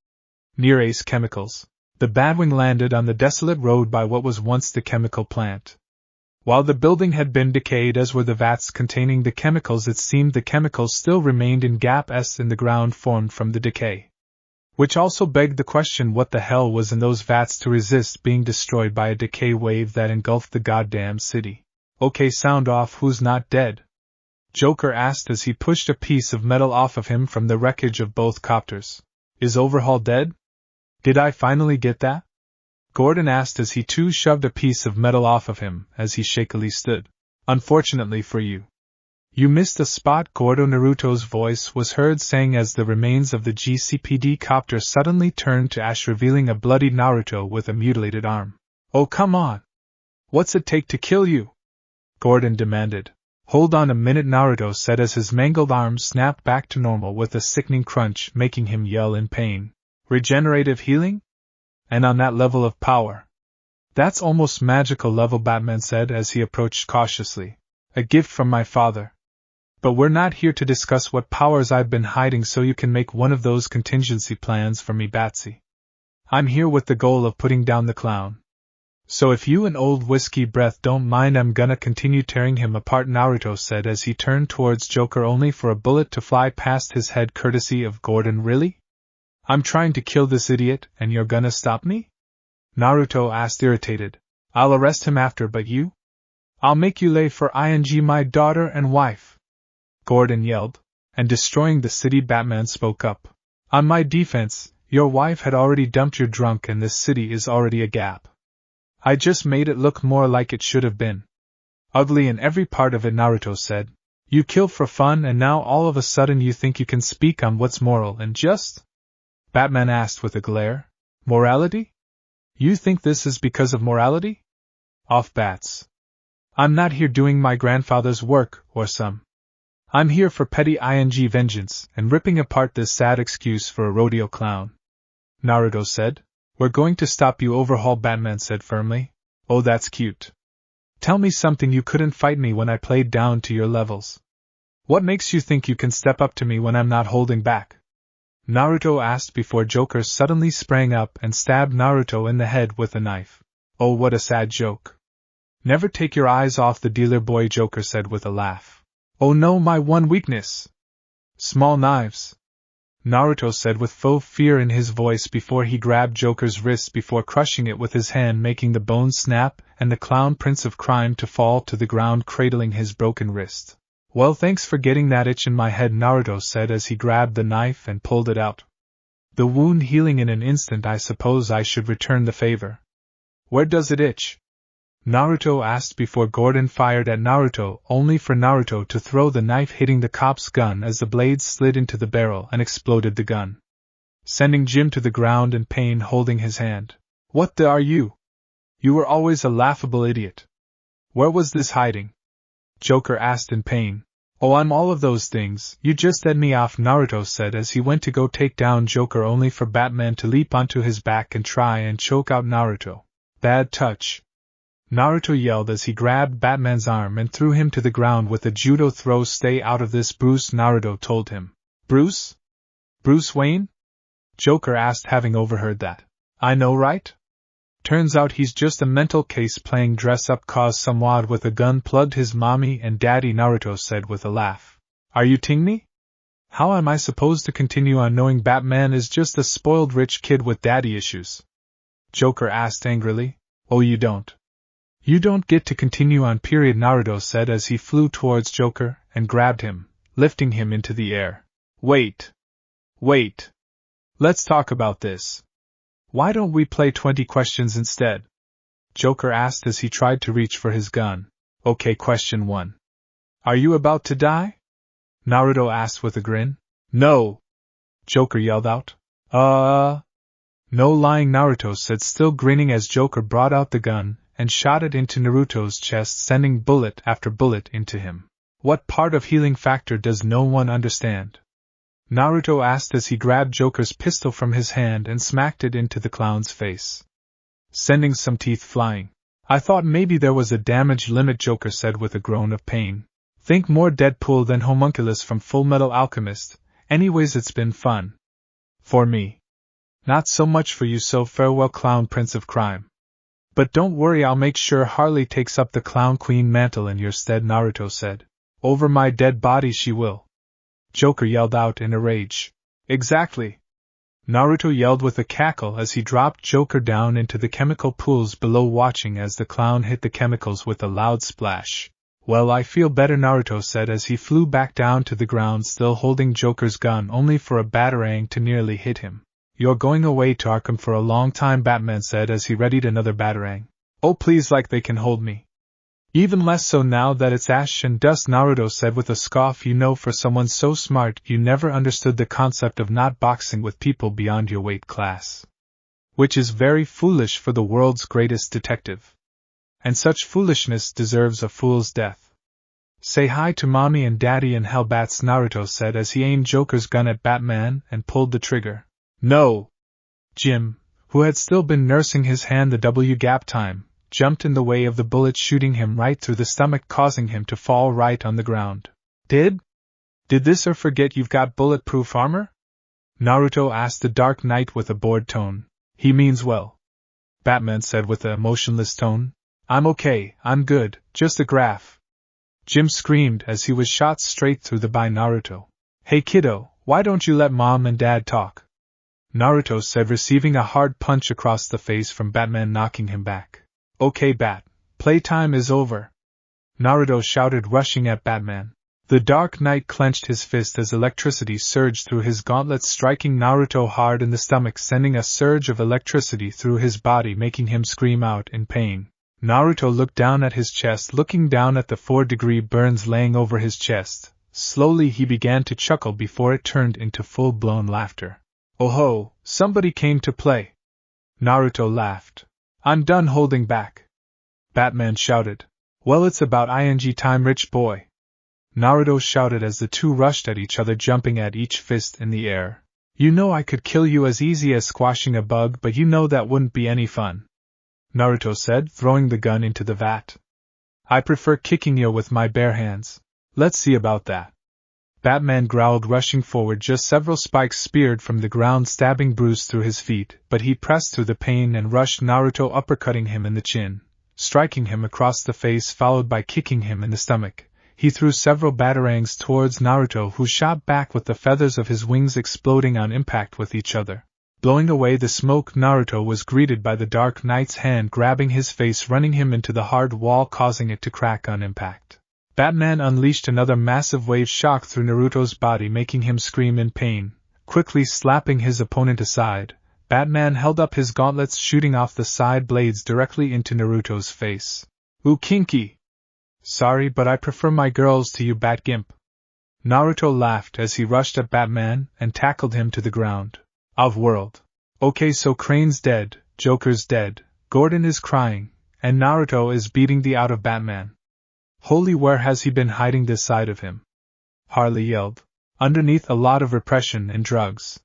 Near Ace Chemicals. The Batwing landed on the desolate road by what was once the chemical plant. While the building had been decayed, as were the vats containing the chemicals, it seemed the chemicals still remained in gaps in the ground formed from the decay. Which also begged the question, what the hell was in those vats to resist being destroyed by a decay wave that engulfed the goddamn city? Okay, sound off, who's not dead? Joker asked as he pushed a piece of metal off of him from the wreckage of both copters. Is Overhaul dead? Did I finally get that? Gordon asked as he too shoved a piece of metal off of him as he shakily stood. Unfortunately for you. You missed a spot, Gordo. Naruto's voice was heard saying as the remains of the GCPD copter suddenly turned to ash, revealing a bloodied Naruto with a mutilated arm. Oh, come on! What's it take to kill you? Gordon demanded. Hold on a minute, Naruto said as his mangled arm snapped back to normal with a sickening crunch, making him yell in pain. Regenerative healing? And on that level of power? That's almost magical level, Batman said as he approached cautiously. A gift from my father. But we're not here to discuss what powers I've been hiding so you can make one of those contingency plans for me, Batsy. I'm here with the goal of putting down the clown. So if you and old whiskey breath don't mind, I'm gonna continue tearing him apart, Naruto said as he turned towards Joker, only for a bullet to fly past his head courtesy of Gordon. Really? I'm trying to kill this idiot, and you're gonna stop me? Naruto asked, irritated. I'll arrest him after, but you? I'll make you lay for my daughter and wife. Gordon yelled. And destroying the city, Batman spoke up. On my defense, your wife had already dumped your drunk and this city is already a gap. I just made it look more like it should have been. Ugly in every part of it, Naruto said. You kill for fun and now all of a sudden you think you can speak on what's moral and just? Batman asked with a glare. Morality? You think this is because of morality? Off, Bats. I'm not here doing my grandfather's work, or some. I'm here for petty vengeance, and ripping apart this sad excuse for a rodeo clown. Naruto said. We're going to stop you, overhaul, Batman said firmly. Oh, that's cute. Tell me something you couldn't fight me when I played down to your levels. What makes you think you can step up to me when I'm not holding back? Naruto asked before Joker suddenly sprang up and stabbed Naruto in the head with a knife. Oh, what a sad joke. Never take your eyes off the dealer, boy, Joker said with a laugh. Oh no, my one weakness. Small knives. Naruto said with faux fear in his voice before he grabbed Joker's wrist before crushing it with his hand, making the bones snap and the clown prince of crime to fall to the ground, cradling his broken wrist. Well, thanks for getting that itch in my head, Naruto said as he grabbed the knife and pulled it out. The wound healing in an instant, I suppose I should return the favor. Where does it itch? Naruto asked before Gordon fired at Naruto, only for Naruto to throw the knife, hitting the cop's gun as the blade slid into the barrel and exploded the gun, sending Jim to the ground in pain, holding his hand. What the are you? You were always a laughable idiot. Where was this hiding? Joker asked in pain. Oh, I'm all of those things, you just led me off, Naruto said as he went to go take down Joker, only for Batman to leap onto his back and try and choke out Naruto. Bad touch. Naruto yelled as he grabbed Batman's arm and threw him to the ground with a judo throw. Stay out of this, Bruce, Naruto told him. Bruce? Bruce Wayne? Joker asked, having overheard that. I know, right? Turns out he's just a mental case playing dress-up cause someone with a gun plugged his mommy and daddy, Naruto said with a laugh. Are you ting me? How am I supposed to continue on knowing Batman is just a spoiled rich kid with daddy issues? Joker asked angrily. Oh, you don't. You don't get to continue on, period, Naruto said as he flew towards Joker and grabbed him, lifting him into the air. Wait. Let's talk about this. Why don't we play 20 questions instead? Joker asked as he tried to reach for his gun. Okay, question 1. Are you about to die? Naruto asked with a grin. No. Joker yelled out. No lying, Naruto said, still grinning as Joker brought out the gun and shot it into Naruto's chest, sending bullet after bullet into him. What part of healing factor does no one understand? Naruto asked as he grabbed Joker's pistol from his hand and smacked it into the clown's face, sending some teeth flying. I thought maybe there was a damage limit, Joker said with a groan of pain. Think more Deadpool than Homunculus from Fullmetal Alchemist. Anyways, it's been fun. For me. Not so much for you, so farewell, clown prince of crime. But don't worry, I'll make sure Harley takes up the clown queen mantle in your stead, Naruto said. Over my dead body she will. Joker yelled out in a rage. Exactly. Naruto yelled with a cackle as he dropped Joker down into the chemical pools below, watching as the clown hit the chemicals with a loud splash. Well, I feel better, Naruto said as he flew back down to the ground, still holding Joker's gun, only for a batarang to nearly hit him. You're going away to Arkham for a long time, Batman said as he readied another batarang. Oh, please, like they can hold me. Even less so now that it's ash and dust, Naruto said with a scoff. You know, for someone so smart, you never understood the concept of not boxing with people beyond your weight class. Which is very foolish for the world's greatest detective. And such foolishness deserves a fool's death. Say hi to mommy and daddy in hell, Bats, Naruto said as he aimed Joker's gun at Batman and pulled the trigger. No! Jim, who had still been nursing his hand the W-gap time, jumped in the way of the bullet, shooting him right through the stomach, causing him to fall right on the ground. Did this or forget you've got bulletproof armor? Naruto asked the Dark Knight with a bored tone. He means well, Batman said with an emotionless tone. I'm okay, I'm good, just a graph. Jim screamed as he was shot straight through by Naruto. Hey kiddo, why don't you let mom and dad talk? Naruto said, receiving a hard punch across the face from Batman, knocking him back. Okay, Bat, playtime is over, Naruto shouted, rushing at Batman. The Dark Knight clenched his fist as electricity surged through his gauntlets, striking Naruto hard in the stomach, sending a surge of electricity through his body, making him scream out in pain. Naruto looked down at his chest, looking down at the 4-degree burns laying over his chest. Slowly he began to chuckle before it turned into full-blown laughter. Oh ho, somebody came to play. Naruto laughed. I'm done holding back. Batman shouted. Well, it's about ing time, rich boy. Naruto shouted as the two rushed at each other, jumping at each fist in the air. You know I could kill you as easy as squashing a bug, but you know that wouldn't be any fun, Naruto said, throwing the gun into the vat. I prefer kicking you with my bare hands. Let's see about that. Batman growled, rushing forward. Just several spikes speared from the ground, stabbing Bruce through his feet, but he pressed through the pain and rushed Naruto, uppercutting him in the chin, striking him across the face, followed by kicking him in the stomach. He threw several batarangs towards Naruto, who shot back with the feathers of his wings exploding on impact with each other. Blowing away the smoke, Naruto was greeted by the Dark Knight's hand grabbing his face, running him into the hard wall, causing it to crack on impact. Batman unleashed another massive wave shock through Naruto's body, making him scream in pain. Quickly slapping his opponent aside, Batman held up his gauntlets, shooting off the side blades directly into Naruto's face. Ooh, kinky! Sorry, but I prefer my girls to you, Batgimp. Naruto laughed as he rushed at Batman and tackled him to the ground. Off-world. Okay, so Crane's dead, Joker's dead, Gordon is crying, and Naruto is beating the out of Batman. Holy, where has he been hiding this side of him? Harley yelled. Underneath a lot of repression and drugs.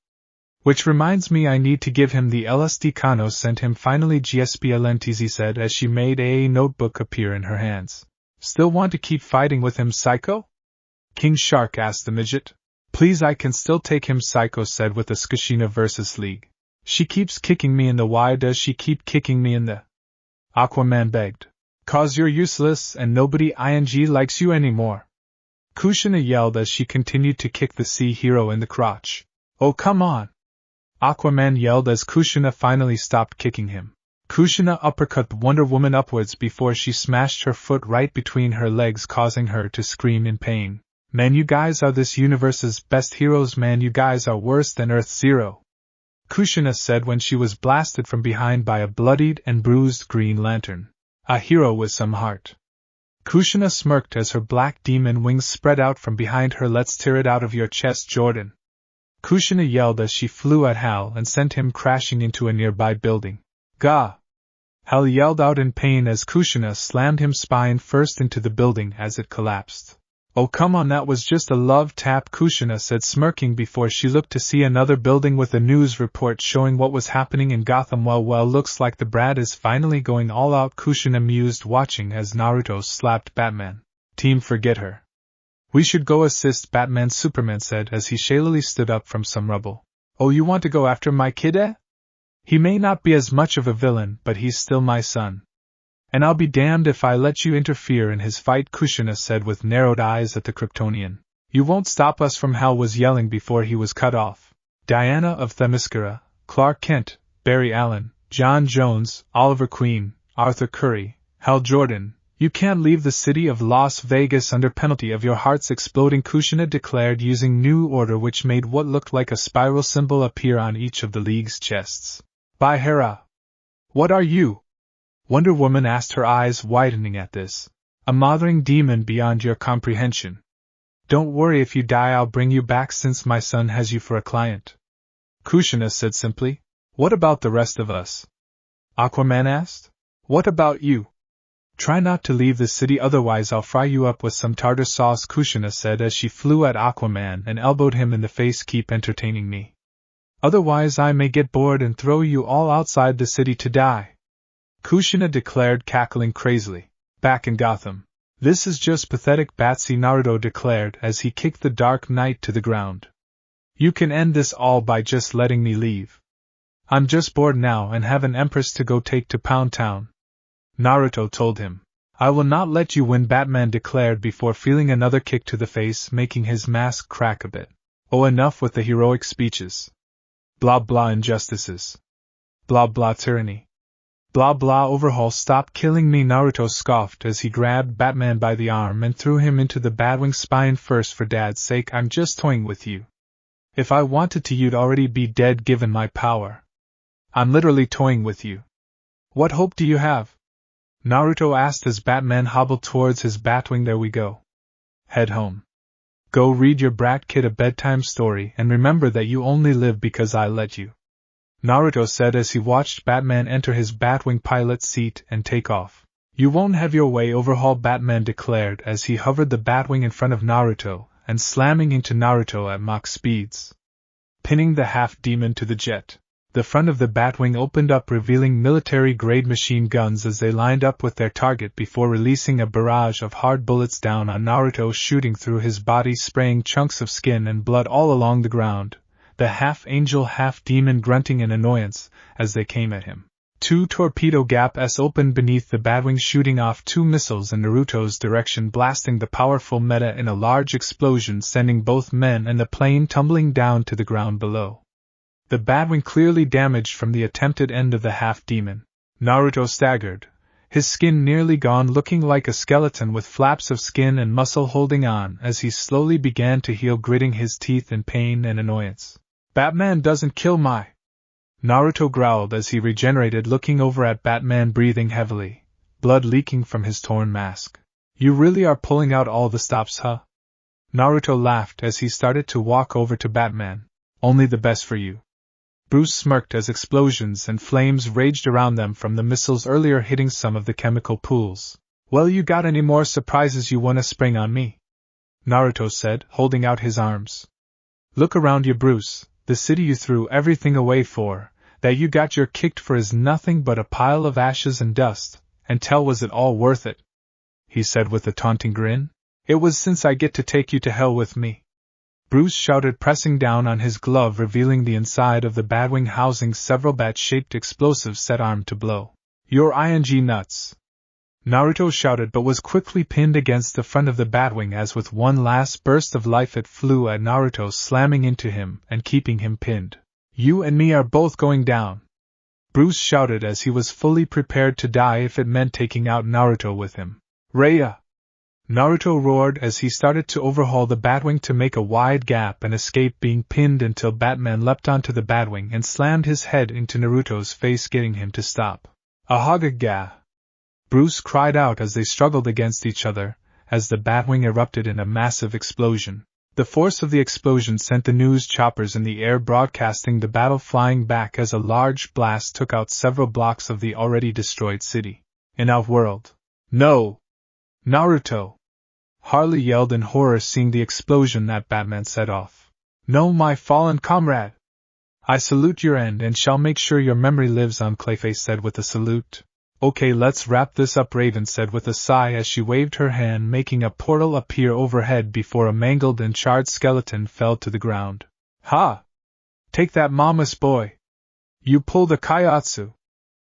Which reminds me, I need to give him the LSD Kano sent him finally, GSPLNTZ said as she made a notebook appear in her hands. Still want to keep fighting with him, Psycho? King Shark asked the midget. Please, I can still take him, Psycho said with a Skushina versus League. She keeps kicking me in the why does she keep kicking me in the? Aquaman begged. Cause you're useless and nobody ing likes you anymore. Kushina yelled as she continued to kick the sea hero in the crotch. Oh, come on! Aquaman yelled as Kushina finally stopped kicking him. Kushina uppercut Wonder Woman upwards before she smashed her foot right between her legs, causing her to scream in pain. Man, you guys are this universe's best heroes, man, you guys are worse than Earth-Zero, Kushina said when she was blasted from behind by a bloodied and bruised Green Lantern. A hero with some heart. Kushina smirked as her black demon wings spread out from behind her. Let's tear it out of your chest, Jordan. Kushina yelled as she flew at Hal and sent him crashing into a nearby building. Gah! Hal yelled out in pain as Kushina slammed him spine first into the building as it collapsed. Oh, come on, that was just a love tap, Kushina said, smirking before she looked to see another building with a news report showing what was happening in Gotham. Well, looks like the brat is finally going all out, Kushina mused, watching as Naruto slapped Batman. Team, forget her. We should go assist Batman, Superman said as he shallily stood up from some rubble. Oh, you want to go after my kid, eh? He may not be as much of a villain, but he's still my son. And I'll be damned if I let you interfere in his fight, Kushina said with narrowed eyes at the Kryptonian. You won't stop us from Hal was yelling before he was cut off. Diana of Themyscira, Clark Kent, Barry Allen, John Jones, Oliver Queen, Arthur Curry, Hal Jordan, you can't leave the city of Las Vegas under penalty of your hearts exploding, Kushina declared, using new order which made what looked like a spiral symbol appear on each of the League's chests. By Hera! What are you? Wonder Woman asked, her eyes widening at this. A mothering demon beyond your comprehension. Don't worry if you die, I'll bring you back since my son has you for a client. Kushina said simply. What about the rest of us? Aquaman asked. What about you? Try not to leave the city, otherwise I'll fry you up with some tartar sauce, Kushina said as she flew at Aquaman and elbowed him in the face. Keep entertaining me. Otherwise I may get bored and throw you all outside the city to die. Kushina declared, cackling crazily. Back in Gotham. This is just pathetic, Batsy, Naruto declared as he kicked the Dark Knight to the ground. You can end this all by just letting me leave. I'm just bored now and have an empress to go take to Pound Town. Naruto told him. I will not let you win, Batman declared before feeling another kick to the face, making his mask crack a bit. Oh, enough with the heroic speeches. Blah blah injustices. Blah blah tyranny. Blah blah overhaul, stop killing me, Naruto scoffed as he grabbed Batman by the arm and threw him into the Batwing spine. First, for Dad's sake, I'm just toying with you. If I wanted to, you'd already be dead given my power. I'm literally toying with you. What hope do you have? Naruto asked as Batman hobbled towards his Batwing. There we go. Head home. Go read your brat kid a bedtime story and remember that you only live because I let you. Naruto said as he watched Batman enter his Batwing pilot seat and take off. You won't have your way, overhaul, Batman declared as he hovered the Batwing in front of Naruto and slamming into Naruto at Mach speeds. Pinning the half-demon to the jet. The front of the Batwing opened up, revealing military-grade machine guns as they lined up with their target before releasing a barrage of hard bullets down on Naruto, shooting through his body, spraying chunks of skin and blood all along the ground, the half-angel half-demon grunting in annoyance as they came at him. 2 torpedo gaps opened beneath the Batwing, shooting off 2 missiles in Naruto's direction, blasting the powerful Meta in a large explosion, sending both men and the plane tumbling down to the ground below. The Batwing clearly damaged from the attempted end of the half-demon. Naruto staggered, his skin nearly gone, looking like a skeleton with flaps of skin and muscle holding on as he slowly began to heal, gritting his teeth in pain and annoyance. Batman doesn't kill my... Naruto growled as he regenerated, looking over at Batman breathing heavily, blood leaking from his torn mask. You really are pulling out all the stops, huh? Naruto laughed as he started to walk over to Batman. Only the best for you. Bruce smirked as explosions and flames raged around them from the missiles earlier hitting some of the chemical pools. Well, you got any more surprises you wanna spring on me? Naruto said, holding out his arms. Look around you, Bruce. The city you threw everything away for, that you got your kicked for, is nothing but a pile of ashes and dust, and tell, was it all worth it? He said with a taunting grin. It was, since I get to take you to hell with me. Bruce shouted, pressing down on his glove, revealing the inside of the Batwing housing several bat-shaped explosives set armed to blow. You're ing nuts. Naruto shouted, but was quickly pinned against the front of the Batwing as with one last burst of life it flew at Naruto, slamming into him and keeping him pinned. You and me are both going down. Bruce shouted as he was fully prepared to die if it meant taking out Naruto with him. Raya! Naruto roared as he started to overhaul the Batwing to make a wide gap and escape being pinned until Batman leapt onto the Batwing and slammed his head into Naruto's face, getting him to stop. Ahagaga! Bruce cried out as they struggled against each other, as the Batwing erupted in a massive explosion. The force of the explosion sent the news choppers in the air, broadcasting the battle flying back as a large blast took out several blocks of the already destroyed city. In Outworld. No! Naruto! Harley yelled in horror, seeing the explosion that Batman set off. No, my fallen comrade! I salute your end and shall make sure your memory lives on, Clayface said with a salute. Okay, let's wrap this up, Raven said with a sigh as she waved her hand, making a portal appear overhead before a mangled and charred skeleton fell to the ground. Ha! Take that, mama's boy! You pull the Kaiatsu!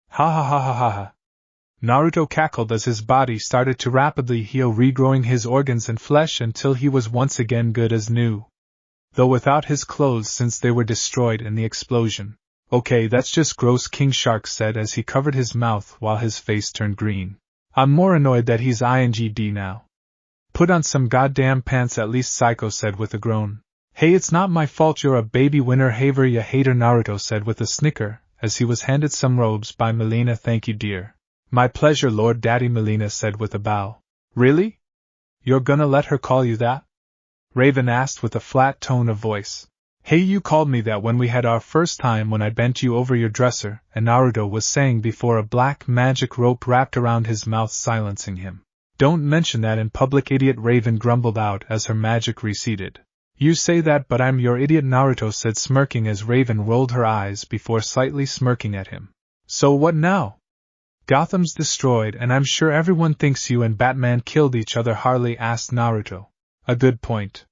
Ha ha ha ha ha ha! Naruto cackled as his body started to rapidly heal, regrowing his organs and flesh until he was once again good as new. Though without his clothes since they were destroyed in the explosion. Okay, that's just gross, King Shark said as he covered his mouth while his face turned green. I'm more annoyed that he's INGD now. Put on some goddamn pants at least, Psycho said with a groan. Hey, it's not my fault you're a baby winner haver, ya hater, Naruto said with a snicker as he was handed some robes by Melina. Thank you, dear. My pleasure, Lord Daddy, Melina said with a bow. Really? You're gonna let her call you that? Raven asked with a flat tone of voice. Hey, you called me that when we had our first time when I bent you over your dresser, and Naruto was saying before a black magic rope wrapped around his mouth silencing him. Don't mention that in public, idiot, Raven grumbled out as her magic receded. You say that, but I'm your idiot, Naruto said, smirking as Raven rolled her eyes before slightly smirking at him. So what now? Gotham's destroyed and I'm sure everyone thinks you and Batman killed each other, Harley asked Naruto. A good point.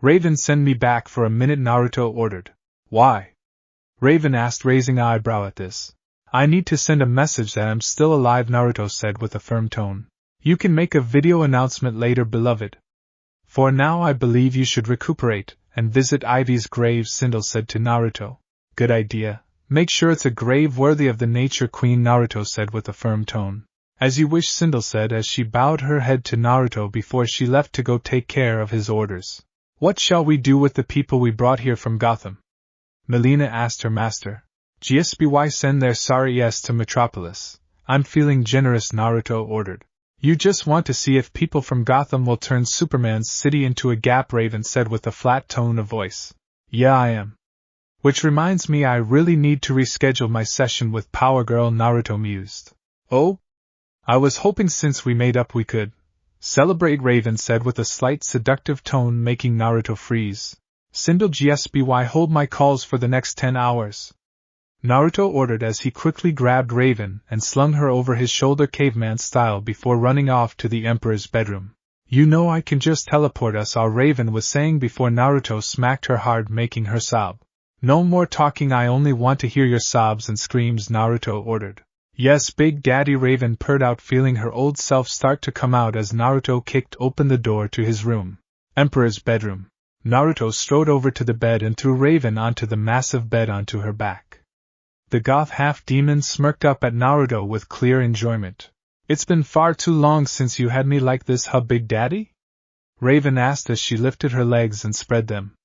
Raven, send me back for a minute, Naruto ordered. Why? Raven asked, raising an eyebrow at this. I need to send a message that I'm still alive, Naruto said with a firm tone. You can make a video announcement later, beloved. For now I believe you should recuperate and visit Ivy's grave, Sindel said to Naruto. Good idea. Make sure it's a grave worthy of the Nature Queen, Naruto said with a firm tone. As you wish, Sindel said as she bowed her head to Naruto before she left to go take care of his orders. What shall we do with the people we brought here from Gotham? Melina asked her master. GSBY, send their sorry yes to Metropolis. I'm feeling generous, Naruto ordered. You just want to see if people from Gotham will turn Superman's city into a gap, Raven said with a flat tone of voice. Yeah, I am. Which reminds me, I really need to reschedule my session with Power Girl, Naruto mused. Oh? I was hoping since we made up we could celebrate, Raven said with a slight seductive tone, making Naruto freeze. Sindel, GSBY, hold my calls for the next 10 hours. Naruto ordered as he quickly grabbed Raven and slung her over his shoulder caveman style before running off to the Emperor's bedroom. You know I can just teleport us all, Raven was saying before Naruto smacked her hard, making her sob. No more talking, I only want to hear your sobs and screams, Naruto ordered. Yes, Big Daddy, Raven purred out, feeling her old self start to come out as Naruto kicked open the door to his room. Emperor's bedroom. Naruto strode over to the bed and threw Raven onto the massive bed onto her back. The goth half-demon smirked up at Naruto with clear enjoyment. It's been far too long since you had me like this, huh, Big Daddy? Raven asked as she lifted her legs and spread them.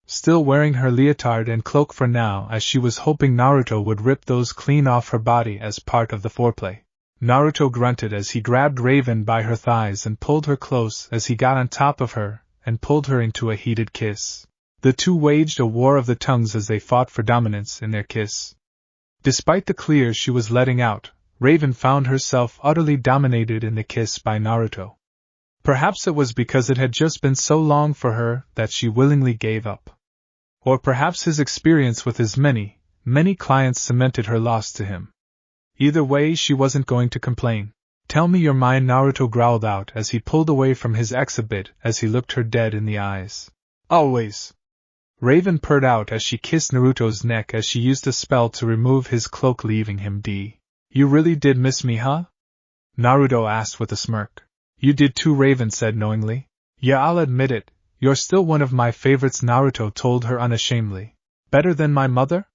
Still wearing her leotard and cloak for now, as she was hoping Naruto would rip those clean off her body as part of the foreplay. Naruto grunted as he grabbed Raven by her thighs and pulled her close as he got on top of her and pulled her into a heated kiss. The two waged a war of the tongues as they fought for dominance in their kiss. Despite the clears she was letting out, Raven found herself utterly dominated in the kiss by Naruto. Perhaps it was because it had just been so long for her that she willingly gave up. Or perhaps his experience with his many, many clients cemented her loss to him. Either way, she wasn't going to complain. Tell me your mind, Naruto growled out as he pulled away from his ex a bit as he looked her dead in the eyes. Always. Raven purred out as she kissed Naruto's neck as she used a spell to remove his cloak, leaving him d. You really did miss me, huh? Naruto asked with a smirk. You did too, Raven said knowingly. Yeah, I'll admit it. You're still one of my favorites, Naruto told her unashamedly. Better than my mother?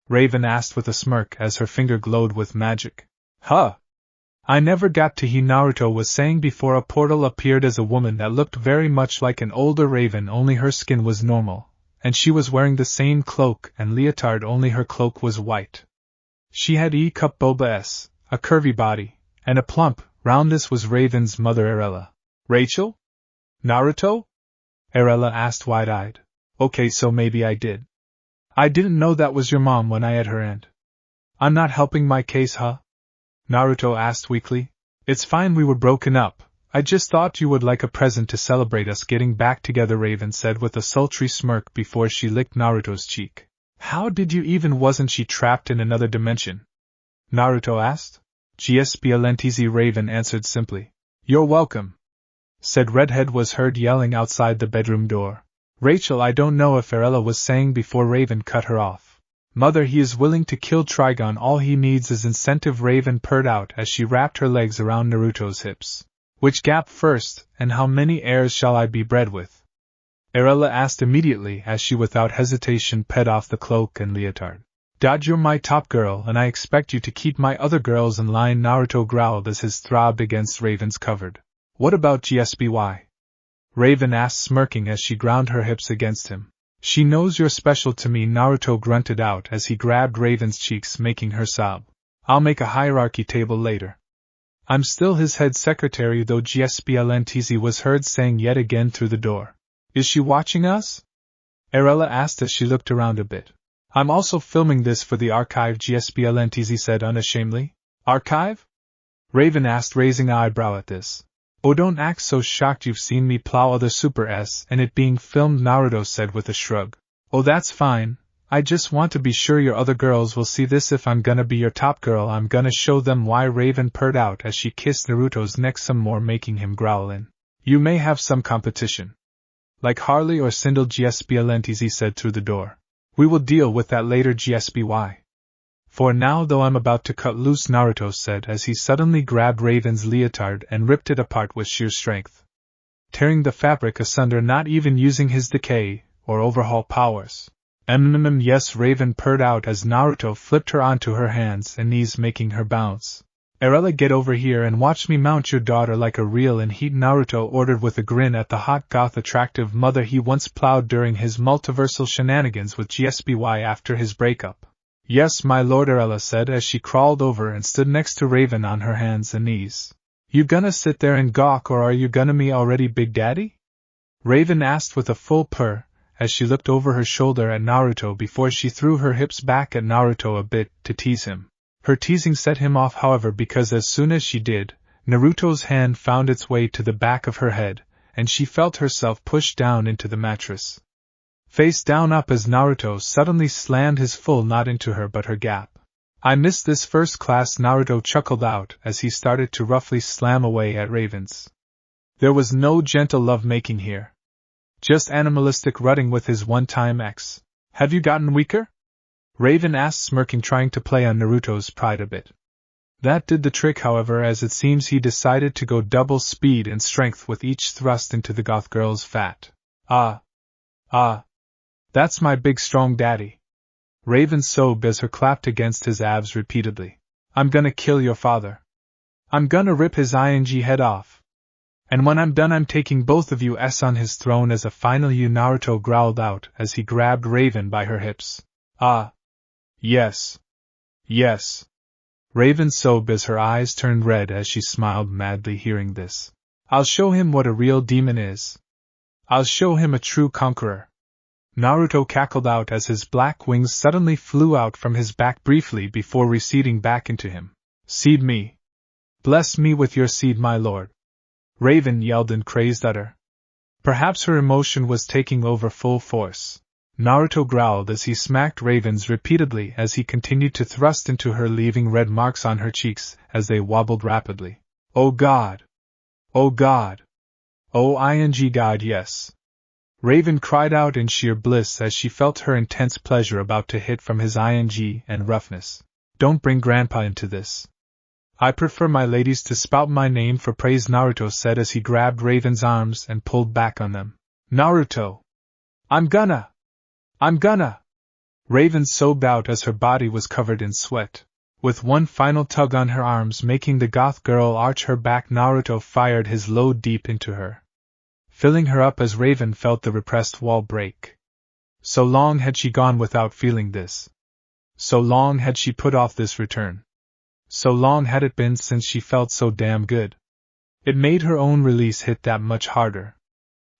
Raven asked with a smirk as her finger glowed with magic. Huh! I never got to he, Naruto was saying before a portal appeared as a woman that looked very much like an older Raven, only her skin was normal, and she was wearing the same cloak and leotard, only her cloak was white. She had E-cup Boba S, a curvy body, and a plump, roundness was Raven's mother Arella. Rachel? Naruto? Arella asked wide-eyed. Okay, so maybe I did. I didn't know that was your mom when I had her, and I'm not helping my case, huh? Naruto asked weakly. It's fine, we were broken up. I just thought you would like a present to celebrate us getting back together, Raven said with a sultry smirk before she licked Naruto's cheek. How did you even? Wasn't she trapped in another dimension? Naruto asked. GSBLNTZ, Raven answered simply. You're welcome, said Redhead was heard yelling outside the bedroom door. Rachel, I don't know if Arella was saying before Raven cut her off. Mother, he is willing to kill Trigon, all he needs is incentive, Raven purred out as she wrapped her legs around Naruto's hips. Which gap first, and how many heirs shall I be bred with? Arella asked immediately as she without hesitation pet off the cloak and leotard. Dad, you're my top girl and I expect you to keep my other girls in line, Naruto growled as his throbbed against Raven's covered. What about GSBY? Raven asked, smirking as she ground her hips against him. She knows you're special to me, Naruto grunted out as he grabbed Raven's cheeks, making her sob. I'll make a hierarchy table later. I'm still his head secretary though, GSBLNTZ was heard saying yet again through the door. Is she watching us? Arella asked as she looked around a bit. I'm also filming this for the archive, GSBLNTZ said unashamedly. Archive? Raven asked, raising an eyebrow at this. Oh, don't act so shocked, you've seen me plow other Super S and it being filmed, Naruto said with a shrug. Oh, that's fine. I just want to be sure your other girls will see this. If I'm gonna be your top girl, I'm gonna show them why. Raven purred out as she kissed Naruto's neck some more, making him growl in. You may have some competition. Like Harley or Sindel, GSBLNTZ said through the door. We will deal with that later, GSBY. For now though, I'm about to cut loose, Naruto said as he suddenly grabbed Raven's leotard and ripped it apart with sheer strength, tearing the fabric asunder, not even using his decay or overhaul powers. Yes, Raven purred out as Naruto flipped her onto her hands and knees, making her bounce. Arella, get over here and watch me mount your daughter like a reel in heat, Naruto ordered with a grin at the hot goth attractive mother he once plowed during his multiversal shenanigans with GSBY after his breakup. Yes, my lord, Arella said as she crawled over and stood next to Raven on her hands and knees. You gonna sit there and gawk, or are you gonna me already, Big Daddy? Raven asked with a full purr, as she looked over her shoulder at Naruto before she threw her hips back at Naruto a bit to tease him. Her teasing set him off, however, because as soon as she did, Naruto's hand found its way to the back of her head, and she felt herself pushed down into the mattress. Face down up as Naruto suddenly slammed his full knot into her but her gap. I missed this first class, Naruto chuckled out as he started to roughly slam away at Ravens. There was no gentle love-making here. Just animalistic rutting with his one-time ex. Have you gotten weaker? Raven asked, smirking, trying to play on Naruto's pride a bit. That did the trick, however, as it seems he decided to go double speed and strength with each thrust into the goth girl's fat. That's my big strong daddy. Raven sobbed as her clapped against his abs repeatedly. I'm gonna kill your father. I'm gonna rip his head off. And when I'm done, I'm taking both of you on his throne as a final you, Naruto growled out as he grabbed Raven by her hips. Yes. Raven sobbed as her eyes turned red as she smiled madly hearing this. I'll show him what a real demon is. I'll show him a true conqueror. Naruto cackled out as his black wings suddenly flew out from his back briefly before receding back into him. Seed me. Bless me with your seed, my lord. Raven yelled in crazed utter. Perhaps her emotion was taking over full force. Naruto growled as he smacked Ravens repeatedly as he continued to thrust into her, leaving red marks on her cheeks as they wobbled rapidly. Oh God! Oh God! Oh God, yes! Raven cried out in sheer bliss as she felt her intense pleasure about to hit from his and roughness. Don't bring Grandpa into this. I prefer my ladies to spout my name for praise, Naruto said as he grabbed Raven's arms and pulled back on them. Naruto! I'm gonna! Raven sobbed out as her body was covered in sweat. With one final tug on her arms making the goth girl arch her back, Naruto fired his load deep into her, filling her up as Raven felt the repressed wall break. So long had she gone without feeling this. So long had she put off this return. So long had it been since she felt so damn good. It made her own release hit that much harder.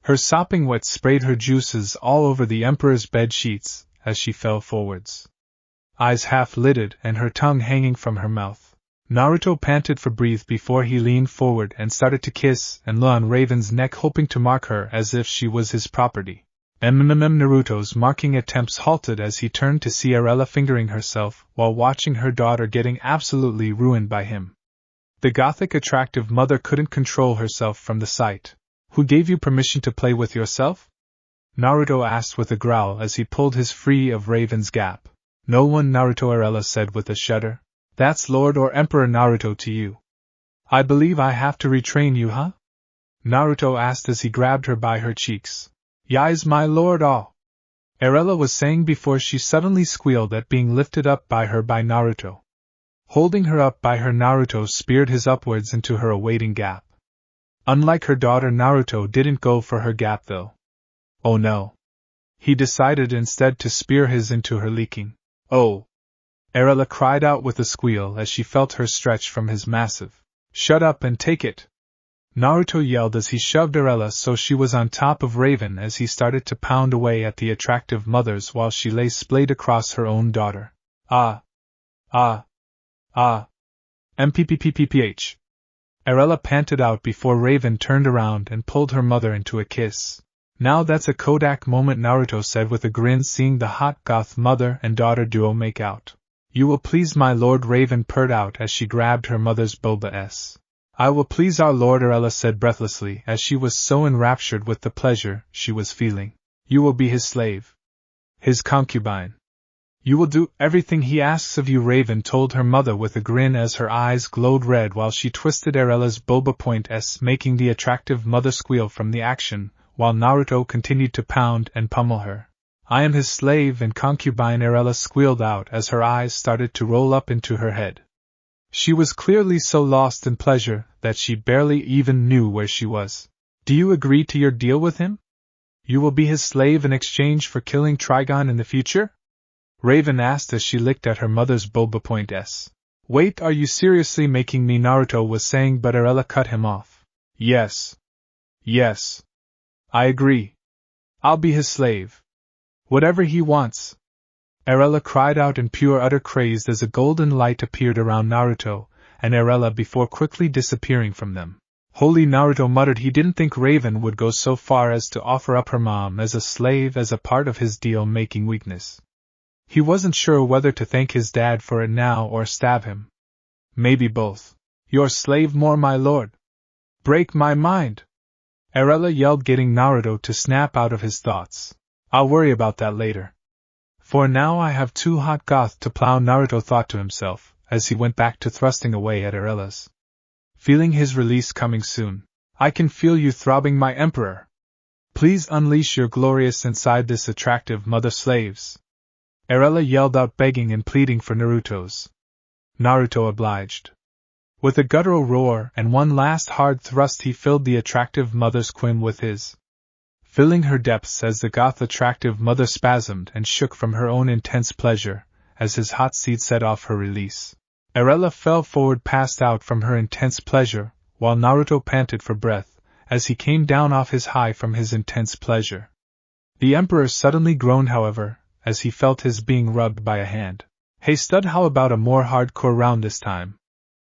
Her sopping wet sprayed her juices all over the Emperor's bed sheets as she fell forwards, eyes half-lidded and her tongue hanging from her mouth. Naruto panted for breath before he leaned forward and started to kiss and lay on Raven's neck, hoping to mark her as if she was his property. Naruto's marking attempts halted as he turned to see Arella fingering herself while watching her daughter getting absolutely ruined by him. The gothic attractive mother couldn't control herself from the sight. Who gave you permission to play with yourself? Naruto asked with a growl as he pulled his free of Raven's gap. No one, Naruto, Arella said with a shudder. That's Lord or Emperor Naruto to you. I believe I have to retrain you, huh? Naruto asked as he grabbed her by her cheeks. Yais, my lord, all. Arella was saying before she suddenly squealed at being lifted up by her by Naruto. Holding her up by her, Naruto speared his upwards into her awaiting gap. Unlike her daughter, Naruto didn't go for her gap though. Oh no. He decided instead to spear his into her leaking. Oh! Arella cried out with a squeal as she felt her stretch from his massive, Shut up and take it! Naruto yelled as he shoved Arella so she was on top of Raven as he started to pound away at the attractive mothers while she lay splayed across her own daughter. Ah! Ah! Ah! MPPPPPH! Arella panted out before Raven turned around and pulled her mother into a kiss. Now that's a Kodak moment, Naruto said with a grin, seeing the hot goth mother and daughter duo make out. You will please my lord, Raven purred out as she grabbed her mother's boba s. I will please our lord, Arella said breathlessly as she was so enraptured with the pleasure she was feeling. You will be his slave. His concubine. You will do everything he asks of you, Raven told her mother with a grin as her eyes glowed red while she twisted Arella's boba point s, making the attractive mother squeal from the action, while Naruto continued to pound and pummel her. I am his slave and concubine, Arella squealed out as her eyes started to roll up into her head. She was clearly so lost in pleasure that she barely even knew where she was. Do you agree to your deal with him? You will be his slave in exchange for killing Trigon in the future? Raven asked as she licked at her mother's boba point s. Wait, are you seriously making me? Naruto was saying, but Arella cut him off. Yes. Yes. I agree. I'll be his slave. Whatever he wants. Arella cried out in pure utter craze as a golden light appeared around Naruto and Arella before quickly disappearing from them. Holy, Naruto muttered he didn't think Raven would go so far as to offer up her mom as a slave as a part of his deal-making weakness. He wasn't sure whether to thank his dad for it now or stab him. Maybe both. Your slave more, my lord. Break my mind. Arella yelled, getting Naruto to snap out of his thoughts. I'll worry about that later. For now I have too hot goth to plow, Naruto thought to himself, as he went back to thrusting away at Arella's. Feeling his release coming soon. I can feel you throbbing, my emperor. Please unleash your glorious inside this attractive mother slaves. Arella yelled out, begging and pleading for Naruto's. Naruto obliged. With a guttural roar and one last hard thrust he filled the attractive mother's Quinn with his. Filling her depths as the goth attractive mother spasmed and shook from her own intense pleasure, as his hot seed set off her release. Arella fell forward, passed out from her intense pleasure, while Naruto panted for breath, as he came down off his high from his intense pleasure. The Emperor suddenly groaned, however, as he felt his being rubbed by a hand. Hey stud, how about a more hardcore round this time?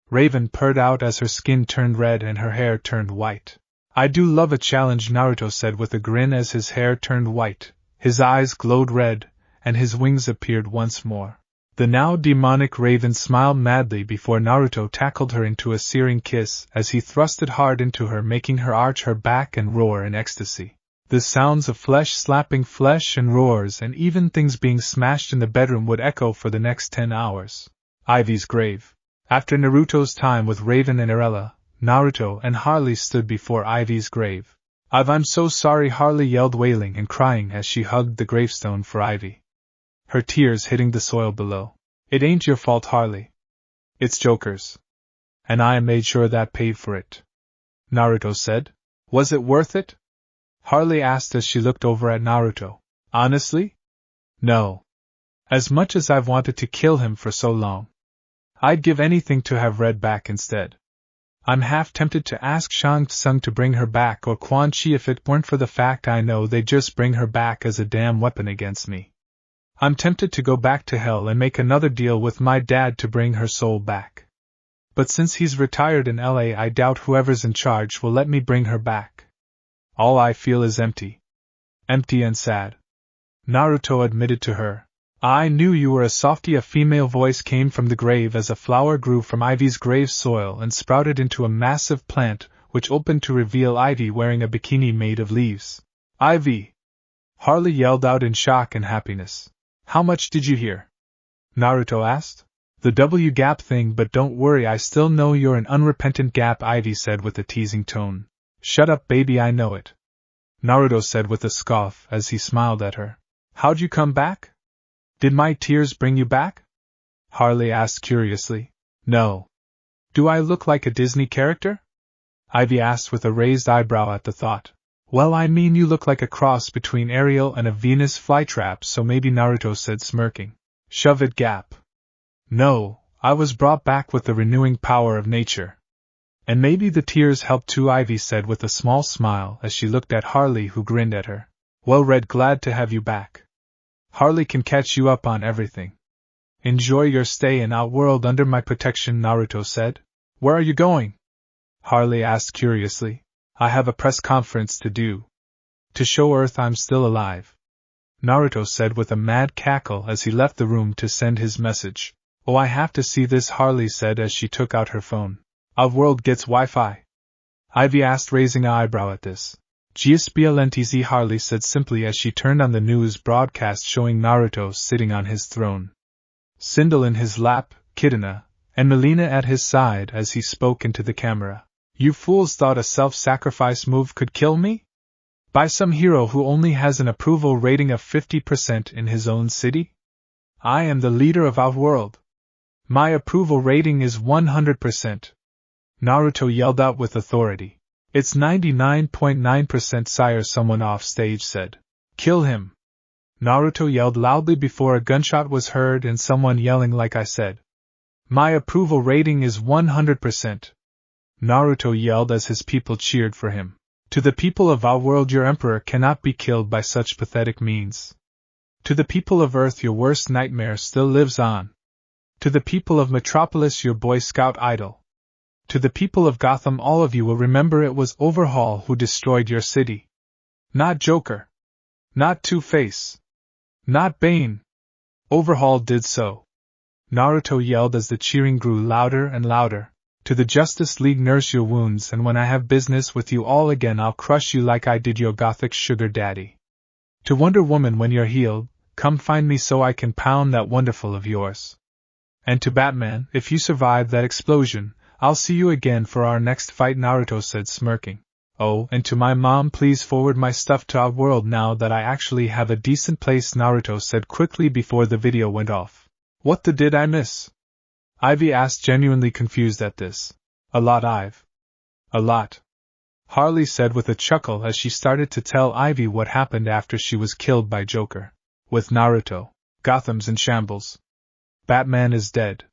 Raven purred out as her skin turned red and her hair turned white. I do love a challenge, Naruto said with a grin as his hair turned white, his eyes glowed red, and his wings appeared once more. The now demonic Raven smiled madly before Naruto tackled her into a searing kiss as he thrusted hard into her, making her arch her back and roar in ecstasy. The sounds of flesh slapping flesh and roars and even things being smashed in the bedroom would echo for the next 10 hours. Ivy's grave. After Naruto's time with Raven and Arella, Naruto and Harley stood before Ivy's grave. I'm so sorry, Harley yelled, wailing and crying as she hugged the gravestone for Ivy. Her tears hitting the soil below. It ain't your fault, Harley. It's Joker's. And I made sure that paid for it. Naruto said. Was it worth it? Harley asked as she looked over at Naruto. Honestly? No. As much as I've wanted to kill him for so long. I'd give anything to have Red back instead. I'm half tempted to ask Shang Tsung to bring her back or Quan Chi if it weren't for the fact I know they'd just bring her back as a damn weapon against me. I'm tempted to go back to hell and make another deal with my dad to bring her soul back. But since he's retired in LA, I doubt whoever's in charge will let me bring her back. All I feel is empty. Empty and sad. Naruto admitted to her. I knew you were a softie. A female voice came from the grave as a flower grew from Ivy's grave soil and sprouted into a massive plant, which opened to reveal Ivy wearing a bikini made of leaves. Ivy! Harley yelled out in shock and happiness. How much did you hear? Naruto asked. The W gap thing, but don't worry, I still know you're an unrepentant gap, Ivy said with a teasing tone. Shut up, baby, I know it. Naruto said with a scoff as he smiled at her. How'd you come back? Did my tears bring you back? Harley asked curiously. No. Do I look like a Disney character? Ivy asked with a raised eyebrow at the thought. Well, I mean, you look like a cross between Ariel and a Venus flytrap, so maybe, Naruto said, smirking. Shove it, Gap. No, I was brought back with the renewing power of nature. And maybe the tears helped too, Ivy said with a small smile as she looked at Harley, who grinned at her. Well read, glad to have you back. Harley can catch you up on everything. Enjoy your stay in Outworld under my protection, Naruto said. Where are you going? Harley asked curiously. I have a press conference to do. To show Earth I'm still alive. Naruto said with a mad cackle as he left the room to send his message. Oh, I have to see this, Harley said as she took out her phone. Outworld gets Wi-Fi? Ivy asked, raising an eyebrow at this. GSBLNTZ, Harley said simply as she turned on the news broadcast showing Naruto sitting on his throne, Sindel in his lap, Kidana, and Melina at his side as he spoke into the camera. You fools thought a self-sacrifice move could kill me? By some hero who only has an approval rating of 50% in his own city? I am the leader of Outworld. My approval rating is 100%. Naruto yelled out with authority. It's 99.9%, sire, someone off stage said. Kill him. Naruto yelled loudly before a gunshot was heard and someone yelling like I said. My approval rating is 100%. Naruto yelled as his people cheered for him. To the people of Outworld, your emperor cannot be killed by such pathetic means. To the people of Earth, your worst nightmare still lives on. To the people of Metropolis, your Boy Scout idol. To the people of Gotham, all of you will remember it was Overhaul who destroyed your city. Not Joker. Not Two-Face. Not Bane. Overhaul did so. Naruto yelled as the cheering grew louder and louder. To the Justice League, nurse your wounds, and when I have business with you all again I'll crush you like I did your gothic sugar daddy. To Wonder Woman, when you're healed, come find me so I can pound that wonderful of yours. And to Batman, if you survive that explosion, I'll see you again for our next fight, Naruto said, smirking. Oh, and to my mom, please forward my stuff to Outworld now that I actually have a decent place, Naruto said quickly before the video went off. What the did I miss? Ivy asked, genuinely confused at this. A lot, Ive. A lot. Harley said with a chuckle as she started to tell Ivy what happened after she was killed by Joker. With Naruto, Gotham's in shambles. Batman is dead.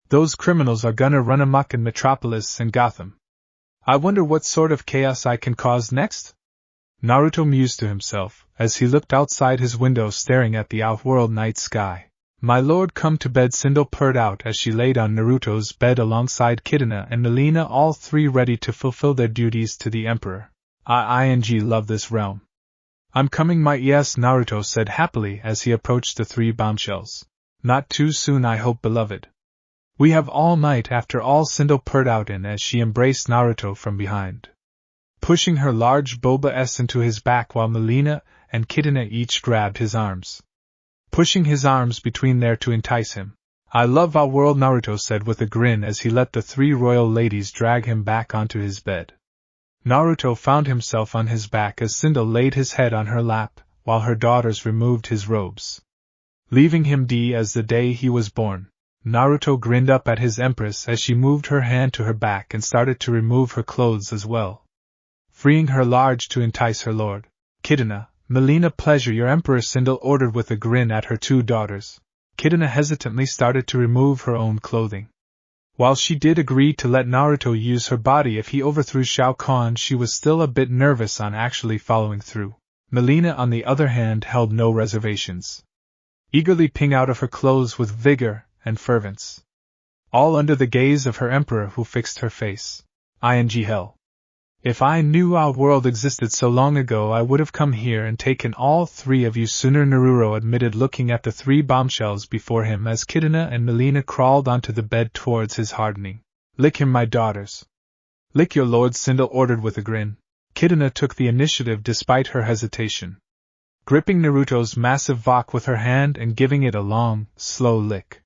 Those criminals are gonna run amok in Metropolis and Gotham. I wonder what sort of chaos I can cause next? Naruto mused to himself, as he looked outside his window staring at the Outworld night sky. My lord, come to bed, Sindel purred out as she laid on Naruto's bed alongside Kidana and Melina, all three ready to fulfill their duties to the Emperor. I love this realm. I'm coming, my yes, Naruto said happily as he approached the three bombshells. Not too soon, I hope, beloved. We have all night after all, Sindel purred out in as she embraced Naruto from behind, pushing her large boba S into his back while Melina and Kidana each grabbed his arms, pushing his arms between there to entice him. I love Outworld, Naruto said with a grin as he let the three royal ladies drag him back onto his bed. Naruto found himself on his back as Sindel laid his head on her lap, while her daughters removed his robes, leaving him as the day he was born. Naruto grinned up at his empress as she moved her hand to her back and started to remove her clothes as well, freeing her large to entice her lord. Kidana, Melina, pleasure, your emperor, Sindel ordered with a grin at her two daughters. Kidana hesitantly started to remove her own clothing. While she did agree to let Naruto use her body if he overthrew Shao Kahn, she was still a bit nervous on actually following through. Melina, on the other hand, held no reservations, eagerly pinging out of her clothes with vigor and fervence, all under the gaze of her emperor, who fixed her face. Hell. If I knew Outworld existed so long ago, I would have come here and taken all three of you sooner, Naruto admitted, looking at the three bombshells before him as Kidana and Melina crawled onto the bed towards his hardening. Lick him, my daughters. Lick your lord, Sindel ordered with a grin. Kidana took the initiative despite her hesitation, gripping Naruto's massive vok with her hand and giving it a long, slow lick.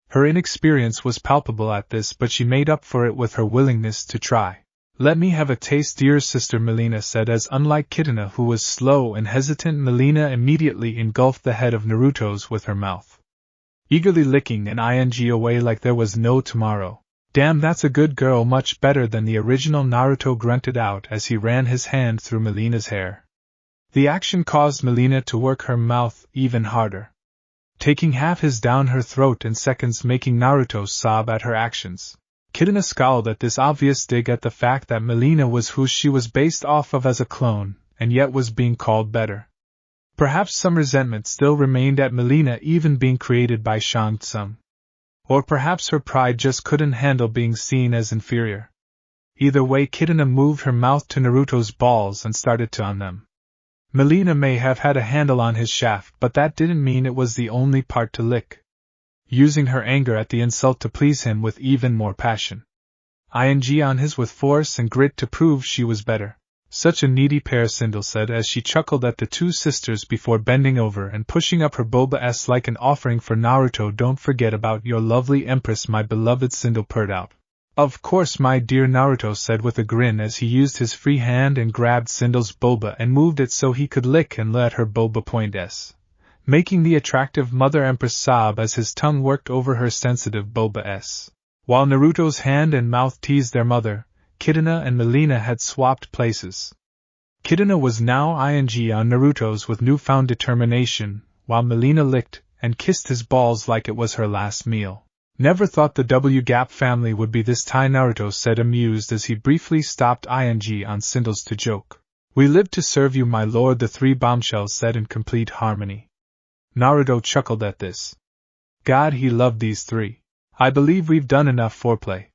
Her inexperience was palpable at this, but she made up for it with her willingness to try. Let me have a taste, dear sister, Melina said as, unlike Kidana, who was slow and hesitant, Melina immediately engulfed the head of Naruto's with her mouth, eagerly licking and away like there was no tomorrow. Damn, that's a good girl, much better than the original, Naruto grunted out as he ran his hand through Melina's hair. The action caused Melina to work her mouth even harder, taking half his down her throat in seconds, making Naruto sob at her actions. Kitana scowled at this obvious dig at the fact that Melina was who she was based off of as a clone, and yet was being called better. Perhaps some resentment still remained at Melina even being created by Shang Tsung. Or perhaps her pride just couldn't handle being seen as inferior. Either way, Kitana moved her mouth to Naruto's balls and started to on them. Melina may have had a handle on his shaft, but that didn't mean it was the only part to lick. Using her anger at the insult to please him with even more passion. Ing on his with force and grit to prove she was better. Such a needy pair, Sindel said as she chuckled at the two sisters before bending over and pushing up her boba s like an offering for Naruto. Don't forget about your lovely empress, my beloved, Sindel purred out. Of course, my dear, Naruto said with a grin as he used his free hand and grabbed Sindel's boba and moved it so he could lick and let her boba point s, making the attractive mother empress sob as his tongue worked over her sensitive boba s. While Naruto's hand and mouth teased their mother, Kitana and Melina had swapped places. Kitana was now ing on Naruto's with newfound determination, while Melina licked and kissed his balls like it was her last meal. Never thought the W-Gap family would be this tie, Naruto said amused as he briefly stopped ing on Sindel's to joke. We live to serve you, my lord, the three bombshells said in complete harmony. Naruto chuckled at this. God, he loved these three. I believe we've done enough foreplay.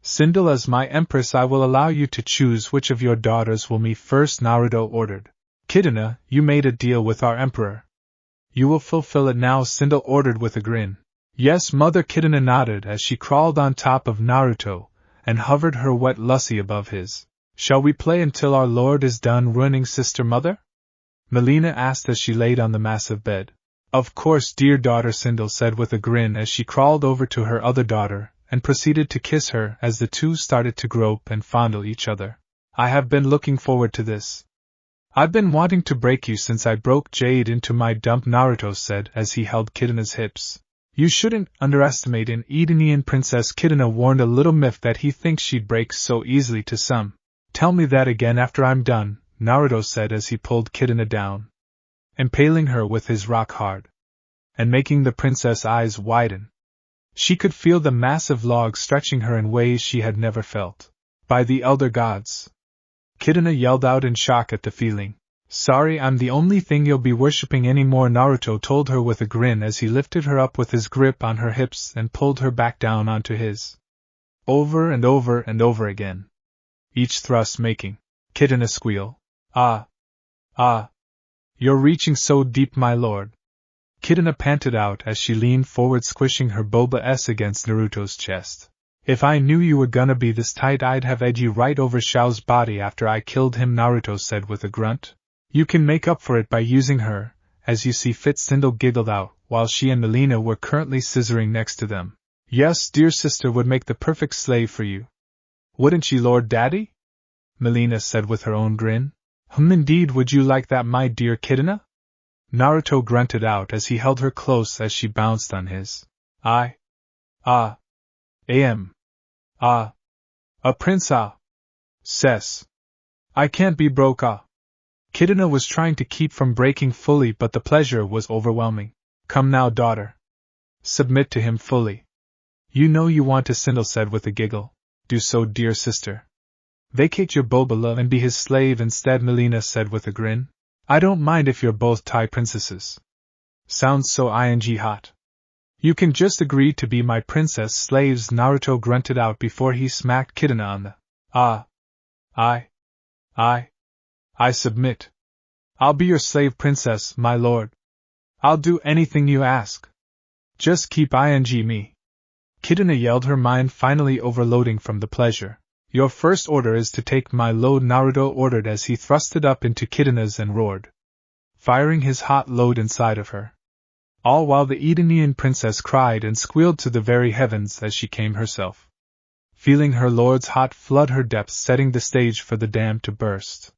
Sindel, as my empress, I will allow you to choose which of your daughters will meet first, Naruto ordered. Kitana, you made a deal with our emperor. You will fulfill it now, Sindel ordered with a grin. Yes, mother, Kitana nodded as she crawled on top of Naruto and hovered her wet lussie above his. Shall we play until our lord is done ruining, sister mother? Melina asked as she laid on the massive bed. Of course, dear daughter, Sindel said with a grin as she crawled over to her other daughter and proceeded to kiss her as the two started to grope and fondle each other. I have been looking forward to this. I've been wanting to break you since I broke Jade into my dump, Naruto said as he held Kitana's hips. You shouldn't underestimate an Edenian princess, Kitana warned, a little myth that he thinks she'd break so easily to some. Tell me that again after I'm done, Naruto said as he pulled Kitana down, impaling her with his rock hard, and making the princess' eyes widen. She could feel the massive log stretching her in ways she had never felt. By the elder gods! Kitana yelled out in shock at the feeling. Sorry, I'm the only thing you'll be worshipping anymore, Naruto told her with a grin as he lifted her up with his grip on her hips and pulled her back down onto his. Over and over and over again. Each thrust making Kitana squeal. Ah! Ah! You're reaching so deep, my lord. Kitana panted out as she leaned forward, squishing her boba s against Naruto's chest. If I knew you were gonna be this tight, I'd have edged you right over Xiao's body after I killed him, Naruto said with a grunt. You can make up for it by using her, as you see fit, Sindel giggled out, while she and Melina were currently scissoring next to them. Yes, dear sister would make the perfect slave for you. Wouldn't she, Lord Daddy? Melina said with her own grin. Indeed, would you like that, my dear Kitana? Naruto grunted out as he held her close as she bounced on his. A prince, Cess. I can't be broke, Kitana was trying to keep from breaking fully, but the pleasure was overwhelming. Come now, daughter. Submit to him fully. You know you want to, Sindel said with a giggle. Do so, dear sister. Vacate your boba and be his slave instead, Melina said with a grin. I don't mind if you're both Thai princesses. Sounds so ing hot. You can just agree to be my princess slaves, Naruto grunted out before he smacked Kitana on the. I submit. I'll be your slave princess, my lord. I'll do anything you ask. Just keep ing me. Kitana yelled, her mind finally overloading from the pleasure. Your first order is to take my load, Naruto ordered as he thrust it up into Kitana's and roared, firing his hot load inside of her. All while the Edenian princess cried and squealed to the very heavens as she came herself, feeling her lord's hot flood her depths, setting the stage for the dam to burst.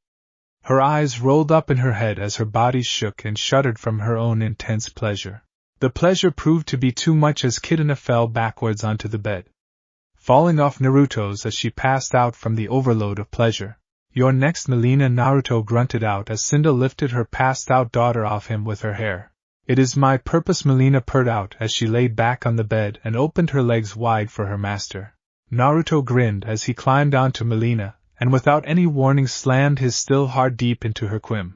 Her eyes rolled up in her head as her body shook and shuddered from her own intense pleasure. The pleasure proved to be too much as Kitana fell backwards onto the bed, falling off Naruto's as she passed out from the overload of pleasure. You're next, Melina, Naruto grunted out as Sindel lifted her passed-out daughter off him with her hair. It is my purpose, Melina purred out as she laid back on the bed and opened her legs wide for her master. Naruto grinned as he climbed onto Melina, and without any warning slammed his still hard deep into her quim,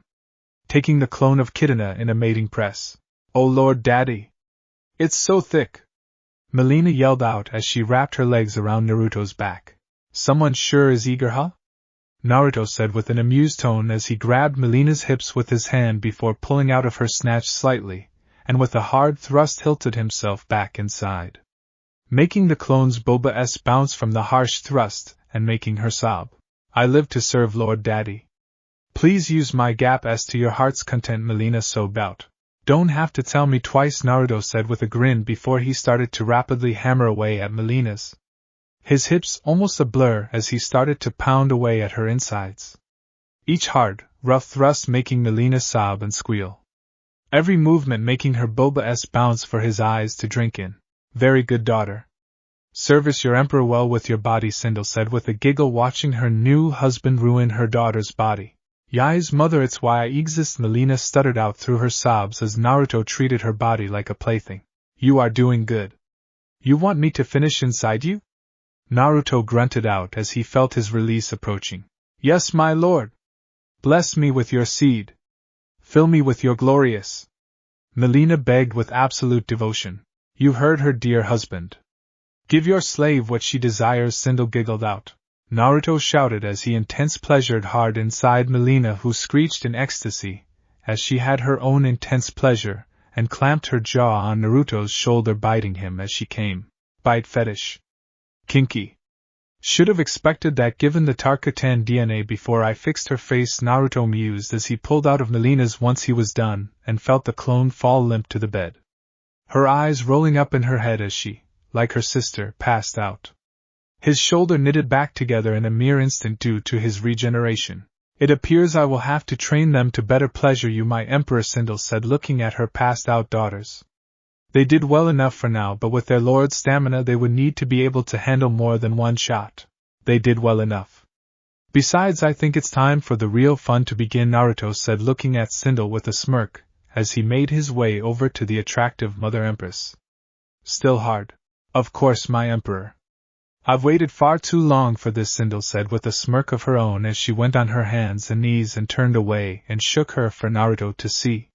taking the clone of Kitana in a mating press. "Oh Lord Daddy! It's so thick!" Melina yelled out as she wrapped her legs around Naruto's back. "Someone sure is eager, huh?" Naruto said with an amused tone as he grabbed Melina's hips with his hand before pulling out of her snatch slightly, and with a hard thrust hilted himself back inside, making the clone's Boba-s bounce from the harsh thrust and making her sob. "I live to serve Lord Daddy. Please use my gap-s to your heart's content," Melina sobbed out. "Don't have to tell me twice," Naruto said with a grin before he started to rapidly hammer away at Melina's, his hips almost a blur as he started to pound away at her insides, each hard, rough thrust making Melina sob and squeal, every movement making her Boba-s bounce for his eyes to drink in. "Very good, daughter. Service your emperor well with your body," Sindel said with a giggle, watching her new husband ruin her daughter's body. "Yai's mother, it's why I exist," Melina stuttered out through her sobs as Naruto treated her body like a plaything. "You are doing good. You want me to finish inside you?" Naruto grunted out as he felt his release approaching. "Yes, my lord. Bless me with your seed. Fill me with your glorious," Melina begged with absolute devotion. "You heard her, dear husband. Give your slave what she desires," Sindel giggled out. Naruto shouted as he intense pleasured hard inside Melina, who screeched in ecstasy, as she had her own intense pleasure, and clamped her jaw on Naruto's shoulder, biting him as she came. "Bite fetish. Kinky. Should've expected that given the Tarkatan DNA before I fixed her face," Naruto mused as he pulled out of Melina's once he was done, and felt the clone fall limp to the bed, her eyes rolling up in her head as she, like her sister, passed out, his shoulder knitted back together in a mere instant due to his regeneration. "It appears I will have to train them to better pleasure you, my emperor," Sindel said, looking at her passed-out daughters. "They did well enough for now, but with their lord's stamina they would need to be able to handle more than one shot." "They did well enough. Besides, I think it's time for the real fun to begin," Naruto said, looking at Sindel with a smirk, as he made his way over to the attractive Mother Empress. "Still hard. Of course, my emperor. I've waited far too long for this," Sindel said with a smirk of her own as she went on her hands and knees and turned away and shook her for Naruto to see.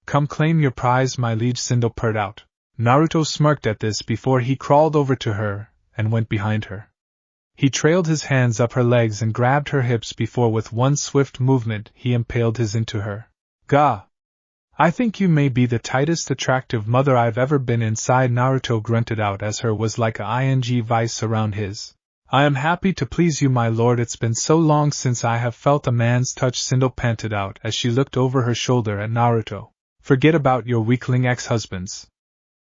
"Come claim your prize, my liege," Sindel purred out. Naruto smirked at this before he crawled over to her and went behind her. He trailed his hands up her legs and grabbed her hips before with one swift movement he impaled his into her. "Gah! I think you may be the tightest attractive mother I've ever been inside," Naruto grunted out as her was like a ing vice around his. "I am happy to please you, my lord. It's been so long since I have felt a man's touch," Sindel panted out as she looked over her shoulder at Naruto. "Forget about your weakling ex-husbands.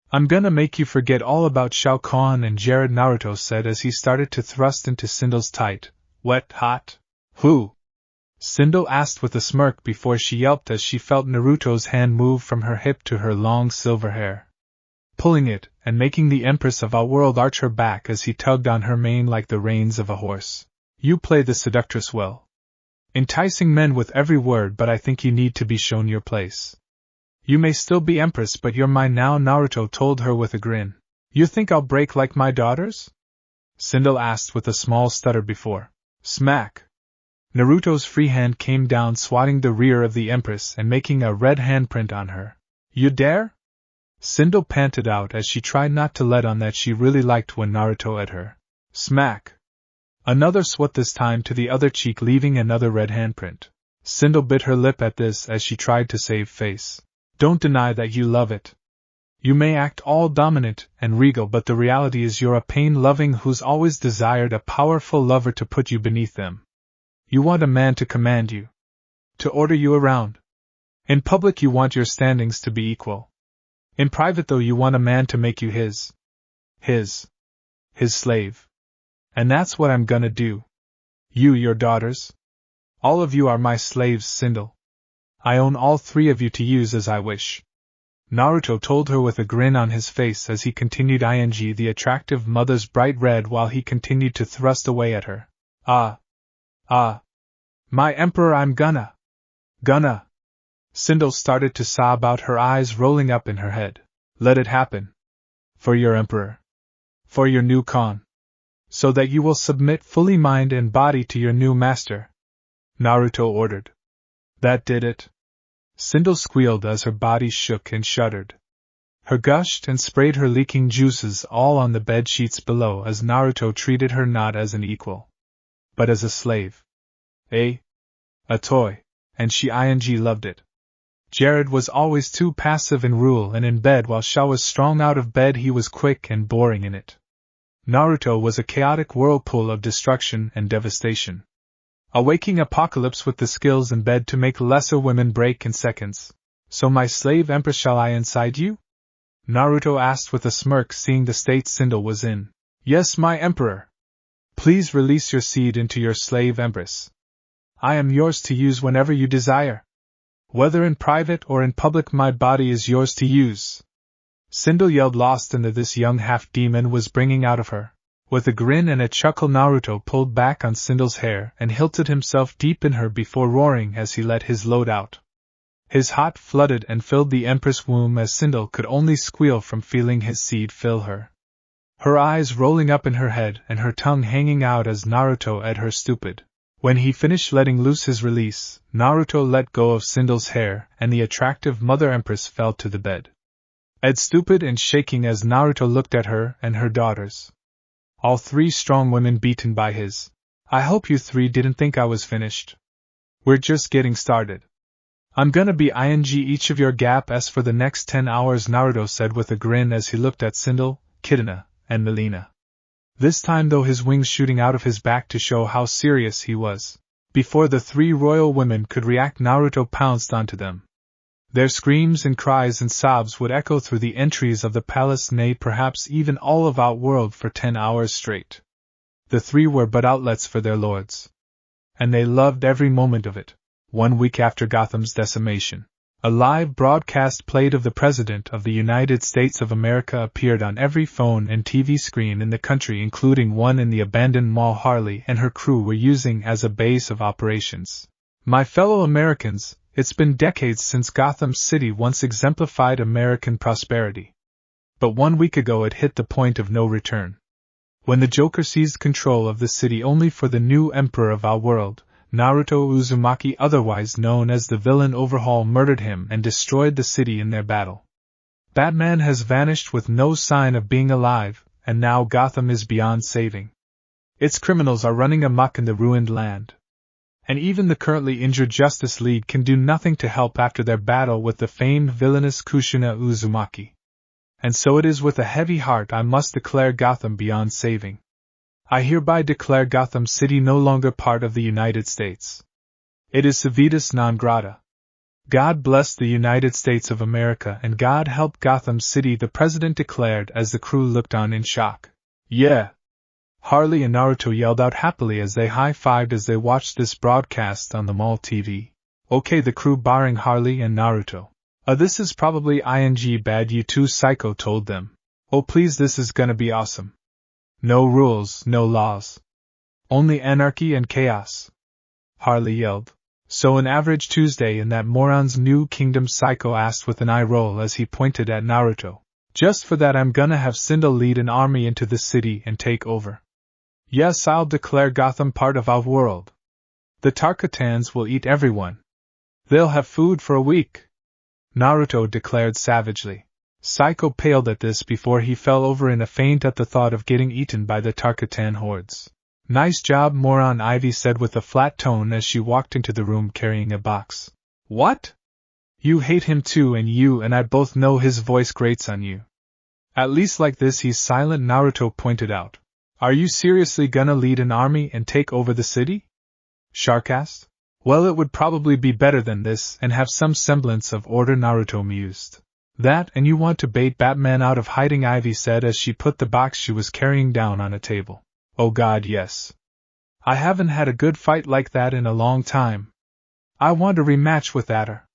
I'm gonna make you forget all about Shao Kahn and Jared," Naruto said as he started to thrust into Sindel's tight, wet, hot. "Who?" Sindel asked with a smirk before she yelped as she felt Naruto's hand move from her hip to her long silver hair, pulling it and making the Empress of our world arch her back as he tugged on her mane like the reins of a horse. "You play the seductress well, enticing men with every word, but I think you need to be shown your place. You may still be Empress, but you're mine now," Naruto told her with a grin. "You think I'll break like my daughters?" Sindel asked with a small stutter before. Smack! Naruto's free hand came down, swatting the rear of the Empress and making a red handprint on her. "You dare?" Sindel panted out as she tried not to let on that she really liked when Naruto ate her. Smack! Another swat, this time to the other cheek, leaving another red handprint. Sindel bit her lip at this as she tried to save face. "Don't deny that you love it. You may act all dominant and regal, but the reality is you're a pain-loving who's always desired a powerful lover to put you beneath them. You want a man to command you, to order you around. In public you want your standings to be equal. In private, though, you want a man to make you his slave. And that's what I'm gonna do. You, your daughters. All of you are my slaves, Sindel. I own all three of you to use as I wish," Naruto told her with a grin on his face as he continued ing the attractive mother's bright red while he continued to thrust away at her. My emperor, I'm gonna. Sindel started to sob out, her eyes rolling up in her head. "Let it happen. For your emperor. For your new Khan." So that you will submit fully mind and body to your new master, Naruto ordered. That did it. Sindel squealed as her body shook and shuddered. Her gushed and sprayed her leaking juices all on the bed sheets below as Naruto treated her not as an equal, but as a slave. A toy, and she loved it. Jared was always too passive in rule and in bed while Shaw was strong out of bed he was quick and boring in it. Naruto was a chaotic whirlpool of destruction and devastation. A waking apocalypse with the skills in bed to make lesser women break in seconds. So my slave empress shall I inside you? Naruto asked with a smirk seeing the state Sindel was in. Yes, my emperor. Please release your seed into your slave empress. I am yours to use whenever you desire. Whether in private or in public my body is yours to use. Sindel yelled lost in that this young half-demon was bringing out of her. With a grin and a chuckle Naruto pulled back on Sindel's hair and hilted himself deep in her before roaring as he let his load out. His hot flooded and filled the empress womb as Sindel could only squeal from feeling his seed fill her. Her eyes rolling up in her head and her tongue hanging out as Naruto eyed her stupid. When he finished letting loose his release, Naruto let go of Sindel's hair and the attractive mother empress fell to the bed. Ed stupid and shaking as Naruto looked at her and her daughters. All three strong women beaten by his. I hope you three didn't think I was finished. We're just getting started. I'm gonna be each of your gap-s for the next 10 hours, Naruto said with a grin as he looked at Sindel, Kitana, and Melina. This time though his wings shooting out of his back to show how serious he was. Before the three royal women could react, Naruto pounced onto them. Their screams and cries and sobs would echo through the entries of the palace, nay perhaps even all of Outworld for 10 hours straight. The three were but outlets for their lords. And they loved every moment of it. 1 week after Gotham's decimation, a live broadcast played of the President of the United States of America appeared on every phone and TV screen in the country, including one in the abandoned mall Harley and her crew were using as a base of operations. My fellow Americans, it's been decades since Gotham City once exemplified American prosperity. But 1 week ago it hit the point of no return. When the Joker seized control of the city only for the new emperor of our world, Naruto Uzumaki, otherwise known as the villain Overhaul, murdered him and destroyed the city in their battle. Batman has vanished with no sign of being alive, and now Gotham is beyond saving. Its criminals are running amok in the ruined land. And even the currently injured Justice League can do nothing to help after their battle with the famed villainous Kushina Uzumaki. And so it is with a heavy heart I must declare Gotham beyond saving. I hereby declare Gotham City no longer part of the United States. It is civitas non grata. God bless the United States of America and God help Gotham City, the president declared as the crew looked on in shock. Yeah! Harley and Naruto yelled out happily as they high-fived as they watched this broadcast on the mall TV. Okay, the crew barring Harley and Naruto. This is probably bad, you two, Psycho told them. Oh please, this is gonna be awesome. No rules, no laws. Only anarchy and chaos. Harley yelled. So an average Tuesday in that moron's new kingdom, Psycho asked with an eye roll as he pointed at Naruto. Just for that I'm gonna have Sindel lead an army into the city and take over. Yes, I'll declare Gotham part of our world. The Tarkatans will eat everyone. They'll have food for a week. Naruto declared savagely. Psycho paled at this before he fell over in a faint at the thought of getting eaten by the Tarkatan hordes. Nice job, moron, Ivy said with a flat tone as she walked into the room carrying a box. What? You hate him too, and you and I both know his voice grates on you. At least like this he's silent, Naruto pointed out. Are you seriously gonna lead an army and take over the city? Shark asked. Well, it would probably be better than this and have some semblance of order, Naruto mused. That, and you want to bait Batman out of hiding, Ivy said as she put the box she was carrying down on a table. Oh God, yes. I haven't had a good fight like that in a long time. I want a rematch with Adder.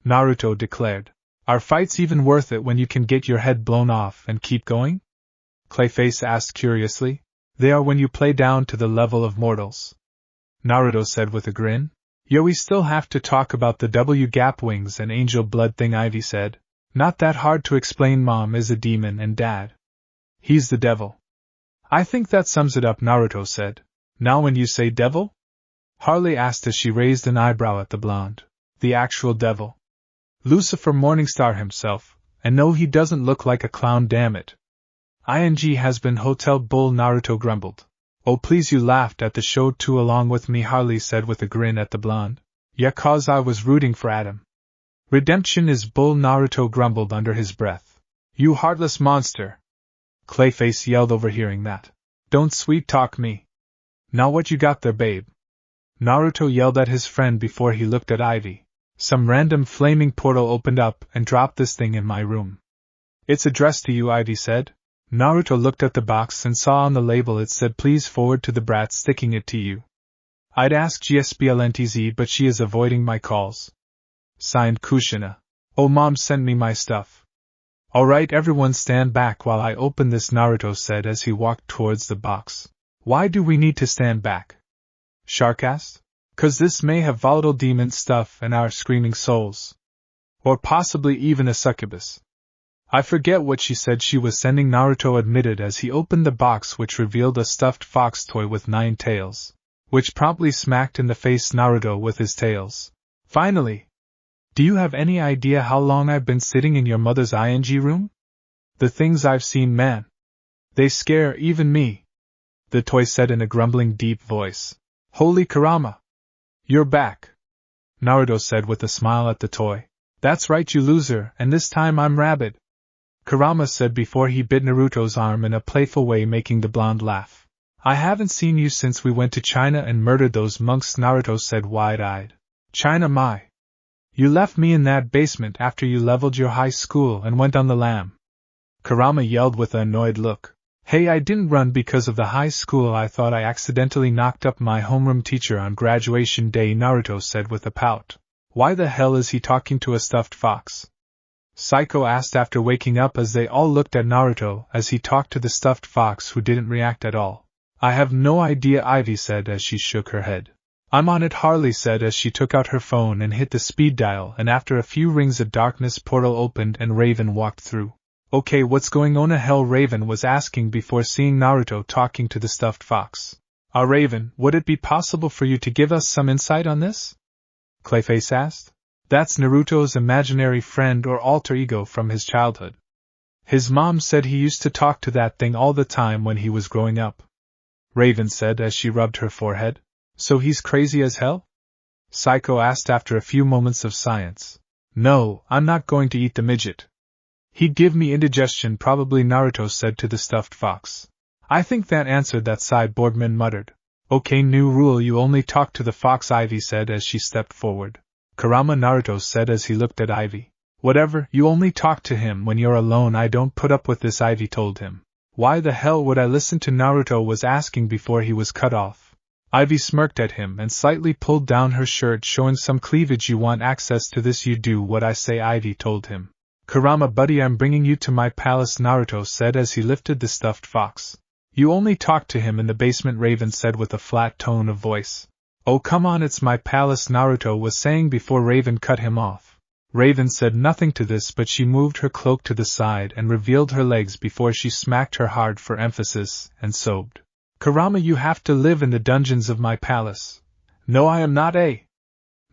Naruto declared. Are fights even worth it when you can get your head blown off and keep going? Clayface asked curiously. They are when you play down to the level of mortals. Naruto said with a grin. Yo, we still have to talk about the W-Gap wings and angel blood thing, Ivy said. Not that hard to explain. Mom is a demon and Dad. He's the devil. I think that sums it up, Naruto said. Now when you say devil? Harley asked as she raised an eyebrow at the blonde. The actual devil. Lucifer Morningstar himself, and no, he doesn't look like a clown, damn it. ING has been Hotel Bull, Naruto grumbled. Oh please, you laughed at the show too along with me, Harley said with a grin at the blonde. Yeah, 'cause I was rooting for Adam. Redemption is bull, Naruto grumbled under his breath. You heartless monster. Clayface yelled, overhearing that. Don't sweet talk me. Now what you got there, babe? Naruto yelled at his friend before he looked at Ivy. Some random flaming portal opened up and dropped this thing in my room. It's addressed to you, Ivy said. Naruto looked at the box and saw on the label it said, please forward to the brat sticking it to you. I'd ask GSBLNTZ, but she is avoiding my calls. Signed, Kushina. Oh, mom sent me my stuff. Alright, everyone stand back while I open this, Naruto said as he walked towards the box. Why do we need to stand back? Shark asked. 'Cause this may have volatile demon stuff and our screaming souls. Or possibly even a succubus. I forget what she said she was sending, Naruto admitted as he opened the box, which revealed a stuffed fox toy with 9 tails, which promptly smacked in the face Naruto with his tails. Finally! Do you have any idea how long I've been sitting in your mother's ING room? The things I've seen, man. They scare even me. The toy said in a grumbling deep voice. Holy Kurama! You're back. Naruto said with a smile at the toy. That's right, you loser, and this time I'm rabid. Kurama said before he bit Naruto's arm in a playful way, making the blonde laugh. I haven't seen you since we went to China and murdered those monks, Naruto said wide-eyed. China, my. You left me in that basement after you leveled your high school and went on the lam. Kurama yelled with an annoyed look. Hey, I didn't run because of the high school, I thought I accidentally knocked up my homeroom teacher on graduation day, Naruto said with a pout. Why the hell is he talking to a stuffed fox? Psycho asked after waking up as they all looked at Naruto as he talked to the stuffed fox, who didn't react at all. I have no idea, Ivy said as she shook her head. I'm on it, Harley said as she took out her phone and hit the speed dial, and after a few rings a darkness portal opened and Raven walked through. Okay, what's going on? Hell, Raven was asking before seeing Naruto talking to the stuffed fox. Raven, would it be possible for you to give us some insight on this? Clayface asked. That's Naruto's imaginary friend or alter ego from his childhood. His mom said he used to talk to that thing all the time when he was growing up. Raven said as she rubbed her forehead. So he's crazy as hell? Psycho asked after a few moments of silence. No, I'm not going to eat the midget. He'd give me indigestion probably, Naruto said to the stuffed fox. I think that answered that, Cyborgman muttered. Okay, new rule, you only talk to the fox, Ivy said as she stepped forward. Kurama, Naruto said as he looked at Ivy. Whatever, you only talk to him when you're alone. I don't put up with this, Ivy told him. Why the hell would I listen to Naruto was asking before he was cut off. Ivy smirked at him and slightly pulled down her shirt, showing some cleavage. You want access to this, you do what I say, Ivy told him. Kurama buddy, I'm bringing you to my palace, Naruto said as he lifted the stuffed fox. You only talk to him in the basement, Raven said with a flat tone of voice. Oh come on, it's my palace, Naruto was saying before Raven cut him off. Raven said nothing to this, but she moved her cloak to the side and revealed her legs before she smacked her hard for emphasis, and sobbed. Kurama, you have to live in the dungeons of my palace. No, I am not a.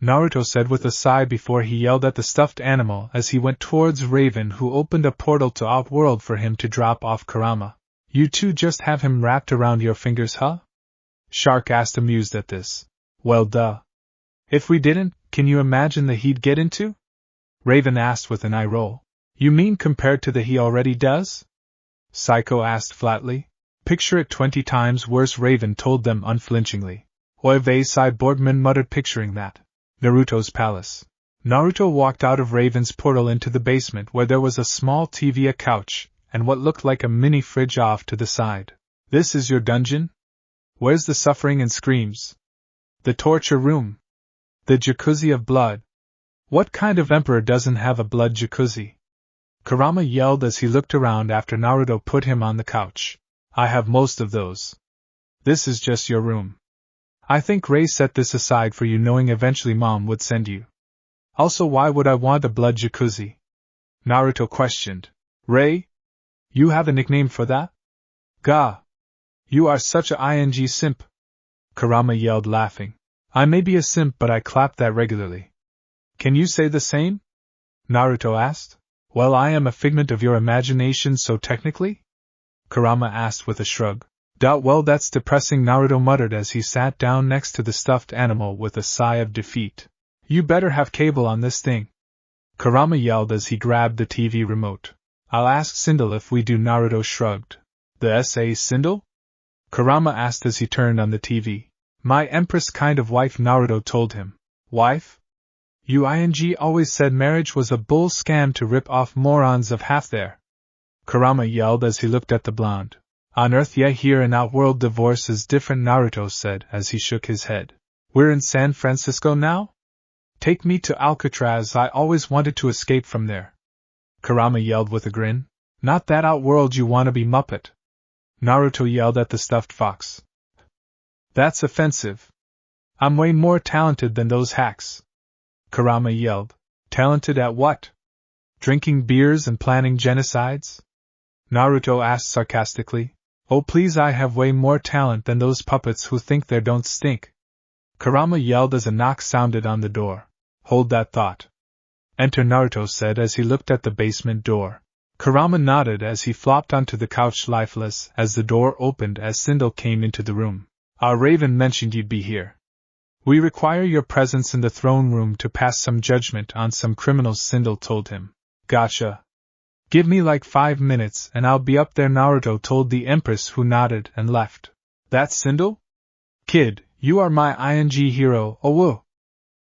Naruto said with a sigh before he yelled at the stuffed animal as he went towards Raven, who opened a portal to Outworld for him to drop off Kurama. You two just have him wrapped around your fingers, huh? Shark asked, amused at this. Well, duh. If we didn't, can you imagine the he'd get into? Raven asked with an eye roll. You mean compared to the he already does? Psycho asked flatly. Picture it 20 times worse, Raven told them unflinchingly. Oy vey, Cyborgman muttered, picturing that. Naruto's palace. Naruto walked out of Raven's portal into the basement, where there was a small TV, a couch, and what looked like a mini fridge off to the side. This is your dungeon? Where's the suffering and screams? The torture room? The jacuzzi of blood? What kind of emperor doesn't have a blood jacuzzi? Kurama yelled as he looked around after Naruto put him on the couch. I have most of those. This is just your room. I think Ray set this aside for you, knowing eventually Mom would send you. Also, why would I want a blood jacuzzi? Naruto questioned. Ray? You have a nickname for that? Gah. You are such a ing simp! Kurama yelled, laughing. I may be a simp, but I clap that regularly. Can you say the same? Naruto asked. Well, I am a figment of your imagination, so technically? Kurama asked with a shrug. Well, that's depressing, Naruto muttered as he sat down next to the stuffed animal with a sigh of defeat. You better have cable on this thing. Kurama yelled as he grabbed the TV remote. I'll ask Sindel if we do. Naruto shrugged. The S.A. Sindel? Kurama asked as he turned on the TV. My empress kind of wife, Naruto told him. Wife? You always said marriage was a bull scam to rip off morons of half there. Kurama yelled as he looked at the blonde. On Earth, yeah, here in Outworld divorce is different, Naruto said as he shook his head. We're in San Francisco now? Take me to Alcatraz, I always wanted to escape from there. Kurama yelled with a grin. Not that Outworld, you wannabe muppet. Naruto yelled at the stuffed fox. That's offensive. I'm way more talented than those hacks. Kurama yelled. Talented at what? Drinking beers and planning genocides? Naruto asked sarcastically. Oh please, I have way more talent than those puppets who think they don't stink. Kurama yelled as a knock sounded on the door. Hold that thought. Enter, Naruto said as he looked at the basement door. Kurama nodded as he flopped onto the couch lifeless as the door opened as Sindel came into the room. Our Raven mentioned you'd be here. We require your presence in the throne room to pass some judgment on some criminals, Sindel told him. Gotcha. Give me like 5 minutes and I'll be up there, Naruto told the Empress, who nodded and left. That's Sindel? Kid, you are my ing hero, oh whoa.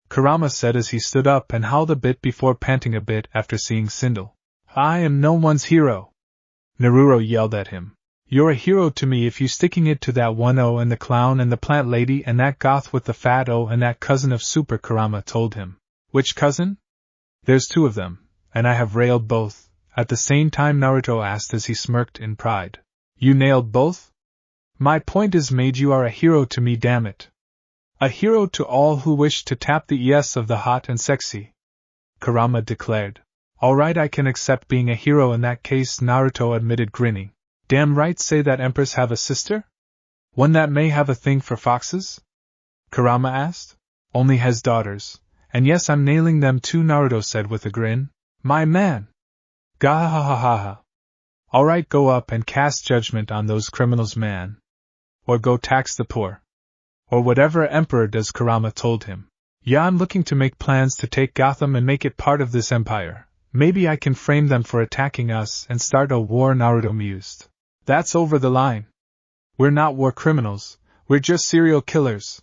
Kurama said as he stood up and howled a bit before panting a bit after seeing Sindel. I am no one's hero. Naruto yelled at him. You're a hero to me if you sticking it to that one O and the clown and the plant lady and that goth with the fat O and that cousin of Super, Kurama told him. Which cousin? There's 2 of them, and I have railed both. At the same time, Naruto asked as he smirked in pride. You nailed both? My point is made. You are a hero to me, damn it. A hero to all who wish to tap the ES of the hot and sexy. Kurama declared. Alright, I can accept being a hero in that case, Naruto admitted, grinning. Damn right, say that Empress have a sister? One that may have a thing for foxes? Kurama asked. Only has daughters. And yes, I'm nailing them too, Naruto said with a grin. My man. Gahahaha. Alright, go up and cast judgment on those criminals, man. Or go tax the poor. Or whatever Emperor does, Kurama told him. Yeah, I'm looking to make plans to take Gotham and make it part of this empire. Maybe I can frame them for attacking us and start a war, Naruto mused. That's over the line. We're not war criminals, we're just serial killers.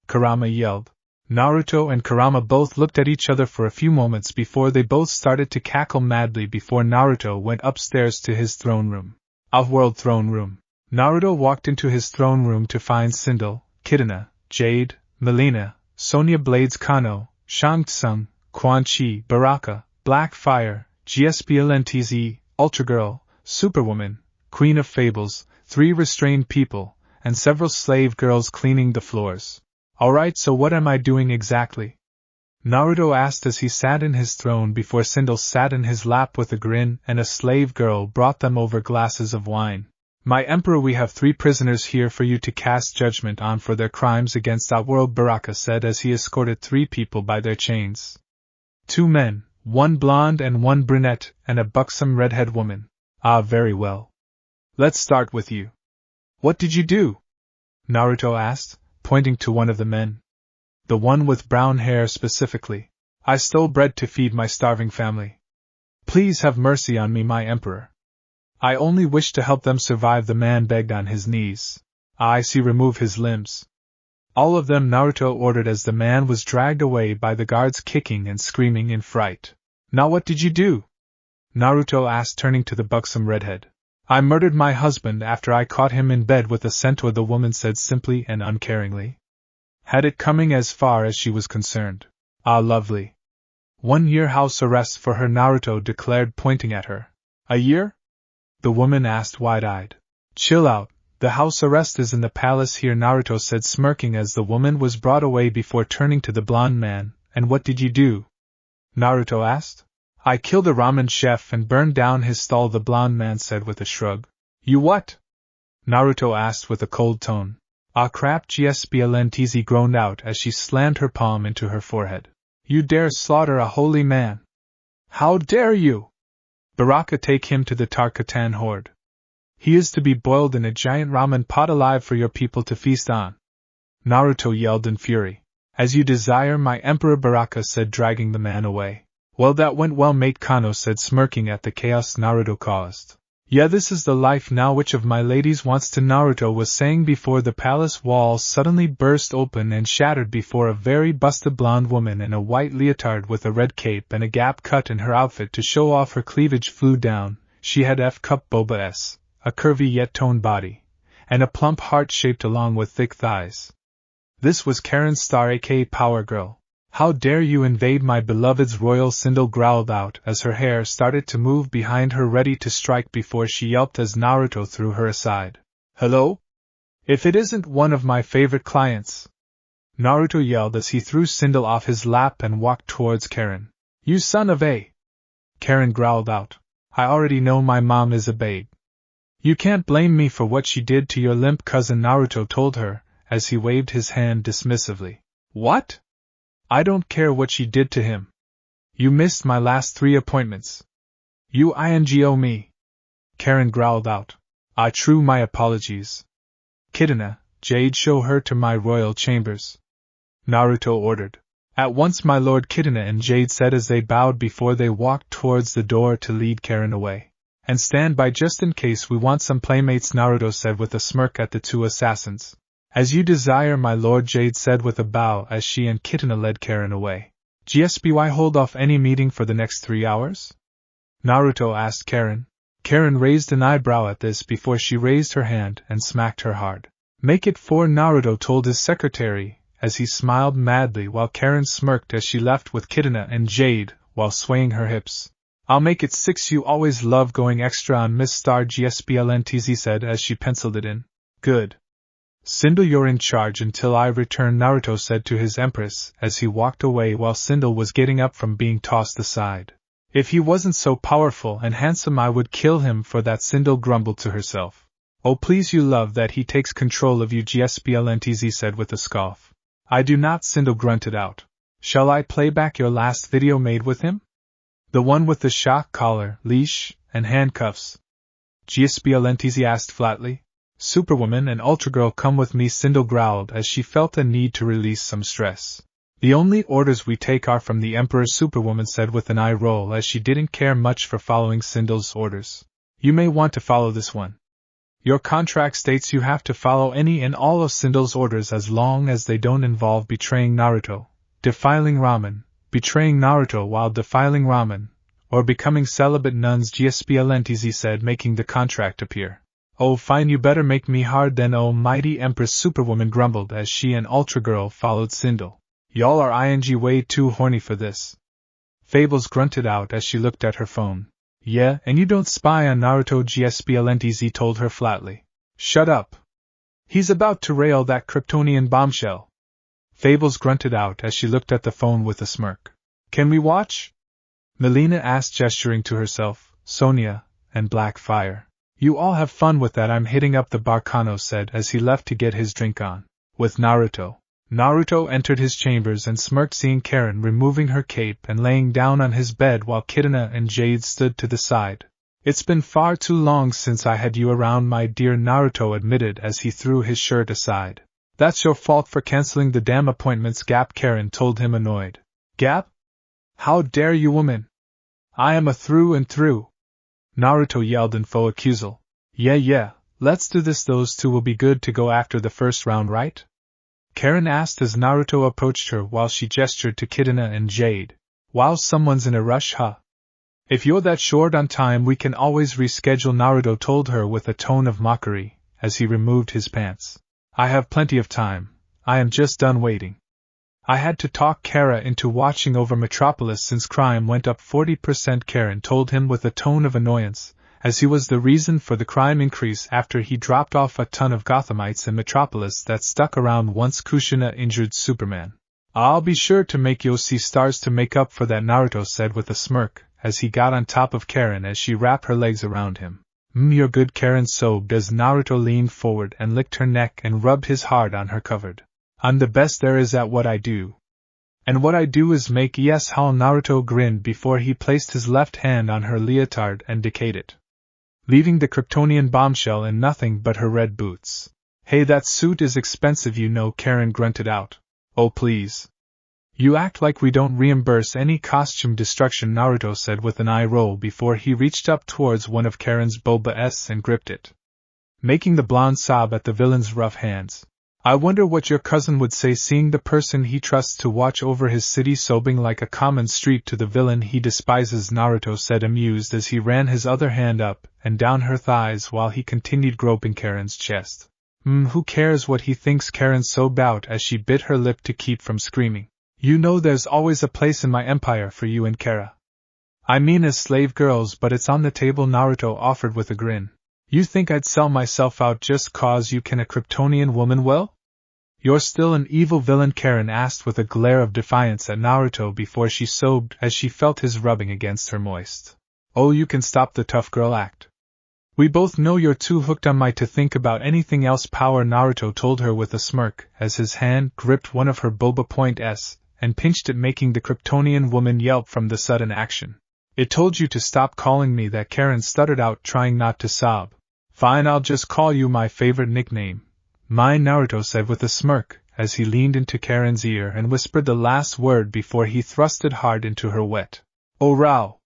Kurama yelled. Naruto and Kurama both looked at each other for a few moments before they both started to cackle madly before Naruto went upstairs to his throne room. Outworld throne room. Naruto walked into his throne room to find Sindel, Kitana, Jade, Melina, Sonya Blades Kano, Shang Tsung, Quan Chi, Baraka, Blackfire, GSPLNTZ, Ultra Girl, Superwoman, Queen of Fables, 3 restrained people, and several slave girls cleaning the floors. Alright, so what am I doing exactly? Naruto asked as he sat in his throne before Sindel sat in his lap with a grin and a slave girl brought them over glasses of wine. My emperor, we have 3 prisoners here for you to cast judgment on for their crimes against Outworld, Baraka said as he escorted 3 people by their chains. 2 men, 1 blonde and 1 brunette, and a buxom redhead woman. Ah, very well. Let's start with you. What did you do? Naruto asked, pointing to one of the men. The one with brown hair specifically. I stole bread to feed my starving family. Please have mercy on me, my emperor. I only wish to help them survive, the man begged on his knees. I see, remove his limbs. All of them, Naruto ordered as the man was dragged away by the guards kicking and screaming in fright. Now what did you do? Naruto asked, turning to the buxom redhead. I murdered my husband after I caught him in bed with a centaur, the woman said simply and uncaringly. Had it coming as far as she was concerned. Ah, lovely. 1 year house arrest for her, Naruto declared, pointing at her. A year? The woman asked wide-eyed. Chill out, the house arrest is in the palace here, Naruto said, smirking as the woman was brought away before turning to the blonde man. And what did you do? Naruto asked. I killed a ramen chef and burned down his stall, the blonde man said with a shrug. You what? Naruto asked with a cold tone. Ah crap, GSBLNTZ groaned out as she slammed her palm into her forehead. You dare slaughter a holy man! How dare you! Baraka, take him to the Tarkatan horde. He is to be boiled in a giant ramen pot alive for your people to feast on. Naruto yelled in fury. As you desire, my Emperor, Baraka said, dragging the man away. Well, that went well, mate, Kano said, smirking at the chaos Naruto caused. Yeah, this is the life now. Which of my ladies wants to? Naruto was saying before the palace walls suddenly burst open and shattered before a very busted blonde woman in a white leotard with a red cape and a gap cut in her outfit to show off her cleavage flew down. She had F-cup boba S, a curvy yet toned body, and a plump heart shaped along with thick thighs. This was Karen Star, aka Power Girl. How dare you invade my beloved's royal? Sindel growled out as her hair started to move behind her, ready to strike before she yelped as Naruto threw her aside. Hello? If it isn't one of my favorite clients! Naruto yelled as he threw Sindel off his lap and walked towards Karen. You son of a! Karen growled out. I already know my mom is a babe. You can't blame me for what she did to your limp cousin, Naruto told her, as he waved his hand dismissively. What? I don't care what she did to him. You missed my last 3 appointments. You owe me. Karen growled out. I true my apologies. Kitana, Jade, show her to my royal chambers. Naruto ordered. At once, my lord. Kitana and Jade said as they bowed before they walked towards the door to lead Karen away. And stand by just in case we want some playmates, Naruto said with a smirk at the 2 assassins. As you desire, my lord, Jade said with a bow as she and Kitana led Karen away. GSBY hold off any meeting for the next 3 hours? Naruto asked Karen. Karen raised an eyebrow at this before she raised her hand and smacked her hard. Make it 4, Naruto told his secretary, as he smiled madly while Karen smirked as she left with Kitana and Jade while swaying her hips. I'll make it 6. You always love going extra on Miss Star, GSBLNTZ said as she penciled it in. Good. Sindel, you're in charge until I return, Naruto said to his empress as he walked away while Sindel was getting up from being tossed aside. If he wasn't so powerful and handsome I would kill him for that, Sindel grumbled to herself. Oh please, you love that he takes control of you, GSBLNTZ said with a scoff. I do not, Sindel grunted out. Shall I play back your last video made with him? The one with the shock collar, leash, and handcuffs? GSBLNTZ asked flatly. Superwoman and Ultra Girl, come with me, Sindel growled as she felt a need to release some stress. The only orders we take are from the Emperor, Superwoman said with an eye roll as she didn't care much for following Sindel's orders. You may want to follow this one. Your contract states you have to follow any and all of Sindel's orders as long as they don't involve betraying Naruto, defiling ramen, betraying Naruto while defiling ramen, or becoming celibate nuns, GSBLNTZ said, making the contract appear. Oh fine, you better make me hard then, oh mighty Empress, Superwoman grumbled as she and Ultra Girl followed Sindel. Y'all are way too horny for this. Fables grunted out as she looked at her phone. Yeah, and you don't spy on Naruto, GSBLNTZ told her flatly. Shut up. He's about to rail that Kryptonian bombshell. Fables grunted out as she looked at the phone with a smirk. Can we watch? Melina asked, gesturing to herself, Sonia, and Blackfire. You all have fun with that, I'm hitting up the bar, Kano said as he left to get his drink on. With Naruto. Naruto entered his chambers and smirked, seeing Karen removing her cape and laying down on his bed while Kitana and Jade stood to the side. It's been far too long since I had you around, my dear, Naruto admitted as he threw his shirt aside. That's your fault for canceling the damn appointments, Gap, Karen told him, annoyed. Gap? How dare you, woman? I am a through and through. Naruto yelled in faux accusal. Yeah, let's do this, those two will be good to go after the first round, right? Karen asked as Naruto approached her while she gestured to Kitana and Jade. Wow, someone's in a rush, huh? If you're that short on time we can always reschedule, Naruto told her with a tone of mockery as he removed his pants. I have plenty of time, I am just done waiting. I had to talk Kara into watching over Metropolis since crime went up 40%, Karen told him with a tone of annoyance, as he was the reason for the crime increase after he dropped off a ton of Gothamites in Metropolis that stuck around once Kushina injured Superman. I'll be sure to make you see stars to make up for that, Naruto said with a smirk, as he got on top of Karen as she wrapped her legs around him. You're good, Karen sobbed as Naruto leaned forward and licked her neck and rubbed his hard on her covered. I'm the best there is at what I do. And what I do is make yes howl. Naruto grinned before he placed his left hand on her leotard and decayed it, leaving the Kryptonian bombshell in nothing but her red boots. Hey, that suit is expensive, you know, Karen grunted out. Oh please. You act like we don't reimburse any costume destruction, Naruto said with an eye roll before he reached up towards one of Karen's Boba-s and gripped it, making the blonde sob at the villain's rough hands. I wonder what your cousin would say seeing the person he trusts to watch over his city sobbing like a common street to the villain he despises, Naruto said amused as he ran his other hand up and down her thighs while he continued groping Karen's chest. Who cares what he thinks, Karen sobbed out as she bit her lip to keep from screaming. You know there's always a place in my empire for you and Kara. I mean as slave girls, but it's on the table, Naruto offered with a grin. You think I'd sell myself out just cause you can a Kryptonian woman well? You're still an evil villain, Karen asked with a glare of defiance at Naruto before she sobbed as she felt his rubbing against her moist. Oh, you can stop the tough girl act. We both know you're too hooked on my to think about anything else power, Naruto told her with a smirk as his hand gripped one of her Boba Point-s and pinched it, making the Kryptonian woman yelp from the sudden action. It told you to stop calling me that, Karen stuttered out, trying not to sob. Fine, I'll just call you my favorite nickname. Mine, Naruto said with a smirk as he leaned into Karen's ear and whispered the last word before he thrust it hard into her wet. Oh Rao!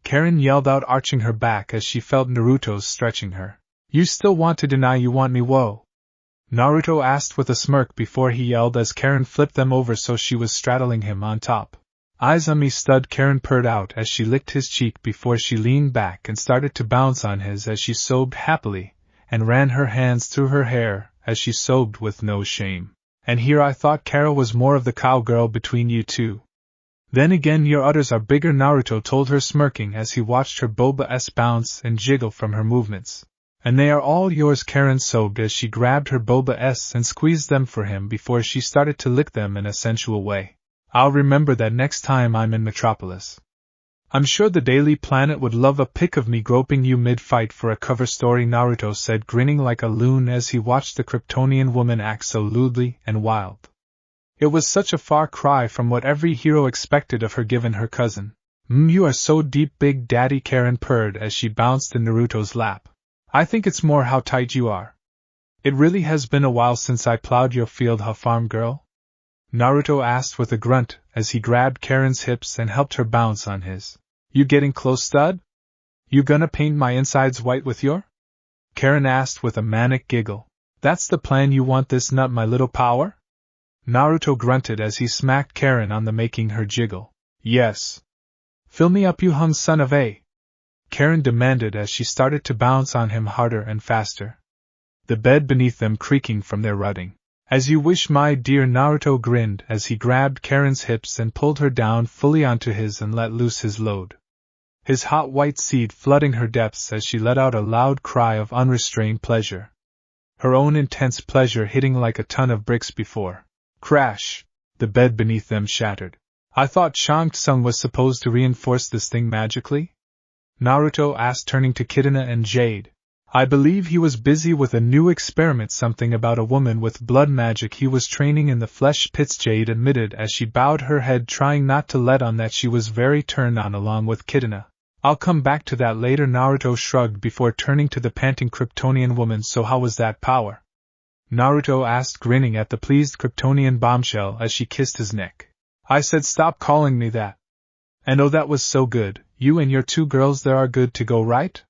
Karen yelled out, arching her back as she felt Naruto's stretching her. You still want to deny you want me, whoa? Naruto asked with a smirk before he yelled as Karen flipped them over so she was straddling him on top. Eyes on me, stud, Karen purred out as she licked his cheek before she leaned back and started to bounce on his as she sobbed happily, and ran her hands through her hair as she sobbed with no shame. And here I thought Kara was more of the cowgirl between you two. Then again your udders are bigger, Naruto told her, smirking as he watched her Boba-s bounce and jiggle from her movements. And they are all yours, Karen sobbed as she grabbed her Boba-s and squeezed them for him before she started to lick them in a sensual way. I'll remember that next time I'm in Metropolis. I'm sure the Daily Planet would love a pic of me groping you mid-fight for a cover story, Naruto said, grinning like a loon as he watched the Kryptonian woman act so lewdly and wild. It was such a far cry from what every hero expected of her given her cousin. You are so deep, Big Daddy, Karen purred as she bounced in Naruto's lap. I think it's more how tight you are. It really has been a while since I plowed your field, huh, farm girl? Naruto asked with a grunt as he grabbed Karen's hips and helped her bounce on his. You getting close, stud? You gonna paint my insides white with your? Karen asked with a manic giggle. That's the plan, you want this nut, my little power? Naruto grunted as he smacked Karen on the, making her jiggle. Yes. Fill me up, you hung son of a... Karen demanded as she started to bounce on him harder and faster, the bed beneath them creaking from their rutting. As you wish, my dear, Naruto grinned as he grabbed Karen's hips and pulled her down fully onto his and let loose his load, his hot white seed flooding her depths as she let out a loud cry of unrestrained pleasure, her own intense pleasure hitting like a ton of bricks before. Crash! The bed beneath them shattered. I thought Shang Tsung was supposed to reinforce this thing magically? Naruto asked, turning to Kitana and Jade. I believe he was busy with a new experiment, something about a woman with blood magic he was training in the flesh pits, Jade admitted as she bowed her head, trying not to let on that she was very turned on along with Kitana. I'll come back to that later, Naruto shrugged before turning to the panting Kryptonian woman. So how was that power? Naruto asked, grinning at the pleased Kryptonian bombshell as she kissed his neck. I said stop calling me that. And oh, that was so good. You and your two girls there are good to go, right?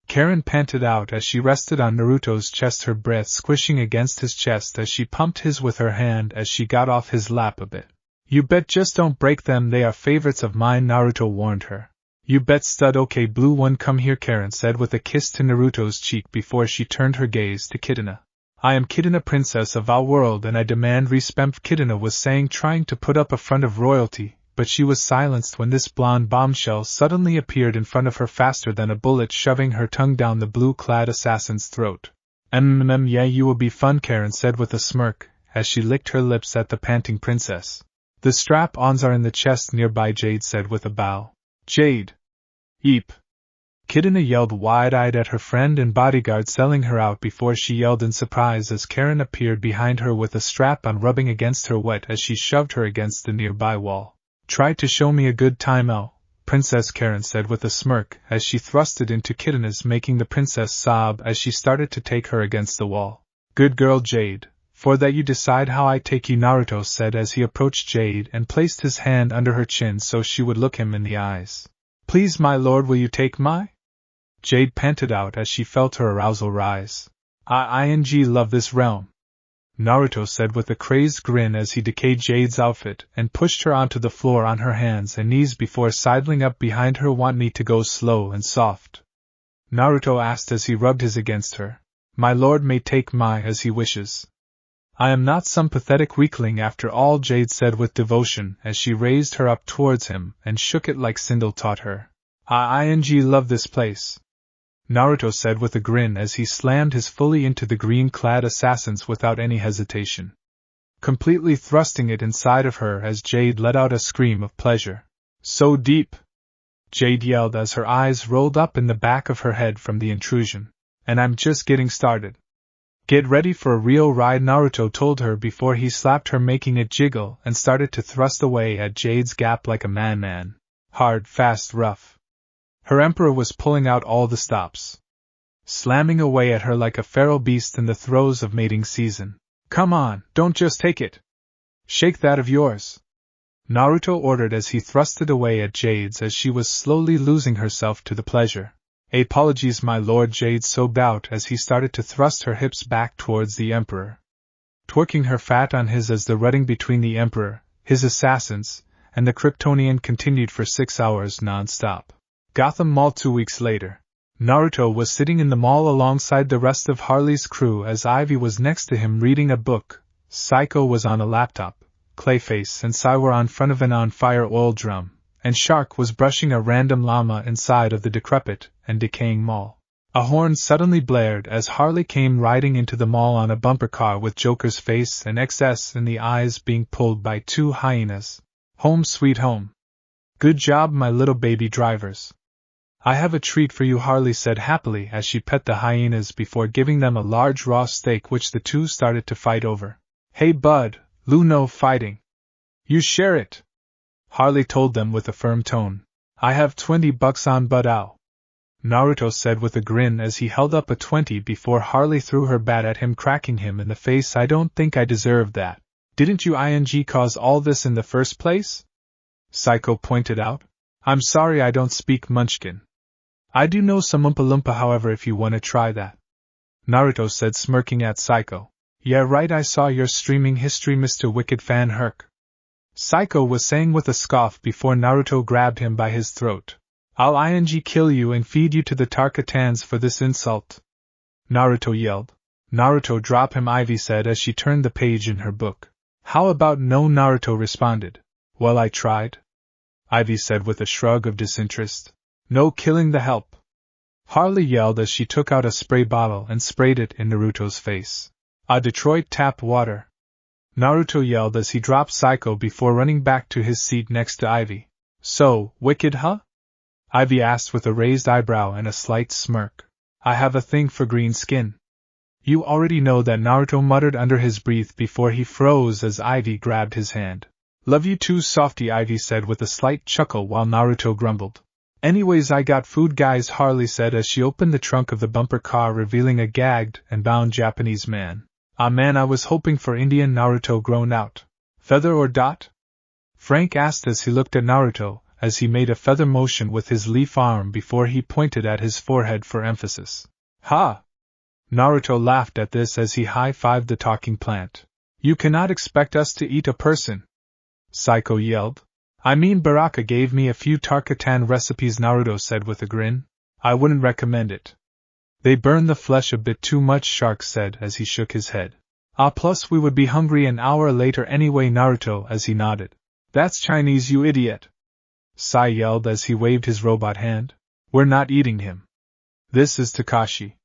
Karen panted out as she rested on Naruto's chest, her breath squishing against his chest as she pumped his with her hand as she got off his lap a bit. You bet, just don't break them, they are favorites of mine, Naruto warned her. You bet, stud. Okay, blue one, come here, Karen said with a kiss to Naruto's cheek before she turned her gaze to Kitana. I am Kitana, princess of our world, and I demand respect, Kitana was saying, trying to put up a front of royalty, but she was silenced when this blonde bombshell suddenly appeared in front of her faster than a bullet, shoving her tongue down the blue-clad assassin's throat. Yeah, you will be fun, Karen said with a smirk, as she licked her lips at the panting princess. The strap-ons are in the chest nearby, Jade said with a bow. Jade! Eep! Kitana yelled wide-eyed at her friend and bodyguard selling her out before she yelled in surprise as Karen appeared behind her with a strap-on rubbing against her wet as she shoved her against the nearby wall. "Try to show me a good time, oh," Princess Karen said with a smirk as she thrust it into Kitana's, making the princess sob as she started to take her against the wall. "Good girl, Jade. For that you decide how I take you," Naruto said as he approached Jade and placed his hand under her chin so she would look him in the eyes. "Please, my lord, will you take my?" Jade panted out as she felt her arousal rise. "I love this realm," Naruto said with a crazed grin as he decayed Jade's outfit and pushed her onto the floor on her hands and knees before sidling up behind her. "Want me to go slow and soft?" Naruto asked as he rubbed his against her. "My lord may take my as he wishes. I am not some pathetic weakling after all," Jade said with devotion as she raised her up towards him and shook it like Sindel taught her. "I love this place," Naruto said with a grin as he slammed his fully into the green-clad assassins without any hesitation, completely thrusting it inside of her as Jade let out a scream of pleasure. "So deep!" Jade yelled as her eyes rolled up in the back of her head from the intrusion. "And I'm just getting started." "Get ready for a real ride," Naruto told her before he slapped her, making it jiggle, and started to thrust away at Jade's gap like a man. Hard, fast, rough. Her emperor was pulling out all the stops, slamming away at her like a feral beast in the throes of mating season. "Come on, don't just take it. Shake that of yours," Naruto ordered as he thrusted away at Jade's as she was slowly losing herself to the pleasure. "Apologies, my lord," Jade sobbed out as he started to thrust her hips back towards the emperor, twerking her fat on his as the rutting between the emperor, his assassins, and the Kryptonian continued for 6 hours non-stop. Gotham Mall 2 weeks later. Naruto was sitting in the mall alongside the rest of Harley's crew as Ivy was next to him reading a book, Psycho was on a laptop, Clayface and Sai were on front of an on-fire oil drum, and Shark was brushing a random llama inside of the decrepit and decaying mall. A horn suddenly blared as Harley came riding into the mall on a bumper car with Joker's face and XS in the eyes being pulled by 2 hyenas. "Home sweet home. Good job, my little baby drivers. I have a treat for you," Harley said happily as she pet the hyenas before giving them a large raw steak which the two started to fight over. "Hey bud, Lou, no fighting. You share it," Harley told them with a firm tone. "I have $20 on Bud Ow," Naruto said with a grin as he held up a 20 before Harley threw her bat at him, cracking him in the face. "I don't think I deserved that. Didn't you cause all this in the first place?" Psycho pointed out. "I'm sorry, I don't speak Munchkin. I do know some Oompa Loompa, however, if you want to try that," Naruto said, smirking at Psycho. "Yeah, right, I saw your streaming history, Mr. Wicked Fan Herc," Psycho was saying with a scoff before Naruto grabbed him by his throat. "I'll kill you and feed you to the Tarkatans for this insult," Naruto yelled. "Naruto, drop him," Ivy said as she turned the page in her book. "How about no?" Naruto responded. "Well, I tried," Ivy said with a shrug of disinterest. "No killing the help," Harley yelled as she took out a spray bottle and sprayed it in Naruto's face. "A Detroit tap water," Naruto yelled as he dropped Psycho before running back to his seat next to Ivy. "So, wicked, huh?" Ivy asked with a raised eyebrow and a slight smirk. "I have a thing for green skin." "You already know that," Naruto muttered under his breath before he froze as Ivy grabbed his hand. "Love you too, softy," Ivy said with a slight chuckle while Naruto grumbled. "Anyways, I got food, guys," Harley said as she opened the trunk of the bumper car, revealing a gagged and bound Japanese man. "Ah man, I was hoping for Indian," Naruto groaned out. "Feather or dot?" Frank asked as he looked at Naruto, as he made a feather motion with his leaf arm before he pointed at his forehead for emphasis. "Ha!" Naruto laughed at this as he high-fived the talking plant. "You cannot expect us to eat a person," Psycho yelled. "I mean, Baraka gave me a few Tarkatan recipes," Naruto said with a grin. "I wouldn't recommend it. They burn the flesh a bit too much," Shark said as he shook his head. Plus we would be hungry an hour later anyway," Naruto as he nodded. "That's Chinese, you idiot," Sai yelled as he waved his robot hand. "We're not eating him. This is Takashi.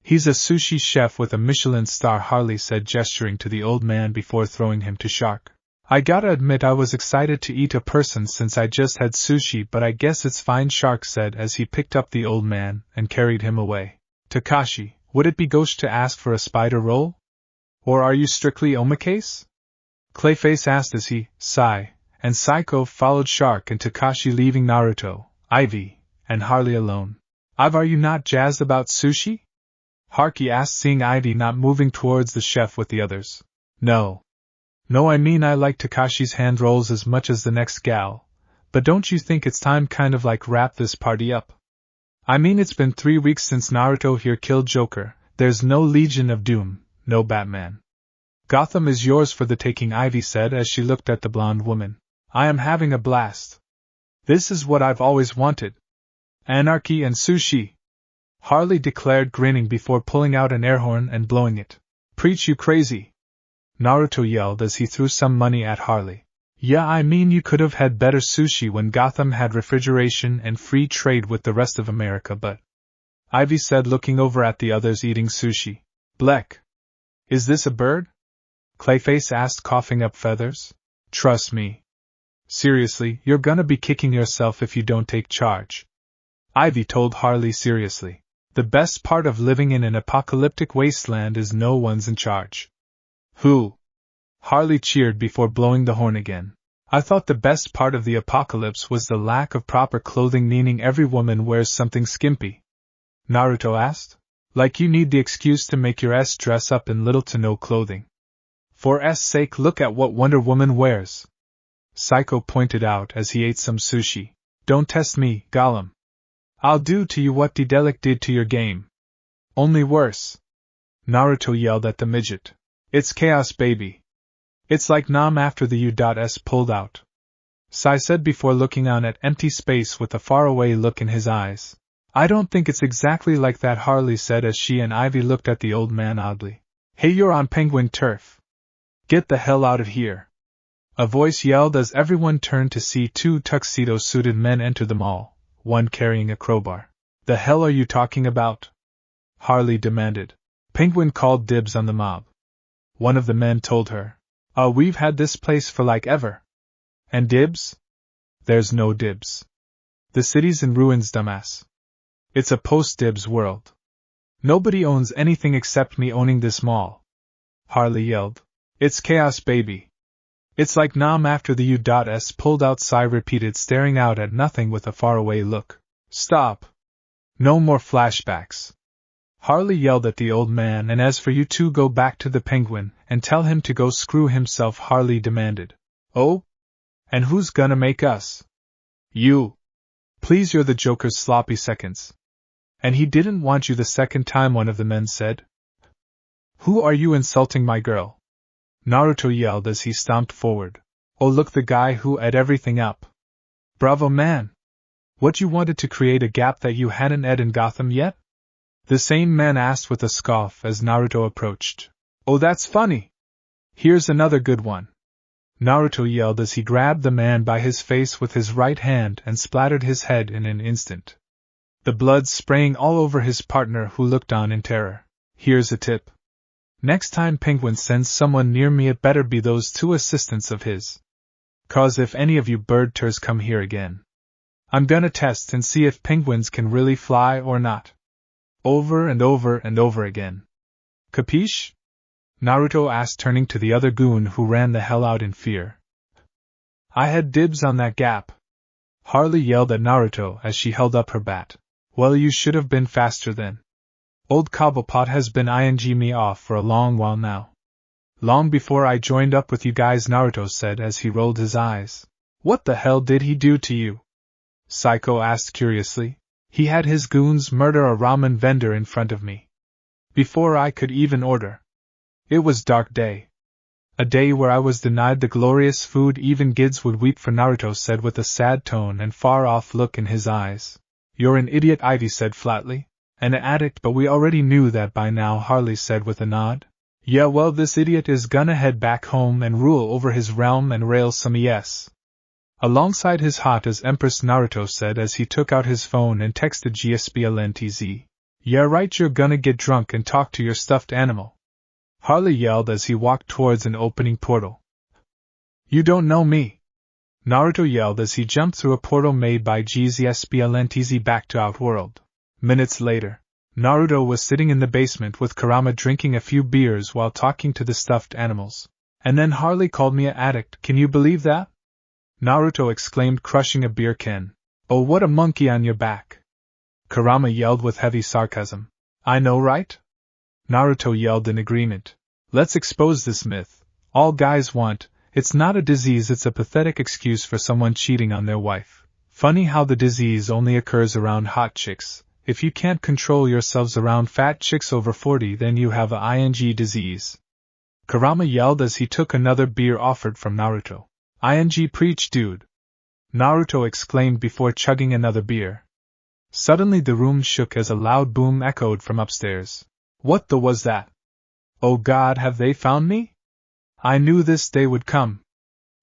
He's a sushi chef with a Michelin star," Harley said, gesturing to the old man before throwing him to Shark. I gotta admit I was excited to eat a person since I just had sushi, but I guess it's fine, Shark said as he picked up the old man and carried him away. Takashi, would it be gauche to ask for a spider roll? Or are you strictly omakase? Clayface asked as he, sigh, and Psycho followed Shark and Takashi, leaving Naruto, Ivy, and Harley alone. Are you not jazzed about sushi? Haruki asked, seeing Ivy not moving towards the chef with the others. No, I mean I like Takashi's hand rolls as much as the next gal, but don't you think it's time kind of like wrap this party up? I mean it's been 3 weeks since Naruto here killed Joker, there's no Legion of Doom, no Batman. Gotham is yours for the taking, Ivy said as she looked at the blonde woman. I am having a blast. This is what I've always wanted. Anarchy and sushi, Harley declared, grinning before pulling out an air horn and blowing it. Preach, you crazy! Naruto yelled as he threw some money at Harley. Yeah, I mean you could have had better sushi when Gotham had refrigeration and free trade with the rest of America, but... Ivy said, looking over at the others eating sushi. Bleck. Is this a bird? Clayface asked, coughing up feathers. Trust me. Seriously, you're gonna be kicking yourself if you don't take charge. Ivy told Harley seriously. The best part of living in an apocalyptic wasteland is no one's in charge. Who? Harley cheered before blowing the horn again. I thought the best part of the apocalypse was the lack of proper clothing, meaning every woman wears something skimpy. Naruto asked. Like you need the excuse to make your ass dress up in little to no clothing. For S sake, look at what Wonder Woman wears. Psycho pointed out as he ate some sushi. Don't test me, Gollum. I'll do to you what Dedelic did to your game. Only worse. Naruto yelled at the midget. It's chaos, baby. It's like Nam after the U.S pulled out. Sai said before looking on at empty space with a faraway look in his eyes. I don't think it's exactly like that, Harley said as she and Ivy looked at the old man oddly. Hey, you're on penguin turf. Get the hell out of here. A voice yelled as everyone turned to see 2 tuxedo-suited men enter the mall, one carrying a crowbar. The hell are you talking about? Harley demanded. Penguin called dibs on the mob. One of the men told her. We've had this place for like ever. And dibs? There's no dibs. The city's in ruins, dumbass. It's a post-dibs world. Nobody owns anything except me owning this mall. Harley yelled. It's chaos, baby. It's like Nam after the U.S pulled out, Sai repeated, staring out at nothing with a faraway look. Stop. No more flashbacks. Harley yelled at the old man, and as for you two, go back to the penguin and tell him to go screw himself, Harley demanded. Oh? And who's gonna make us? You. Please, you're the Joker's sloppy seconds. And he didn't want you the second time, one of the men said. Who are you insulting my girl? Naruto yelled as he stomped forward. Oh, look, the guy who ate everything up. Bravo, man. What, you wanted to create a gap that you hadn't ed in Gotham yet? The same man asked with a scoff as Naruto approached. Oh, that's funny. Here's another good one. Naruto yelled as he grabbed the man by his face with his right hand and splattered his head in an instant. The blood spraying all over his partner, who looked on in terror. Here's a tip. Next time Penguin sends someone near me, it better be those 2 assistants of his. 'Cause if any of you bird ters come here again, I'm gonna test and see if penguins can really fly or not. Over and over and over again. Capiche? Naruto asked, turning to the other goon who ran the hell out in fear. I had dibs on that gap. Harley yelled at Naruto as she held up her bat. Well, you should have been faster then. Old Cobblepot has been ing me off for a long while now. Long before I joined up with you guys, Naruto said as he rolled his eyes. What the hell did he do to you? Psycho asked curiously. He had his goons murder a ramen vendor in front of me. Before I could even order. It was dark day. A day where I was denied the glorious food even Gids would weep for, Naruto said with a sad tone and far-off look in his eyes. You're an idiot, Ivy said flatly. An addict, but we already knew that by now, Harley said with a nod. Yeah, well, this idiot is gonna head back home and rule over his realm and rail some ES. Alongside his hot as Empress, Naruto said as he took out his phone and texted GSBLNTZ. Yeah, right, you're gonna get drunk and talk to your stuffed animal. Harley yelled as he walked towards an opening portal. You don't know me! Naruto yelled as he jumped through a portal made by GZSPLNTZ back to Outworld. Minutes later, Naruto was sitting in the basement with Kurama drinking a few beers while talking to the stuffed animals. And then Harley called me an addict, can you believe that? Naruto exclaimed, crushing a beer can. Oh, what a monkey on your back! Kurama yelled with heavy sarcasm. I know, right? Naruto yelled in agreement. Let's expose this myth. All guys want, it's not a disease, it's a pathetic excuse for someone cheating on their wife. Funny how the disease only occurs around hot chicks. If you can't control yourselves around fat chicks over 40, then you have a ing disease. Kurama yelled as he took another beer offered from Naruto. Ing preach, dude! Naruto exclaimed before chugging another beer. Suddenly the room shook as a loud boom echoed from upstairs. What the was that? Oh God, have they found me? I knew this day would come.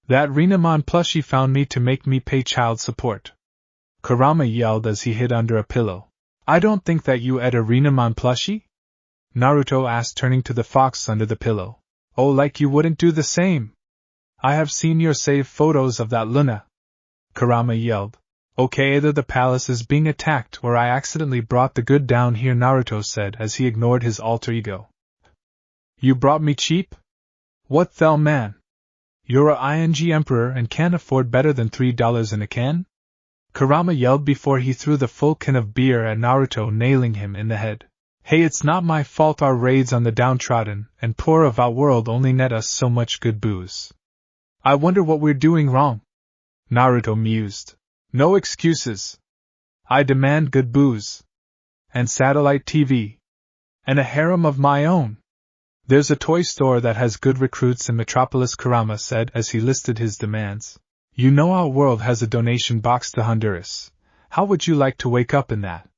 That Renamon plushie found me to make me pay child support. Kurama yelled as he hid under a pillow. I don't think that you ate a Renamon plushie? Naruto asked, turning to the fox under the pillow. Oh, like you wouldn't do the same. I have seen your saved photos of that Luna. Kurama yelled. Okay, either the palace is being attacked or I accidentally brought the good down here, Naruto said as he ignored his alter ego. You brought me cheap? What the man? You're a ing emperor and can't afford better than $3 in a can? Kurama yelled before he threw the full can of beer at Naruto, nailing him in the head. Hey, it's not my fault our raids on the downtrodden and poor of Outworld only net us so much good booze. I wonder what we're doing wrong. Naruto mused. No excuses. I demand good booze. And satellite TV. And a harem of my own. There's a toy store that has good recruits in Metropolis, Kurama said as he listed his demands. You know Outworld has a donation box to Honduras. How would you like to wake up in that?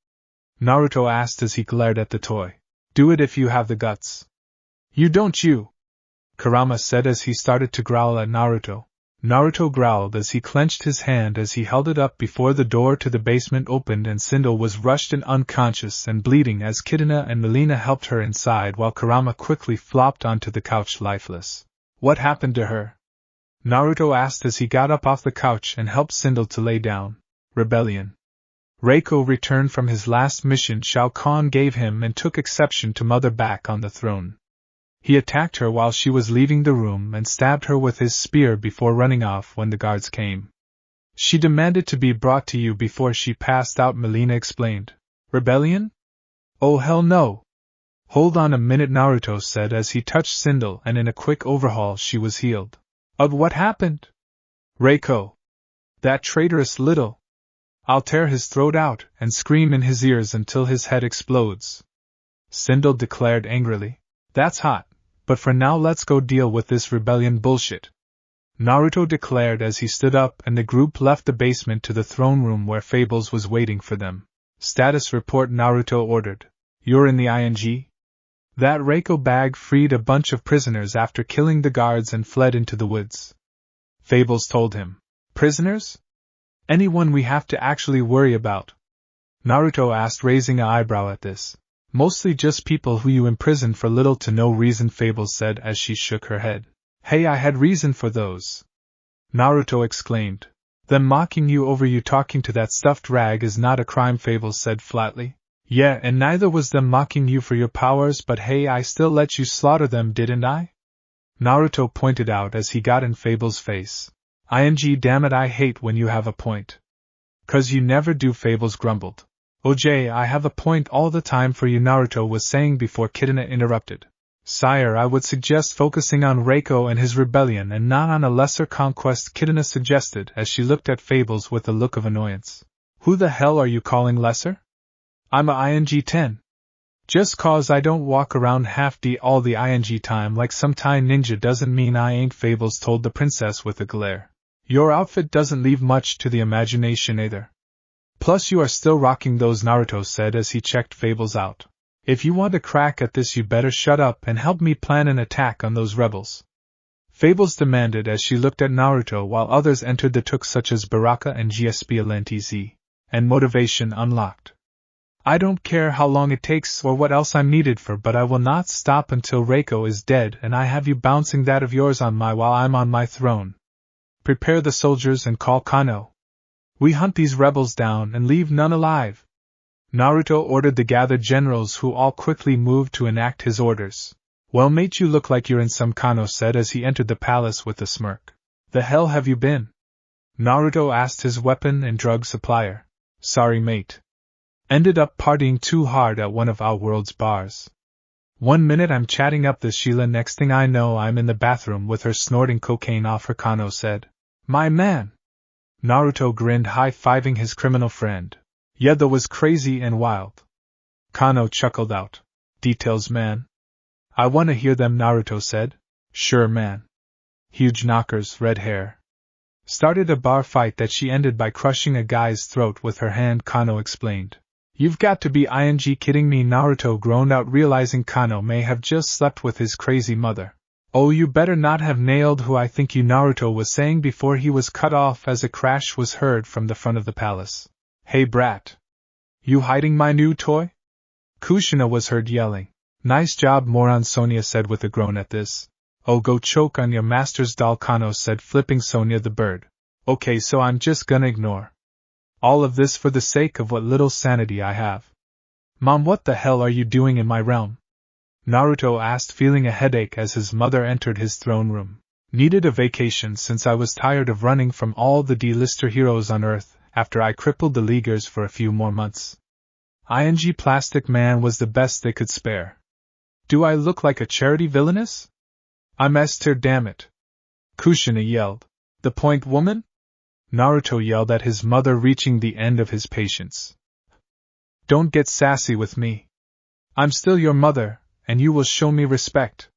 Naruto asked as he glared at the toy. Do it if you have the guts. You don't you? Kurama said as he started to growl at Naruto. Naruto growled as he clenched his hand as he held it up before the door to the basement opened and Sindel was rushed and unconscious and bleeding as Kidana and Melina helped her inside while Kurama quickly flopped onto the couch lifeless. What happened to her? Naruto asked as he got up off the couch and helped Sindel to lay down. Rebellion. Reiko returned from his last mission Shao Kahn gave him and took exception to Mother back on the throne. He attacked her while she was leaving the room and stabbed her with his spear before running off when the guards came. She demanded to be brought to you before she passed out, Melina explained. Rebellion? Oh hell no! Hold on a minute, Naruto said as he touched Sindel and in a quick overhaul she was healed. Of what happened? Reiko. That traitorous little. I'll tear his throat out and scream in his ears until his head explodes. Sindel declared angrily. That's hot. But for now let's go deal with this rebellion bullshit. Naruto declared as he stood up and the group left the basement to the throne room where Fables was waiting for them. Status report, Naruto ordered. You're in the ing? That Reiko bag freed a bunch of prisoners after killing the guards and fled into the woods. Fables told him. Prisoners? Anyone we have to actually worry about? Naruto asked, raising an eyebrow at this. Mostly just people who you imprisoned for little to no reason, Fables said as she shook her head. Hey, I had reason for those. Naruto exclaimed. Them mocking you over you talking to that stuffed rag is not a crime, Fables said flatly. Yeah, and neither was them mocking you for your powers, but hey, I still let you slaughter them, didn't I? Naruto pointed out as he got in Fables' face. Ing, damn it, I hate when you have a point. 'Cause you never do, Fables grumbled. OJ, I have a point all the time for you, Naruto was saying before Kidana interrupted. Sire, I would suggest focusing on Reiko and his rebellion and not on a lesser conquest, Kidana suggested as she looked at Fables with a look of annoyance. Who the hell are you calling lesser? I'm a ing 10. Just 'cause I don't walk around half-d all the ing time like some Thai ninja doesn't mean I ain't, Fables told the princess with a glare. Your outfit doesn't leave much to the imagination either. Plus you are still rocking those, Naruto said as he checked Fables out. If you want a crack at this you better shut up and help me plan an attack on those rebels. Fables demanded as she looked at Naruto while others entered the tuk such as Baraka and GSPLNTZ. And motivation unlocked. I don't care how long it takes or what else I'm needed for, but I will not stop until Reiko is dead and I have you bouncing that of yours on my while I'm on my throne. Prepare the soldiers and call Kano. We hunt these rebels down and leave none alive. Naruto ordered the gathered generals, who all quickly moved to enact his orders. Well, mate, you look like you're in some, Kano said as he entered the palace with a smirk. The hell have you been? Naruto asked his weapon and drug supplier. Sorry, mate. Ended up partying too hard at one of our world's bars. 1 minute I'm chatting up this Sheila, next thing I know I'm in the bathroom with her snorting cocaine off her, Kano said. My man! Naruto grinned, high-fiving his criminal friend. Yeah, that was crazy and wild. Kano chuckled out. Details, man. I wanna hear them, Naruto said. Sure, man. Huge knockers, red hair. Started a bar fight that she ended by crushing a guy's throat with her hand, Kano explained. You've got to be kidding me, Naruto groaned out, realizing Kano may have just slept with his crazy mother. Oh, you better not have nailed who I think you, Naruto was saying before he was cut off as a crash was heard from the front of the palace. Hey brat! You hiding my new toy? Kushina was heard yelling. Nice job, moron, Sonia said with a groan at this. Oh, go choke on your master's doll, Kano said, flipping Sonia the bird. Okay, so I'm just gonna ignore all of this for the sake of what little sanity I have. Mom, what the hell are you doing in my realm? Naruto asked, feeling a headache as his mother entered his throne room. Needed a vacation since I was tired of running from all the D-lister heroes on Earth after I crippled the Leaguers for a few more months. Plastic Man was the best they could spare. Do I look like a charity villainess? I'm Esther, damn it. Kushina yelled. The point, woman? Naruto yelled at his mother, reaching the end of his patience. Don't get sassy with me. I'm still your mother, and you will show me respect.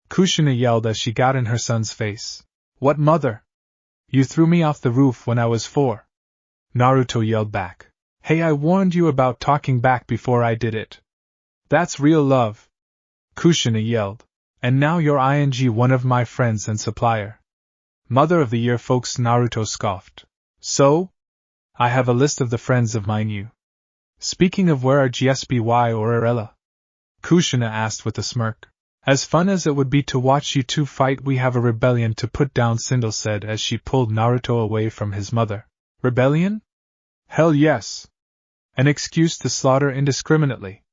Kushina yelled as she got in her son's face. What mother? You threw me off the roof when I was 4. Naruto yelled back. Hey, I warned you about talking back before I did it. That's real love. Kushina yelled. And now you're one of my friends and supplier. Mother of the year, folks, Naruto scoffed. So? I have a list of the friends of mine you. Speaking of, where are GSBY or Arella? Kushina asked with a smirk. As fun as it would be to watch you two fight, we have a rebellion to put down, Sindel said as she pulled Naruto away from his mother. Rebellion? Hell yes. An excuse to slaughter indiscriminately.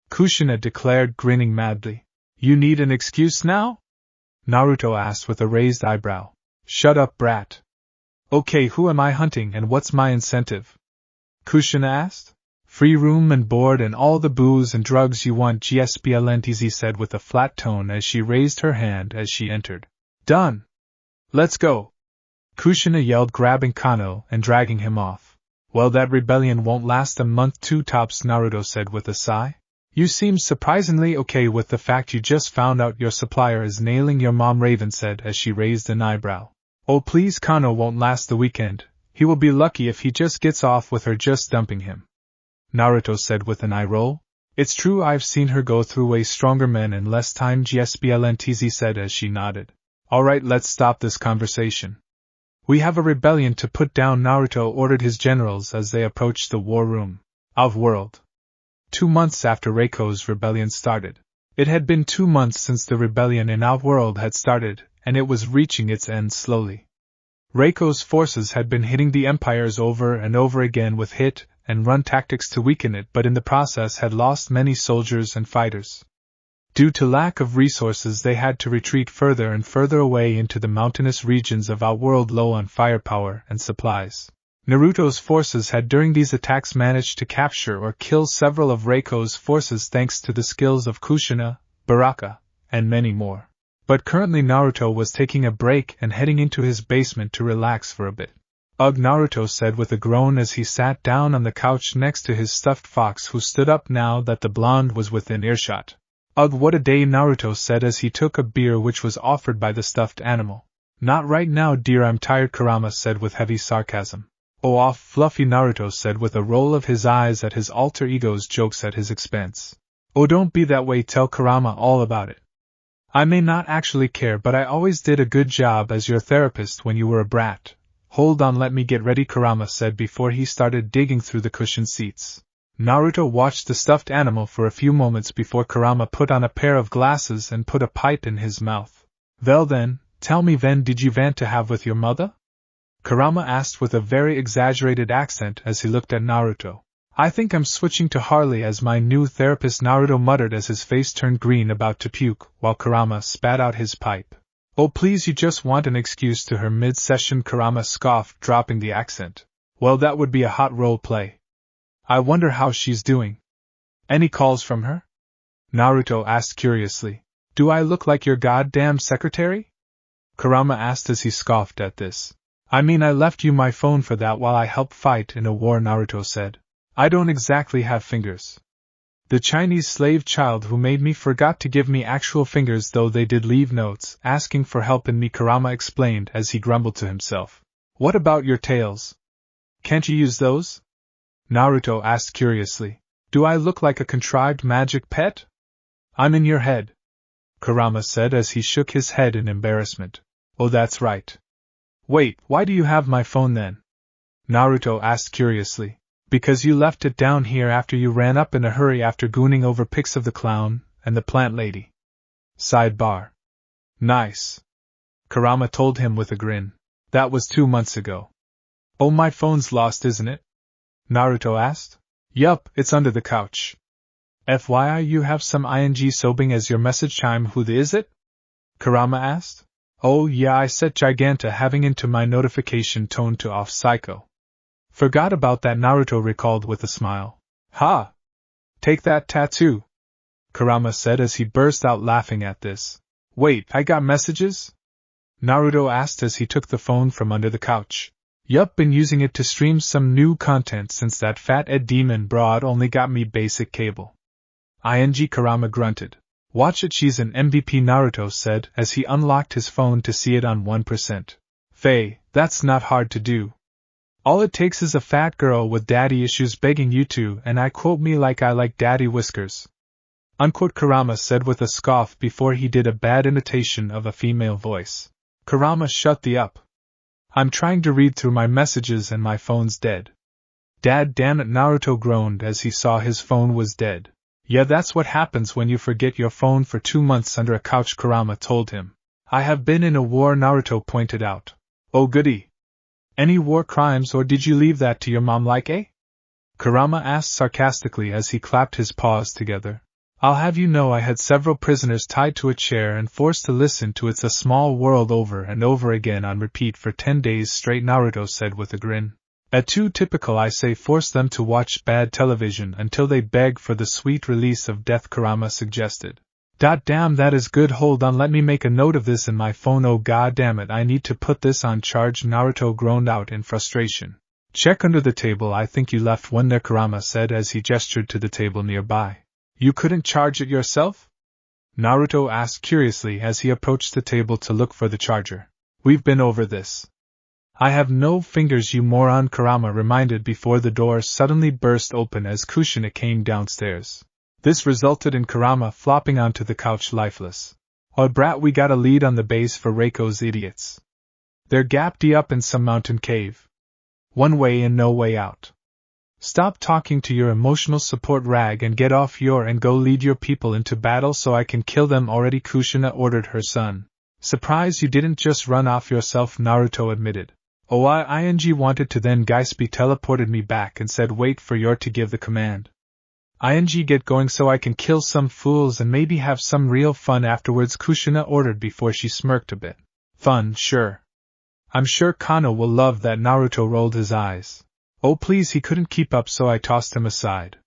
Kushina declared, grinning madly. You need an excuse now? Naruto asked with a raised eyebrow. Shut up, brat. Okay, who am I hunting and what's my incentive? Kushina asked. Free room and board and all the booze and drugs you want, GSBLNTZ said with a flat tone as she raised her hand as she entered. Done. Let's go. Kushina yelled, grabbing Kano and dragging him off. Well, that rebellion won't last a month, 2 tops, Naruto said with a sigh. You seem surprisingly okay with the fact you just found out your supplier is nailing your mom, Raven said as she raised an eyebrow. Oh please, Kano won't last the weekend. He will be lucky if he just gets off with her just dumping him. Naruto said with an eye roll. It's true, I've seen her go through way stronger men in less time, GSBLNTZ said as she nodded. Alright, let's stop this conversation. We have a rebellion to put down, Naruto ordered his generals as they approached the war room. Off-world. 2 months after Reiko's rebellion started. It had been 2 months since the rebellion in Outworld had started, and it was reaching its end slowly. Reiko's forces had been hitting the empires over and over again with hit and run tactics to weaken it, but in the process had lost many soldiers and fighters. Due to lack of resources, they had to retreat further and further away into the mountainous regions of Outworld, low on firepower and supplies. Naruto's forces had during these attacks managed to capture or kill several of Reiko's forces thanks to the skills of Kushina, Baraka, and many more. But currently Naruto was taking a break and heading into his basement to relax for a bit. Ugh, Naruto said with a groan as he sat down on the couch next to his stuffed fox, who stood up now that the blonde was within earshot. Ugh, what a day, Naruto said as he took a beer which was offered by the stuffed animal. Not right now, dear, I'm tired, Kurama said with heavy sarcasm. Oh, off, Fluffy, Naruto said with a roll of his eyes at his alter ego's jokes at his expense. Oh, don't be that way, tell Kurama all about it. I may not actually care, but I always did a good job as your therapist when you were a brat. Hold on, let me get ready, Kurama said before he started digging through the cushioned seats. Naruto watched the stuffed animal for a few moments before Kurama put on a pair of glasses and put a pipe in his mouth. Well then, tell me, when did you want to have with your mother? Kurama asked with a very exaggerated accent as he looked at Naruto. I think I'm switching to Harley as my new therapist, Naruto muttered as his face turned green about to puke, while Kurama spat out his pipe. Oh please, you just want an excuse to her mid-session, Kurama scoffed, dropping the accent. Well, that would be a hot role play. I wonder how she's doing. Any calls from her? Naruto asked curiously. Do I look like your goddamn secretary? Kurama asked as he scoffed at this. I mean, I left you my phone for that while I helped fight in a war, Naruto said. I don't exactly have fingers. The Chinese slave child who made me forgot to give me actual fingers, though they did leave notes asking for help in me, Kurama explained as he grumbled to himself. What about your tails? Can't you use those? Naruto asked curiously. Do I look like a contrived magic pet? I'm in your head, Kurama said as he shook his head in embarrassment. Oh, that's right. Wait, why do you have my phone then? Naruto asked curiously. Because you left it down here after you ran up in a hurry after gooning over pics of the clown and the plant lady. Sidebar. Nice. Kurama told him with a grin. That was 2 months ago. Oh, my phone's lost, isn't it? Naruto asked. Yup, it's under the couch. FYI, you have some ing sobbing as your message chime. Who is it? Kurama asked. Oh yeah, I set Giganta having into my notification tone to off psycho. Forgot about that, Naruto recalled with a smile. Ha! Take that tattoo, Kurama said as he burst out laughing at this. Wait, I got messages? Naruto asked as he took the phone from under the couch. Yup, been using it to stream some new content since that fat Ed demon broad only got me basic cable. Kurama grunted. Watch it, she's an MVP, Naruto said as he unlocked his phone to see it on 1%. Faye, that's not hard to do. All it takes is a fat girl with daddy issues begging you to, and I quote me like I like daddy whiskers. Unquote, Kurama said with a scoff before he did a bad imitation of a female voice. Kurama, shut the up. I'm trying to read through my messages and my phone's dead. Dad damn it, Naruto groaned as he saw his phone was dead. Yeah, that's what happens when you forget your phone for 2 months under a couch, Kurama told him. I have been in a war, Naruto pointed out. Oh goody. Any war crimes, or did you leave that to your mom like, eh? Kurama asked sarcastically as he clapped his paws together. I'll have you know I had several prisoners tied to a chair and forced to listen to It's a Small World over and over again on repeat for 10 days straight, Naruto said with a grin. Too typical, I say, force them to watch bad television until they beg for the sweet release of death, Kurama suggested. Damn, that is good, hold on, let me make a note of this in my phone, oh god damn it, I need to put this on charge, Naruto groaned out in frustration. Check under the table, I think you left one there, Kurama said as he gestured to the table nearby. You couldn't charge it yourself? Naruto asked curiously as he approached the table to look for the charger. We've been over this. I have no fingers, you moron, Kurama reminded before the door suddenly burst open as Kushina came downstairs. This resulted in Kurama flopping onto the couch lifeless. Oh brat, we got a lead on the base for Reiko's idiots. They're gapped up in some mountain cave. One way in, no way out. Stop talking to your emotional support rag and get off your and go lead your people into battle so I can kill them already, Kushina ordered her son. Surprised you didn't just run off yourself, Naruto admitted. Oh, I wanted to, then Gaispi teleported me back and said wait for your to give the command. Get going so I can kill some fools and maybe have some real fun afterwards, Kushina ordered before she smirked a bit. Fun, sure. I'm sure Kano will love that, Naruto rolled his eyes. Oh please, he couldn't keep up so I tossed him aside.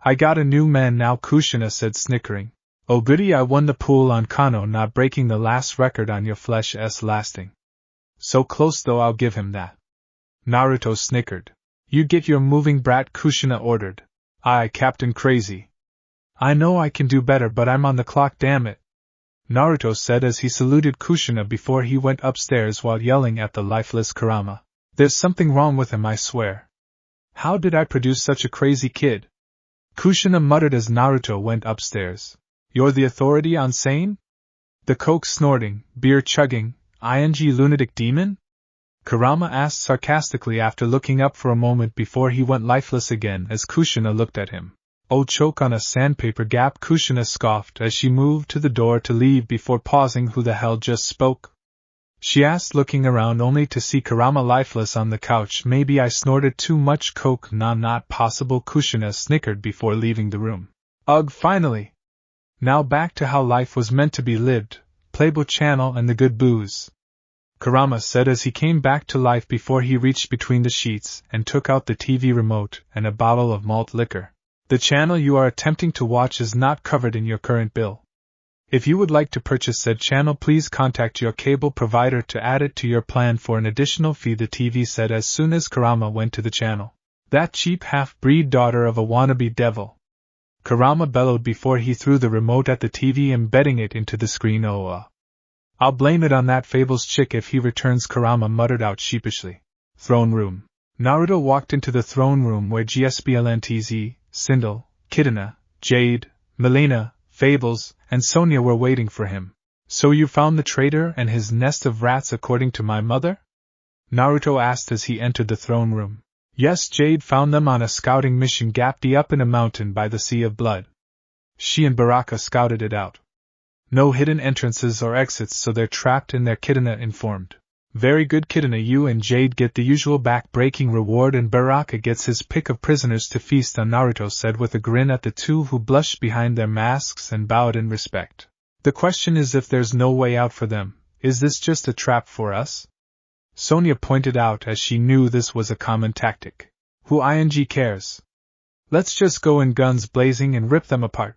I got a new man now, Kushina said snickering. Oh goody, I won the pool on Kano not breaking the last record on your flesh-s lasting. So close though, I'll give him that. Naruto snickered. You get your moving, brat, Kushina ordered. Aye, Captain Crazy. I know I can do better, but I'm on the clock, damn it, Naruto said as he saluted Kushina before he went upstairs while yelling at the lifeless Kurama. There's something wrong with him, I swear. How did I produce such a crazy kid? Kushina muttered as Naruto went upstairs. You're the authority on sane? The coke snorting, beer chugging, lunatic demon? Kurama asked sarcastically after looking up for a moment before he went lifeless again as Kushina looked at him. Oh, choke on a sandpaper gap, Kushina scoffed as she moved to the door to leave before pausing. Who the hell just spoke? She asked, looking around only to see Kurama lifeless on the couch. Maybe I snorted too much coke. Nah, not possible. Kushina snickered before leaving the room. Ugh, finally! Now back to how life was meant to be lived, Playboy Channel and the good booze. Kurama said as he came back to life before he reached between the sheets and took out the TV remote and a bottle of malt liquor. The channel you are attempting to watch is not covered in your current bill. If you would like to purchase said channel, please contact your cable provider to add it to your plan for an additional fee, the TV said as soon as Kurama went to the channel. That cheap half-breed daughter of a wannabe devil. Kurama bellowed before he threw the remote at the TV, embedding it into the screen. I'll blame it on that Fables chick if he returns, Kurama muttered out sheepishly. Throne room. Naruto walked into the throne room where GSBLNTZ, Sindel, Kidana, Jade, Melina, Fables, and Sonia were waiting for him. So you found the traitor and his nest of rats according to my mother? Naruto asked as he entered the throne room. Yes, Jade found them on a scouting mission gap D up in a mountain by the Sea of Blood. She and Baraka scouted it out. No hidden entrances or exits, so they're trapped in there, Kidana informed. Very good, Kidana. You and Jade get the usual back-breaking reward and Baraka gets his pick of prisoners to feast on, Naruto said with a grin at the two who blushed behind their masks and bowed in respect. The question is, if there's no way out for them, is this just a trap for us? Sonia pointed out as she knew this was a common tactic. Who cares? Let's just go in guns blazing and rip them apart.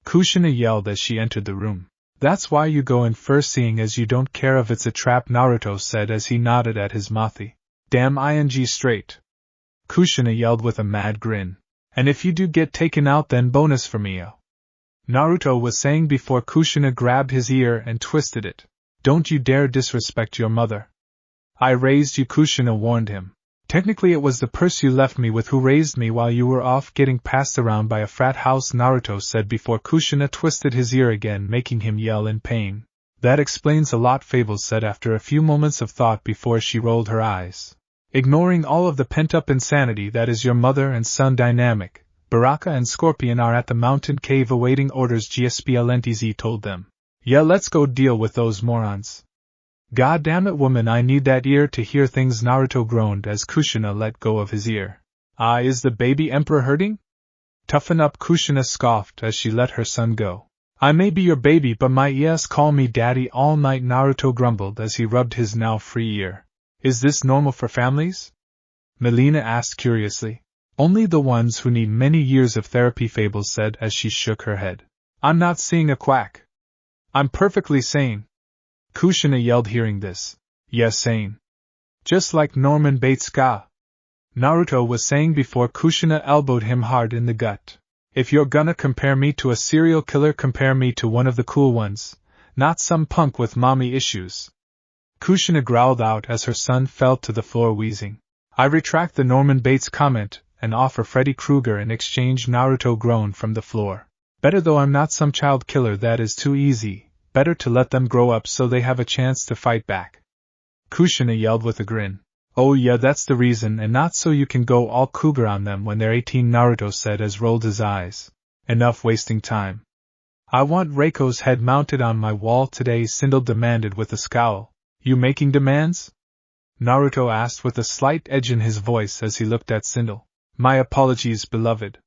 Kushina yelled as she entered the room. That's why you go in first, seeing as you don't care if it's a trap, Naruto said as he nodded at his Mothi. Damn straight. Kushina yelled with a mad grin. And if you do get taken out, then bonus for me. Naruto was saying before Kushina grabbed his ear and twisted it. Don't you dare disrespect your mother. I raised you, Kushina warned him. Technically it was the purse you left me with who raised me while you were off getting passed around by a frat house, Naruto said before Kushina twisted his ear again, making him yell in pain. That explains a lot, Fables said after a few moments of thought before she rolled her eyes. Ignoring all of the pent-up insanity that is your mother and son dynamic, Baraka and Scorpion are at the mountain cave awaiting orders, GSBLNTZ told them. Yeah, let's go deal with those morons. God damn it, woman, I need that ear to hear things, Naruto groaned as Kushina let go of his ear. Is the baby emperor hurting? Toughen up, Kushina scoffed as she let her son go. I may be your baby, but my ears call me daddy all night, Naruto grumbled as he rubbed his now free ear. Is this normal for families? Melina asked curiously. Only the ones who need many years of therapy, Fables said as she shook her head. I'm not seeing a quack. I'm perfectly sane. Kushina yelled hearing this. Yes, sane. Just like Norman Bates Ska. Naruto was saying before Kushina elbowed him hard in the gut. If you're gonna compare me to a serial killer, compare me to one of the cool ones, not some punk with mommy issues. Kushina growled out as her son fell to the floor wheezing. I retract the Norman Bates comment and offer Freddy Krueger in exchange, Naruto groaned from the floor. Better, though I'm not some child killer, that is too easy. Better to let them grow up so they have a chance to fight back. Kushina yelled with a grin. Oh yeah, that's the reason, and not so you can go all cougar on them when they're 18, Naruto said as rolled his eyes. Enough wasting time. I want Reiko's head mounted on my wall today, Sindel demanded with a scowl. You making demands? Naruto asked with a slight edge in his voice as he looked at Sindel. My apologies, beloved.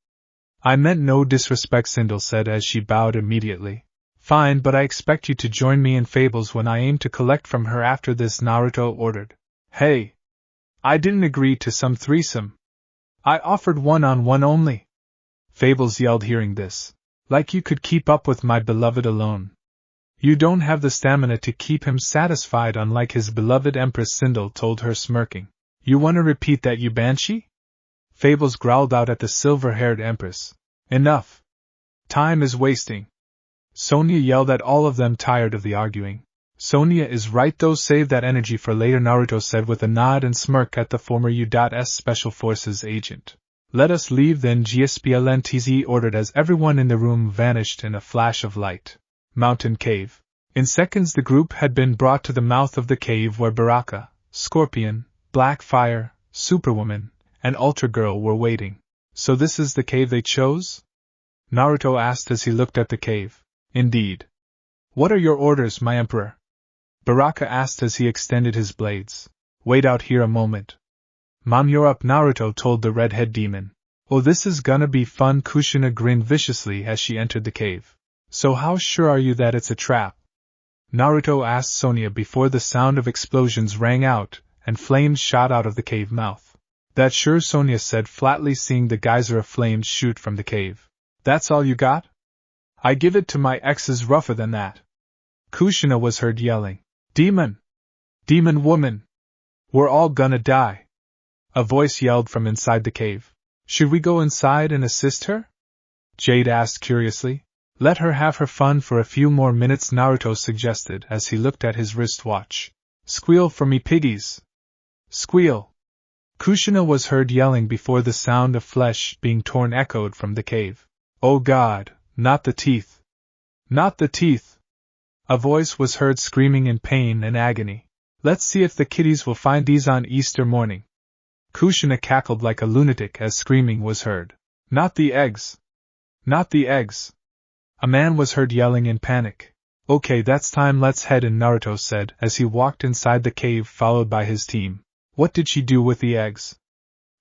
I meant no disrespect, Sindel said as she bowed immediately. Fine, but I expect you to join me in Fables when I aim to collect from her after this, Naruto ordered. Hey! I didn't agree to some threesome. I offered one-on-one only. Fables yelled hearing this. Like you could keep up with my beloved alone. You don't have the stamina to keep him satisfied, unlike his beloved Empress, Sindel told her smirking. You want to repeat that, you banshee? Fables growled out at the silver-haired Empress. Enough. Time is wasting. Sonia yelled at all of them, tired of the arguing. Sonia is right though, save that energy for later, Naruto said with a nod and smirk at the former U.S. Special Forces agent. Let us leave then, GSBLNTZ ordered as everyone in the room vanished in a flash of light. Mountain Cave. In seconds the group had been brought to the mouth of the cave where Baraka, Scorpion, Blackfire, Superwoman, and Ultra Girl were waiting. So this is the cave they chose? Naruto asked as he looked at the cave. Indeed. What are your orders, my emperor? Baraka asked as he extended his blades. Wait out here a moment. Mom, you're up, Naruto told the redhead demon. Oh, this is gonna be fun. Kushina grinned viciously as she entered the cave. So how sure are you that it's a trap? Naruto asked Sonia before the sound of explosions rang out and flames shot out of the cave mouth. That's sure, Sonia said flatly, seeing the geyser of flames shoot from the cave. That's all you got? I give it to my exes rougher than that. Kushina was heard yelling. Demon! Demon woman! We're all gonna die! A voice yelled from inside the cave. Should we go inside and assist her? Jade asked curiously. Let her have her fun for a few more minutes, Naruto suggested as he looked at his wristwatch. Squeal for me, piggies! Squeal! Kushina was heard yelling before the sound of flesh being torn echoed from the cave. Oh God, not the teeth! Not the teeth! A voice was heard screaming in pain and agony. Let's see if the kiddies will find these on Easter morning. Kushina cackled like a lunatic as screaming was heard. Not the eggs! Not the eggs! A man was heard yelling in panic. Okay, that's time, let's head in, Naruto said as he walked inside the cave followed by his team. What did she do with the eggs?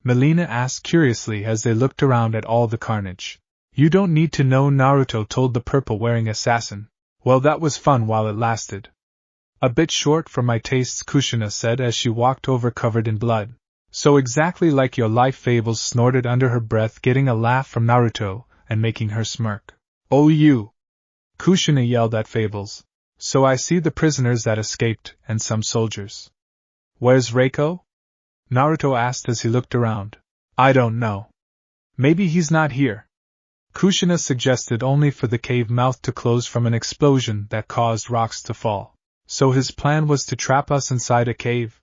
Melina asked curiously as they looked around at all the carnage. You don't need to know, Naruto told the purple-wearing assassin. Well, that was fun while it lasted. A bit short for my tastes, Kushina said as she walked over covered in blood. So exactly like your life, Fables snorted under her breath, getting a laugh from Naruto and making her smirk. Oh, you! Kushina yelled at Fables. So I see the prisoners that escaped and some soldiers. Where's Reiko? Naruto asked as he looked around. I don't know. Maybe he's not here. Kushina suggested, only for the cave mouth to close from an explosion that caused rocks to fall. So his plan was to trap us inside a cave?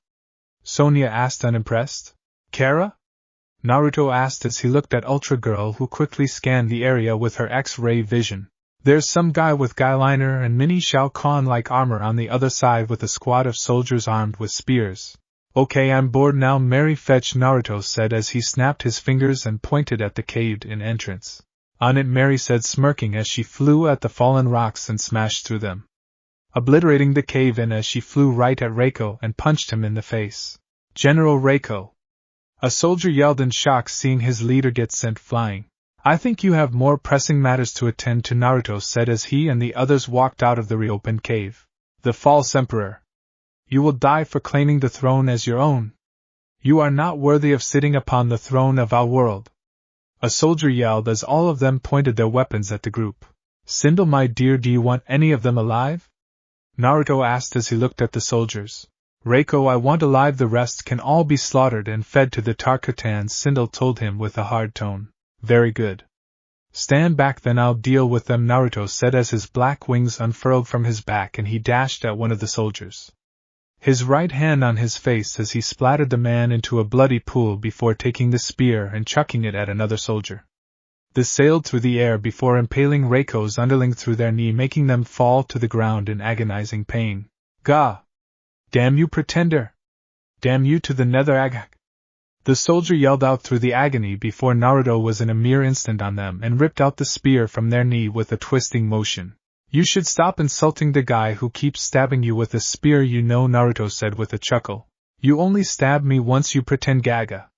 Sonia asked, unimpressed. Kara? Naruto asked as he looked at Ultra Girl, who quickly scanned the area with her X-ray vision. There's some guy with guyliner and mini Shao Kahn-like armor on the other side with a squad of soldiers armed with spears. Okay, I'm bored now, Mary fetch, Naruto said as he snapped his fingers and pointed at the caved-in entrance. On it, Mary said, smirking as she flew at the fallen rocks and smashed through them, obliterating the cave-in as she flew right at Reiko and punched him in the face. General Reiko! A soldier yelled in shock, seeing his leader get sent flying. I think you have more pressing matters to attend to, Naruto said as he and the others walked out of the reopened cave. The false emperor! You will die for claiming the throne as your own. You are not worthy of sitting upon the throne of our world. A soldier yelled as all of them pointed their weapons at the group. Sindel, my dear, do you want any of them alive? Naruto asked as he looked at the soldiers. Reiko, I want alive, the rest can all be slaughtered and fed to the Tarkatans, Sindel told him with a hard tone. Very good. Stand back, then I'll deal with them, Naruto said as his black wings unfurled from his back and he dashed at one of the soldiers. His right hand on his face as he splattered the man into a bloody pool before taking the spear and chucking it at another soldier. This sailed through the air before impaling Reiko's underling through their knee, making them fall to the ground in agonizing pain. Gah! Damn you, pretender! Damn you to the nether, Agak! The soldier yelled out through the agony before Naruto was in a mere instant on them and ripped out the spear from their knee with a twisting motion. You should stop insulting the guy who keeps stabbing you with a spear, you know, Naruto said with a chuckle. You only stab me once, you pretend, Gaga.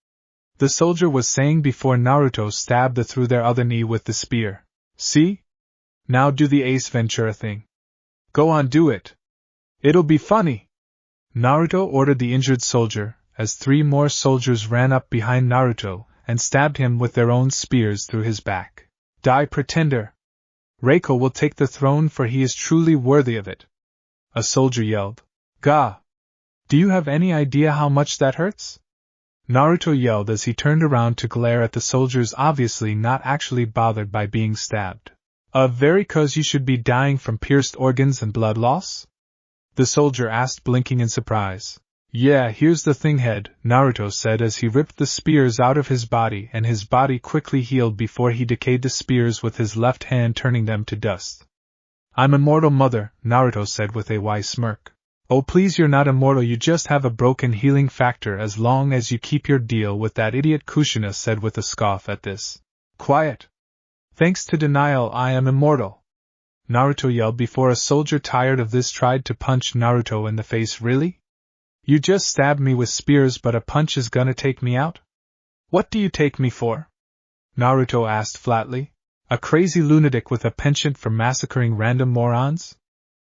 The soldier was saying before Naruto stabbed through their other knee with the spear. See? Now do the Ace Ventura thing. Go on, do it. It'll be funny. Naruto ordered the injured soldier, as 3 more soldiers ran up behind Naruto and stabbed him with their own spears through his back. Die, pretender! Reiko will take the throne, for he is truly worthy of it. A soldier yelled. Gah! Do you have any idea how much that hurts? Naruto yelled as he turned around to glare at the soldiers, obviously not actually bothered by being stabbed. Very, 'cause you should be dying from pierced organs and blood loss? The soldier asked, blinking in surprise. Yeah, here's the thing, head, Naruto said as he ripped the spears out of his body, and his body quickly healed before he decayed the spears with his left hand, turning them to dust. I'm immortal, mother, Naruto said with a wise smirk. Oh please, you're not immortal, you just have a broken healing factor as long as you keep your deal with that idiot, Kushina said with a scoff at this. Quiet. Thanks to denial, I am immortal. Naruto yelled before a soldier tired of this tried to punch Naruto in the face. Really? You just stabbed me with spears, but a punch is gonna take me out? What do you take me for? Naruto asked flatly. A crazy lunatic with a penchant for massacring random morons?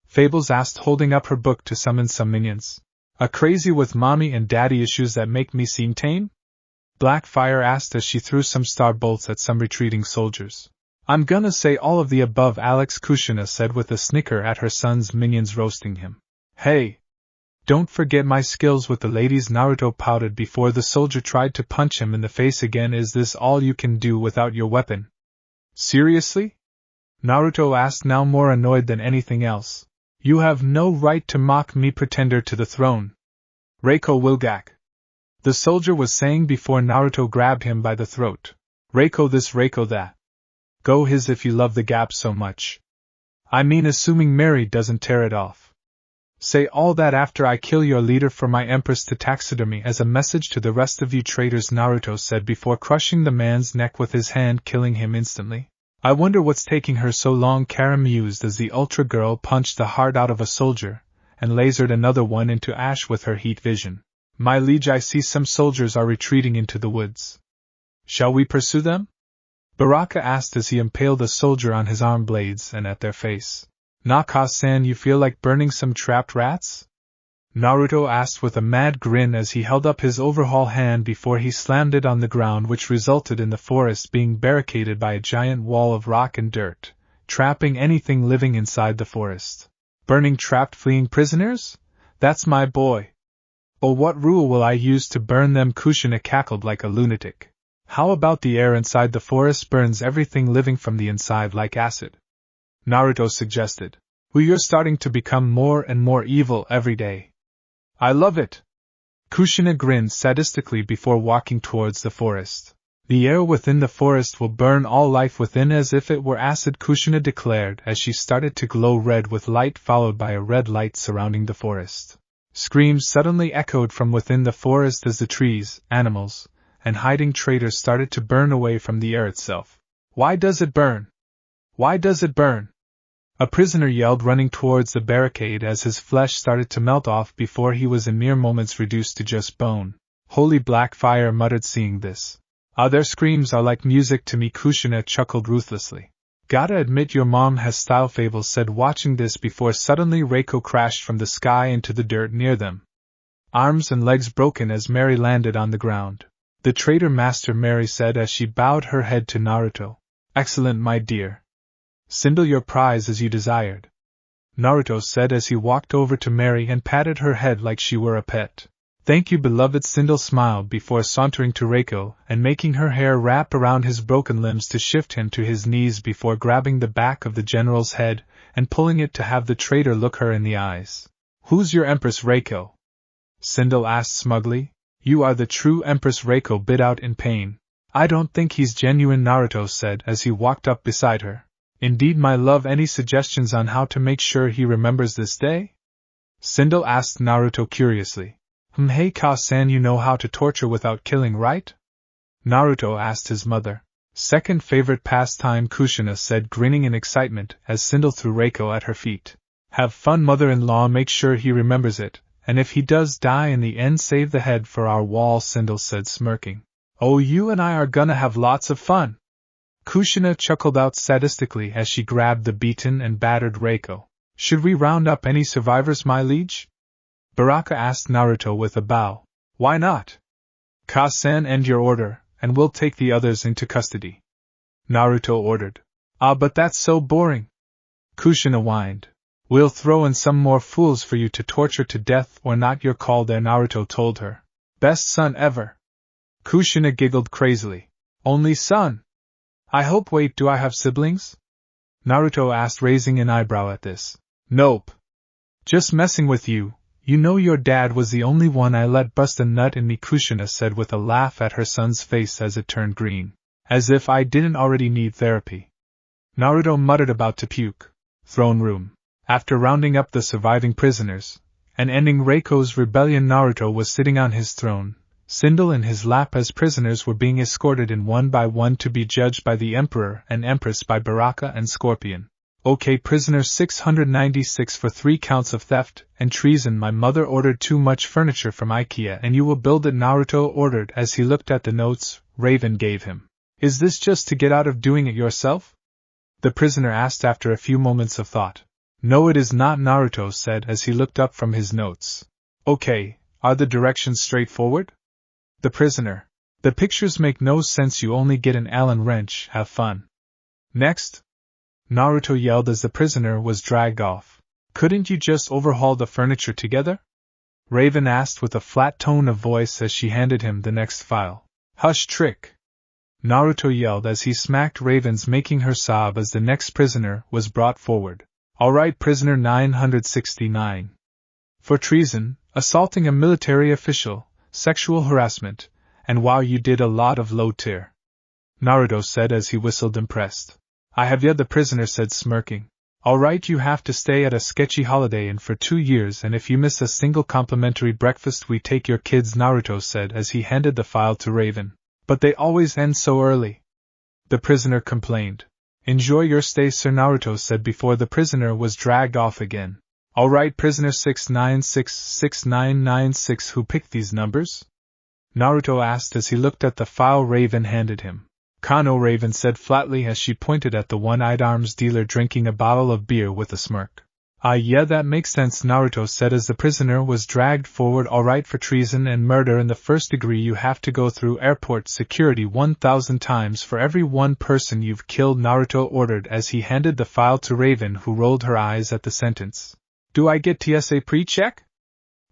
Fables asked, holding up her book to summon some minions. A crazy with mommy and daddy issues that make me seem tame? Blackfire asked as she threw some star bolts at some retreating soldiers. I'm gonna say all of the above, Alex, Kushina said with a snicker at her son's minions roasting him. Hey! Don't forget my skills with the ladies, Naruto pouted before the soldier tried to punch him in the face again. Is this all you can do without your weapon? Seriously? Naruto asked, now more annoyed than anything else. You have no right to mock me, pretender to the throne. Reiko Wilgak. The soldier was saying before Naruto grabbed him by the throat. Reiko this, Reiko that. Go his if you love the gap so much. I mean, assuming Mary doesn't tear it off. Say all that after I kill your leader for my empress to taxidermy as a message to the rest of you traitors, Naruto said before crushing the man's neck with his hand, killing him instantly. I wonder what's taking her so long, Kara mused as the Ultra Girl punched the heart out of a soldier, and lasered another one into ash with her heat vision. My liege, I see some soldiers are retreating into the woods. Shall we pursue them? Baraka asked as he impaled a soldier on his arm blades and at their face. Naka-san, you feel like burning some trapped rats? Naruto asked with a mad grin as he held up his overhaul hand before he slammed it on the ground, which resulted in the forest being barricaded by a giant wall of rock and dirt, trapping anything living inside the forest. Burning trapped fleeing prisoners? That's my boy. Oh, what rule will I use to burn them? Kushina cackled like a lunatic. How about the air inside the forest burns everything living from the inside like acid? Naruto suggested. Well, you're starting to become more and more evil every day. I love it. Kushina grinned sadistically before walking towards the forest. The air within the forest will burn all life within as if it were acid, Kushina declared as she started to glow red with light, followed by a red light surrounding the forest. Screams suddenly echoed from within the forest as the trees, animals, and hiding traitors started to burn away from the air itself. Why does it burn? Why does it burn? A prisoner yelled, running towards the barricade as his flesh started to melt off before he was in mere moments reduced to just bone. Holy Blackfire muttered, seeing this. Their screams are like music to me, Kushina chuckled ruthlessly. Gotta admit your mom has style, Fable said, watching this before suddenly Reiko crashed from the sky into the dirt near them. Arms and legs broken as Mary landed on the ground. The traitor master, Mary said as she bowed her head to Naruto. Excellent, my dear. Sindel your prize as you desired. Naruto said as he walked over to Mary and patted her head like she were a pet. Thank you, beloved. Sindel smiled before sauntering to Reiko and making her hair wrap around his broken limbs to shift him to his knees before grabbing the back of the general's head and pulling it to have the traitor look her in the eyes. Who's your empress, Reiko? Sindel asked smugly. You are the true empress, Reiko bit out in pain. I don't think he's genuine, Naruto said as he walked up beside her. Indeed, my love, any suggestions on how to make sure he remembers this day? Sindel asked Naruto curiously. Hey Ka-san, you know how to torture without killing, right? Naruto asked his mother. Second favorite pastime, Kushina said, grinning in excitement as Sindel threw Reiko at her feet. Have fun, mother-in-law, make sure he remembers it, and if he does die in the end, save the head for our wall, Sindel said, smirking. Oh, you and I are gonna have lots of fun. Kushina chuckled out sadistically as she grabbed the beaten and battered Reiko. Should we round up any survivors, my liege? Baraka asked Naruto with a bow. Why not? Ka-san, end your order, and we'll take the others into custody. Naruto ordered. But that's so boring. Kushina whined. We'll throw in some more fools for you to torture to death or not your call there, Naruto told her. Best son ever. Kushina giggled crazily. Only son? I hope. Wait, do I have siblings? Naruto asked, raising an eyebrow at this. Nope. Just messing with you. You know your dad was the only one I let bust a nut in me, Kushina said with a laugh at her son's face as it turned green. As if I didn't already need therapy. Naruto muttered, about to puke. Throne room. After rounding up the surviving prisoners and ending Reiko's rebellion, Naruto was sitting on his throne, Sindel in his lap as prisoners were being escorted in one by one to be judged by the Emperor and Empress by Baraka and Scorpion. Okay, prisoner 696 for 3 counts of theft and treason. My mother ordered too much furniture from IKEA and you will build it, Naruto ordered as he looked at the notes Raven gave him. Is this just to get out of doing it yourself? The prisoner asked after a few moments of thought. No, it is not, Naruto said as he looked up from his notes. Okay, are the directions straightforward? The prisoner. The pictures make no sense, you only get an Allen wrench, have fun. Next? Naruto yelled as the prisoner was dragged off. Couldn't you just overhaul the furniture together? Raven asked with a flat tone of voice as she handed him the next file. Hush, trick! Naruto yelled as he smacked Raven's, making her sob as the next prisoner was brought forward. Alright, prisoner 969. For treason, assaulting a military official, sexual harassment, and wow, you did a lot of low tier. Naruto said as he whistled impressed. I have yet, the prisoner said smirking. Alright, you have to stay at a sketchy Holiday Inn for 2 years, and if you miss a single complimentary breakfast we take your kids, Naruto said as he handed the file to Raven. But they always end so early. The prisoner complained. Enjoy your stay, sir, Naruto said before the prisoner was dragged off again. Alright, prisoner 6966996, who picked these numbers? Naruto asked as he looked at the file Raven handed him. Kano, Raven said flatly as she pointed at the one-eyed arms dealer drinking a bottle of beer with a smirk. Yeah, that makes sense, Naruto said as the prisoner was dragged forward. Alright, for treason and murder in the first degree you have to go through airport security 1,000 times for every one person you've killed, Naruto ordered as he handed the file to Raven, who rolled her eyes at the sentence. Do I get TSA pre-check?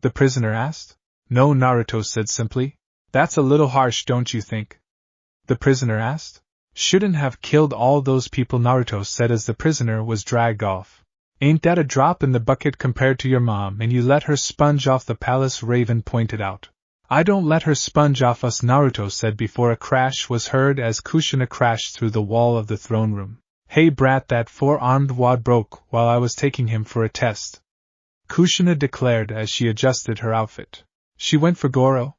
The prisoner asked. No, Naruto said simply. That's a little harsh, don't you think? The prisoner asked. Shouldn't have killed all those people, Naruto said as the prisoner was dragged off. Ain't that a drop in the bucket compared to your mom, and you let her sponge off the palace, Raven pointed out. I don't let her sponge off us, Naruto said before a crash was heard as Kushina crashed through the wall of the throne room. Hey brat, that 4-armed wad broke while I was taking him for a test, Kushina declared as she adjusted her outfit. She went for Goro?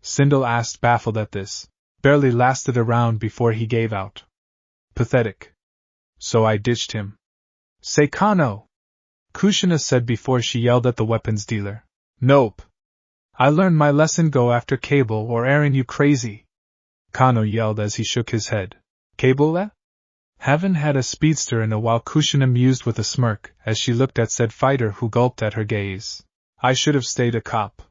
Sindel asked, baffled at this. Barely lasted a round before he gave out. Pathetic. So I ditched him. Say Kano! Kushina said before she yelled at the weapons dealer. Nope. I learned my lesson, go after Cable or Aaron, you crazy. Kano yelled as he shook his head. Cable, eh? Haven't had a speedster in a while, Kushina mused with a smirk as she looked at said fighter, who gulped at her gaze. I should have stayed a cop.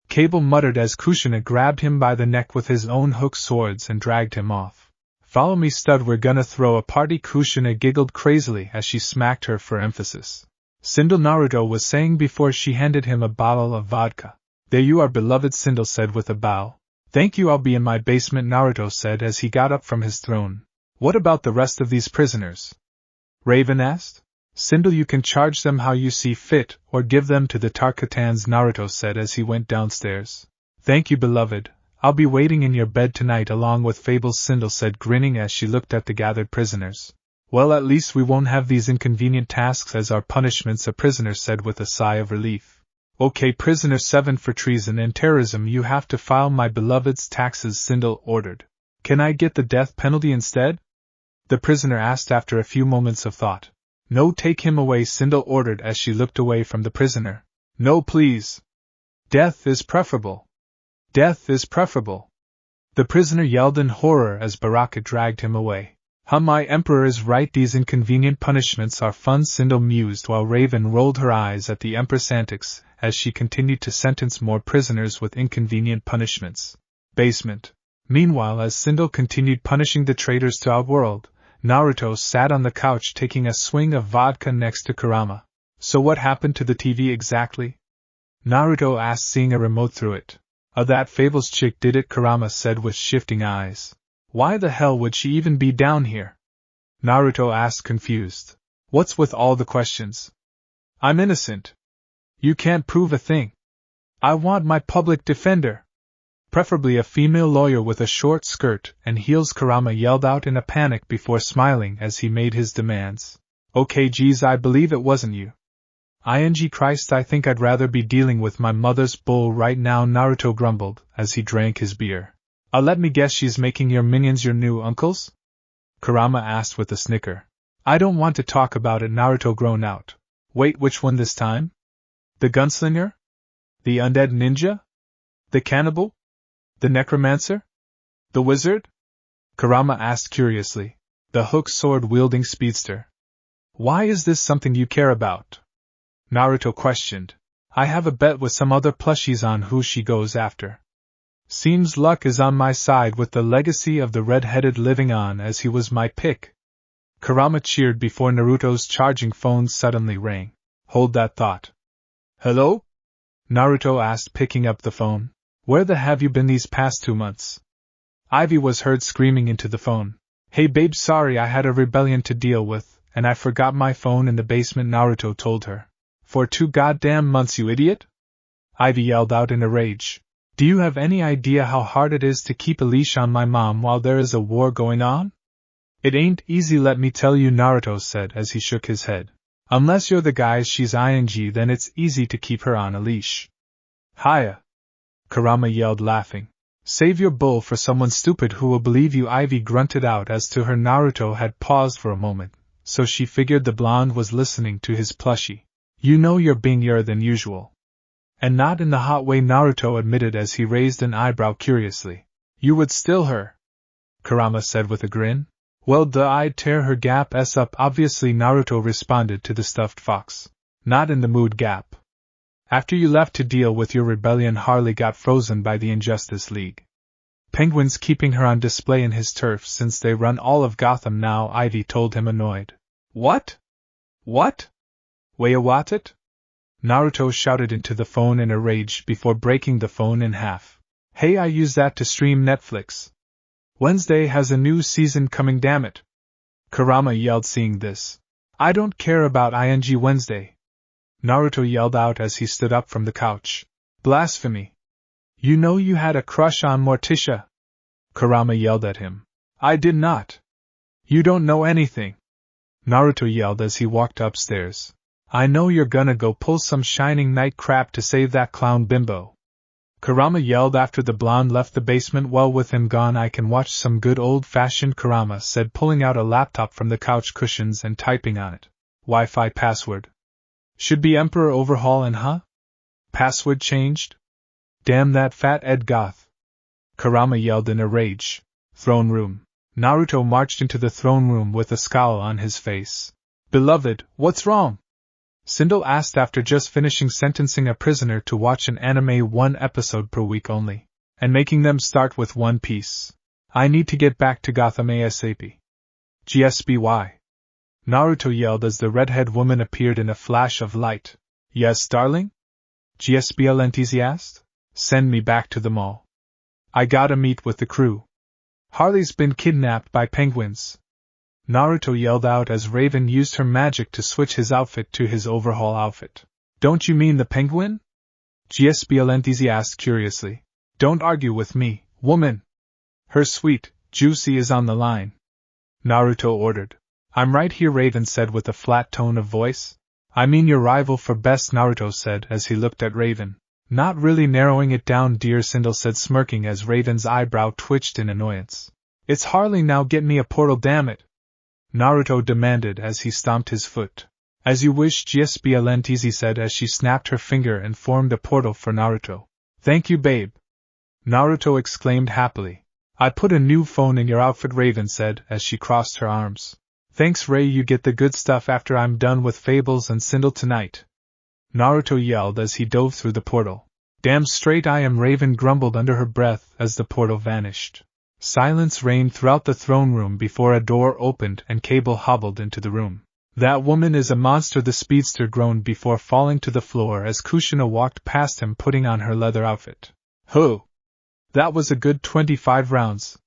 Cable muttered as Kushina grabbed him by the neck with his own hooked swords and dragged him off. Follow me, stud, we're gonna throw a party, Kushina giggled crazily as she smacked her for emphasis. Sindel, Naruto was saying before she handed him a bottle of vodka. There you are, beloved, Sindel said with a bow. Thank you, I'll be in my basement, Naruto said as he got up from his throne. What about the rest of these prisoners? Raven asked. Sindel, you can charge them how you see fit, or give them to the Tarkatans, Naruto said as he went downstairs. Thank you, beloved. I'll be waiting in your bed tonight along with Fables, Sindel said, grinning as she looked at the gathered prisoners. Well, at least we won't have these inconvenient tasks as our punishments, a prisoner said with a sigh of relief. Okay, prisoner 7, for treason and terrorism you have to file my beloved's taxes, Sindel ordered. Can I get the death penalty instead? The prisoner asked after a few moments of thought. No, take him away, Sindel ordered as she looked away from the prisoner. No, please. Death is preferable. Death is preferable. The prisoner yelled in horror as Baraka dragged him away. My emperor is right, these inconvenient punishments are fun, Sindel mused while Raven rolled her eyes at the empress' antics as she continued to sentence more prisoners with inconvenient punishments. Basement. Meanwhile, as Sindel continued punishing the traitors to our world, Naruto sat on the couch taking a swing of vodka next to Kurama. So what happened to the TV exactly? Naruto asked, seeing a remote through it. That Fables chick did it, Kurama said with shifting eyes. Why the hell would she even be down here? Naruto asked, confused. What's with all the questions? I'm innocent. You can't prove a thing. I want my public defender. Preferably a female lawyer with a short skirt and heels, Kurama yelled out in a panic before smiling as he made his demands. Okay, geez, I believe it wasn't you. Christ, I think I'd rather be dealing with my mother's bull right now, Naruto grumbled as he drank his beer. Let me guess, she's making your minions your new uncles? Kurama asked with a snicker. I don't want to talk about it, Naruto groaned out. Wait, which one this time? The gunslinger? The undead ninja? The cannibal? The necromancer? The wizard? Kurama asked curiously. The hook sword-wielding speedster. Why is this something you care about? Naruto questioned. I have a bet with some other plushies on who she goes after. Seems luck is on my side with the legacy of the red-headed living on, as he was my pick. Kurama cheered before Naruto's charging phone suddenly rang. Hold that thought. Hello? Naruto asked, picking up the phone. Where the have you been these past 2 months? Ivy was heard screaming into the phone. Hey babe, sorry, I had a rebellion to deal with, and I forgot my phone in the basement, Naruto told her. For 2 goddamn months, you idiot? Ivy yelled out in a rage. Do you have any idea how hard it is to keep a leash on my mom while there is a war going on? It ain't easy, let me tell you, Naruto said as he shook his head. Unless you're the guys she's ing, then it's easy to keep her on a leash. Hiya! Kurama yelled, laughing. Save your bull for someone stupid who will believe you, Ivy grunted out as to her. Naruto had paused for a moment, so she figured the blonde was listening to his plushie. You know you're being younger than usual. And not in the hot way, Naruto admitted as he raised an eyebrow curiously. You would still her? Kurama said with a grin. Well, duh, I'd tear her gap s up, obviously, Naruto responded to the stuffed fox. Not in the mood, Gap. After you left to deal with your rebellion, Harley got frozen by the Injustice League. Penguin's keeping her on display in his turf since they run all of Gotham now, Ivy told him, annoyed. What? What? Wait, what it? Naruto shouted into the phone in a rage before breaking the phone in half. Hey, I use that to stream Netflix. Wednesday has a new season coming, damn it. Kurama yelled, seeing this. I don't care about ing Wednesday. Naruto yelled out as he stood up from the couch. Blasphemy. You know you had a crush on Morticia. Kurama yelled at him. I did not. You don't know anything. Naruto yelled as he walked upstairs. I know you're gonna go pull some shining knight crap to save that clown bimbo. Kurama yelled after the blonde left the basement. Well, with him gone, I can watch some good old-fashioned, Kurama said, pulling out a laptop from the couch cushions and typing on it. Wi-Fi password. Should be Emperor overhaul and Password changed? Damn that fat Ed Goth. Kurama yelled in a rage. Throne room. Naruto marched into the throne room with a scowl on his face. Beloved, what's wrong? Sindel asked after just finishing sentencing a prisoner to watch an anime 1 episode per week only, and making them start with One Piece. I need to get back to Gotham ASAP. GSBY. Naruto yelled as the redhead woman appeared in a flash of light. Yes, darling? GSBL enthusiast? Send me back to the mall. I gotta meet with the crew. Harley's been kidnapped by penguins. Naruto yelled out as Raven used her magic to switch his outfit to his overhaul outfit. Don't you mean the penguin? GSBL enthusiast curiously. Don't argue with me, woman. Her sweet, Juicy is on the line. Naruto ordered. I'm right here, Raven said with a flat tone of voice. I mean your rival for best, Naruto said as he looked at Raven. Not really narrowing it down, dear, Sindel said, smirking as Raven's eyebrow twitched in annoyance. It's Harley now, get me a portal, damn it. Naruto demanded as he stomped his foot. As you wish, GSBLNTZ said as she snapped her finger and formed a portal for Naruto. Thank you, babe. Naruto exclaimed happily. I put a new phone in your outfit, Raven said as she crossed her arms. Thanks, Ray, you get the good stuff after I'm done with Fables and Sindel tonight. Naruto yelled as he dove through the portal. Damn straight I am, Raven grumbled under her breath as the portal vanished. Silence reigned throughout the throne room before a door opened and Cable hobbled into the room. That woman is a monster, the speedster groaned before falling to the floor as Kushina walked past him putting on her leather outfit. Ho! That was a good 25 rounds.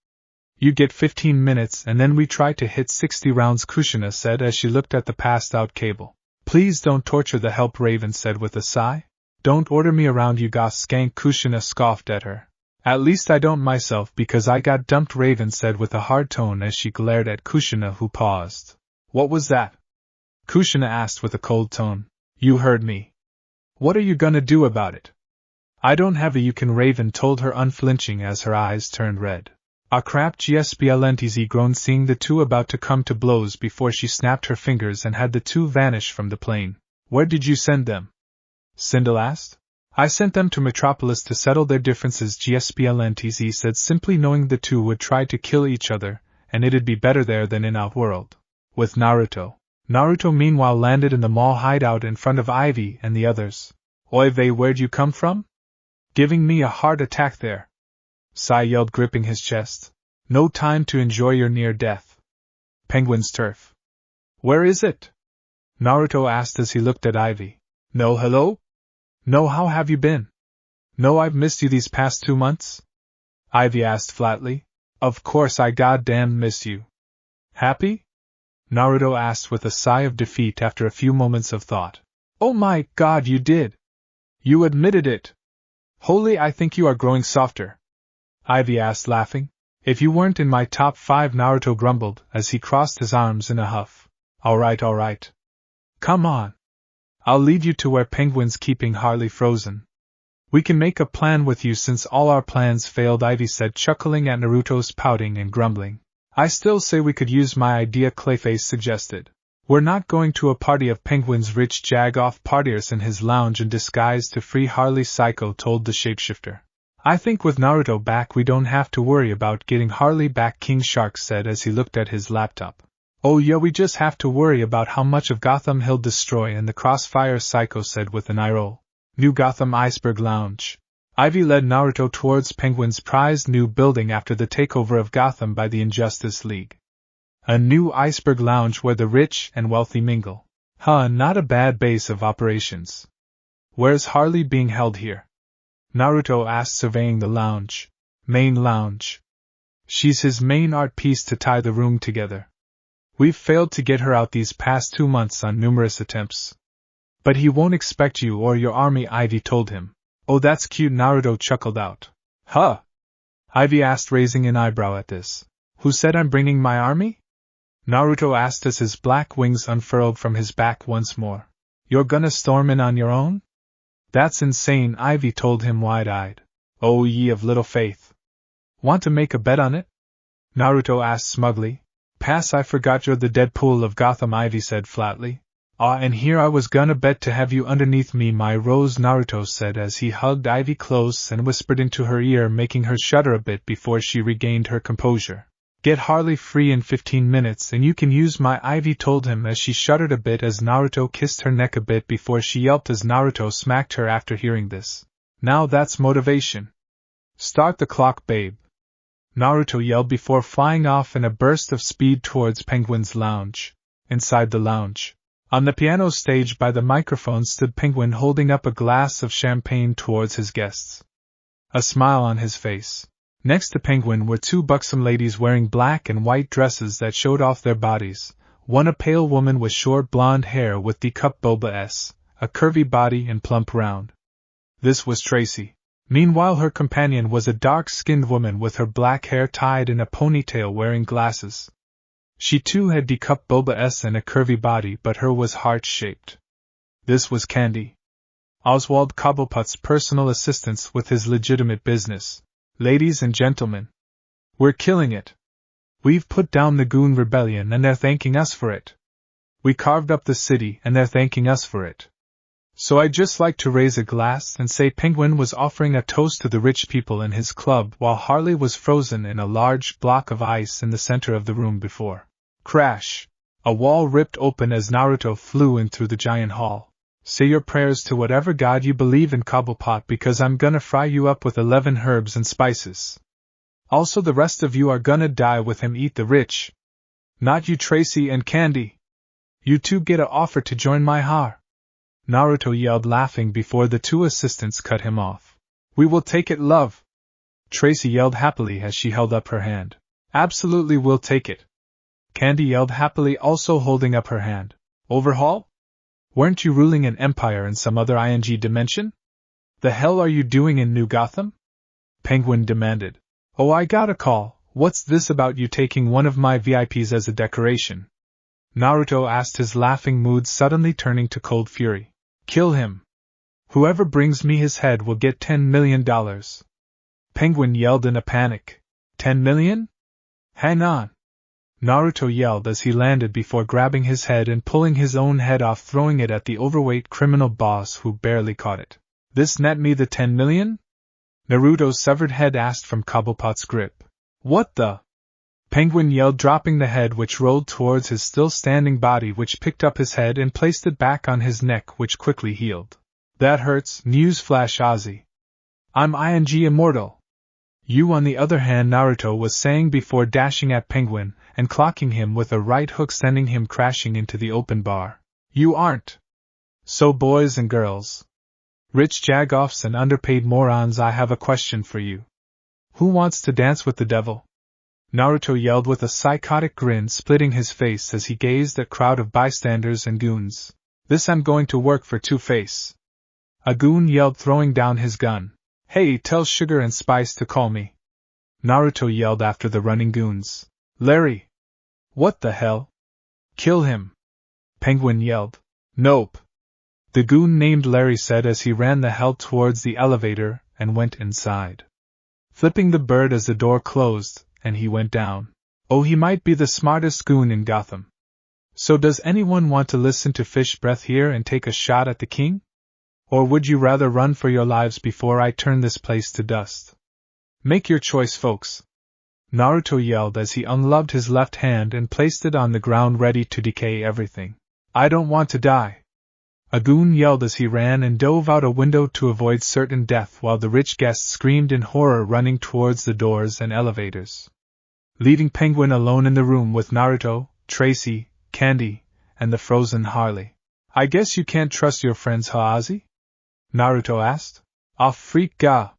You get 15 minutes and then we try to hit 60 rounds, Kushina said as she looked at the passed out Cable. Please don't torture the help, Raven said with a sigh. Don't order me around, you goth skank, Kushina scoffed at her. At least I don't myself because I got dumped, Raven said with a hard tone as she glared at Kushina, who paused. What was that? Kushina asked with a cold tone. You heard me. What are you gonna do about it? I don't have a you can, Raven told her, unflinching as her eyes turned red. "Ah crap," GSBLNTZ groaned, seeing the two about to come to blows before she snapped her fingers and had the two vanish from the plane. "Where did you send them?" Sindel asked. "I sent them to Metropolis to settle their differences," GSBLNTZ said, simply knowing the two would try to kill each other, and it'd be better there than in our world. With Naruto. Naruto meanwhile landed in the mall hideout in front of Ivy and the others. "Oy vey, where'd you come from?" "Giving me a heart attack there," Sai yelled, gripping his chest. "No time to enjoy your near death." "Penguin's turf. Where is it?" Naruto asked as he looked at Ivy. "No, hello? No, how have you been?" "No, I've missed you these past 2 months?" Ivy asked flatly. "Of course I goddamn miss you." "Happy?" Naruto asked with a sigh of defeat after a few moments of thought. "Oh my god, you did! You admitted it! Holy, I think you are growing softer," Ivy asked, laughing. "If you weren't in my top 5, Naruto grumbled as he crossed his arms in a huff. Alright. Come on. I'll lead you to where Penguin's keeping Harley frozen. We can make a plan with you since all our plans failed," Ivy said, chuckling at Naruto's pouting and grumbling. "I still say we could use my idea," Clayface suggested. "We're not going to a party of Penguin's rich jag-off partiers in his lounge in disguise to free Harley," Psycho told the shapeshifter. "I think with Naruto back we don't have to worry about getting Harley back," King Shark said as he looked at his laptop. "Oh yeah, we just have to worry about how much of Gotham he'll destroy in the crossfire," Psycho said with an eye roll. New Gotham Iceberg Lounge. Ivy led Naruto towards Penguin's prized new building after the takeover of Gotham by the Injustice League. A new Iceberg Lounge where the rich and wealthy mingle. Not a bad base of operations. "Where's Harley being held here?" Naruto asked, surveying the lounge. "Main lounge. She's his main art piece to tie the room together. We've failed to get her out these past 2 months on numerous attempts. But he won't expect you or your army," Ivy told him. "Oh, that's cute," Naruto chuckled out. "Huh?" Ivy asked, raising an eyebrow at this. "Who said I'm bringing my army?" Naruto asked as his black wings unfurled from his back once more. "You're gonna storm in on your own?" "That's insane," Ivy told him, wide-eyed. "Oh, ye of little faith. Want to make a bet on it?" Naruto asked smugly. "Pass, I forgot you're the Deadpool of Gotham," Ivy said flatly. And here I was gonna bet to have you underneath me, my rose," Naruto said as he hugged Ivy close and whispered into her ear, making her shudder a bit before she regained her composure. "Get Harley free in 15 minutes and you can use my," Ivy told him as she shuddered a bit as Naruto kissed her neck a bit before she yelped as Naruto smacked her after hearing this. "Now that's motivation. Start the clock, babe," Naruto yelled before flying off in a burst of speed towards Penguin's lounge. Inside the lounge, on the piano stage by the microphone, stood Penguin holding up a glass of champagne towards his guests, a smile on his face. Next to Penguin were 2 buxom ladies wearing black and white dresses that showed off their bodies, one a pale woman with short blonde hair with D-cup boba S, a curvy body and plump round. This was Tracy. Meanwhile her companion was a dark-skinned woman with her black hair tied in a ponytail wearing glasses. She too had D-cup boba S and a curvy body, but her was heart-shaped. This was Candy, Oswald Cobblepot's personal assistant with his legitimate business. "Ladies and gentlemen, we're killing it. We've put down the Goon Rebellion and they're thanking us for it. We carved up the city and they're thanking us for it. So I'd just like to raise a glass and say," Penguin was offering a toast to the rich people in his club while Harley was frozen in a large block of ice in the center of the room before. Crash! A wall ripped open as Naruto flew in through the giant hall. "Say your prayers to whatever god you believe in, Cobblepot, because I'm gonna fry you up with 11 herbs and spices. Also the rest of you are gonna die with him, eat the rich. Not you, Tracy and Candy. You two get a offer to join my har," Naruto yelled, laughing before the 2 assistants cut him off. "We will take it, love," Tracy yelled happily as she held up her hand. "Absolutely, we'll take it," Candy yelled happily, also holding up her hand. "Overhaul? Weren't you ruling an empire in some other ING dimension? The hell are you doing in New Gotham?" Penguin demanded. "Oh, I got a call. What's this about you taking one of my VIPs as a decoration?" Naruto asked, his laughing mood suddenly turning to cold fury. "Kill him. Whoever brings me his head will get $10 million. Penguin yelled in a panic. 10 million? Hang on! Naruto yelled as he landed before grabbing his head and pulling his own head off, throwing it at the overweight criminal boss who barely caught it. This net me the 10 million? Naruto's severed head asked from Cobblepot's grip. What the? Penguin yelled, dropping the head, which rolled towards his still standing body, which picked up his head and placed it back on his neck, which quickly healed. That hurts, newsflash Ozzy. I'm immortal. You, on the other hand, Naruto was saying before dashing at Penguin and clocking him with a right hook, sending him crashing into the open bar. You aren't. So, boys and girls, rich jagoffs and underpaid morons, I have a question for you. Who wants to dance with the devil? Naruto yelled with a psychotic grin splitting his face as he gazed at crowd of bystanders and goons. This I'm going to work for Two-Face. A goon yelled, throwing down his gun. Hey, tell Sugar and Spice to call me. Naruto yelled after the running goons. Larry! What the hell? Kill him! Penguin yelled. Nope. The goon named Larry said as he ran the hell towards the elevator and went inside, flipping the bird as the door closed, and he went down. Oh, he might be the smartest goon in Gotham. So does anyone want to listen to Fish Breath here and take a shot at the king? Or would you rather run for your lives before I turn this place to dust? Make your choice, folks. Naruto yelled as he unloved his left hand and placed it on the ground, ready to decay everything. I don't want to die. A goon yelled as he ran and dove out a window to avoid certain death, while the rich guests screamed in horror, running towards the doors and elevators, leaving Penguin alone in the room with Naruto, Tracy, Candy, and the frozen Harley. I guess you can't trust your friends, huh, Ozzy? Naruto asked. Ah, freak ga!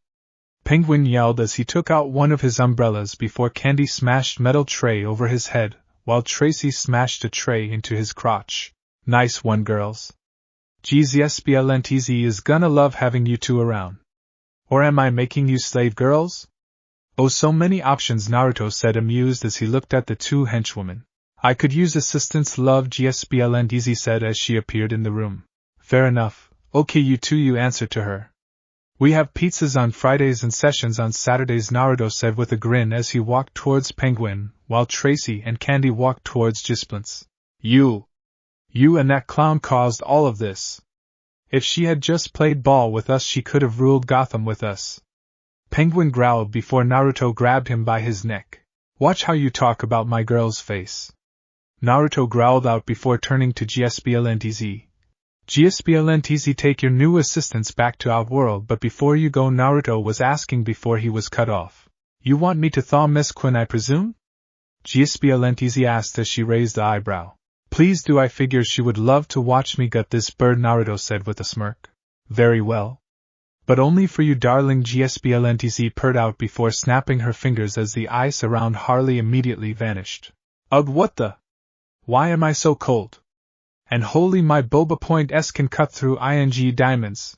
Penguin yelled as he took out one of his umbrellas before Candy smashed metal tray over his head, while Tracy smashed a tray into his crotch. Nice one, girls. GZSBLNTZ is gonna love having you two around. Or am I making you slave girls? Oh, so many options, Naruto said, amused as he looked at the two henchwomen. I could use assistance, love, GSBLNTZ said as she appeared in the room. Fair enough. Okay, you two, you answered to her. We have pizzas on Fridays and sessions on Saturdays, Naruto said with a grin as he walked towards Penguin, while Tracy and Candy walked towards Gisplance. You and that clown caused all of this. If she had just played ball with us, she could have ruled Gotham with us. Penguin growled before Naruto grabbed him by his neck. Watch how you talk about my girl's face. Naruto growled out before turning to GSBLNTZ. GSBLNTZ, take your new assistants back to Outworld, but before you go, Naruto was asking before he was cut off. You want me to thaw Miss Quinn, I presume? GSBLNTZ asked as she raised the eyebrow. Please do, I figured she would love to watch me gut this bird, Naruto said with a smirk. Very well. But only for you, darling, GSBLNTZ purred out before snapping her fingers as the ice around Harley immediately vanished. Ugh, what the? Why am I so cold? And holy, my boba point S can cut through ing diamonds.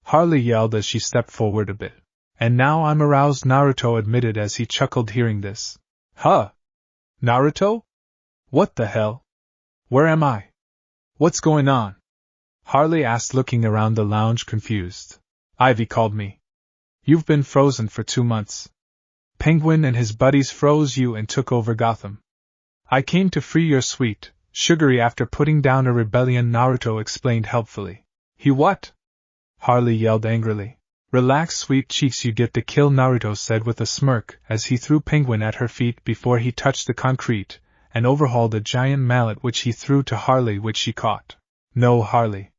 Harley yelled as she stepped forward a bit. And now I'm aroused, Naruto admitted as he chuckled hearing this. Huh? Naruto? What the hell? Where am I? What's going on? Harley asked, looking around the lounge confused. Ivy called me. You've been frozen for 2 months. Penguin and his buddies froze you and took over Gotham. I came to free your sweet, sugary after putting down a rebellion, Naruto explained helpfully. He what? Harley yelled angrily. Relax, sweet cheeks, you get the kill, Naruto said with a smirk as he threw Penguin at her feet before he touched the concrete and overhauled a giant mallet which he threw to Harley, which she caught. No, Harley.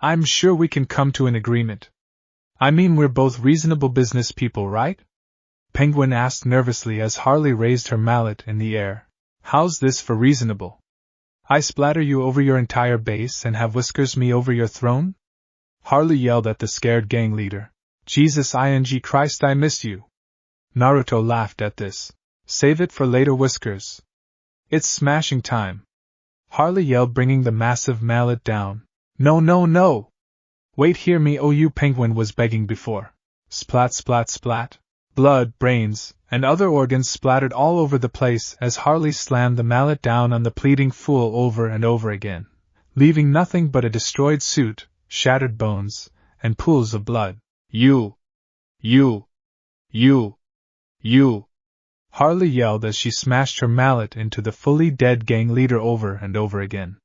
I'm sure we can come to an agreement. I mean, we're both reasonable business people, right? Penguin asked nervously as Harley raised her mallet in the air. How's this for reasonable? I splatter you over your entire base and have Whiskers me over your throne? Harley yelled at the scared gang leader. Jesus ing Christ, I missed you. Naruto laughed at this. Save it for later, Whiskers. It's smashing time. Harley yelled, bringing the massive mallet down. No, no, no! Wait, hear me, oh, you, Penguin was begging before. Splat, splat, splat. Blood, brains, and other organs splattered all over the place as Harley slammed the mallet down on the pleading fool over and over again, leaving nothing but a destroyed suit, shattered bones, and pools of blood. You. Harley yelled as she smashed her mallet into the fully dead gang leader over and over again.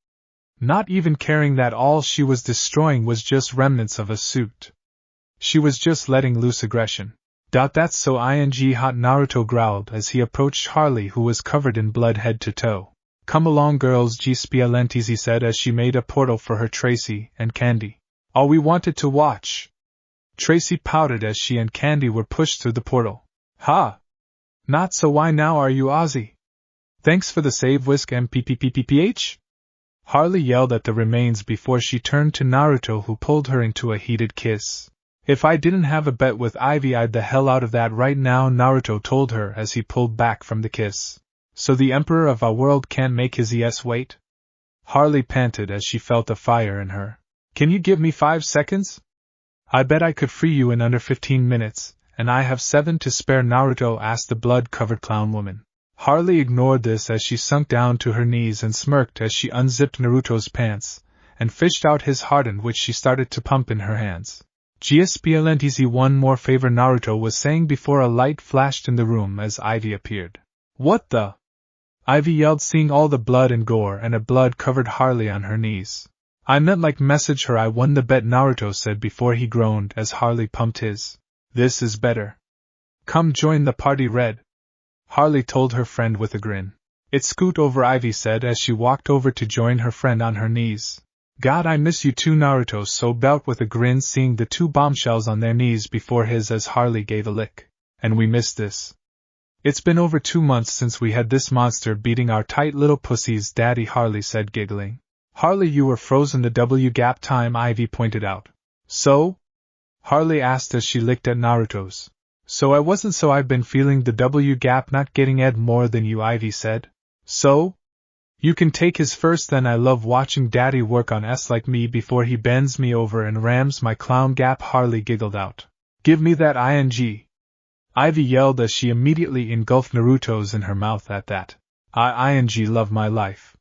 Not even caring that all she was destroying was just remnants of a suit. She was just letting loose aggression. That's so hot, Naruto growled as he approached Harley, who was covered in blood head to toe. Come along girls, Gspialentis, he said as she made a portal for her Tracy and Candy. All we wanted to watch. Tracy pouted as she and Candy were pushed through the portal. Ha! Not so, why now are you Ozzy? Thanks for the save, Whisk MPPPPH? Harley yelled at the remains before she turned to Naruto, who pulled her into a heated kiss. If I didn't have a bet with Ivy, I'd the hell out of that right now, Naruto told her as he pulled back from the kiss. So the Emperor of our world can't make his ES wait? Harley panted as she felt a fire in her. Can you give me 5 seconds? I bet I could free you in under 15 minutes, and I have 7 to spare, Naruto asked the blood-covered clown woman. Harley ignored this as she sunk down to her knees and smirked as she unzipped Naruto's pants and fished out his hardened, which she started to pump in her hands. Gspialentisi, one more favor, Naruto was saying before a light flashed in the room as Ivy appeared. What the? Ivy yelled, seeing all the blood and gore and a blood-covered Harley on her knees. I meant like message her, I won the bet, Naruto said before he groaned as Harley pumped his. This is better. Come join the party, Red. Harley told her friend with a grin. It's scoot over, Ivy said as she walked over to join her friend on her knees. God, I miss you too, Naruto sobbed out with a grin, seeing the 2 bombshells on their knees before his as Harley gave a lick. And we missed this. It's been over 2 months since we had this monster beating our tight little pussies, Daddy, Harley said, giggling. Harley, you were frozen the W gap time, Ivy pointed out. So? Harley asked as she licked at Naruto's. So I wasn't, so I've been feeling the W gap, not getting Ed more than you, Ivy said. So? You can take his first, then I love watching Daddy work on S like me before he bends me over and rams my clown gap, Harley giggled out. Give me that ing. Ivy yelled as she immediately engulfed Naruto's in her mouth at that. I love my life.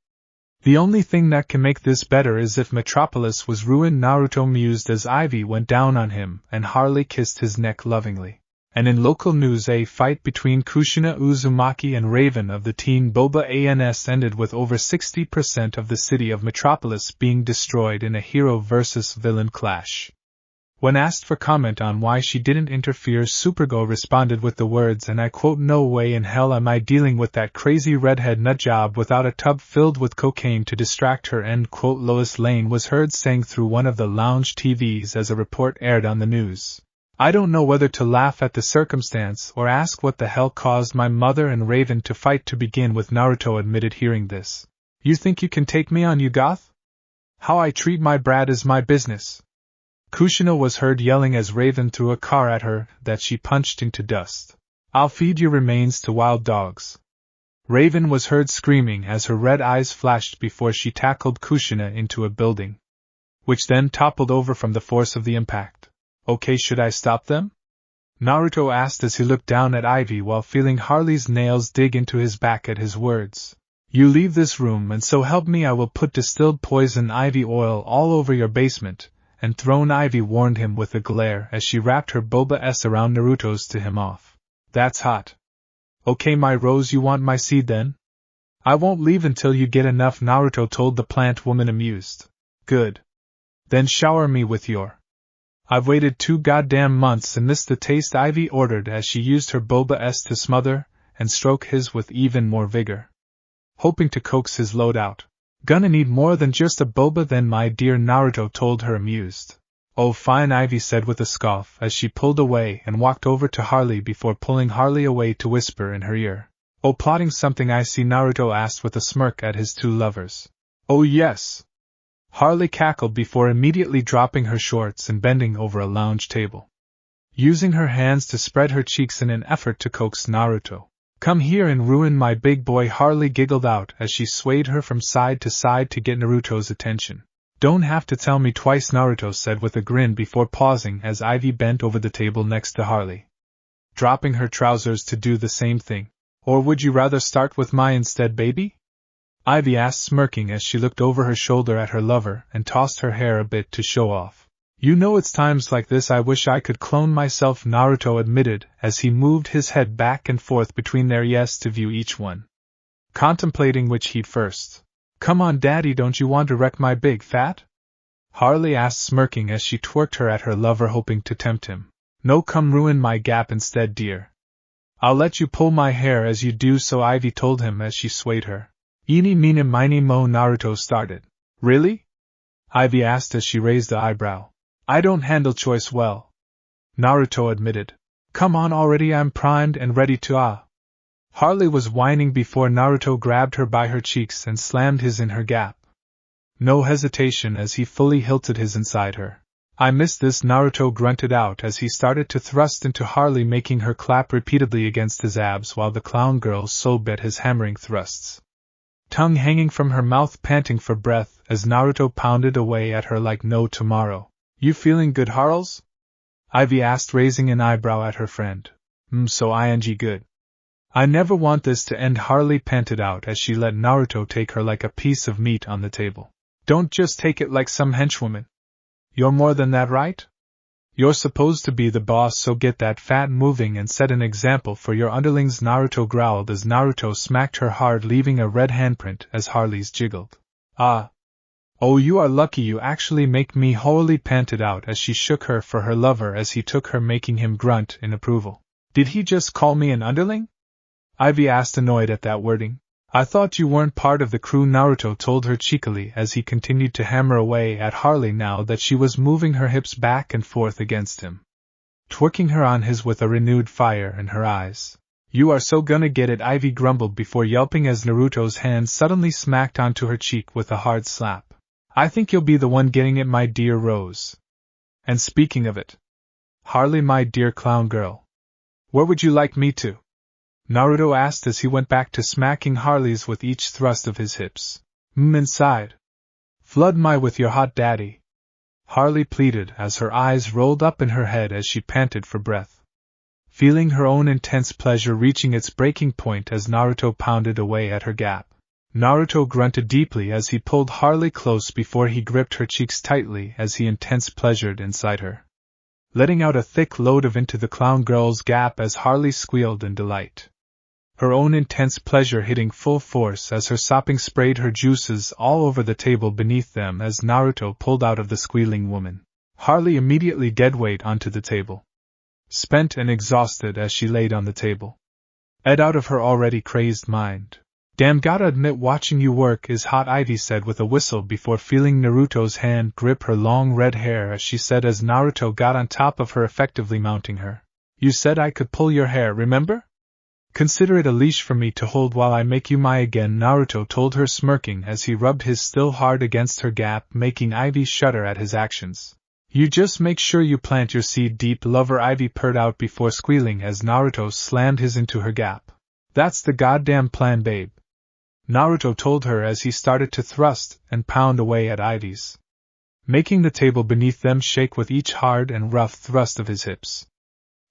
The only thing that can make this better is if Metropolis was ruined, Naruto mused as Ivy went down on him and Harley kissed his neck lovingly. And in local news, a fight between Kushina Uzumaki and Raven of the Teen Boba ANS ended with over 60% of the city of Metropolis being destroyed in a hero versus villain clash. When asked for comment on why she didn't interfere, Supergirl responded with the words, and I quote, "No way in hell am I dealing with that crazy redhead nutjob without a tub filled with cocaine to distract her," end quote. Lois Lane was heard saying through one of the lounge TVs as a report aired on the news. I don't know whether to laugh at the circumstance or ask what the hell caused my mother and Raven to fight to begin with, Naruto admitted hearing this. You think you can take me on, you goth? How I treat my brat is my business. Kushina was heard yelling as Raven threw a car at her that she punched into dust. I'll feed your remains to wild dogs. Raven was heard screaming as her red eyes flashed before she tackled Kushina into a building, which then toppled over from the force of the impact. Okay, should I stop them? Naruto asked as he looked down at Ivy while feeling Harley's nails dig into his back at his words. You leave this room and so help me I will put distilled poison ivy oil all over your basement, and thrown Ivy warned him with a glare as she wrapped her boba s around Naruto's to him off. That's hot. Okay, my rose, you want my seed then? I won't leave until you get enough, Naruto told the plant woman, amused. Good. Then shower me with your... I've waited 2 goddamn months and missed the taste, Ivy ordered as she used her boba s to smother and stroke his with even more vigor, hoping to coax his load out. Gonna need more than just a boba then, my dear, Naruto told her, amused. Oh fine, Ivy said with a scoff as she pulled away and walked over to Harley before pulling Harley away to whisper in her ear. Oh, plotting something I see, Naruto asked with a smirk at his 2 lovers. Oh yes. Harley cackled before immediately dropping her shorts and bending over a lounge table, using her hands to spread her cheeks in an effort to coax Naruto. Come here and ruin my big boy, Harley giggled out as she swayed her from side to side to get Naruto's attention. Don't have to tell me twice, Naruto said with a grin before pausing as Ivy bent over the table next to Harley, dropping her trousers to do the same thing. Or would you rather start with my instead, baby? Ivy asked, smirking as she looked over her shoulder at her lover and tossed her hair a bit to show off. You know it's times like this I wish I could clone myself, Naruto admitted as he moved his head back and forth between their yes to view each one, contemplating which he'd first. Come on daddy, don't you want to wreck my big fat? Harley asked smirking as she twerked her at her lover, hoping to tempt him. No, come ruin my gap instead, dear. I'll let you pull my hair as you do so, Ivy told him as she swayed her. Eeny meeny miny mo, Naruto started. Really? Ivy asked as she raised the eyebrow. I don't handle choice well, Naruto admitted. Come on already, I'm primed and ready to Harley was whining before Naruto grabbed her by her cheeks and slammed his in her gap. No hesitation as he fully hilted his inside her. I miss this, Naruto grunted out as he started to thrust into Harley, making her clap repeatedly against his abs while the clown girl sobbed at his hammering thrusts. Tongue hanging from her mouth, panting for breath as Naruto pounded away at her like no tomorrow. You feeling good, Harls? Ivy asked, raising an eyebrow at her friend. So good. I never want this to end, Harley panted out as she let Naruto take her like a piece of meat on the table. Don't just take it like some henchwoman. You're more than that, right? You're supposed to be the boss, so get that fat moving and set an example for your underlings, Naruto growled as Naruto smacked her hard, leaving a red handprint as Harley's jiggled. Oh, you are lucky you actually make me, Harley panted out as she shook her for her lover as he took her, making him grunt in approval. Did he just call me an underling? Ivy asked, annoyed at that wording. I thought you weren't part of the crew, Naruto told her cheekily as he continued to hammer away at Harley now that she was moving her hips back and forth against him, twerking her on his with a renewed fire in her eyes. You are so gonna get it, Ivy grumbled before yelping as Naruto's hand suddenly smacked onto her cheek with a hard slap. I think you'll be the one getting it, my dear Rose. And speaking of it, Harley, my dear clown girl, where would you like me to? Naruto asked as he went back to smacking Harley's with each thrust of his hips. Inside. Flood my with your hot daddy, Harley pleaded as her eyes rolled up in her head as she panted for breath, feeling her own intense pleasure reaching its breaking point as Naruto pounded away at her gap. Naruto grunted deeply as he pulled Harley close before he gripped her cheeks tightly as he intense pleasured inside her, letting out a thick load of into the clown girl's gap as Harley squealed in delight, her own intense pleasure hitting full force as her sopping sprayed her juices all over the table beneath them as Naruto pulled out of the squealing woman. Harley immediately deadweight onto the table, spent and exhausted as she laid on the table, out of her already crazed mind. Damn, gotta admit watching you work is hot, Ivy said with a whistle before feeling Naruto's hand grip her long red hair as she said as Naruto got on top of her, effectively mounting her. You said I could pull your hair, remember? Consider it a leash for me to hold while I make you my again, Naruto told her, smirking as he rubbed his still hard against her gap, making Ivy shudder at his actions. You just make sure you plant your seed deep, lover, Ivy purred out before squealing as Naruto slammed his into her gap. That's the goddamn plan, babe, Naruto told her as he started to thrust and pound away at Ivy's, making the table beneath them shake with each hard and rough thrust of his hips,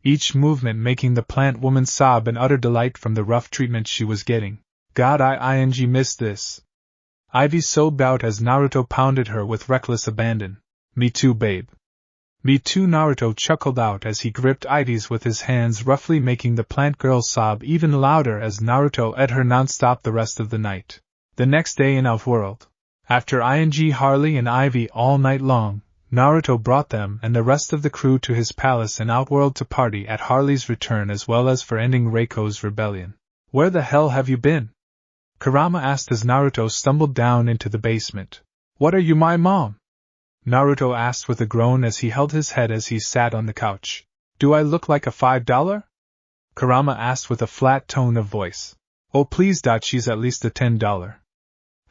each movement making the plant woman sob in utter delight from the rough treatment she was getting. God, I missed this, Ivy sobbed out as Naruto pounded her with reckless abandon. Me too, babe. Me too, Naruto chuckled out as he gripped Ivy's with his hands, roughly making the plant girl sob even louder as Naruto ate her non-stop the rest of the night. The next day in Outworld, after Harley and Ivy all night long, Naruto brought them and the rest of the crew to his palace in Outworld to party at Harley's return as well as for ending Reiko's rebellion. Where the hell have you been? Kurama asked as Naruto stumbled down into the basement. What are you, my mom? Naruto asked with a groan as he held his head as he sat on the couch. Do I look like a $5? Kurama asked with a flat tone of voice. Oh please, she's at least a $10.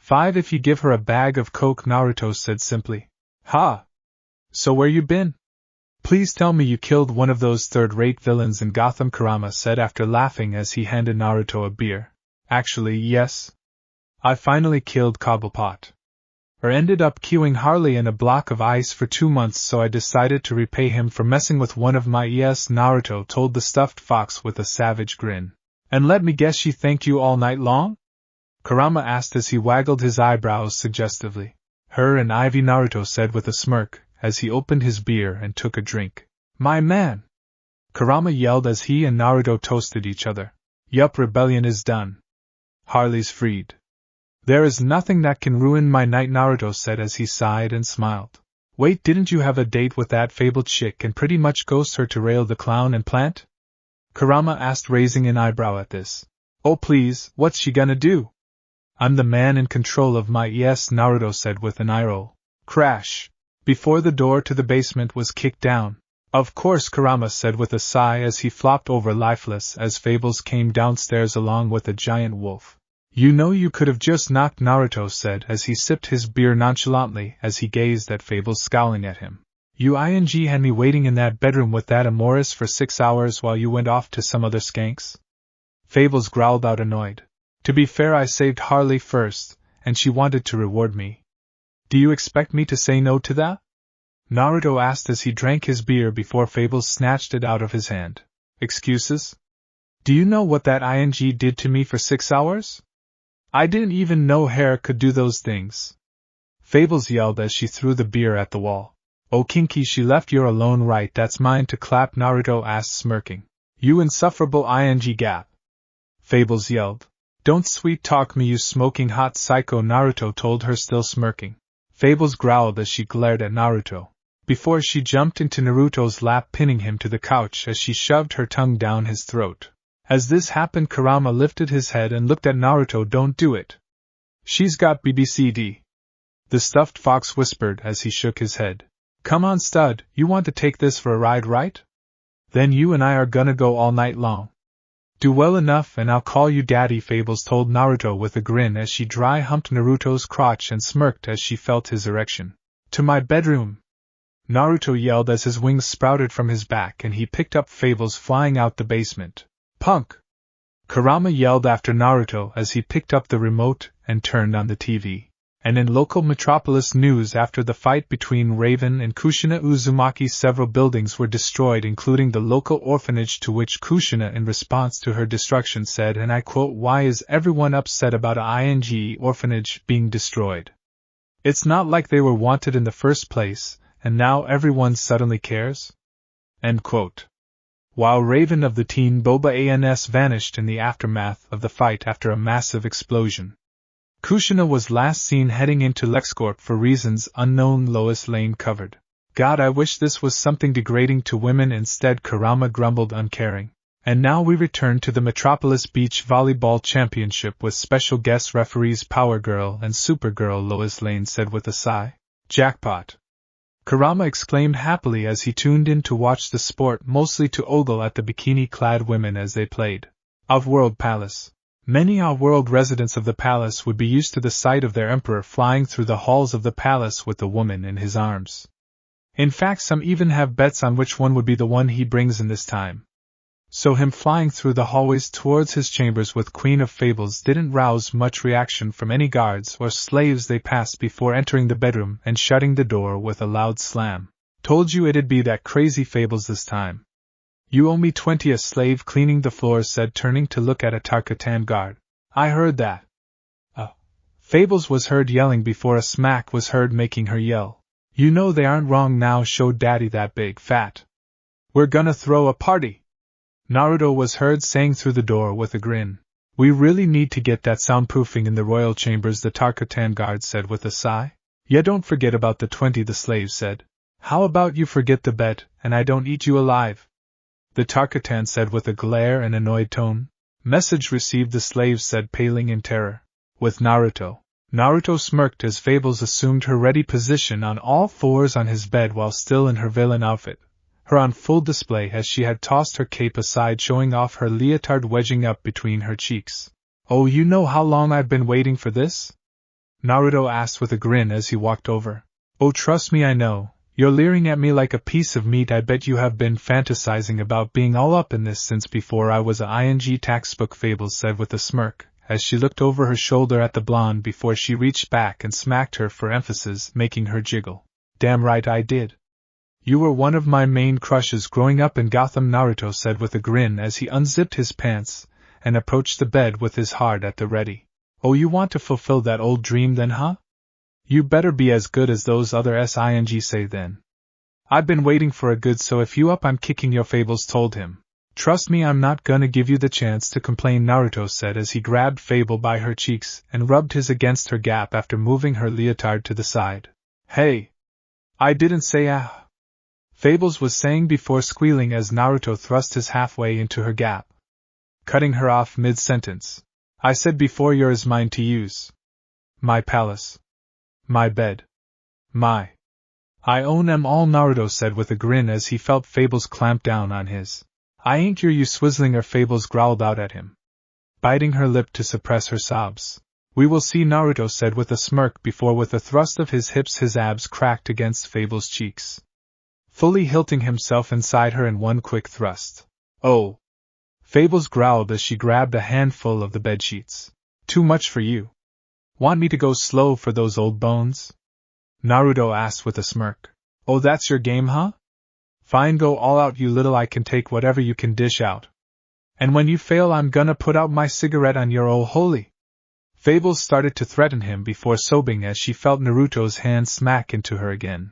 $5 if you give her a bag of coke, Naruto said simply. Ha! So where you been? Please tell me you killed one of those third-rate villains in Gotham, Kurama said after laughing as he handed Naruto a beer. Actually, yes. I finally killed Cobblepot. Or ended up queuing Harley in a block of ice for 2 months, so I decided to repay him for messing with one of my Naruto told the stuffed fox with a savage grin. And let me guess, she thanked you all night long? Kurama asked as he waggled his eyebrows suggestively. Her and Ivy, Naruto said with a smirk, as he opened his beer and took a drink. My man! Kurama yelled as he and Naruto toasted each other. Yup, rebellion is done. Harley's freed. There is nothing that can ruin my night, Naruto said as he sighed and smiled. Wait, didn't you have a date with that fabled chick and pretty much ghost her to rail the clown and plant? Kurama asked, raising an eyebrow at this. Oh please, what's she gonna do? I'm the man in control of my yes, Naruto said with an eye roll. Crash! Before the door to the basement was kicked down. Of course, Kurama said with a sigh as he flopped over lifeless as Fables came downstairs along with a giant wolf. You know you could have just knocked, Naruto said as he sipped his beer nonchalantly as he gazed at Fables scowling at him. You had me waiting in that bedroom with that Amoris for 6 hours while you went off to some other skanks? Fables growled out, annoyed. To be fair, I saved Harley first, and she wanted to reward me. Do you expect me to say no to that? Naruto asked as he drank his beer before Fables snatched it out of his hand. Excuses? Do you know what that did to me for 6 hours? I didn't even know hair could do those things. Fables yelled as she threw the beer at the wall. Oh Kinky, she left you're alone, right? That's mine to clap, Naruto asked, smirking. You insufferable gap. Fables yelled. Don't sweet talk me, you smoking hot psycho, Naruto told her, still smirking. Fables growled as she glared at Naruto. Before she jumped into Naruto's lap, pinning him to the couch as she shoved her tongue down his throat. As this happened, Kurama lifted his head and looked at Naruto. Don't do it. She's got BBCD. The stuffed fox whispered as he shook his head. Come on, stud, you want to take this for a ride, right? Then you and I are gonna go all night long. Do well enough and I'll call you daddy, Fables told Naruto with a grin as she dry humped Naruto's crotch and smirked as she felt his erection. To my bedroom! Naruto yelled as his wings sprouted from his back and he picked up Fables, flying out the basement. Punk! Kurama yelled after Naruto as he picked up the remote and turned on the TV. And in local metropolis news, after the fight between Raven and Kushina Uzumaki, several buildings were destroyed, including the local orphanage, to which Kushina, in response to her destruction, said, and I quote, "Why is everyone upset about a orphanage being destroyed? It's not like they were wanted in the first place, and now everyone suddenly cares?" End quote. While Raven of the Teen Boba ANS vanished in the aftermath of the fight after a massive explosion, Kushina was last seen heading into LexCorp for reasons unknown, Lois Lane covered. God, I wish this was something degrading to women instead, Kurama grumbled, uncaring. And now we return to the Metropolis Beach Volleyball Championship with special guest referees Power Girl and Supergirl, Lois Lane said with a sigh. Jackpot! Kurama exclaimed happily as he tuned in to watch the sport, mostly to ogle at the bikini-clad women as they played. Off-World Palace. Many off-world residents of the palace would be used to the sight of their emperor flying through the halls of the palace with the woman in his arms. In fact, some even have bets on which one would be the one he brings in this time. So him flying through the hallways towards his chambers with Queen of Fables didn't rouse much reaction from any guards or slaves they passed before entering the bedroom and shutting the door with a loud slam. Told you it'd be that crazy, Fables, this time. You owe me 20, a slave cleaning the floors said, turning to look at a Tarkatan guard. I heard that. Fables was heard yelling before a smack was heard making her yell. You know they aren't wrong now, showed Daddy that big fat. We're gonna throw a party. Naruto was heard saying through the door with a grin. We really need to get that soundproofing in the royal chambers, the Tarkatan guard said with a sigh. Yeah, don't forget about the 20, the slave said. How about you forget the bet, and I don't eat you alive? The Tarkatan said with a glare and annoyed tone. Message received, the slave said, paling in terror. With Naruto. Naruto smirked as Fables assumed her ready position on all fours on his bed while still in her villain outfit, her on full display as she had tossed her cape aside, showing off her leotard wedging up between her cheeks. Oh, you know how long I've been waiting for this? Naruto asked with a grin as he walked over. Oh, trust me, I know. You're leering at me like a piece of meat. I bet you have been fantasizing about being all up in this since before I was a ing textbook, Fables said with a smirk, as she looked over her shoulder at the blonde before she reached back and smacked her for emphasis, making her jiggle. Damn right I did. You were one of my main crushes growing up in Gotham, Naruto said with a grin as he unzipped his pants and approached the bed with his heart at the ready. Oh, you want to fulfill that old dream then, huh? You better be as good as those other SING say then. I've been waiting for a good so if you up I'm kicking your. Fables told him. Trust me, I'm not gonna give you the chance to complain, Naruto said as he grabbed Fable by her cheeks and rubbed his against her gap after moving her leotard to the side. Hey! I didn't say ah! Fables was saying before squealing as Naruto thrust his halfway into her gap, cutting her off mid-sentence. I said before yours mine to use. My palace. My bed. I own 'em all, Naruto said with a grin as he felt Fables clamp down on his. I ain't you swizzling, Fables growled out at him, biting her lip to suppress her sobs. We will see, Naruto said with a smirk before with a thrust of his hips his abs cracked against Fable's cheeks, fully hilting himself inside her in one quick thrust. Oh! Fables growled as she grabbed a handful of the bedsheets. Too much for you. Want me to go slow for those old bones? Naruto asked with a smirk. Oh, that's your game, huh? Fine, go all out, you little. I can take whatever you can dish out. And when you fail, I'm gonna put out my cigarette on your old holy. Fables started to threaten him before sobbing as she felt Naruto's hand smack into her again,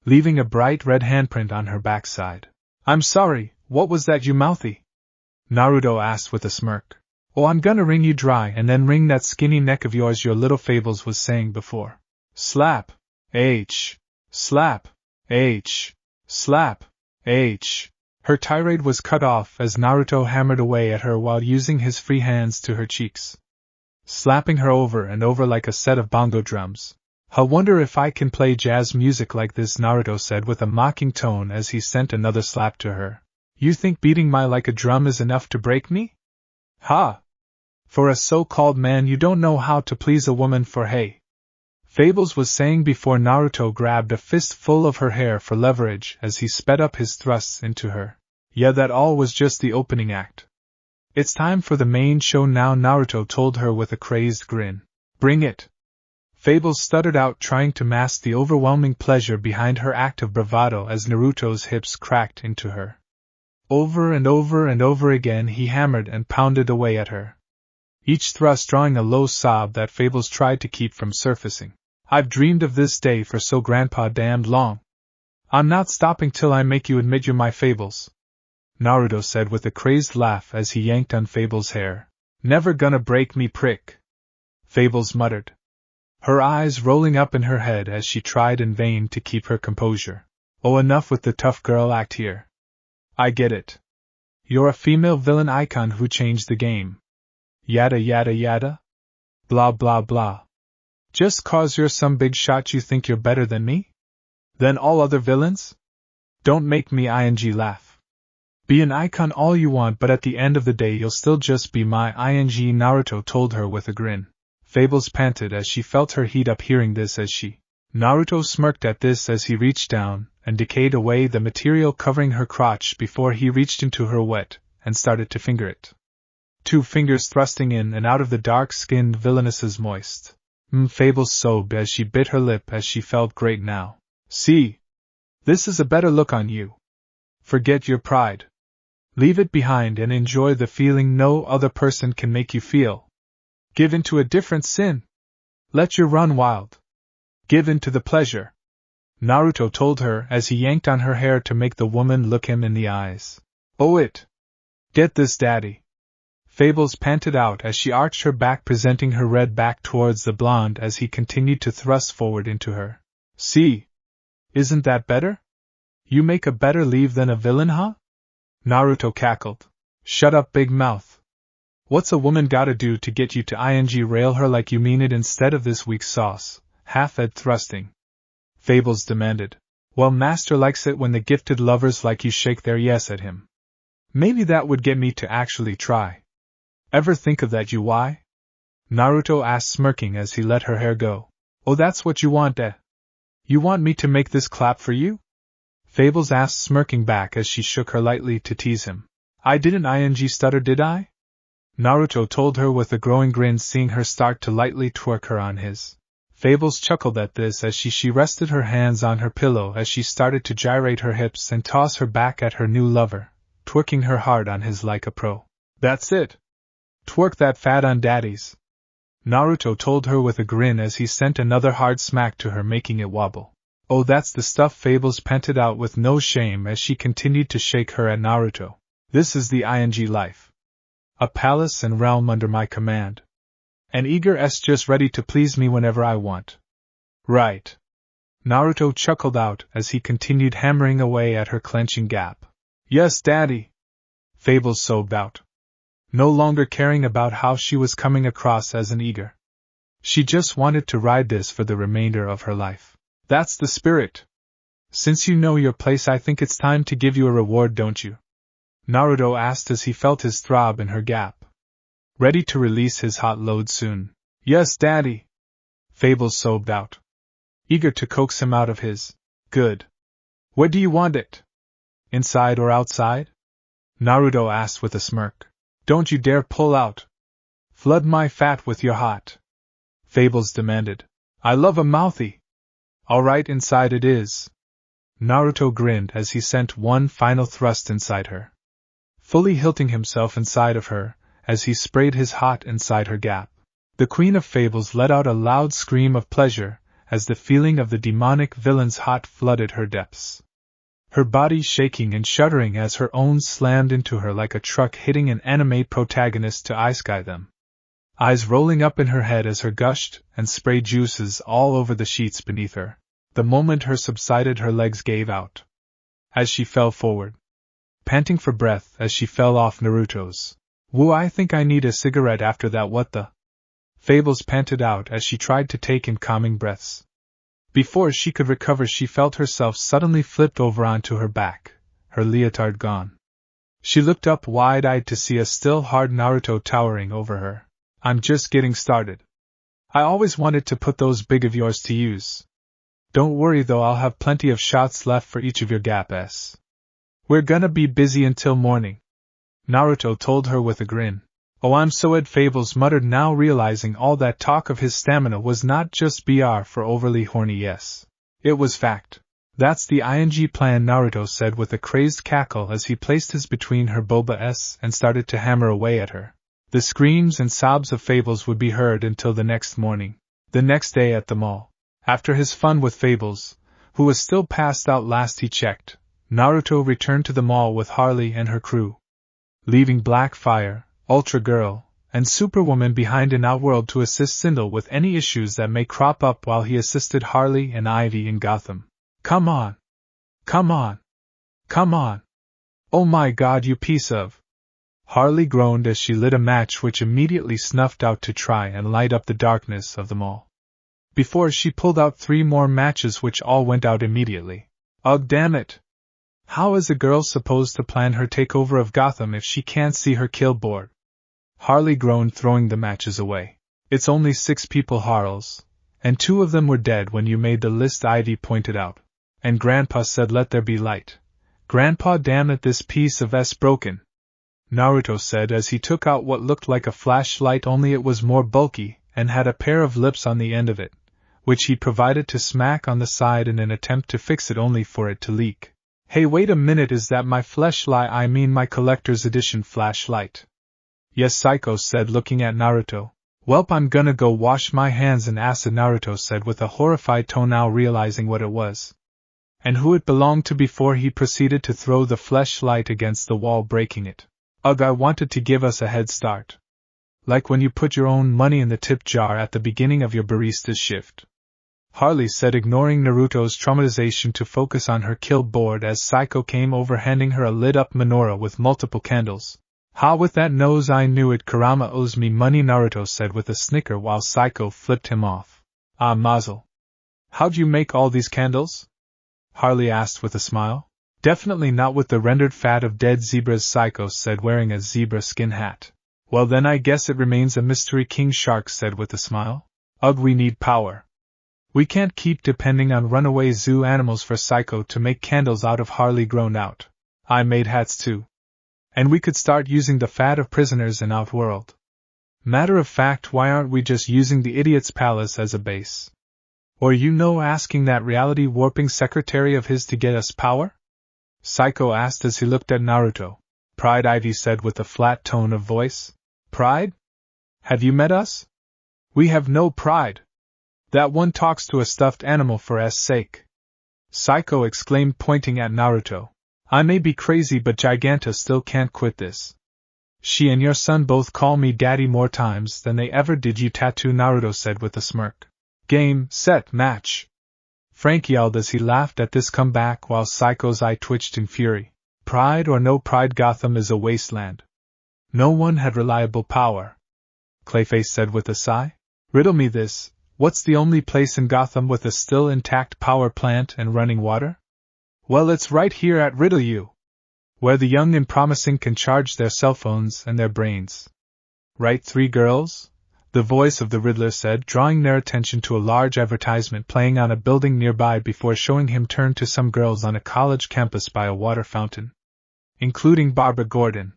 leaving a bright red handprint on her backside. I'm sorry, what was that, you mouthy? Naruto asked with a smirk. Oh, I'm gonna wring you dry and then wring that skinny neck of yours, your little. Fables was saying before. Slap. H. Slap. H. Slap. H. Her tirade was cut off as Naruto hammered away at her while using his free hands to her cheeks, slapping her over and over like a set of bongo drums. I wonder if I can play jazz music like this, Naruto said with a mocking tone as he sent another slap to her. You think beating my like a drum is enough to break me? Ha! For a so-called man you don't know how to please a woman for hey. Fables was saying before Naruto grabbed a fistful of her hair for leverage as he sped up his thrusts into her. Yeah, that all was just the opening act. It's time for the main show now, Naruto told her with a crazed grin. Bring it. Fables stuttered out, trying to mask the overwhelming pleasure behind her act of bravado as Naruto's hips cracked into her. Over and over and over again he hammered and pounded away at her, each thrust drawing a low sob that Fables tried to keep from surfacing. I've dreamed of this day for so grandpa damned long. I'm not stopping till I make you admit you're my Fables, Naruto said with a crazed laugh as he yanked on Fables' hair. Never gonna break me, prick, Fables muttered, her eyes rolling up in her head as she tried in vain to keep her composure. Oh, enough with the tough girl act here. I get it. You're a female villain icon who changed the game. Yada yada yada? Blah blah blah. Just 'cause you're some big shot you think you're better than me? Than all other villains? Don't make me laugh. Be an icon all you want, but at the end of the day you'll still just be my Naruto told her with a grin. Fables panted as she felt her heat up hearing this as she. Naruto smirked at this as he reached down and decayed away the material covering her crotch before he reached into her wet and started to finger it. 2 fingers thrusting in and out of the dark-skinned villainess's moist. Fables sobbed as she bit her lip as she felt great now. See? This is a better look on you. Forget your pride. Leave it behind and enjoy the feeling no other person can make you feel. Give in to a different sin. Let your run wild. Give in to the pleasure, Naruto told her as he yanked on her hair to make the woman look him in the eyes. Oh it! Get this, daddy. Fables panted out as she arched her back, presenting her red back towards the blonde as he continued to thrust forward into her. See? Isn't that better? You make a better leave than a villain, huh? Naruto cackled. Shut up, big mouth. What's a woman gotta do to get you to rail her like you mean it instead of this weak sauce, half-ed thrusting? Fables demanded. Well, master likes it when the gifted lovers like you shake their yes at him. Maybe that would get me to actually try. Ever think of that, you why? Naruto asked, smirking as he let her hair go. Oh, that's what you want, eh? You want me to make this clap for you? Fables asked, smirking back as she shook her lightly to tease him. I didn't stutter, did I? Naruto told her with a growing grin, seeing her start to lightly twerk her on his. Fables chuckled at this as she rested her hands on her pillow as she started to gyrate her hips and toss her back at her new lover, twerking her hard on his like a pro. That's it. Twerk that fat on daddies, Naruto told her with a grin as he sent another hard smack to her, making it wobble. Oh, that's the stuff, Fables panted out with no shame as she continued to shake her at Naruto. This is the ing life. A palace and realm under my command. An eager S just ready to please me whenever I want. Right. Naruto chuckled out as he continued hammering away at her clenching gap. Yes, Daddy. Fables sobbed out, no longer caring about how she was coming across as an eager. She just wanted to ride this for the remainder of her life. That's the spirit. Since you know your place, I think it's time to give you a reward, don't you? Naruto asked as he felt his throb in her gap. Ready to release his hot load soon. Yes, Daddy. Fables sobbed out, eager to coax him out of his. Good. Where do you want it? Inside or outside? Naruto asked with a smirk. Don't you dare pull out. Flood my fat with your hot. Fables demanded. I love a mouthy. All right, inside it is. Naruto grinned as he sent one final thrust inside her, fully hilting himself inside of her as he sprayed his hot inside her gap. The Queen of Fables let out a loud scream of pleasure as the feeling of the demonic villain's hot flooded her depths. Her body shaking and shuddering as her own slammed into her like a truck hitting an anime protagonist to ice-sky them. Eyes rolling up in her head as her gushed and sprayed juices all over the sheets beneath her. The moment her subsided, her legs gave out as she fell forward, panting for breath as she fell off Naruto's. Woo, I think I need a cigarette after that, what the? Fables panted out as she tried to take in calming breaths. Before she could recover, she felt herself suddenly flipped over onto her back, her leotard gone. She looked up wide-eyed to see a still hard Naruto towering over her. I'm just getting started. I always wanted to put those big of yours to use. Don't worry though, I'll have plenty of shots left for each of your gaps. We're gonna be busy until morning, Naruto told her with a grin. Oh, I'm so Ed, Fables muttered, now realizing all that talk of his stamina was not just BR for overly horny, yes. It was fact. That's the ing plan, Naruto said with a crazed cackle as he placed his between her boba s and started to hammer away at her. The screams and sobs of Fables would be heard until the next morning. The next day at the mall. After his fun with Fables, who was still passed out last he checked, Naruto returned to the mall with Harley and her crew, leaving Blackfire, Ultra Girl, and Superwoman behind in Outworld to assist Sindel with any issues that may crop up while he assisted Harley and Ivy in Gotham. Come on! Come on! Come on! Oh my god, you piece of... Harley groaned as she lit a match which immediately snuffed out to try and light up the darkness of the mall. Before she pulled out 3 more matches which all went out immediately. Ugh, damn it! How is a girl supposed to plan her takeover of Gotham if she can't see her kill board? Harley groaned, throwing the matches away. It's only 6 people, Harles, and 2 of them were dead when you made the list, Ivy pointed out. And Grandpa said let there be light. Grandpa, damn it, this piece of S broken, Naruto said as he took out what looked like a flashlight, only it was more bulky and had a pair of lips on the end of it, which he provided to smack on the side in an attempt to fix it, only for it to leak. Hey, wait a minute, is that my fleshlight? I mean my collector's edition flashlight. Yes, Psycho said, looking at Naruto. Welp, I'm gonna go wash my hands in acid, Naruto said with a horrified tone, now realizing what it was and who it belonged to before he proceeded to throw the fleshlight against the wall, breaking it. Ugh, I wanted to give us a head start. Like when you put your own money in the tip jar at the beginning of your barista's shift. Harley said, ignoring Naruto's traumatization to focus on her kill board as Psycho came over, handing her a lit-up menorah with multiple candles. Ha, with that nose I knew it, Kurama owes me money, Naruto said with a snicker while Psycho flipped him off. Ah, mazel. How'd you make all these candles? Harley asked with a smile. Definitely not with the rendered fat of dead zebras, Psycho said, wearing a zebra skin hat. Well then I guess it remains a mystery, King Shark said with a smile. Ugh, we need power. We can't keep depending on runaway zoo animals for Psycho to make candles out of, Harley groaned out. I made hats too. And we could start using the fat of prisoners in Outworld. Matter of fact, why aren't we just using the idiot's palace as a base? Or asking that reality warping secretary of his to get us power? Psycho asked as he looked at Naruto. Pride, Ivy said with a flat tone of voice. Pride? Have you met us? We have no pride. That one talks to a stuffed animal for S sake. Psycho exclaimed, pointing at Naruto. I may be crazy, but Giganta still can't quit this. She and your son both call me daddy more times than they ever did you, tattoo, Naruto said with a smirk. Game, set, match. Frank yelled as he laughed at this comeback while Psycho's eye twitched in fury. Pride or no pride, Gotham is a wasteland. No one had reliable power. Clayface said with a sigh. Riddle me this, what's the only place in Gotham with a still intact power plant and running water? Well, it's right here at Riddle You, where the young and promising can charge their cell phones and their brains. Right, three girls? The voice of the Riddler said, drawing their attention to a large advertisement playing on a building nearby before showing him turn to some girls on a college campus by a water fountain. Including Barbara Gordon.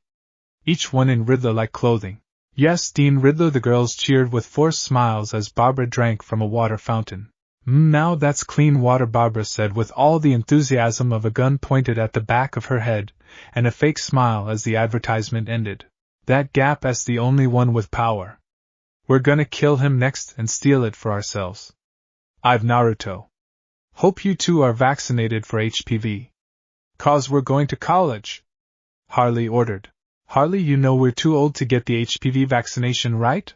Each one in Riddler-like clothing. Yes, Dean Riddler, the girls cheered with forced smiles as Barbara drank from a water fountain. Now that's clean water, Barbara said with all the enthusiasm of a gun pointed at the back of her head, and a fake smile as the advertisement ended. That Gap-'s the only one with power. We're gonna kill him next and steal it for ourselves. I've Naruto. Hope you two are vaccinated for HPV. 'Cause we're going to college. Harley ordered. Harley, you know we're too old to get the HPV vaccination, right?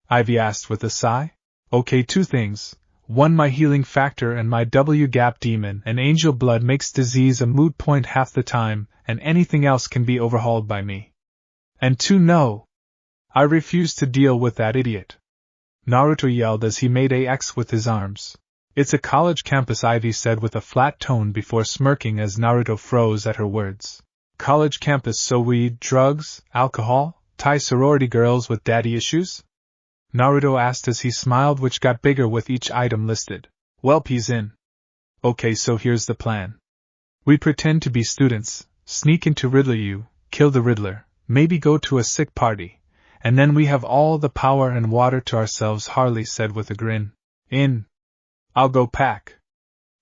Ivy asked with a sigh. Okay, two things. One, my healing factor and my W-Gap demon and angel blood makes disease a moot point half the time, and anything else can be overhauled by me. And two, no. I refuse to deal with that idiot. Naruto yelled as he made a X with his arms. It's a college campus, Ivy said with a flat tone before smirking as Naruto froze at her words. College campus, so weed, drugs, alcohol, Thai sorority girls with daddy issues? Naruto asked as he smiled, which got bigger with each item listed. Welp, he's in. Okay, so here's the plan. We pretend to be students, sneak into Riddler U, kill the Riddler, maybe go to a sick party, and then we have all the power and water to ourselves, Harley said with a grin. In. I'll go pack.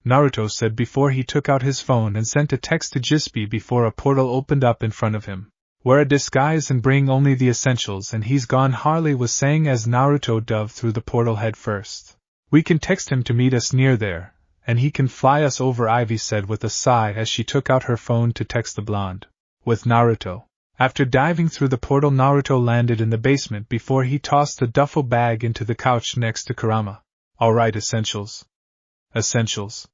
Naruto said before he took out his phone and sent a text to Jispy before a portal opened up in front of him. Wear a disguise and bring only the essentials and he's gone, Harley was saying as Naruto dove through the portal head first. We can text him to meet us near there, and he can fly us over, Ivy said with a sigh as she took out her phone to text the blonde. With Naruto. After diving through the portal, Naruto landed in the basement before he tossed the duffel bag into the couch next to Kurama. Alright, essentials. Essentials.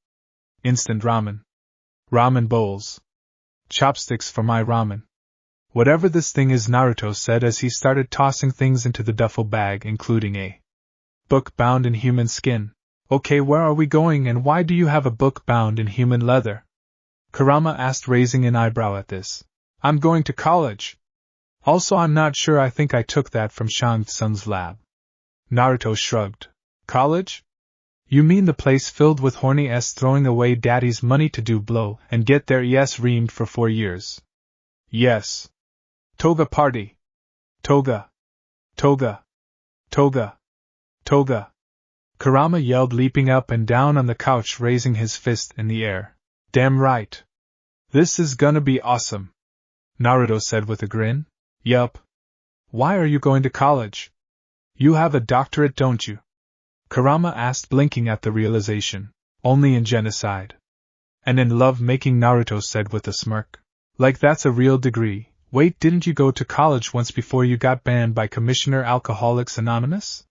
Instant ramen. Ramen bowls. Chopsticks for my ramen. Whatever this thing is, Naruto said as he started tossing things into the duffel bag, including a book bound in human skin. Okay, where are we going and why do you have a book bound in human leather? Kurama asked, raising an eyebrow at this. I'm going to college. Also, I'm not sure, I think I took that from Shang-Tsung's lab. Naruto shrugged. College? You mean the place filled with horny s throwing away daddy's money to do blow and get their ES reamed for 4 years? Yes. Toga party. Toga. Toga. Toga. Toga. Kurama yelled, leaping up and down on the couch, raising his fist in the air. Damn right. This is gonna be awesome. Naruto said with a grin. Yup. Why are you going to college? You have a doctorate, don't you? Kurama asked, blinking at the realization. Only in genocide. And in love-making, Naruto said with a smirk. Like that's a real degree. Wait, didn't you go to college once before you got banned by Commissioner Alcoholics Anonymous?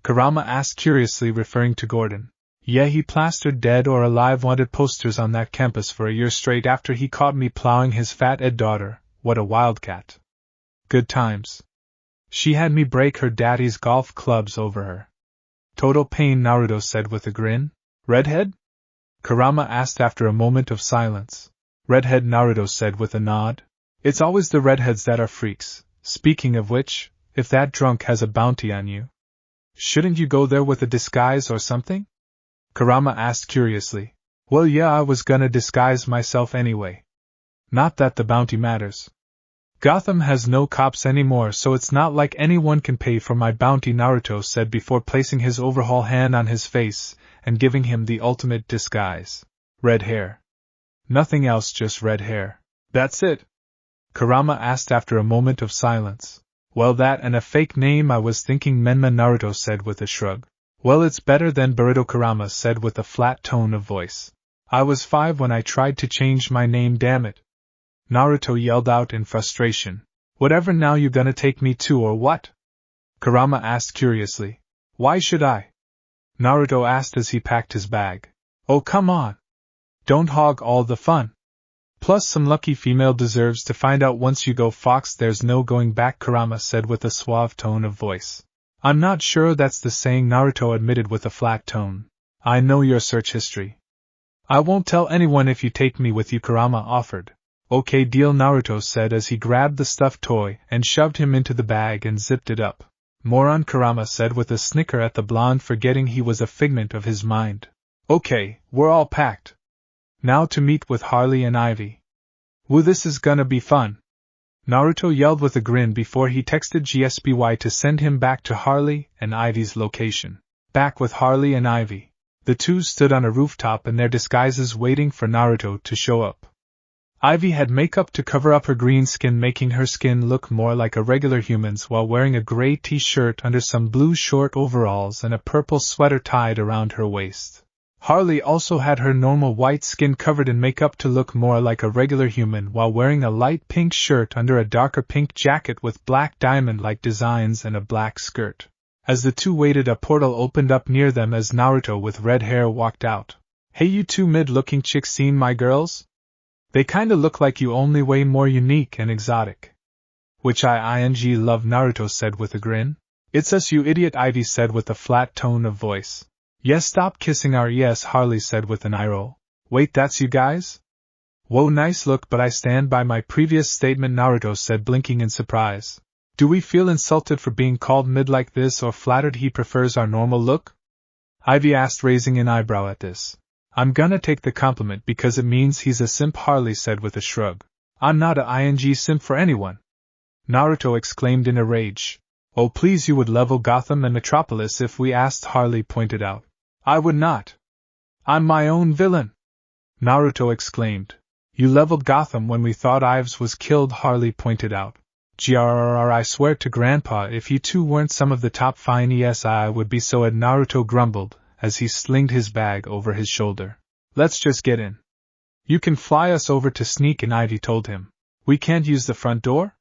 Kurama asked curiously, referring to Gordon. Yeah, he plastered dead or alive wanted posters on that campus for a year straight after he caught me plowing his fat Ed daughter. What a wildcat. Good times. She had me break her daddy's golf clubs over her. Total pain, Naruto said with a grin. Redhead? Kurama asked after a moment of silence. Redhead, Naruto said with a nod. It's always the redheads that are freaks. Speaking of which, if that drunk has a bounty on you, shouldn't you go there with a disguise or something? Kurama asked curiously. Well, yeah, I was gonna disguise myself anyway. Not that the bounty matters. Gotham has no cops anymore, so it's not like anyone can pay for my bounty, Naruto said before placing his overhaul hand on his face and giving him the ultimate disguise. Red hair. Nothing else, just red hair. That's it? Kurama asked after a moment of silence. Well, that and a fake name, I was thinking, Menma, Naruto said with a shrug. Well, it's better than burrito, Kurama said with a flat tone of voice. I was 5 when I tried to change my name, damn it. Naruto yelled out in frustration. Whatever, now you gonna take me too or what? Kurama asked curiously. Why should I? Naruto asked as he packed his bag. Oh, come on. Don't hog all the fun. Plus, some lucky female deserves to find out once you go fox, there's no going back, Kurama said with a suave tone of voice. I'm not sure that's the saying, Naruto admitted with a flat tone. I know your search history. I won't tell anyone if you take me with you, Kurama offered. Okay, deal, Naruto said as he grabbed the stuffed toy and shoved him into the bag and zipped it up. Moron, Kurama said with a snicker at the blonde, forgetting he was a figment of his mind. Okay, we're all packed. Now to meet with Harley and Ivy. Woo, this is gonna be fun. Naruto yelled with a grin before he texted GSBY to send him back to Harley and Ivy's location. Back with Harley and Ivy. The two stood on a rooftop in their disguises waiting for Naruto to show up. Ivy had makeup to cover up her green skin, making her skin look more like a regular human's, while wearing a gray t-shirt under some blue short overalls and a purple sweater tied around her waist. Harley also had her normal white skin covered in makeup to look more like a regular human, while wearing a light pink shirt under a darker pink jacket with black diamond-like designs and a black skirt. As the two waited, a portal opened up near them as Naruto with red hair walked out. Hey, you two mid-looking chicks, seen my girls? They kinda look like you, only way more unique and exotic. Which I love, Naruto said with a grin. It's us, you idiot, Ivy said with a flat tone of voice. Yes, stop kissing our yes, Harley said with an eye roll. Wait, that's you guys? Whoa, nice look, but I stand by my previous statement, Naruto said, blinking in surprise. Do we feel insulted for being called mid like this, or flattered he prefers our normal look? Ivy asked, raising an eyebrow at this. I'm gonna take the compliment because it means he's a simp, Harley said with a shrug. I'm not a ing simp for anyone. Naruto exclaimed in a rage. Oh please, you would level Gotham and Metropolis if we asked, Harley pointed out. I would not. I'm my own villain. Naruto exclaimed. You leveled Gotham when we thought Ives was killed, Harley pointed out. Grrr, I swear to Grandpa, if you two weren't some of the top fine ESI, I would be so ed, Naruto grumbled, as he slinged his bag over his shoulder. Let's just get in. You can fly us over to Sneak, and Ivy told him. We can't use the front door?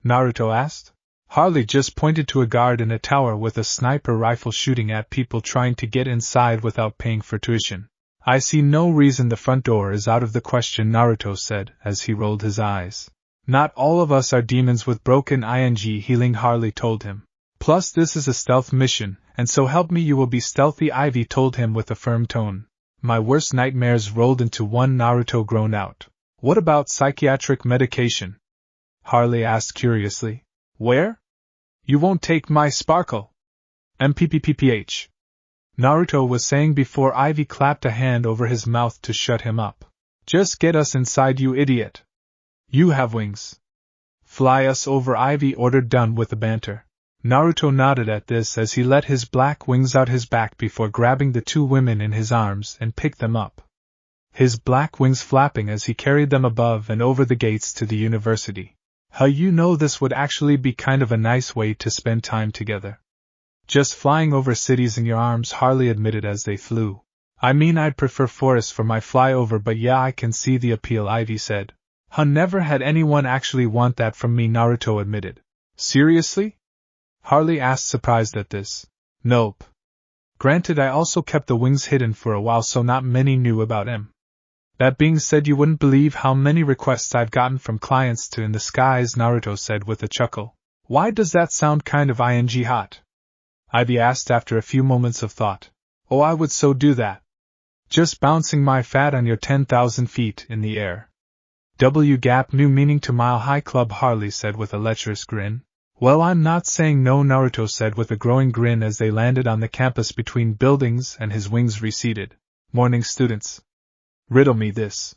Naruto asked. Harley just pointed to a guard in a tower with a sniper rifle shooting at people trying to get inside without paying for tuition. I see no reason the front door is out of the question, Naruto said as he rolled his eyes. Not all of us are demons with broken ing healing, Harley told him. Plus this is a stealth mission, and so help me you will be stealthy, Ivy told him with a firm tone. My worst nightmares rolled into one, Naruto groaned out. What about psychiatric medication? Harley asked curiously. Where? You won't take my sparkle. MPPPPH. Naruto was saying before Ivy clapped a hand over his mouth to shut him up. Just get us inside, you idiot. You have wings. Fly us over, Ivy ordered, done with the banter. Naruto nodded at this as he let his black wings out his back before grabbing the two women in his arms and picked them up. His black wings flapping as he carried them above and over the gates to the university. How you know this would actually be kind of a nice way to spend time together. Just flying over cities in your arms, Harley admitted as they flew. I mean, I'd prefer forests for my flyover, but yeah, I can see the appeal, Ivy said. Never had anyone actually want that from me, Naruto admitted. Seriously? Harley asked, surprised at this. Nope. Granted, I also kept the wings hidden for a while, so not many knew about him. That being said, you wouldn't believe how many requests I've gotten from clients to in the skies, Naruto said with a chuckle. Why does that sound kind of ing hot? Ivy asked after a few moments of thought. Oh, I would so do that. Just bouncing my fat on your 10,000 feet in the air. W gap new meaning to Mile High Club, Harley said with a lecherous grin. Well, I'm not saying no, Naruto said with a growing grin as they landed on the campus between buildings and his wings receded. Morning, students. Riddle me this.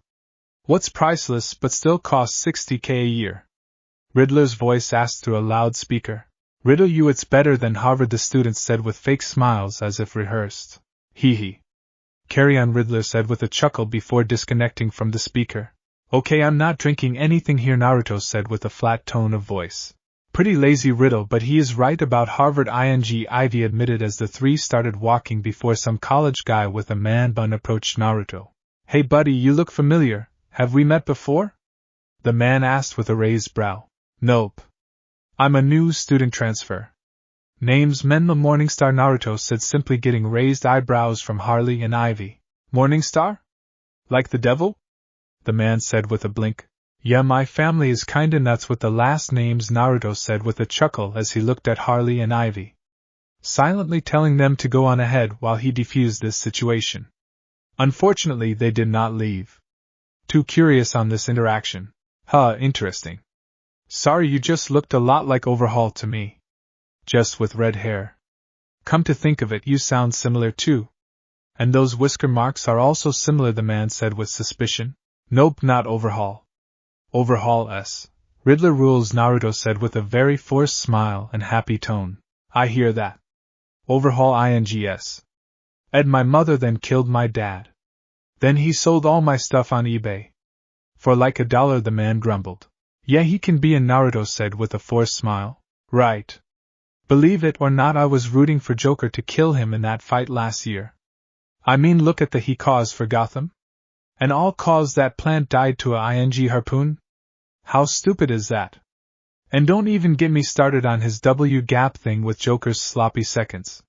What's priceless but still costs 60K a year? Riddler's voice asked through a loudspeaker. Riddle you, it's better than Harvard, the students said with fake smiles as if rehearsed. Hee hee. Carry on, Riddler said with a chuckle before disconnecting from the speaker. Okay, I'm not drinking anything here, Naruto said with a flat tone of voice. Pretty lazy riddle, but he is right about Harvard ing, Ivy admitted as the three started walking before some college guy with a man bun approached Naruto. Hey buddy, you look familiar, have we met before? The man asked with a raised brow. Nope. I'm a new student transfer. Name's Menma Morningstar, Naruto said, simply, getting raised eyebrows from Harley and Ivy. Morningstar? Like the devil? The man said with a blink. Yeah, my family is kinda nuts with the last names, Naruto said with a chuckle as he looked at Harley and Ivy, silently telling them to go on ahead while he defused this situation. Unfortunately, they did not leave. Too curious on this interaction. Interesting. Sorry, you just looked a lot like Overhaul to me. Just with red hair. Come to think of it, you sound similar too. And those whisker marks are also similar, the man said with suspicion. Nope, not Overhaul. Overhaul S. Riddler rules, Naruto said with a very forced smile and happy tone. I hear that. Overhaul INGS. Ed, my mother then killed my dad. Then he sold all my stuff on eBay. For like $1, the man grumbled. Yeah, he can be in, Naruto said with a forced smile. Right. Believe it or not, I was rooting for Joker to kill him in that fight last year. I mean, look at the he caused for Gotham. And all cause that plant died to a ing harpoon? How stupid is that? And don't even get me started on his W-gap thing with Joker's sloppy seconds.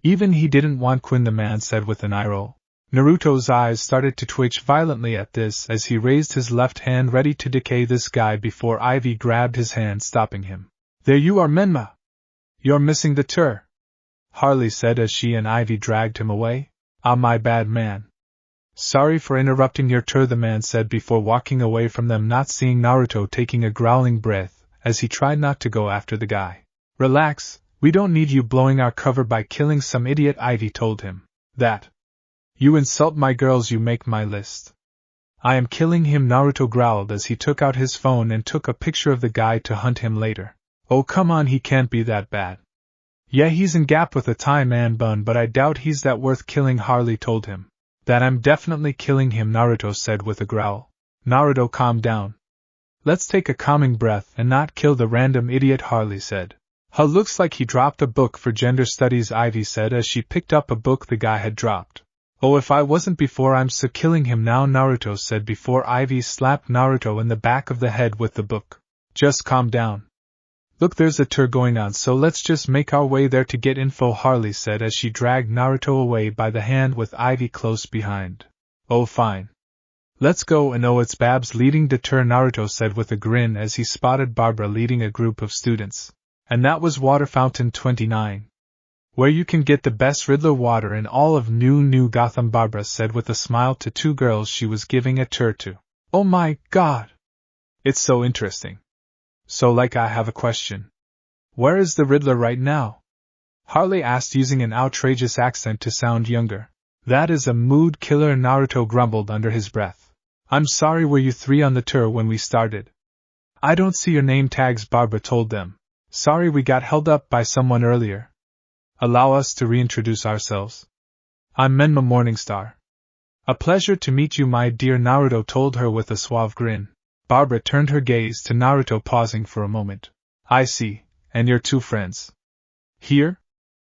Even he didn't want Quinn, the man said with an eye roll. Naruto's eyes started to twitch violently at this as he raised his left hand ready to decay this guy before Ivy grabbed his hand, stopping him. There you are, Menma. You're missing the tour, Harley said as she and Ivy dragged him away. Ah, my bad, man. Sorry for interrupting your tour, the man said before walking away from them, not seeing Naruto taking a growling breath as he tried not to go after the guy. Relax, we don't need you blowing our cover by killing some idiot, Ivy told him. That. You insult my girls, you make my list. I am killing him, Naruto growled as he took out his phone and took a picture of the guy to hunt him later. Oh come on, he can't be that bad. Yeah, he's in gap with a Thai man bun, but I doubt he's that worth killing, Harley told him. That I'm definitely killing him, Naruto said with a growl. Naruto, calm down. Let's take a calming breath and not kill the random idiot, Harley said. Looks like he dropped a book for gender studies, Ivy said as she picked up a book the guy had dropped. Oh, if I wasn't before, I'm so killing him now, Naruto said before Ivy slapped Naruto in the back of the head with the book. Just calm down. Look, there's a tour going on, so let's just make our way there to get info, Harley said as she dragged Naruto away by the hand with Ivy close behind. Oh fine. Let's go, and oh, it's Babs leading the tour, Naruto said with a grin as he spotted Barbara leading a group of students. And that was Water Fountain 29. Where you can get the best Riddler water in all of New Gotham, Barbara said with a smile to two girls she was giving a tour to. Oh my god! It's so interesting. So I have a question. Where is the Riddler right now? Harley asked using an outrageous accent to sound younger. That is a mood killer, Naruto grumbled under his breath. I'm sorry, were you three on the tour when we started? I don't see your name tags, Barbara told them. Sorry, we got held up by someone earlier. Allow us to reintroduce ourselves. I'm Menma Morningstar. A pleasure to meet you, my dear, Naruto told her with a suave grin. Barbara turned her gaze to Naruto, pausing for a moment. I see, and your two friends. Here?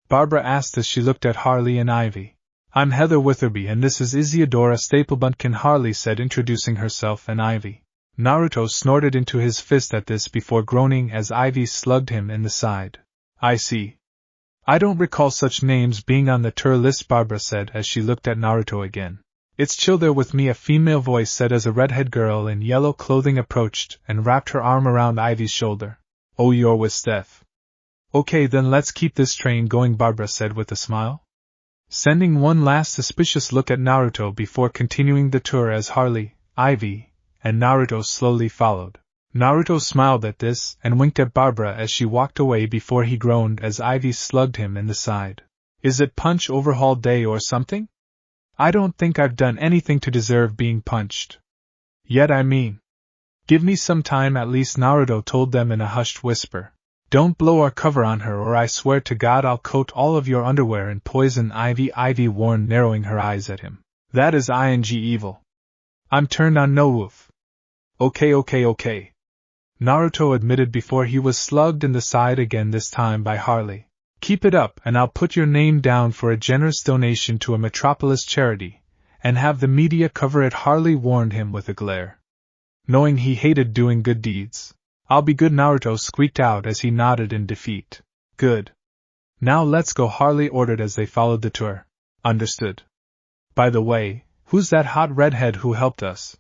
Barbara asked as she looked at Harley and Ivy. I'm Heather Witherby and this is Isiodora Staplebuntkin, Harley said, introducing herself and Ivy. Naruto snorted into his fist at this before groaning as Ivy slugged him in the side. I see. I don't recall such names being on the tour list, Barbara said as she looked at Naruto again. It's chill there with me, a female voice said as a redhead girl in yellow clothing approached and wrapped her arm around Ivy's shoulder. Oh, you're with Steph. Okay, then let's keep this train going, Barbara said with a smile, sending one last suspicious look at Naruto before continuing the tour as Harley, Ivy, and Naruto slowly followed. Naruto smiled at this and winked at Barbara as she walked away before he groaned as Ivy slugged him in the side. Is it punch overhaul day or something? I don't think I've done anything to deserve being punched. Yet I mean. Give me some time at least, Naruto told them in a hushed whisper. Don't blow our cover on her or I swear to God I'll coat all of your underwear in poison, Ivy, Ivy warned, narrowing her eyes at him. That is ing evil. I'm turned on, no woof. Okay. Naruto admitted before he was slugged in the side again, this time by Harley. Keep it up and I'll put your name down for a generous donation to a Metropolis charity, and have the media cover it, Harley warned him with a glare. Knowing he hated doing good deeds. I'll be good, Naruto squeaked out as he nodded in defeat. Good. Now let's go, Harley ordered as they followed the tour. Understood. By the way, who's that hot redhead who helped us?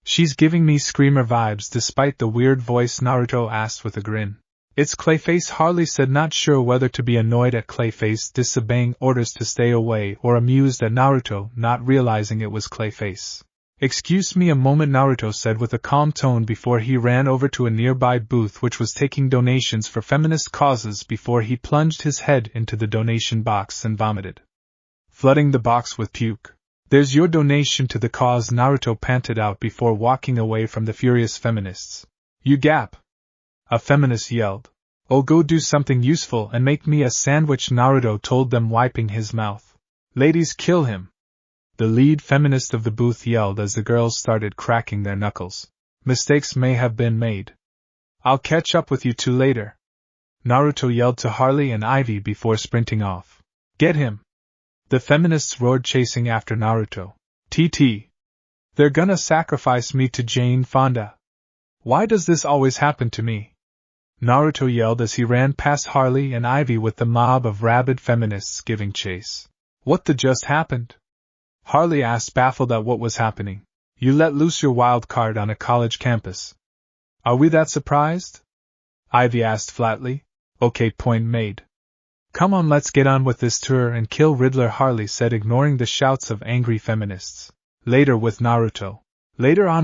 She's giving me Screamer vibes despite the weird voice, Naruto asked with a grin. It's Clayface, Harley said, not sure whether to be annoyed at Clayface disobeying orders to stay away or amused at Naruto not realizing it was Clayface. Excuse me a moment, Naruto said with a calm tone before he ran over to a nearby booth which was taking donations for feminist causes before he plunged his head into the donation box and vomited, flooding the box with puke. There's your donation to the cause, Naruto panted out before walking away from the furious feminists. You gap! A feminist yelled. Oh, go do something useful and make me a sandwich, Naruto told them, wiping his mouth. Ladies, kill him! The lead feminist of the booth yelled as the girls started cracking their knuckles. Mistakes may have been made. I'll catch up with you two later. Naruto yelled to Harley and Ivy before sprinting off. Get him! The feminists roared, chasing after Naruto. TT. They're gonna sacrifice me to Jane Fonda. Why does this always happen to me? Naruto yelled as he ran past Harley and Ivy with the mob of rabid feminists giving chase. What the just happened? Harley asked, baffled at what was happening. You let loose your wild card on a college campus. Are we that surprised? Ivy asked flatly. Okay, point made. Come on, let's get on with this tour and kill Riddler, Harley said, ignoring the shouts of angry feminists. Later on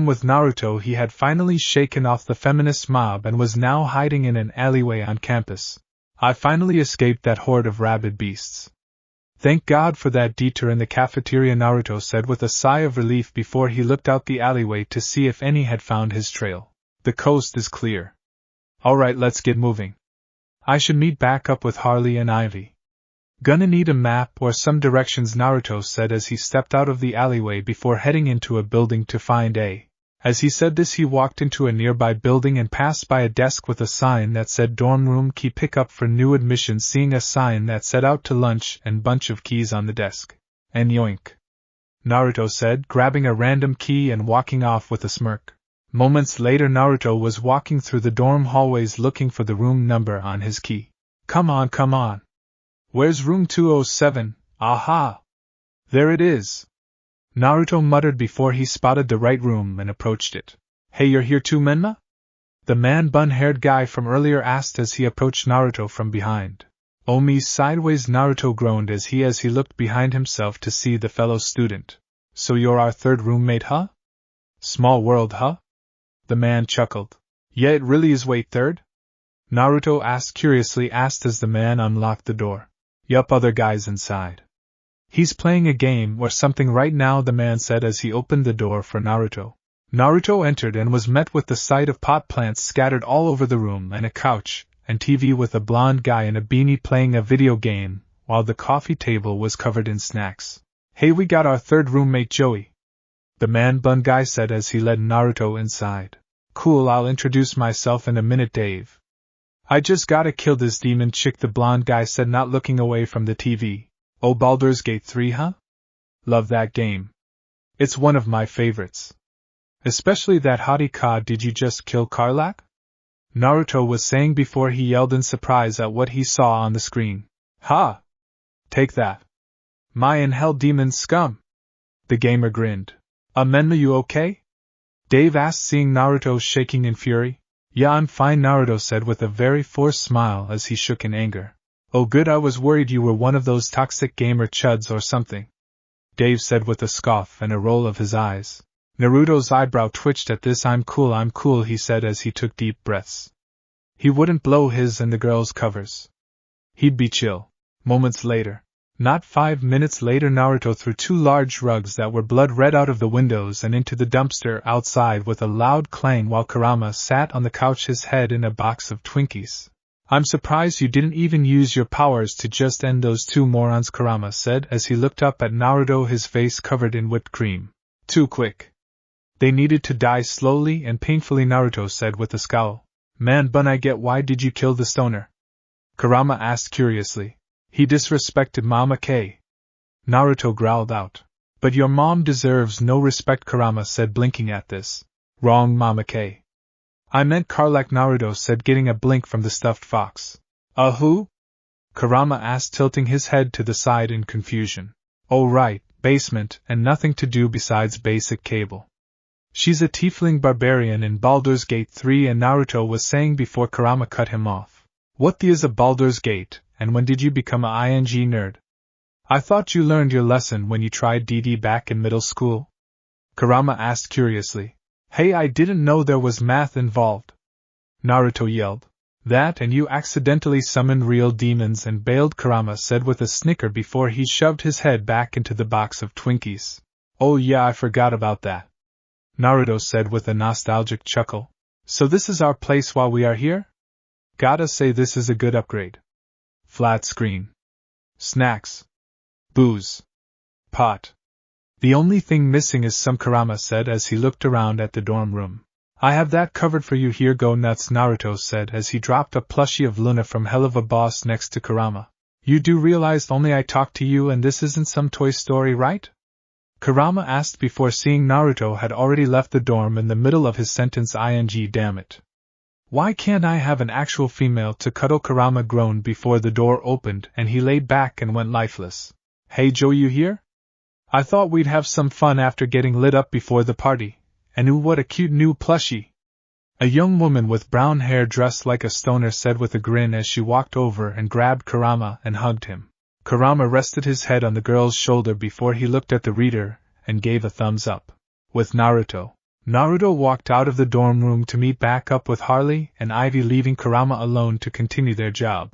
with Naruto, he had finally shaken off the feminist mob and was now hiding in an alleyway on campus. I finally escaped that horde of rabid beasts. Thank God for that detour in the cafeteria, Naruto said with a sigh of relief before he looked out the alleyway to see if any had found his trail. The coast is clear. Alright, let's get moving. I should meet back up with Harley and Ivy. Gonna need a map or some directions, Naruto said as he stepped out of the alleyway before heading into a building to find a. As he said this, he walked into a nearby building and passed by a desk with a sign that said dorm room key pickup for new admissions, seeing a sign that said out to lunch and bunch of keys on the desk. And yoink, Naruto said, grabbing a random key and walking off with a smirk. Moments later, Naruto was walking through the dorm hallways looking for the room number on his key. Come on. Where's room 207? Aha! There it is! Naruto muttered before he spotted the right room and approached it. Hey, you're here too, Menma? The man-bun-haired guy from earlier asked as he approached Naruto from behind. Oh me, sideways, Naruto groaned as he looked behind himself to see the fellow student. So you're our third roommate, huh? Small world, huh? The man chuckled. Yeah, it really is. Wait, third? Naruto asked curiously as the man unlocked the door. Yup, other guys inside. He's playing a game or something right now, the man said as he opened the door for Naruto. Naruto entered and was met with the sight of pot plants scattered all over the room and a couch and TV with a blonde guy in a beanie playing a video game, while the coffee table was covered in snacks. Hey, we got our third roommate, Joey. The man-bun guy said as he led Naruto inside. Cool, I'll introduce myself in a minute, Dave. I just gotta kill this demon chick, the blonde guy said, not looking away from the TV. Oh, Baldur's Gate 3, huh? Love that game. It's one of my favorites. Especially that hottie cod. Did you just kill Karlak? Naruto was saying before he yelled in surprise at what he saw on the screen. Ha! Take that. My in hell, demon scum! The gamer grinned. Menma, you okay? Dave asked, seeing Naruto shaking in fury. Yeah, I'm fine, Naruto said with a very forced smile as he shook in anger. Oh good, I was worried you were one of those toxic gamer chuds or something. Dave said with a scoff and a roll of his eyes. Naruto's eyebrow twitched at this. I'm cool, he said as he took deep breaths. He wouldn't blow his and the girl's covers. He'd be chill. Moments later. Not 5 minutes later, Naruto threw 2 large rugs that were blood red out of the windows and into the dumpster outside with a loud clang while Kurama sat on the couch, his head in a box of Twinkies. I'm surprised you didn't even use your powers to just end those 2 morons, Kurama said as he looked up at Naruto, his face covered in whipped cream. Too quick. They needed to die slowly and painfully, Naruto said with a scowl. Man bun, I get why did you kill the stoner? Kurama asked curiously. He disrespected Mama K. Naruto growled out. But your mom deserves no respect, Kurama said, blinking at this. Wrong, Mama K. I meant Karlak, Naruto said, getting a blink from the stuffed fox. Who? Kurama asked, tilting his head to the side in confusion. Oh right, basement, and nothing to do besides basic cable. She's a tiefling barbarian in Baldur's Gate 3, and Naruto was saying before Kurama cut him off. What the is a Baldur's Gate, and when did you become a ING nerd? I thought you learned your lesson when you tried DD back in middle school? Kurama asked curiously. Hey, I didn't know there was math involved. Naruto yelled. That and you accidentally summoned real demons and bailed, Kurama said with a snicker before he shoved his head back into the box of Twinkies. Oh yeah, I forgot about that. Naruto said with a nostalgic chuckle. So this is our place while we are here? Gotta say this is a good upgrade. Flat screen. Snacks. Booze. Pot. The only thing missing is some, Kurama said as he looked around at the dorm room. I have that covered for you, here go nuts, Naruto said as he dropped a plushie of Luna from Hell of a Boss next to Kurama. You do realize only I talk to you and this isn't some Toy Story, right? Kurama asked before seeing Naruto had already left the dorm in the middle of his sentence. Ing, damn it. Why can't I have an actual female to cuddle? Kurama groaned before the door opened and he laid back and went lifeless. Hey Joe, you here? I thought we'd have some fun after getting lit up before the party. And ooh, what a cute new plushie. A young woman with brown hair dressed like a stoner said with a grin as she walked over and grabbed Kurama and hugged him. Kurama rested his head on the girl's shoulder before he looked at the reader and gave a thumbs up. With Naruto. Naruto walked out of the dorm room to meet back up with Harley and Ivy, leaving Kurama alone to continue their job.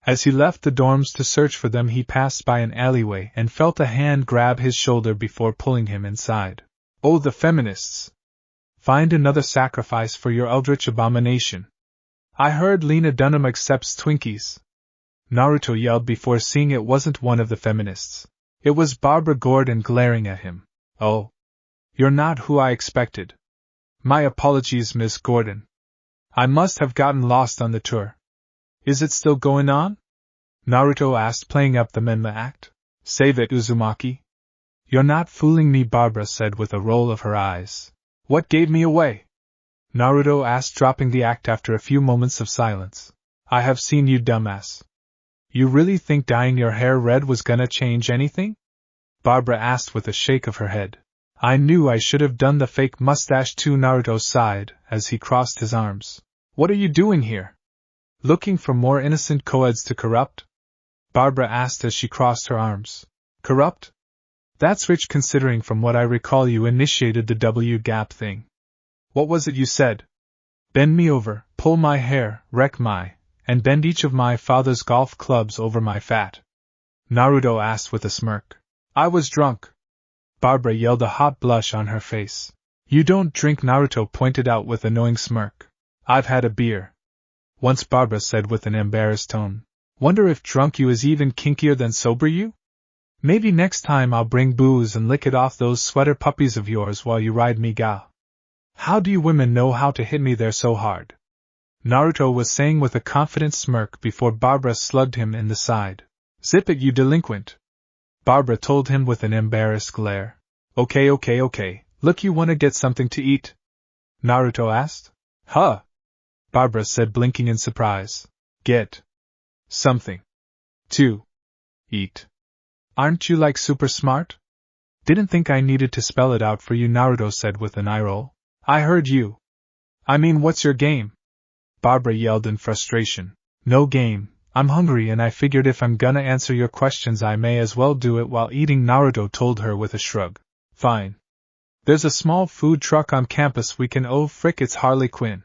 As he left the dorms to search for them, he passed by an alleyway and felt a hand grab his shoulder before pulling him inside. Oh, the feminists! Find another sacrifice for your eldritch abomination. I heard Lena Dunham accepts Twinkies. Naruto yelled before seeing it wasn't one of the feminists. It was Barbara Gordon glaring at him. Oh. You're not who I expected. My apologies, Miss Gordon. I must have gotten lost on the tour. Is it still going on? Naruto asked, playing up the Menma act. Save it, Uzumaki. You're not fooling me, Barbara said with a roll of her eyes. What gave me away? Naruto asked, dropping the act after a few moments of silence. I have seen you, dumbass. You really think dyeing your hair red was gonna change anything? Barbara asked with a shake of her head. I knew I should have done the fake mustache too, Naruto sighed as he crossed his arms. What are you doing here? Looking for more innocent co-eds to corrupt? Barbara asked as she crossed her arms. Corrupt? That's rich considering from what I recall you initiated the W-gap thing. What was it you said? Bend me over, pull my hair, wreck and bend each of my father's golf clubs over my fat. Naruto asked with a smirk. I was drunk. Barbara yelled, a hot blush on her face. You don't drink, Naruto pointed out with a knowing smirk. I've had a beer. Once, Barbara said with an embarrassed tone. Wonder if drunk you is even kinkier than sober you? Maybe next time I'll bring booze and lick it off those sweater puppies of yours while you ride me, ga. How do you women know how to hit me there so hard? Naruto was saying with a confident smirk before Barbara slugged him in the side. Zip it, you delinquent. Barbara told him with an embarrassed glare. Okay. Look, you wanna get something to eat? Naruto asked. Huh? Barbara said, blinking in surprise. Get something to eat. Aren't you like super smart? Didn't think I needed to spell it out for you, Naruto said with an eye roll. I heard you. I mean, what's your game? Barbara yelled in frustration. No game, I'm hungry and I figured if I'm gonna answer your questions I may as well do it while eating, Naruto told her with a shrug. Fine. There's a small food truck on campus we can— oh frick, it's Harley Quinn.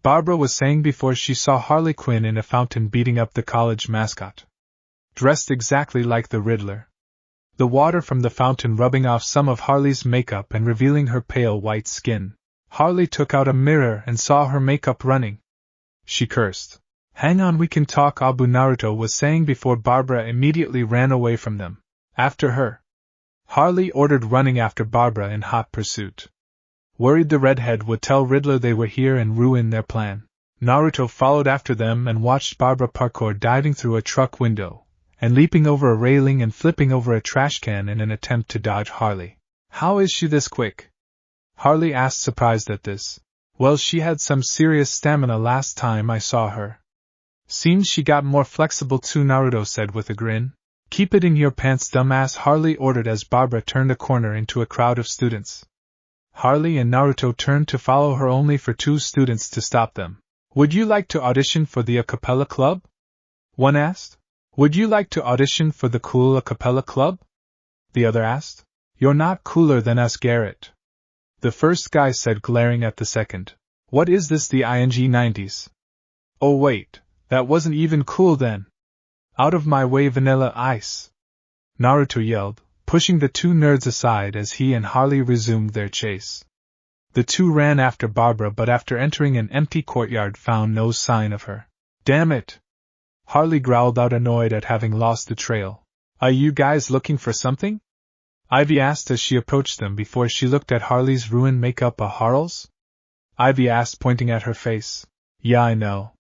Barbara was saying before she saw Harley Quinn in a fountain beating up the college mascot. Dressed exactly like the Riddler. The water from the fountain rubbing off some of Harley's makeup and revealing her pale white skin. Harley took out a mirror and saw her makeup running. She cursed. Hang on, we can talk, Abu, Naruto was saying before Barbara immediately ran away from them. After her. Harley ordered, running after Barbara in hot pursuit. Worried the redhead would tell Riddler they were here and ruin their plan. Naruto followed after them and watched Barbara parkour, diving through a truck window and leaping over a railing and flipping over a trash can in an attempt to dodge Harley. How is she this quick? Harley asked, surprised at this. Well, she had some serious stamina last time I saw her. Seems she got more flexible too, Naruto said with a grin. Keep it in your pants, dumbass, Harley ordered as Barbara turned a corner into a crowd of students. Harley and Naruto turned to follow her only for two students to stop them. Would you like to audition for the a cappella club? One asked. Would you like to audition for the cool a cappella club? The other asked. You're not cooler than us, Garrett. The first guy said, glaring at the second. What is this, the ing90s? Oh wait, that wasn't even cool then. Out of my way, Vanilla Ice! Naruto yelled, pushing the two nerds aside as he and Harley resumed their chase. The two ran after Barbara, but after entering an empty courtyard found no sign of her. Damn it! Harley growled out, annoyed at having lost the trail. Are you guys looking for something? Ivy asked as she approached them before she looked at Harley's ruined makeup. Harl's? Ivy asked, pointing at her face. Yeah, I know.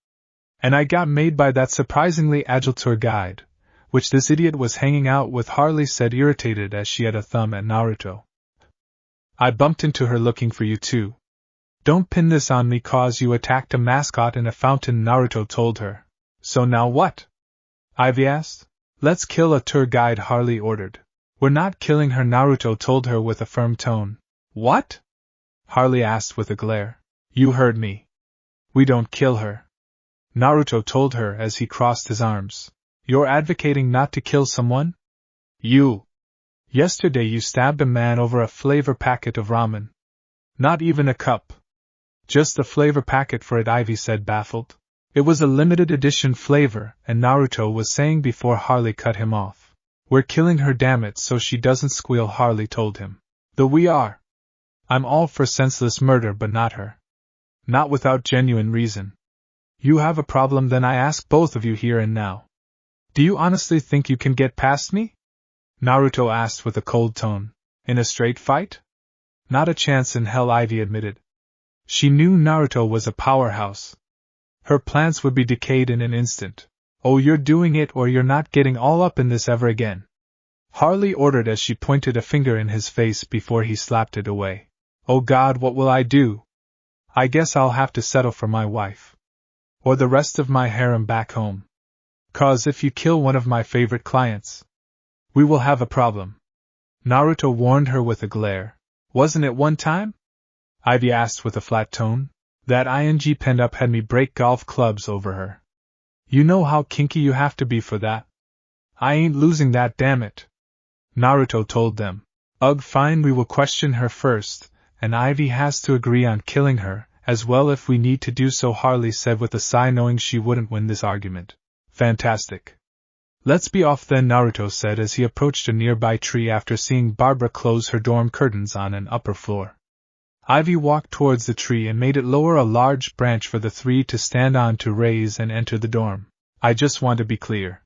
And I got made by that surprisingly agile tour guide, which this idiot was hanging out with, Harley said, irritated as she had a thumb at Naruto. I bumped into her looking for you too. Don't pin this on me cause you attacked a mascot in a fountain, Naruto told her. So now what? Ivy asked. Let's kill a tour guide, Harley ordered. We're not killing her, Naruto told her with a firm tone. What? Harley asked with a glare. You heard me. We don't kill her. Naruto told her as he crossed his arms. You're advocating not to kill someone? You. Yesterday you stabbed a man over a flavor packet of ramen. Not even a cup. Just a flavor packet for it, Ivy said, baffled. It was a limited edition flavor, and Naruto was saying before Harley cut him off. We're killing her, damn it, so she doesn't squeal, Harley told him. Though we are. I'm all for senseless murder, but not her. Not without genuine reason. You have a problem then, I ask both of you here and now. Do you honestly think you can get past me? Naruto asked with a cold tone. In a straight fight? Not a chance in hell, Ivy admitted. She knew Naruto was a powerhouse. Her plans would be decayed in an instant. Oh, you're doing it or you're not getting all up in this ever again. Harley ordered as she pointed a finger in his face before he slapped it away. Oh God, what will I do? I guess I'll have to settle for my wife. Or the rest of my harem back home. Cause if you kill one of my favorite clients, we will have a problem. Naruto warned her with a glare. Wasn't it one time? Ivy asked with a flat tone. That ing penned up had me break golf clubs over her. You know how kinky you have to be for that. I ain't losing that, damn it. Naruto told them. Ugh, fine, we will question her first, and Ivy has to agree on killing her, as well if we need to do so, Harley said with a sigh, knowing she wouldn't win this argument. Fantastic. Let's be off then, Naruto said as he approached a nearby tree after seeing Barbara close her dorm curtains on an upper floor. Ivy walked towards the tree and made it lower a large branch for the three to stand on to raise and enter the dorm. I just want to be clear.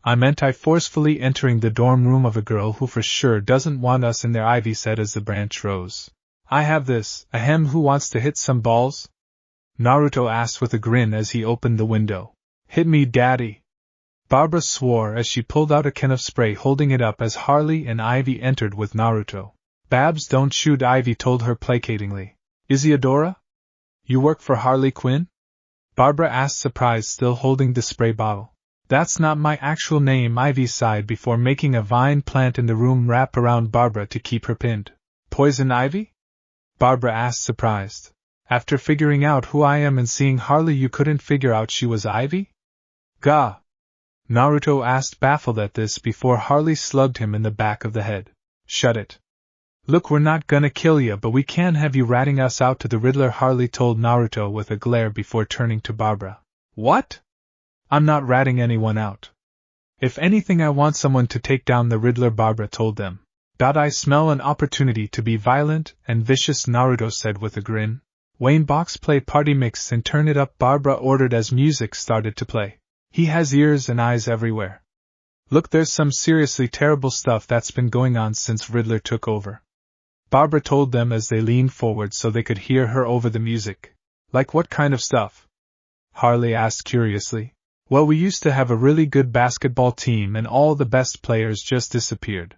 I meant I forcefully entering the dorm room of a girl who for sure doesn't want us in there, Ivy said as the branch rose. I have this, ahem, who wants to hit some balls? Naruto asked with a grin as he opened the window. Hit me, daddy. Barbara swore as she pulled out a can of spray, holding it up as Harley and Ivy entered with Naruto. Babs, don't shoot, Ivy told her placatingly. Isiodora? You work for Harley Quinn? Barbara asked, surprised, still holding the spray bottle. That's not my actual name, Ivy sighed before making a vine plant in the room wrap around Barbara to keep her pinned. Poison Ivy? Barbara asked, surprised. After figuring out who I am and seeing Harley, you couldn't figure out she was Ivy? Gah! Naruto asked, baffled at this before Harley slugged him in the back of the head. Shut it. Look, we're not gonna kill ya, but we can't have you ratting us out to the Riddler, Harley told Naruto with a glare before turning to Barbara. What? I'm not ratting anyone out. If anything, I want someone to take down the Riddler, Barbara told them. I smell an opportunity to be violent and vicious, Naruto said with a grin. Wayne Box, play party mix and turn it up, Barbara ordered as music started to play. He has ears and eyes everywhere. Look, there's some seriously terrible stuff that's been going on since Riddler took over. Barbara told them as they leaned forward so they could hear her over the music. Like what kind of stuff? Harley asked curiously. Well, we used to have a really good basketball team and all the best players just disappeared.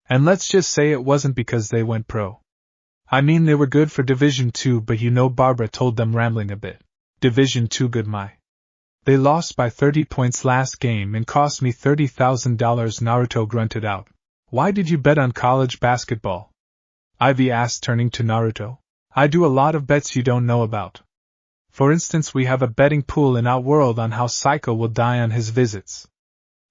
And let's just say it wasn't because they went pro. I mean, they were good for Division 2, but you know, Barbara told them, rambling a bit. Division 2 good, my. They lost by 30 points last game and cost me $30,000, Naruto grunted out. Why did you bet on college basketball? Ivy asked, turning to Naruto. I do a lot of bets you don't know about. For instance, we have a betting pool in Outworld on how Psycho will die on his visits.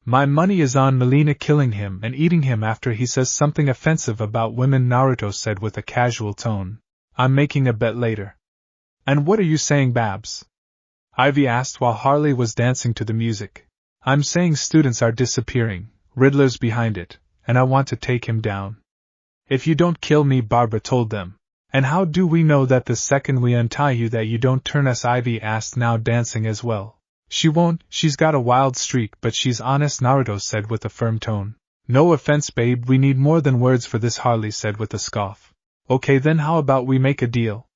My money is on Melina killing him and eating him after he says something offensive about women, Naruto said with a casual tone. I'm making a bet later. And what are you saying, Babs? Ivy asked while Harley was dancing to the music. I'm saying students are disappearing, Riddler's behind it, and I want to take him down. If you don't kill me, Barbara told them. And how do we know that the second we untie you that you don't turn us? Ivy asked, now dancing as well. She won't, she's got a wild streak, but she's honest, Naruto said with a firm tone. No offense, babe, we need more than words for this, Harley said with a scoff. Okay, then how about we make a deal?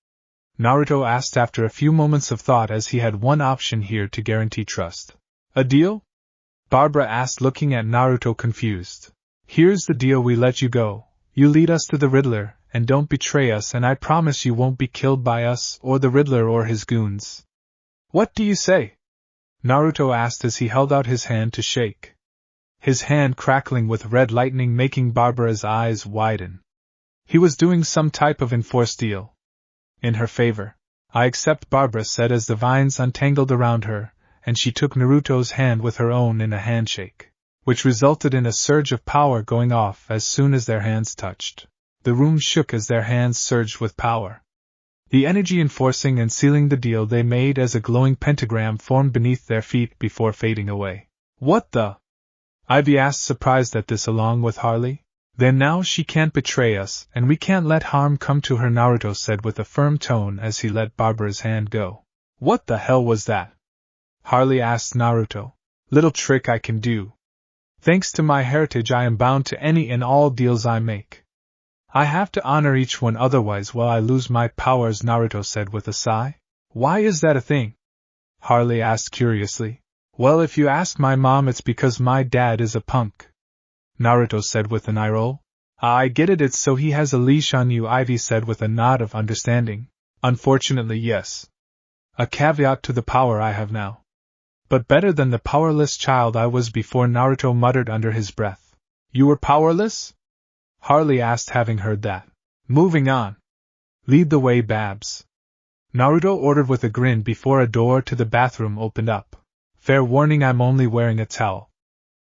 Naruto asked after a few moments of thought, as he had one option here to guarantee trust. A deal? Barbara asked, looking at Naruto confused. Here's the deal, we let you go. You lead us to the Riddler, and don't betray us, and I promise you won't be killed by us, or the Riddler or his goons. What do you say? Naruto asked as he held out his hand to shake. His hand crackling with red lightning, making Barbara's eyes widen. He was doing some type of enforced deal. In her favor. I accept, Barbara said as the vines untangled around her, and she took Naruto's hand with her own in a handshake, which resulted in a surge of power going off as soon as their hands touched. The room shook as their hands surged with power. The energy enforcing and sealing the deal they made as a glowing pentagram formed beneath their feet before fading away. What the? Ivy asked, surprised at this along with Harley. Then now she can't betray us, and we can't let harm come to her, Naruto said with a firm tone as he let Barbara's hand go. What the hell was that? Harley asked Naruto. Little trick I can do. Thanks to my heritage, I am bound to any and all deals I make. I have to honor each one, otherwise will I lose my powers, Naruto said with a sigh. Why is that a thing? Harley asked curiously. Well, if you ask my mom, it's because my dad is a punk. Naruto said with an eye roll. I get it, it's so he has a leash on you, Ivy said with a nod of understanding. Unfortunately, yes. A caveat to the power I have now. But better than the powerless child I was before, Naruto muttered under his breath. You were powerless? Harley asked, having heard that. Moving on. Lead the way, Babs. Naruto ordered with a grin before a door to the bathroom opened up. Fair warning, I'm only wearing a towel.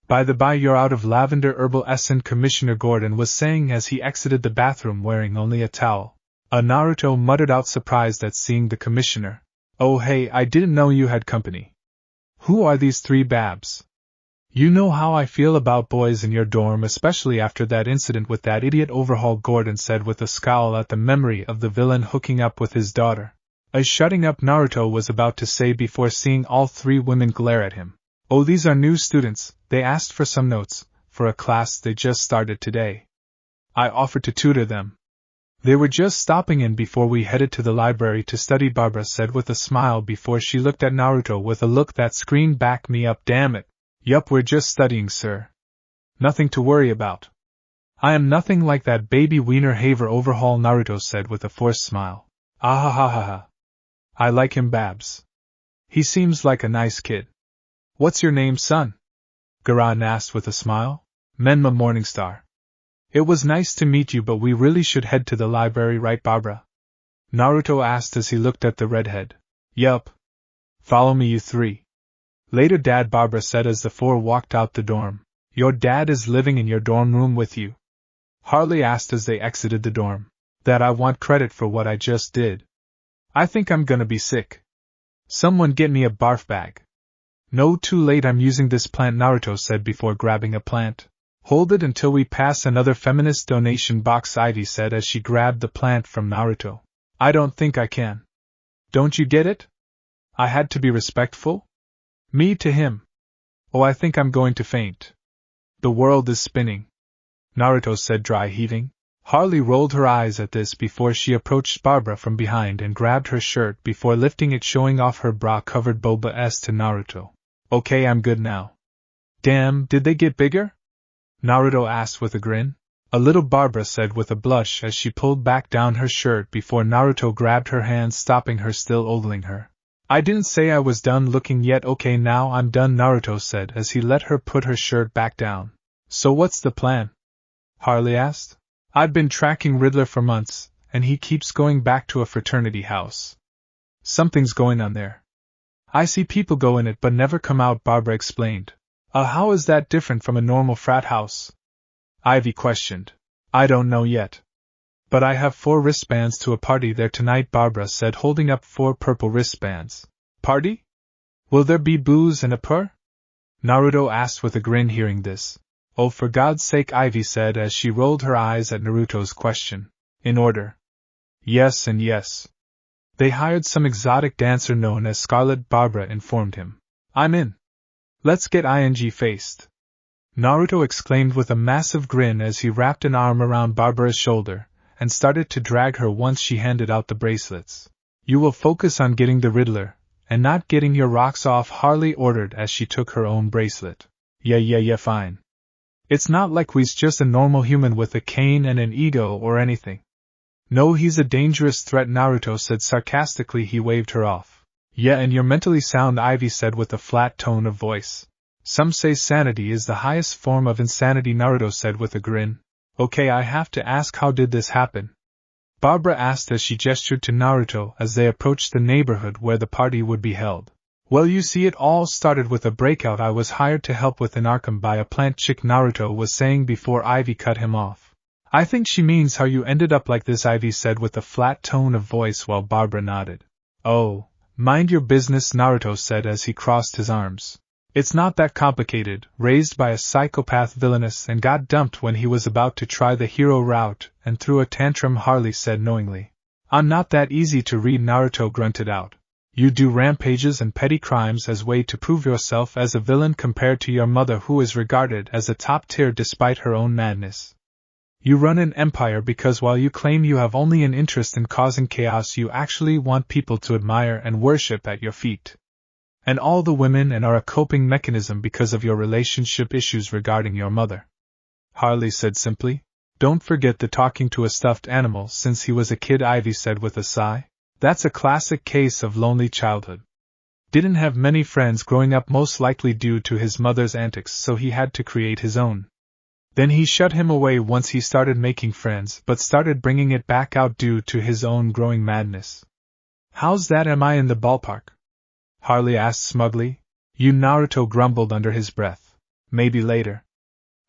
By the by, you're out of lavender herbal essence, Commissioner Gordon was saying as he exited the bathroom wearing only a towel. Naruto muttered out, surprised at seeing the commissioner. Oh hey, I didn't know you had company. Who are these three, Babs? You know how I feel about boys in your dorm, especially after that incident with that idiot Overhaul, Gordon said with a scowl at the memory of the villain hooking up with his daughter. Shutting up, Naruto was about to say before seeing all three women glare at him. Oh, these are new students, they asked for some notes, for a class they just started today. I offered to tutor them. They were just stopping in before we headed to the library to study, Barbara said with a smile before she looked at Naruto with a look that screamed, back me up, damn it. Yup, we're just studying, sir. Nothing to worry about. I am nothing like that baby wiener haver, Overhaul, Naruto said with a forced smile. Ah ha ha ha ha. I like him, Babs. He seems like a nice kid. What's your name, son? Garan asked with a smile. Menma Morningstar. It was nice to meet you, but we really should head to the library, right, Barbara? Naruto asked as he looked at the redhead. Yup. Follow me, you three. Later, Dad, Barbara said as the four walked out the dorm. Your dad is living in your dorm room with you? Harley asked as they exited the dorm. That I want credit for what I just did. I think I'm gonna be sick. Someone get me a barf bag. No, too late, I'm using this plant, Naruto said before grabbing a plant. Hold it until we pass another feminist donation box, Ivy said as she grabbed the plant from Naruto. I don't think I can. Don't you get it? I had to be respectful? Me to him. Oh, I think I'm going to faint. The world is spinning. Naruto said, dry heaving. Harley rolled her eyes at this before she approached Barbara from behind and grabbed her shirt before lifting it, showing off her bra-covered boba S to Naruto. Okay, I'm good now. Damn, did they get bigger? Naruto asked with a grin. A little, Barbara said with a blush as she pulled back down her shirt before Naruto grabbed her hand, stopping her, still ogling her. I didn't say I was done looking yet. Okay, now I'm done, Naruto said as he let her put her shirt back down. So what's the plan? Harley asked. I've been tracking Riddler for months, and he keeps going back to a fraternity house. Something's going on there. I see people go in it but never come out, Barbara explained. How is that different from a normal frat house? Ivy questioned. I don't know yet. But I have 4 wristbands to a party there tonight, Barbara said, holding up 4 purple wristbands. Party? Will there be booze and a purr? Naruto asked with a grin, hearing this. Oh, for God's sake, Ivy said as she rolled her eyes at Naruto's question. In order. Yes and yes. They hired some exotic dancer known as Scarlet, Barbara informed him. I'm in. Let's get ing-faced. Naruto exclaimed with a massive grin as he wrapped an arm around Barbara's shoulder and started to drag her once she handed out the bracelets. You will focus on getting the Riddler, and not getting your rocks off, Harley ordered as she took her own bracelet. Yeah, fine. It's not like we's just a normal human with a cane and an ego or anything. No, he's a dangerous threat, Naruto said sarcastically. He waved her off. Yeah, and you're mentally sound, Ivy said with a flat tone of voice. Some say sanity is the highest form of insanity, Naruto said with a grin. Okay, I have to ask, how did this happen? Barbara asked as she gestured to Naruto as they approached the neighborhood where the party would be held. Well, you see, it all started with a breakout I was hired to help with in Arkham by a plant chick, Naruto was saying before Ivy cut him off. I think she means how you ended up like this, Ivy said with a flat tone of voice while Barbara nodded. Oh, mind your business, Naruto said as he crossed his arms. It's not that complicated. Raised by a psychopath villainess and got dumped when he was about to try the hero route and threw a tantrum, Harley said knowingly. I'm not that easy to read, Naruto grunted out. You do rampages and petty crimes as way to prove yourself as a villain compared to your mother, who is regarded as a top tier despite her own madness. You run an empire because while you claim you have only an interest in causing chaos, you actually want people to admire and worship at your feet. And all the women and are a coping mechanism because of your relationship issues regarding your mother. Harley said simply. Don't forget the talking to a stuffed animal since he was a kid, Ivy said with a sigh. That's a classic case of lonely childhood. Didn't have many friends growing up, most likely due to his mother's antics, so he had to create his own. Then he shut him away once he started making friends, but started bringing it back out due to his own growing madness. How's that? Am I in the ballpark? Harley asked smugly. You, Naruto grumbled under his breath. Maybe later.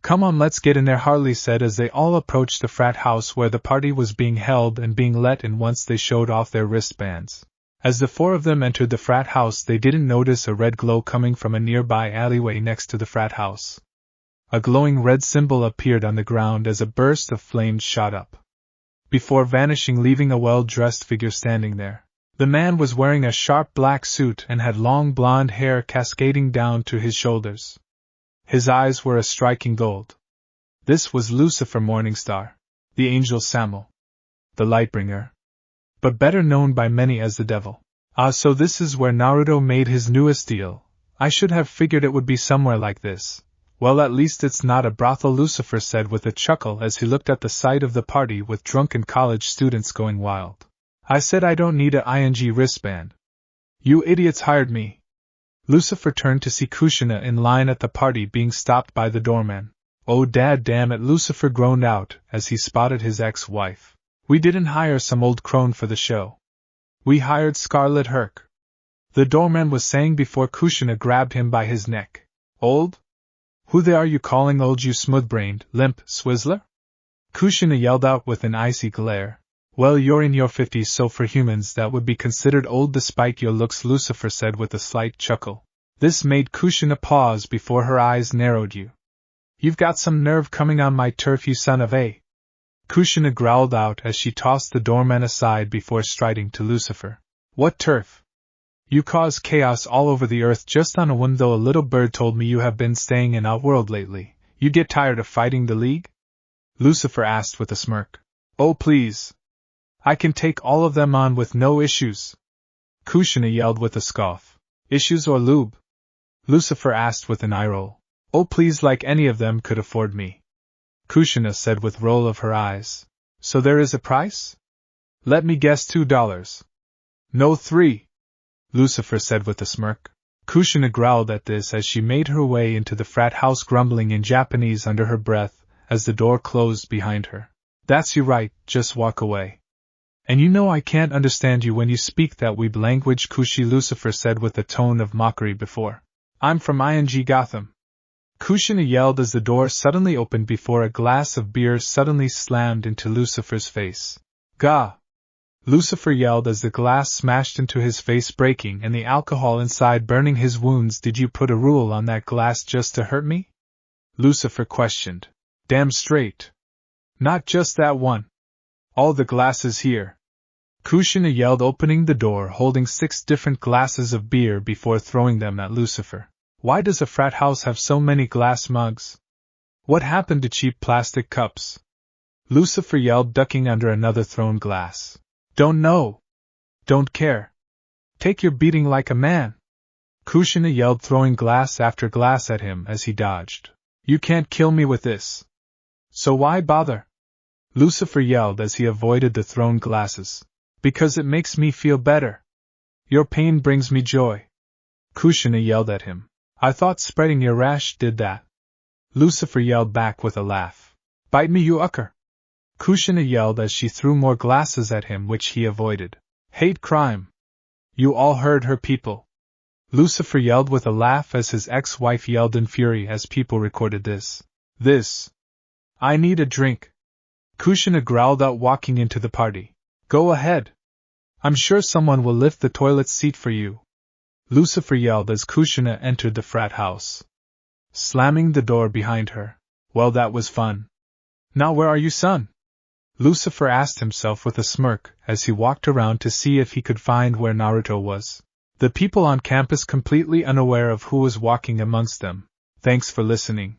Come on, let's get in there, Harley said as they all approached the frat house where the party was being held and being let in once they showed off their wristbands. As the 4 of them entered the frat house, they didn't notice a red glow coming from a nearby alleyway next to the frat house. A glowing red symbol appeared on the ground as a burst of flames shot up, before vanishing, leaving a well-dressed figure standing there. The man was wearing a sharp black suit and had long blonde hair cascading down to his shoulders. His eyes were a striking gold. This was Lucifer Morningstar, the angel Samuel, the Lightbringer, but better known by many as the Devil. Ah, so this is where Naruto made his newest deal. I should have figured it would be somewhere like this. Well, at least it's not a brothel, Lucifer said with a chuckle as he looked at the sight of the party with drunken college students going wild. I said I don't need a ing wristband. You idiots hired me. Lucifer turned to see Kushina in line at the party being stopped by the doorman. Oh, dad damn it, Lucifer groaned out as he spotted his ex-wife. We didn't hire some old crone for the show. We hired Scarlet Herc. The doorman was saying before Kushina grabbed him by his neck. Old? Who the are you calling old, you smooth-brained, limp swizzler? Kushina yelled out with an icy glare. Well, you're in your 50s, so for humans that would be considered old despite your looks, Lucifer said with a slight chuckle. This made Kushina pause before her eyes narrowed. You've got some nerve coming on my turf, you son of a... Kushina growled out as she tossed the doorman aside before striding to Lucifer. What turf? You cause chaos all over the earth just on a whim, though a little bird told me you have been staying in Outworld lately. You get tired of fighting the League? Lucifer asked with a smirk. Oh, please. I can take all of them on with no issues. Kushina yelled with a scoff. Issues or lube? Lucifer asked with an eye roll. Oh, please, like any of them could afford me. Kushina said with roll of her eyes. So there is a price? Let me guess, $2. No, 3. Lucifer said with a smirk. Kushina growled at this as she made her way into the frat house, grumbling in Japanese under her breath as the door closed behind her. That's you right, just walk away. And you know I can't understand you when you speak that weeb language, Kushi, Lucifer said with a tone of mockery before. I'm from ING Gotham. Kushina yelled as the door suddenly opened before a glass of beer suddenly slammed into Lucifer's face. Gah! Lucifer yelled as the glass smashed into his face, breaking and the alcohol inside burning his wounds. Did you put a rule on that glass just to hurt me? Lucifer questioned. Damn straight. Not just that one. All the glasses here. Kushina yelled, opening the door, holding 6 different glasses of beer before throwing them at Lucifer. Why does a frat house have so many glass mugs? What happened to cheap plastic cups? Lucifer yelled, ducking under another thrown glass. Don't know. Don't care. Take your beating like a man. Kushina yelled, throwing glass after glass at him as he dodged. You can't kill me with this. So why bother? Lucifer yelled as he avoided the thrown glasses. Because it makes me feel better. Your pain brings me joy. Kushina yelled at him. I thought spreading your rash did that. Lucifer yelled back with a laugh. Bite me, you ucker. Kushina yelled as she threw more glasses at him, which he avoided. Hate crime. You all heard her, people. Lucifer yelled with a laugh as his ex-wife yelled in fury as people recorded this. I need a drink. Kushina growled out, walking into the party. Go ahead. I'm sure someone will lift the toilet seat for you. Lucifer yelled as Kushina entered the frat house, slamming the door behind her. Well, that was fun. Now where are you, son? Lucifer asked himself with a smirk as he walked around to see if he could find where Naruto was. The people on campus completely unaware of who was walking amongst them. Thanks for listening.